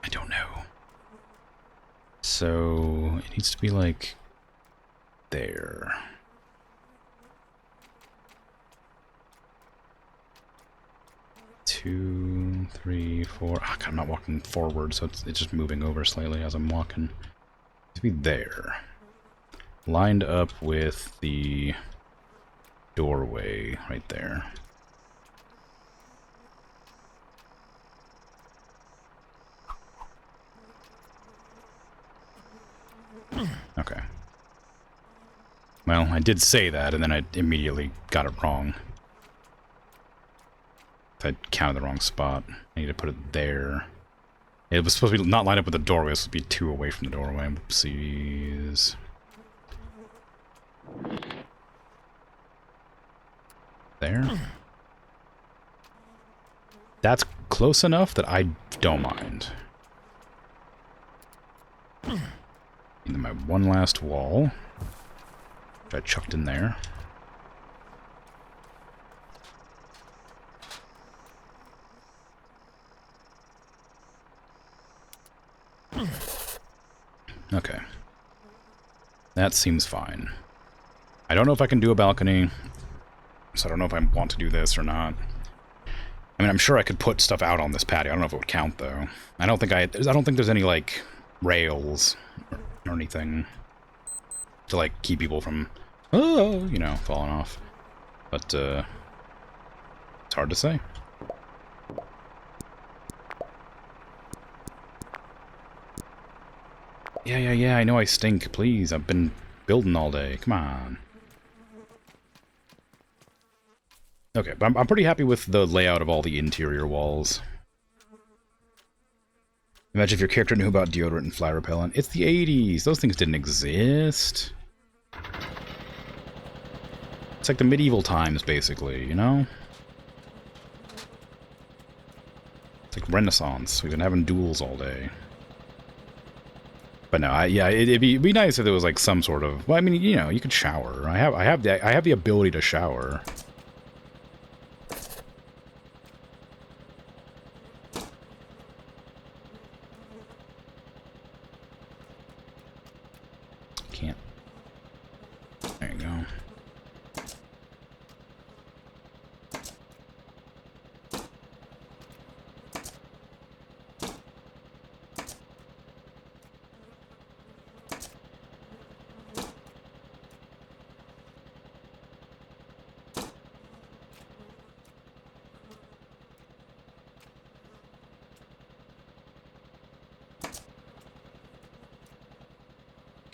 don't know. So it needs to be like there. Two, three, four. Oh, God, I'm not walking forward, so it's just moving over slightly as I'm walking. To be there, lined up with the doorway right there. Okay. Well, I did say that, and then I immediately got it wrong. I counted the wrong spot. I need to put it there. It was supposed to be not lined up with the doorway. It was supposed to be 2 away from the doorway. Oopsies. There. That's close enough that I don't mind. And then my one last wall, which I chucked in there. Okay. That seems fine. I don't know if I can do a balcony, so I don't know if I want to do this or not. I mean, I'm sure I could put stuff out on this patio. I don't know if it would count, though. I don't think there's any, like, rails or anything to, like, keep people from, oh, you know, falling off. But, it's hard to say. Yeah, I know I stink. Please, I've been building all day. Come on. Okay, but I'm pretty happy with the layout of all the interior walls. Imagine if your character knew about deodorant and fly repellent. It's the 80s. Those things didn't exist. It's like the medieval times, basically, you know? It's like Renaissance. We've been having duels all day. But no, yeah, it'd be nice if there was like some sort of. Well, I mean, you know, you could shower. I have the ability to shower. Can't. There you go.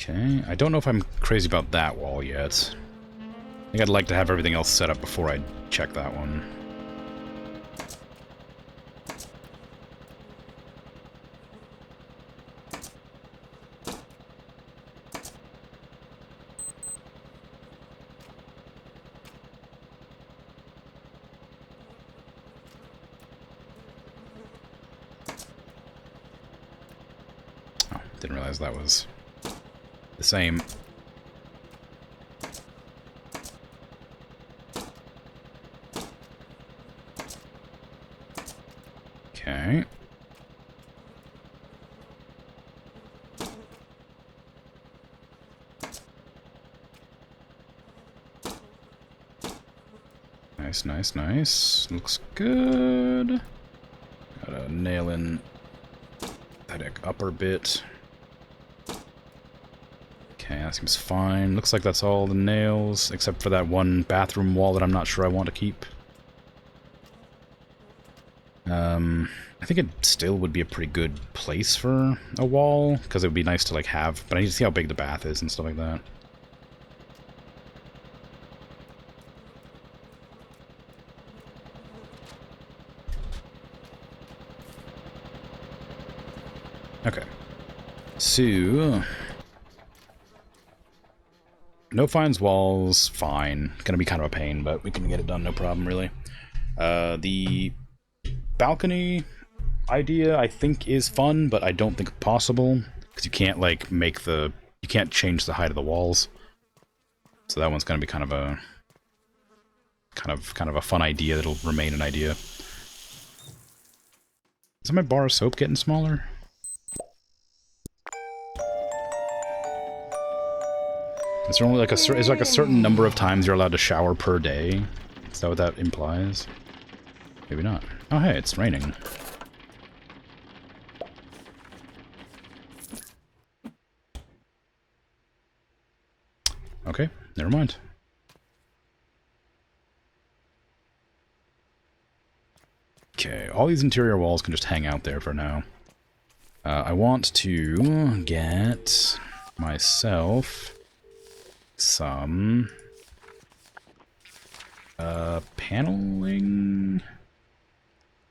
Okay, I don't know if I'm crazy about that wall yet. I think I'd like to have everything else set up before I check that one. Oh, didn't realize that was the same. Okay. Nice. Looks good. Gotta nail in that upper bit. Okay, that seems fine. Looks like that's all the nails, except for that one bathroom wall that I'm not sure I want to keep. I think it still would be a pretty good place for a wall, because it would be nice to like have, but I need to see how big the bath is and stuff like that. Okay. So, no fines walls, fine. Gonna be kind of a pain, but we can get it done, no problem, really. The balcony idea, I think, is fun, but I don't think it's possible, because you can't, like, you can't change the height of the walls. So that one's gonna be kind of a fun idea that'll remain an idea. Is my bar of soap getting smaller? Is there only like is like a certain number of times you're allowed to shower per day? Is that what that implies? Maybe not. Oh hey, it's raining. Okay, never mind. Okay, all these interior walls can just hang out there for now. I want to get myself some paneling.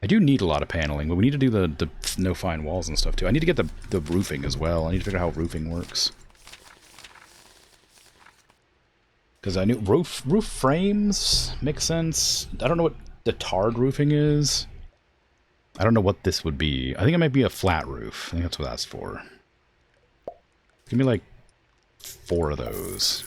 I do need a lot of paneling, but we need to do the no fine walls and stuff too. I need to get the roofing as well. I need to figure out how roofing works. Because I knew roof frames make sense. I don't know what the tarred roofing is. I don't know what this would be. I think it might be a flat roof. I think that's what that's for. Give me like 4 of those.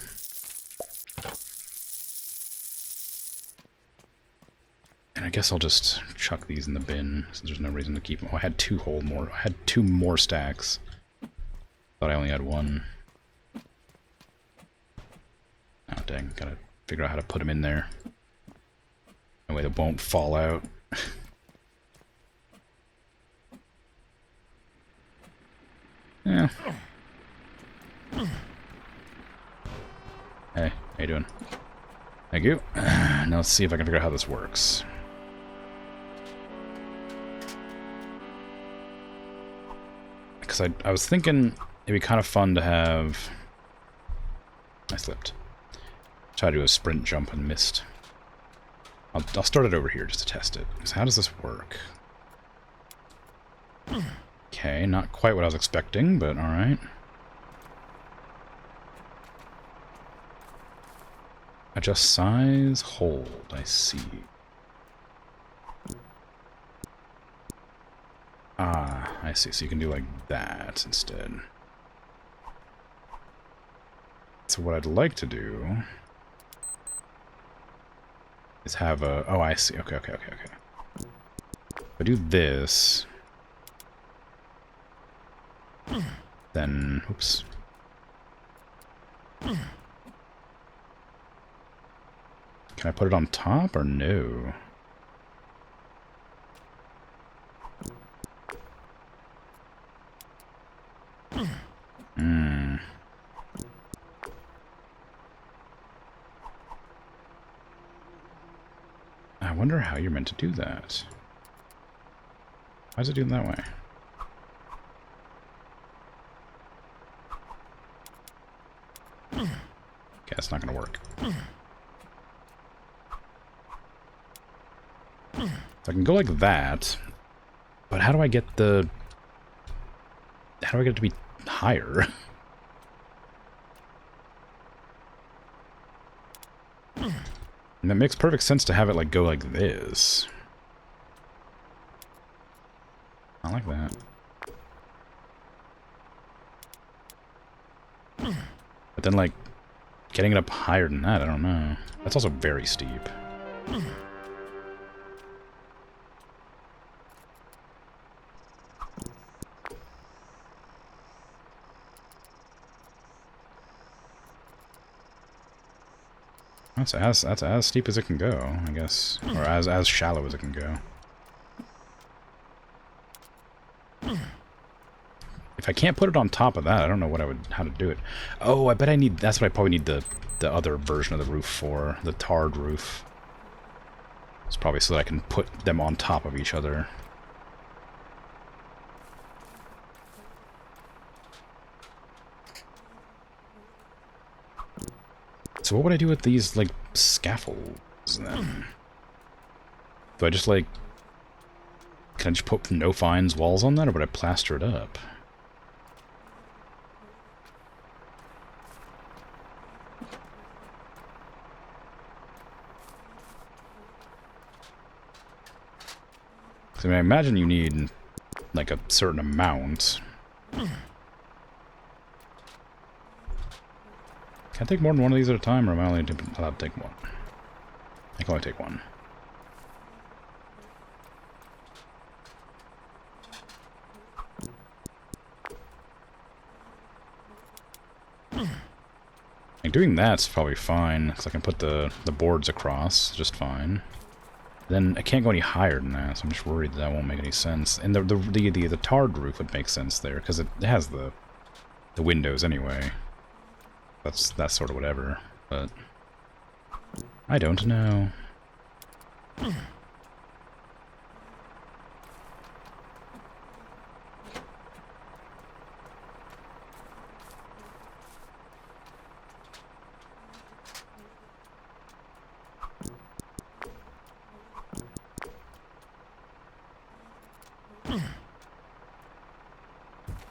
And I guess I'll just chuck these in the bin since there's no reason to keep them. Oh, I had 2 more. I had 2 more stacks. Thought I only had 1. Oh dang! Gotta figure out how to put them in there. That way they won't fall out. Yeah. Hey, how you doing? Thank you. Now let's see if I can figure out how this works. Because I was thinking it'd be kind of fun to have... I slipped. Try to do a sprint jump and missed. I'll start it over here just to test it. So how does this work? Okay, not quite what I was expecting, but alright. Adjust size, hold, I see. Ah, I see. So you can do like that instead. So what I'd like to do is have a... Oh, I see. Okay. If I do this... Then... Oops. Can I put it on top or no? I wonder how you're meant to do that. Why is it doing that way? Okay, that's not gonna work. So I can go like that, but how do I get the... How do I get it to be higher? And that makes perfect sense to have it like go like this. I like that. But then like getting it up higher than that, I don't know. That's also very steep. That's as steep as it can go, I guess. Or as shallow as it can go. If I can't put it on top of that, I don't know how to do it. Oh, I bet I need... That's what I probably need the other version of the roof for. The tarred roof. It's probably so that I can put them on top of each other. So what would I do with these, like, scaffolds, then? Do I just, like... Can I just put no fines walls on that, or would I plaster it up? I mean, I imagine you need, like, a certain amount. Can I take more than one of these at a time, or am I only allowed to take one? I can only take one. Like, doing that's probably fine, because I can put the boards across just fine. Then I can't go any higher than that, so I'm just worried that won't make any sense. And the tarred roof would make sense there, because it has the windows anyway. That's sort of whatever, but I don't know.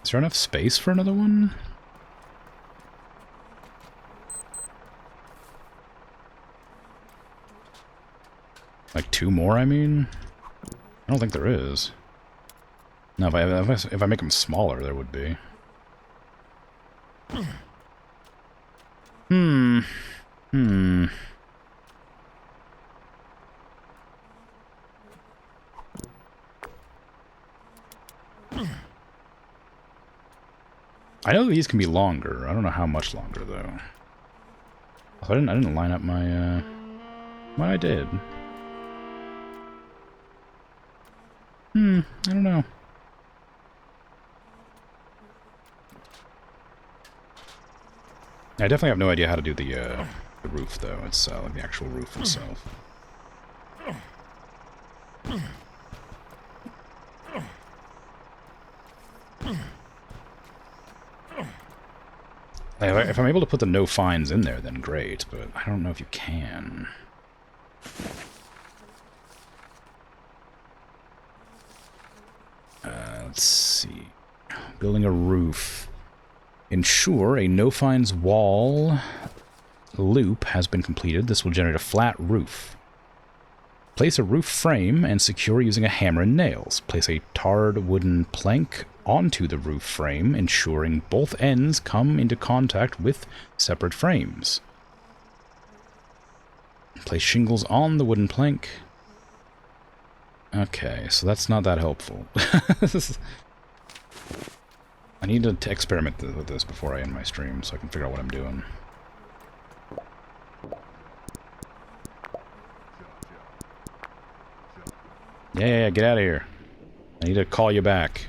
Is there enough space for another one? Like 2 more, I mean? I don't think there is. No, if I make them smaller, there would be. I know these can be longer. I don't know how much longer, though. I didn't line up my, Well, I did. I don't know. I definitely have no idea how to do the roof, though. It's, like the actual roof itself. If I'm able to put the no fines in there, then great, but I don't know if you can. Let's see. Building a roof. Ensure a no fines wall loop has been completed. This will generate a flat roof. Place a roof frame and secure using a hammer and nails. Place a tarred wooden plank onto the roof frame, ensuring both ends come into contact with separate frames. Place shingles on the wooden plank. Okay, so that's not that helpful. I need to experiment with this before I end my stream so I can figure out what I'm doing. Yeah, get out of here. I need to call you back.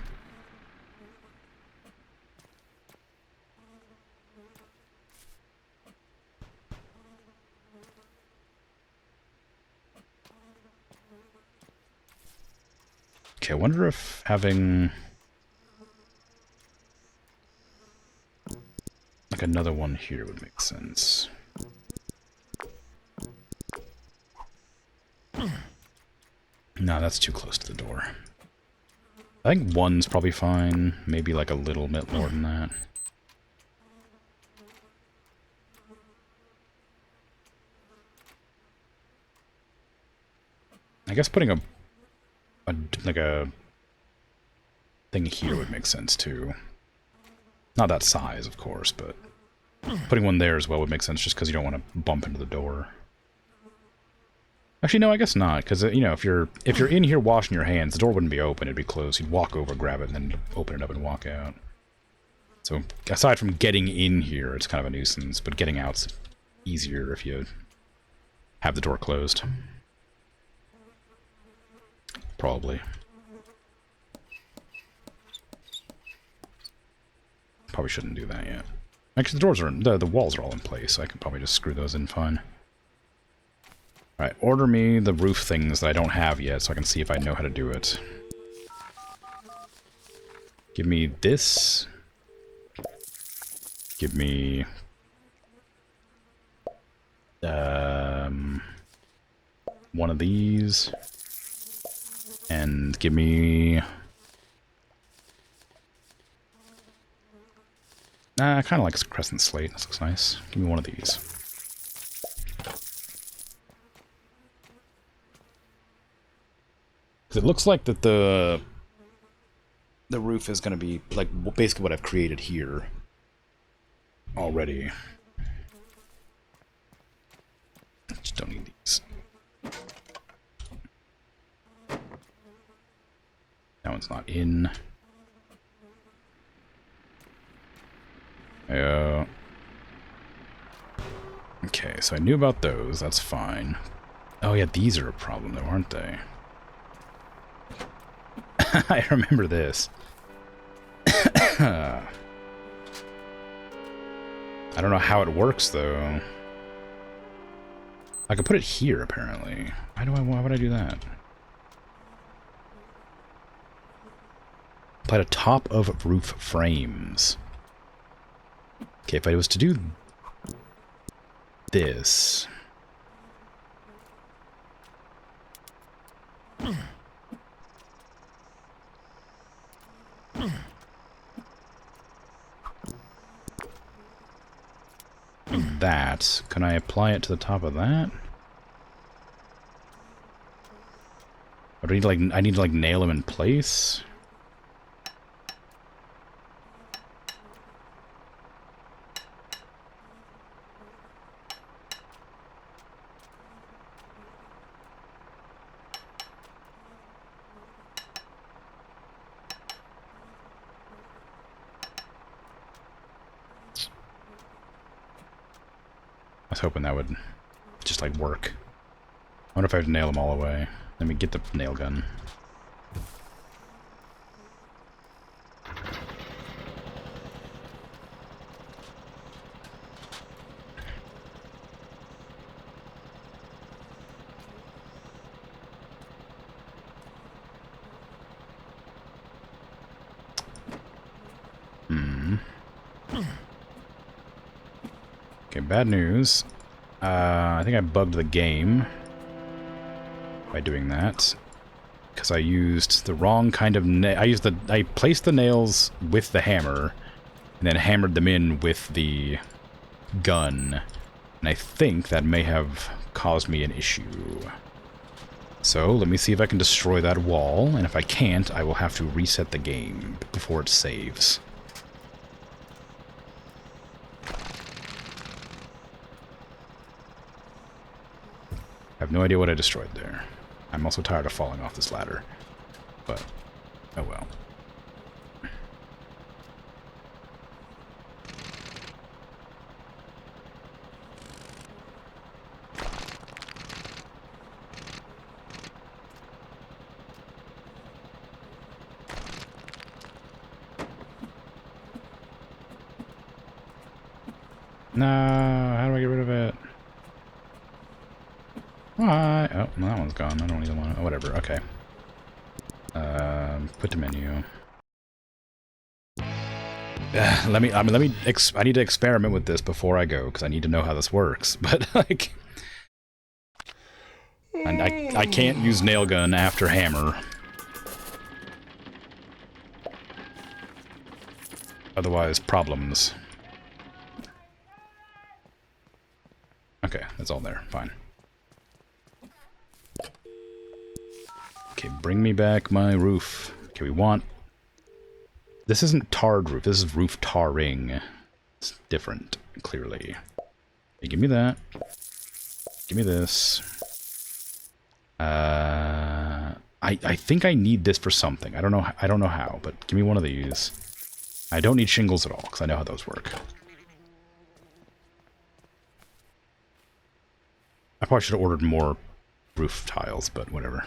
Okay, I wonder if having... like another one here would make sense. No, that's too close to the door. I think one's probably fine. Maybe like a little bit more than that. I guess putting a thing here would make sense too. Not that size, of course, but putting one there as well would make sense just because you don't want to bump into the door. Actually, no, I guess not, because, you know, if you're in here washing your hands, the door wouldn't be open, it'd be closed. You'd walk over, grab it, and then open it up and walk out. So, aside from getting in here, it's kind of a nuisance, but getting out's easier if you have the door closed. Probably. Probably shouldn't do that yet. Actually, the doors are the walls are all in place, so I can probably just screw those in fine. Alright, order me the roof things that I don't have yet so I can see if I know how to do it. Give me this. Give me... one of these. And give me... I kind of like crescent slate. This looks nice. Give me one of these. It looks like that the roof is going to be like basically what I've created here already. Just don't need these. That one's not in. Okay, so I knew about those. That's fine. Oh yeah, these are a problem though, aren't they? I remember this. I don't know how it works though. I could put it here apparently. Why would I do that? Apply to top of roof frames. Okay, if I was to do this. That, can I apply it to the top of that? Or do I need to like nail them in place? I was hoping that would just like work. I wonder if I have to nail them all away. Let me get the nail gun. Okay, bad news. I think I bugged the game by doing that because I used the wrong kind of I placed the nails with the hammer and then hammered them in with the gun, and I think that may have caused me an issue. So let me see if I can destroy that wall, and if I can't, I will have to reset the game before it saves. I have no idea what I destroyed there. I'm also tired of falling off this ladder. But, oh well. No, how do I get rid of it? Why? Oh, well, that one's gone. I don't even want to. Oh, whatever. Okay. Put to menu. I need to experiment with this before I go because I need to know how this works. But like, and I can't use nail gun after hammer. Otherwise, problems. Okay, that's all there. Fine. Okay, bring me back my roof. Okay, we want... This isn't tarred roof, this is roof tarring. It's different, clearly. Okay, give me that. Give me this. I think I need this for something. I don't know how, but give me one of these. I don't need shingles at all, because I know how those work. I probably should have ordered more roof tiles, but whatever.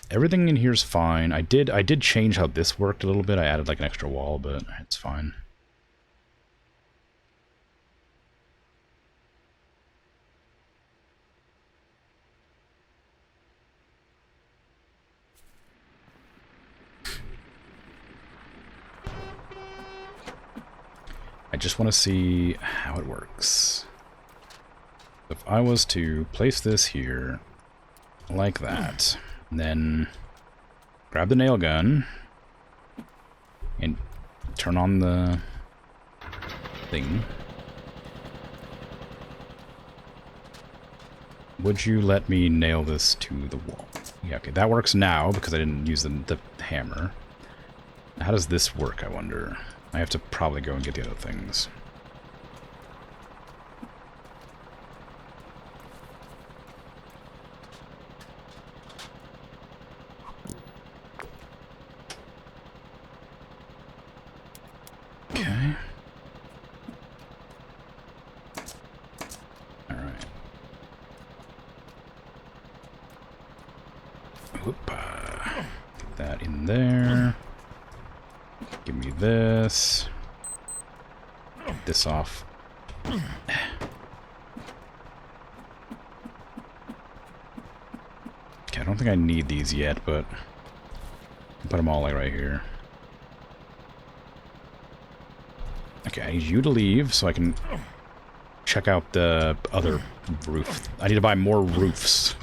Everything in here is fine. I did change how this worked a little bit. I added like an extra wall, but it's fine. just want to see how it works. If I was to place this here, like that, and then grab the nail gun, and turn on the thing, would you let me nail this to the wall? Yeah, okay, that works now because I didn't use the hammer. How does this work, I wonder? I have to probably go and get the other things. Okay. Alright. Get that in there. Give me this. Get this off. Okay, I don't think I need these yet, but I'll put them all like right here. Okay, I need you to leave so I can check out the other roof. I need to buy more roofs.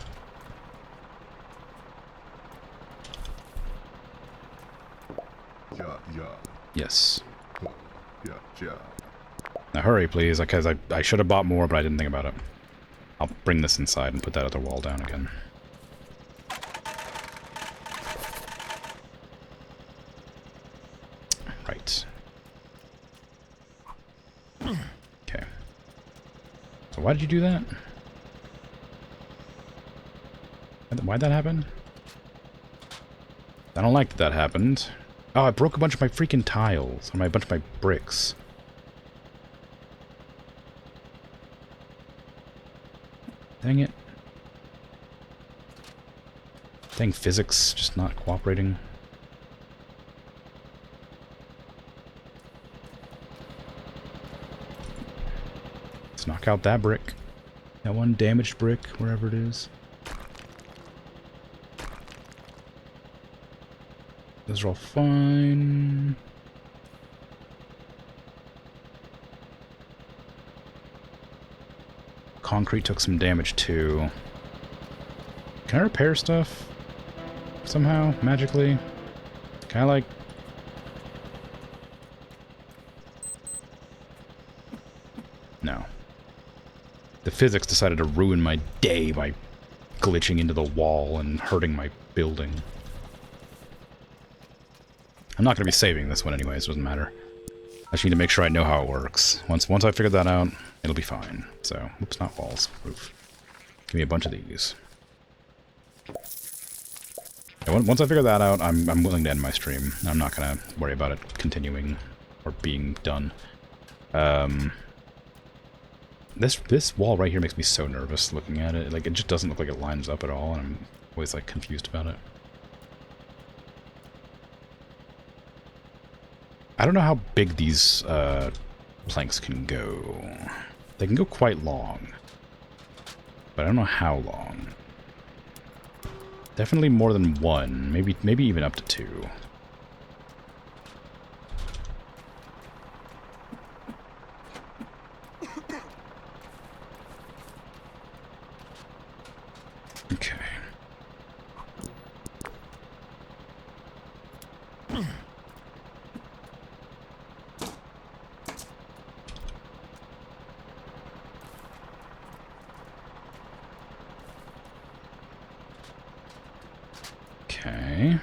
Yes. Now hurry, please, because I should have bought more, but I didn't think about it. I'll bring this inside and put that other wall down again. Right. Okay. So why did you do that? Why'd that happen? I don't like that that happened. Oh, I broke a bunch of my freaking tiles. Or a bunch of my bricks. Dang it. Dang physics, just not cooperating. Let's knock out that brick. That one damaged brick, wherever it is. Those are all fine. Concrete took some damage too. Can I repair stuff? Somehow? Magically? Can I like... No. The physics decided to ruin my day by glitching into the wall and hurting my building. I'm not going to be saving this one anyways, doesn't matter. I just need to make sure I know how it works. Once I figure that out, it'll be fine. So, oops, not walls, roof. Give me a bunch of these. And once I figure that out, I'm willing to end my stream. I'm not going to worry about it continuing or being done. This wall right here makes me so nervous looking at it. Like, it just doesn't look like it lines up at all, and I'm always, like, confused about it. I don't know how big these planks can go. They can go quite long, but I don't know how long. Definitely more than one, maybe even up to two. Okay. Okay.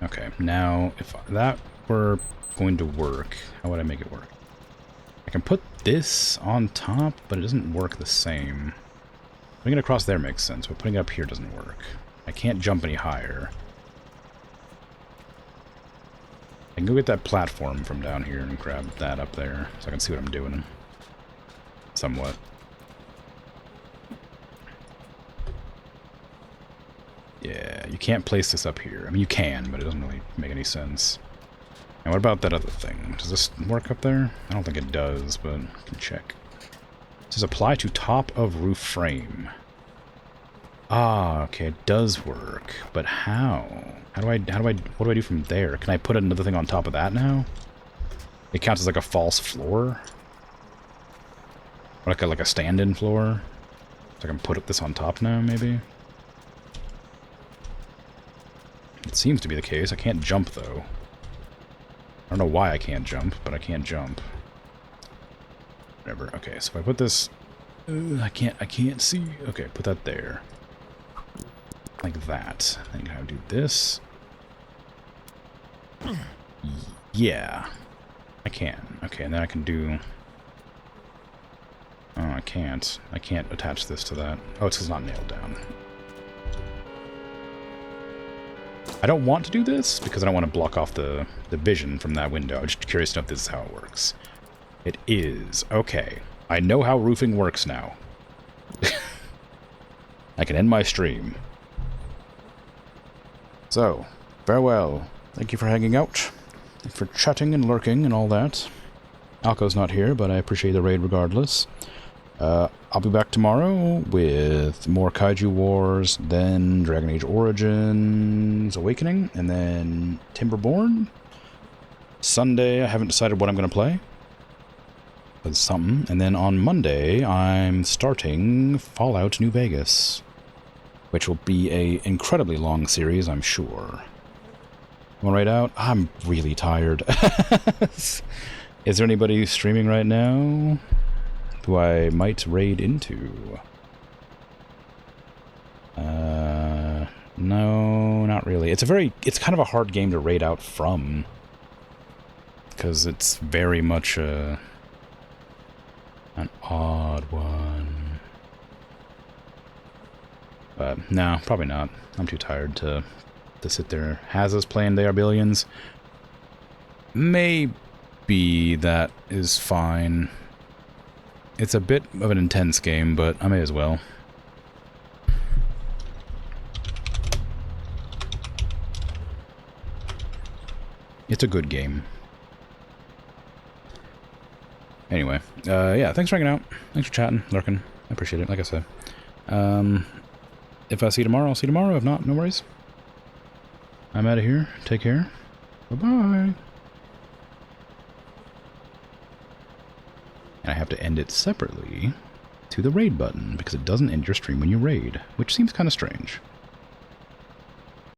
Okay, now if that were going to work, how would I make it work? I can put this on top, but it doesn't work the same. Putting it across there makes sense, but putting it up here doesn't work. I can't jump any higher. I can go get that platform from down here and grab that up there, so I can see what I'm doing. Somewhat. can't place this up here. I mean, you can, but it doesn't really make any sense. And what about that other thing? Does this work up there? I don't think it does, but I can check. It says apply to top of roof frame. Ah, okay, it does work. But how? What do I do from there? Can I put another thing on top of that now? It counts as like a false floor? Or like a stand-in floor? So I can put this on top now, maybe? It seems to be the case. I can't jump, though. I don't know why I can't jump, but I can't jump. Whatever. Okay, so if I put this... I can't see. Okay, put that there. Like that. Then I do this. Yeah. I can. Okay, and then I can do... Oh, I can't. I can't attach this to that. Oh, it's not nailed down. I don't want to do this because I don't want to block off the vision from that window. I'm just curious to know if this is how it works. It is. Okay. I know how roofing works now. I can end my stream. So, farewell. Thank you for hanging out. Thanks for chatting and lurking and all that. Alco's not here, but I appreciate the raid regardless. I'll be back tomorrow with more Kaiju Wars, then Dragon Age Origins Awakening, and then Timberborn. Sunday, I haven't decided what I'm going to play. But something. And then on Monday, I'm starting Fallout New Vegas, which will be a incredibly long series, I'm sure. Want to raid out? I'm really tired. Is there anybody streaming right now who I might raid into? No, not really. It's kind of a hard game to raid out from, because it's very much an odd one. But no, probably not. I'm too tired to sit there. Has us playing They Are Billions? Maybe that is fine. It's a bit of an intense game, but I may as well. It's a good game. Anyway, yeah, thanks for hanging out. Thanks for chatting, lurking. I appreciate it, like I said. If I see you tomorrow, I'll see you tomorrow. If not, no worries. I'm out of here. Take care. Bye-bye. And I have to end it separately to the raid button, because it doesn't end your stream when you raid, which seems kind of strange.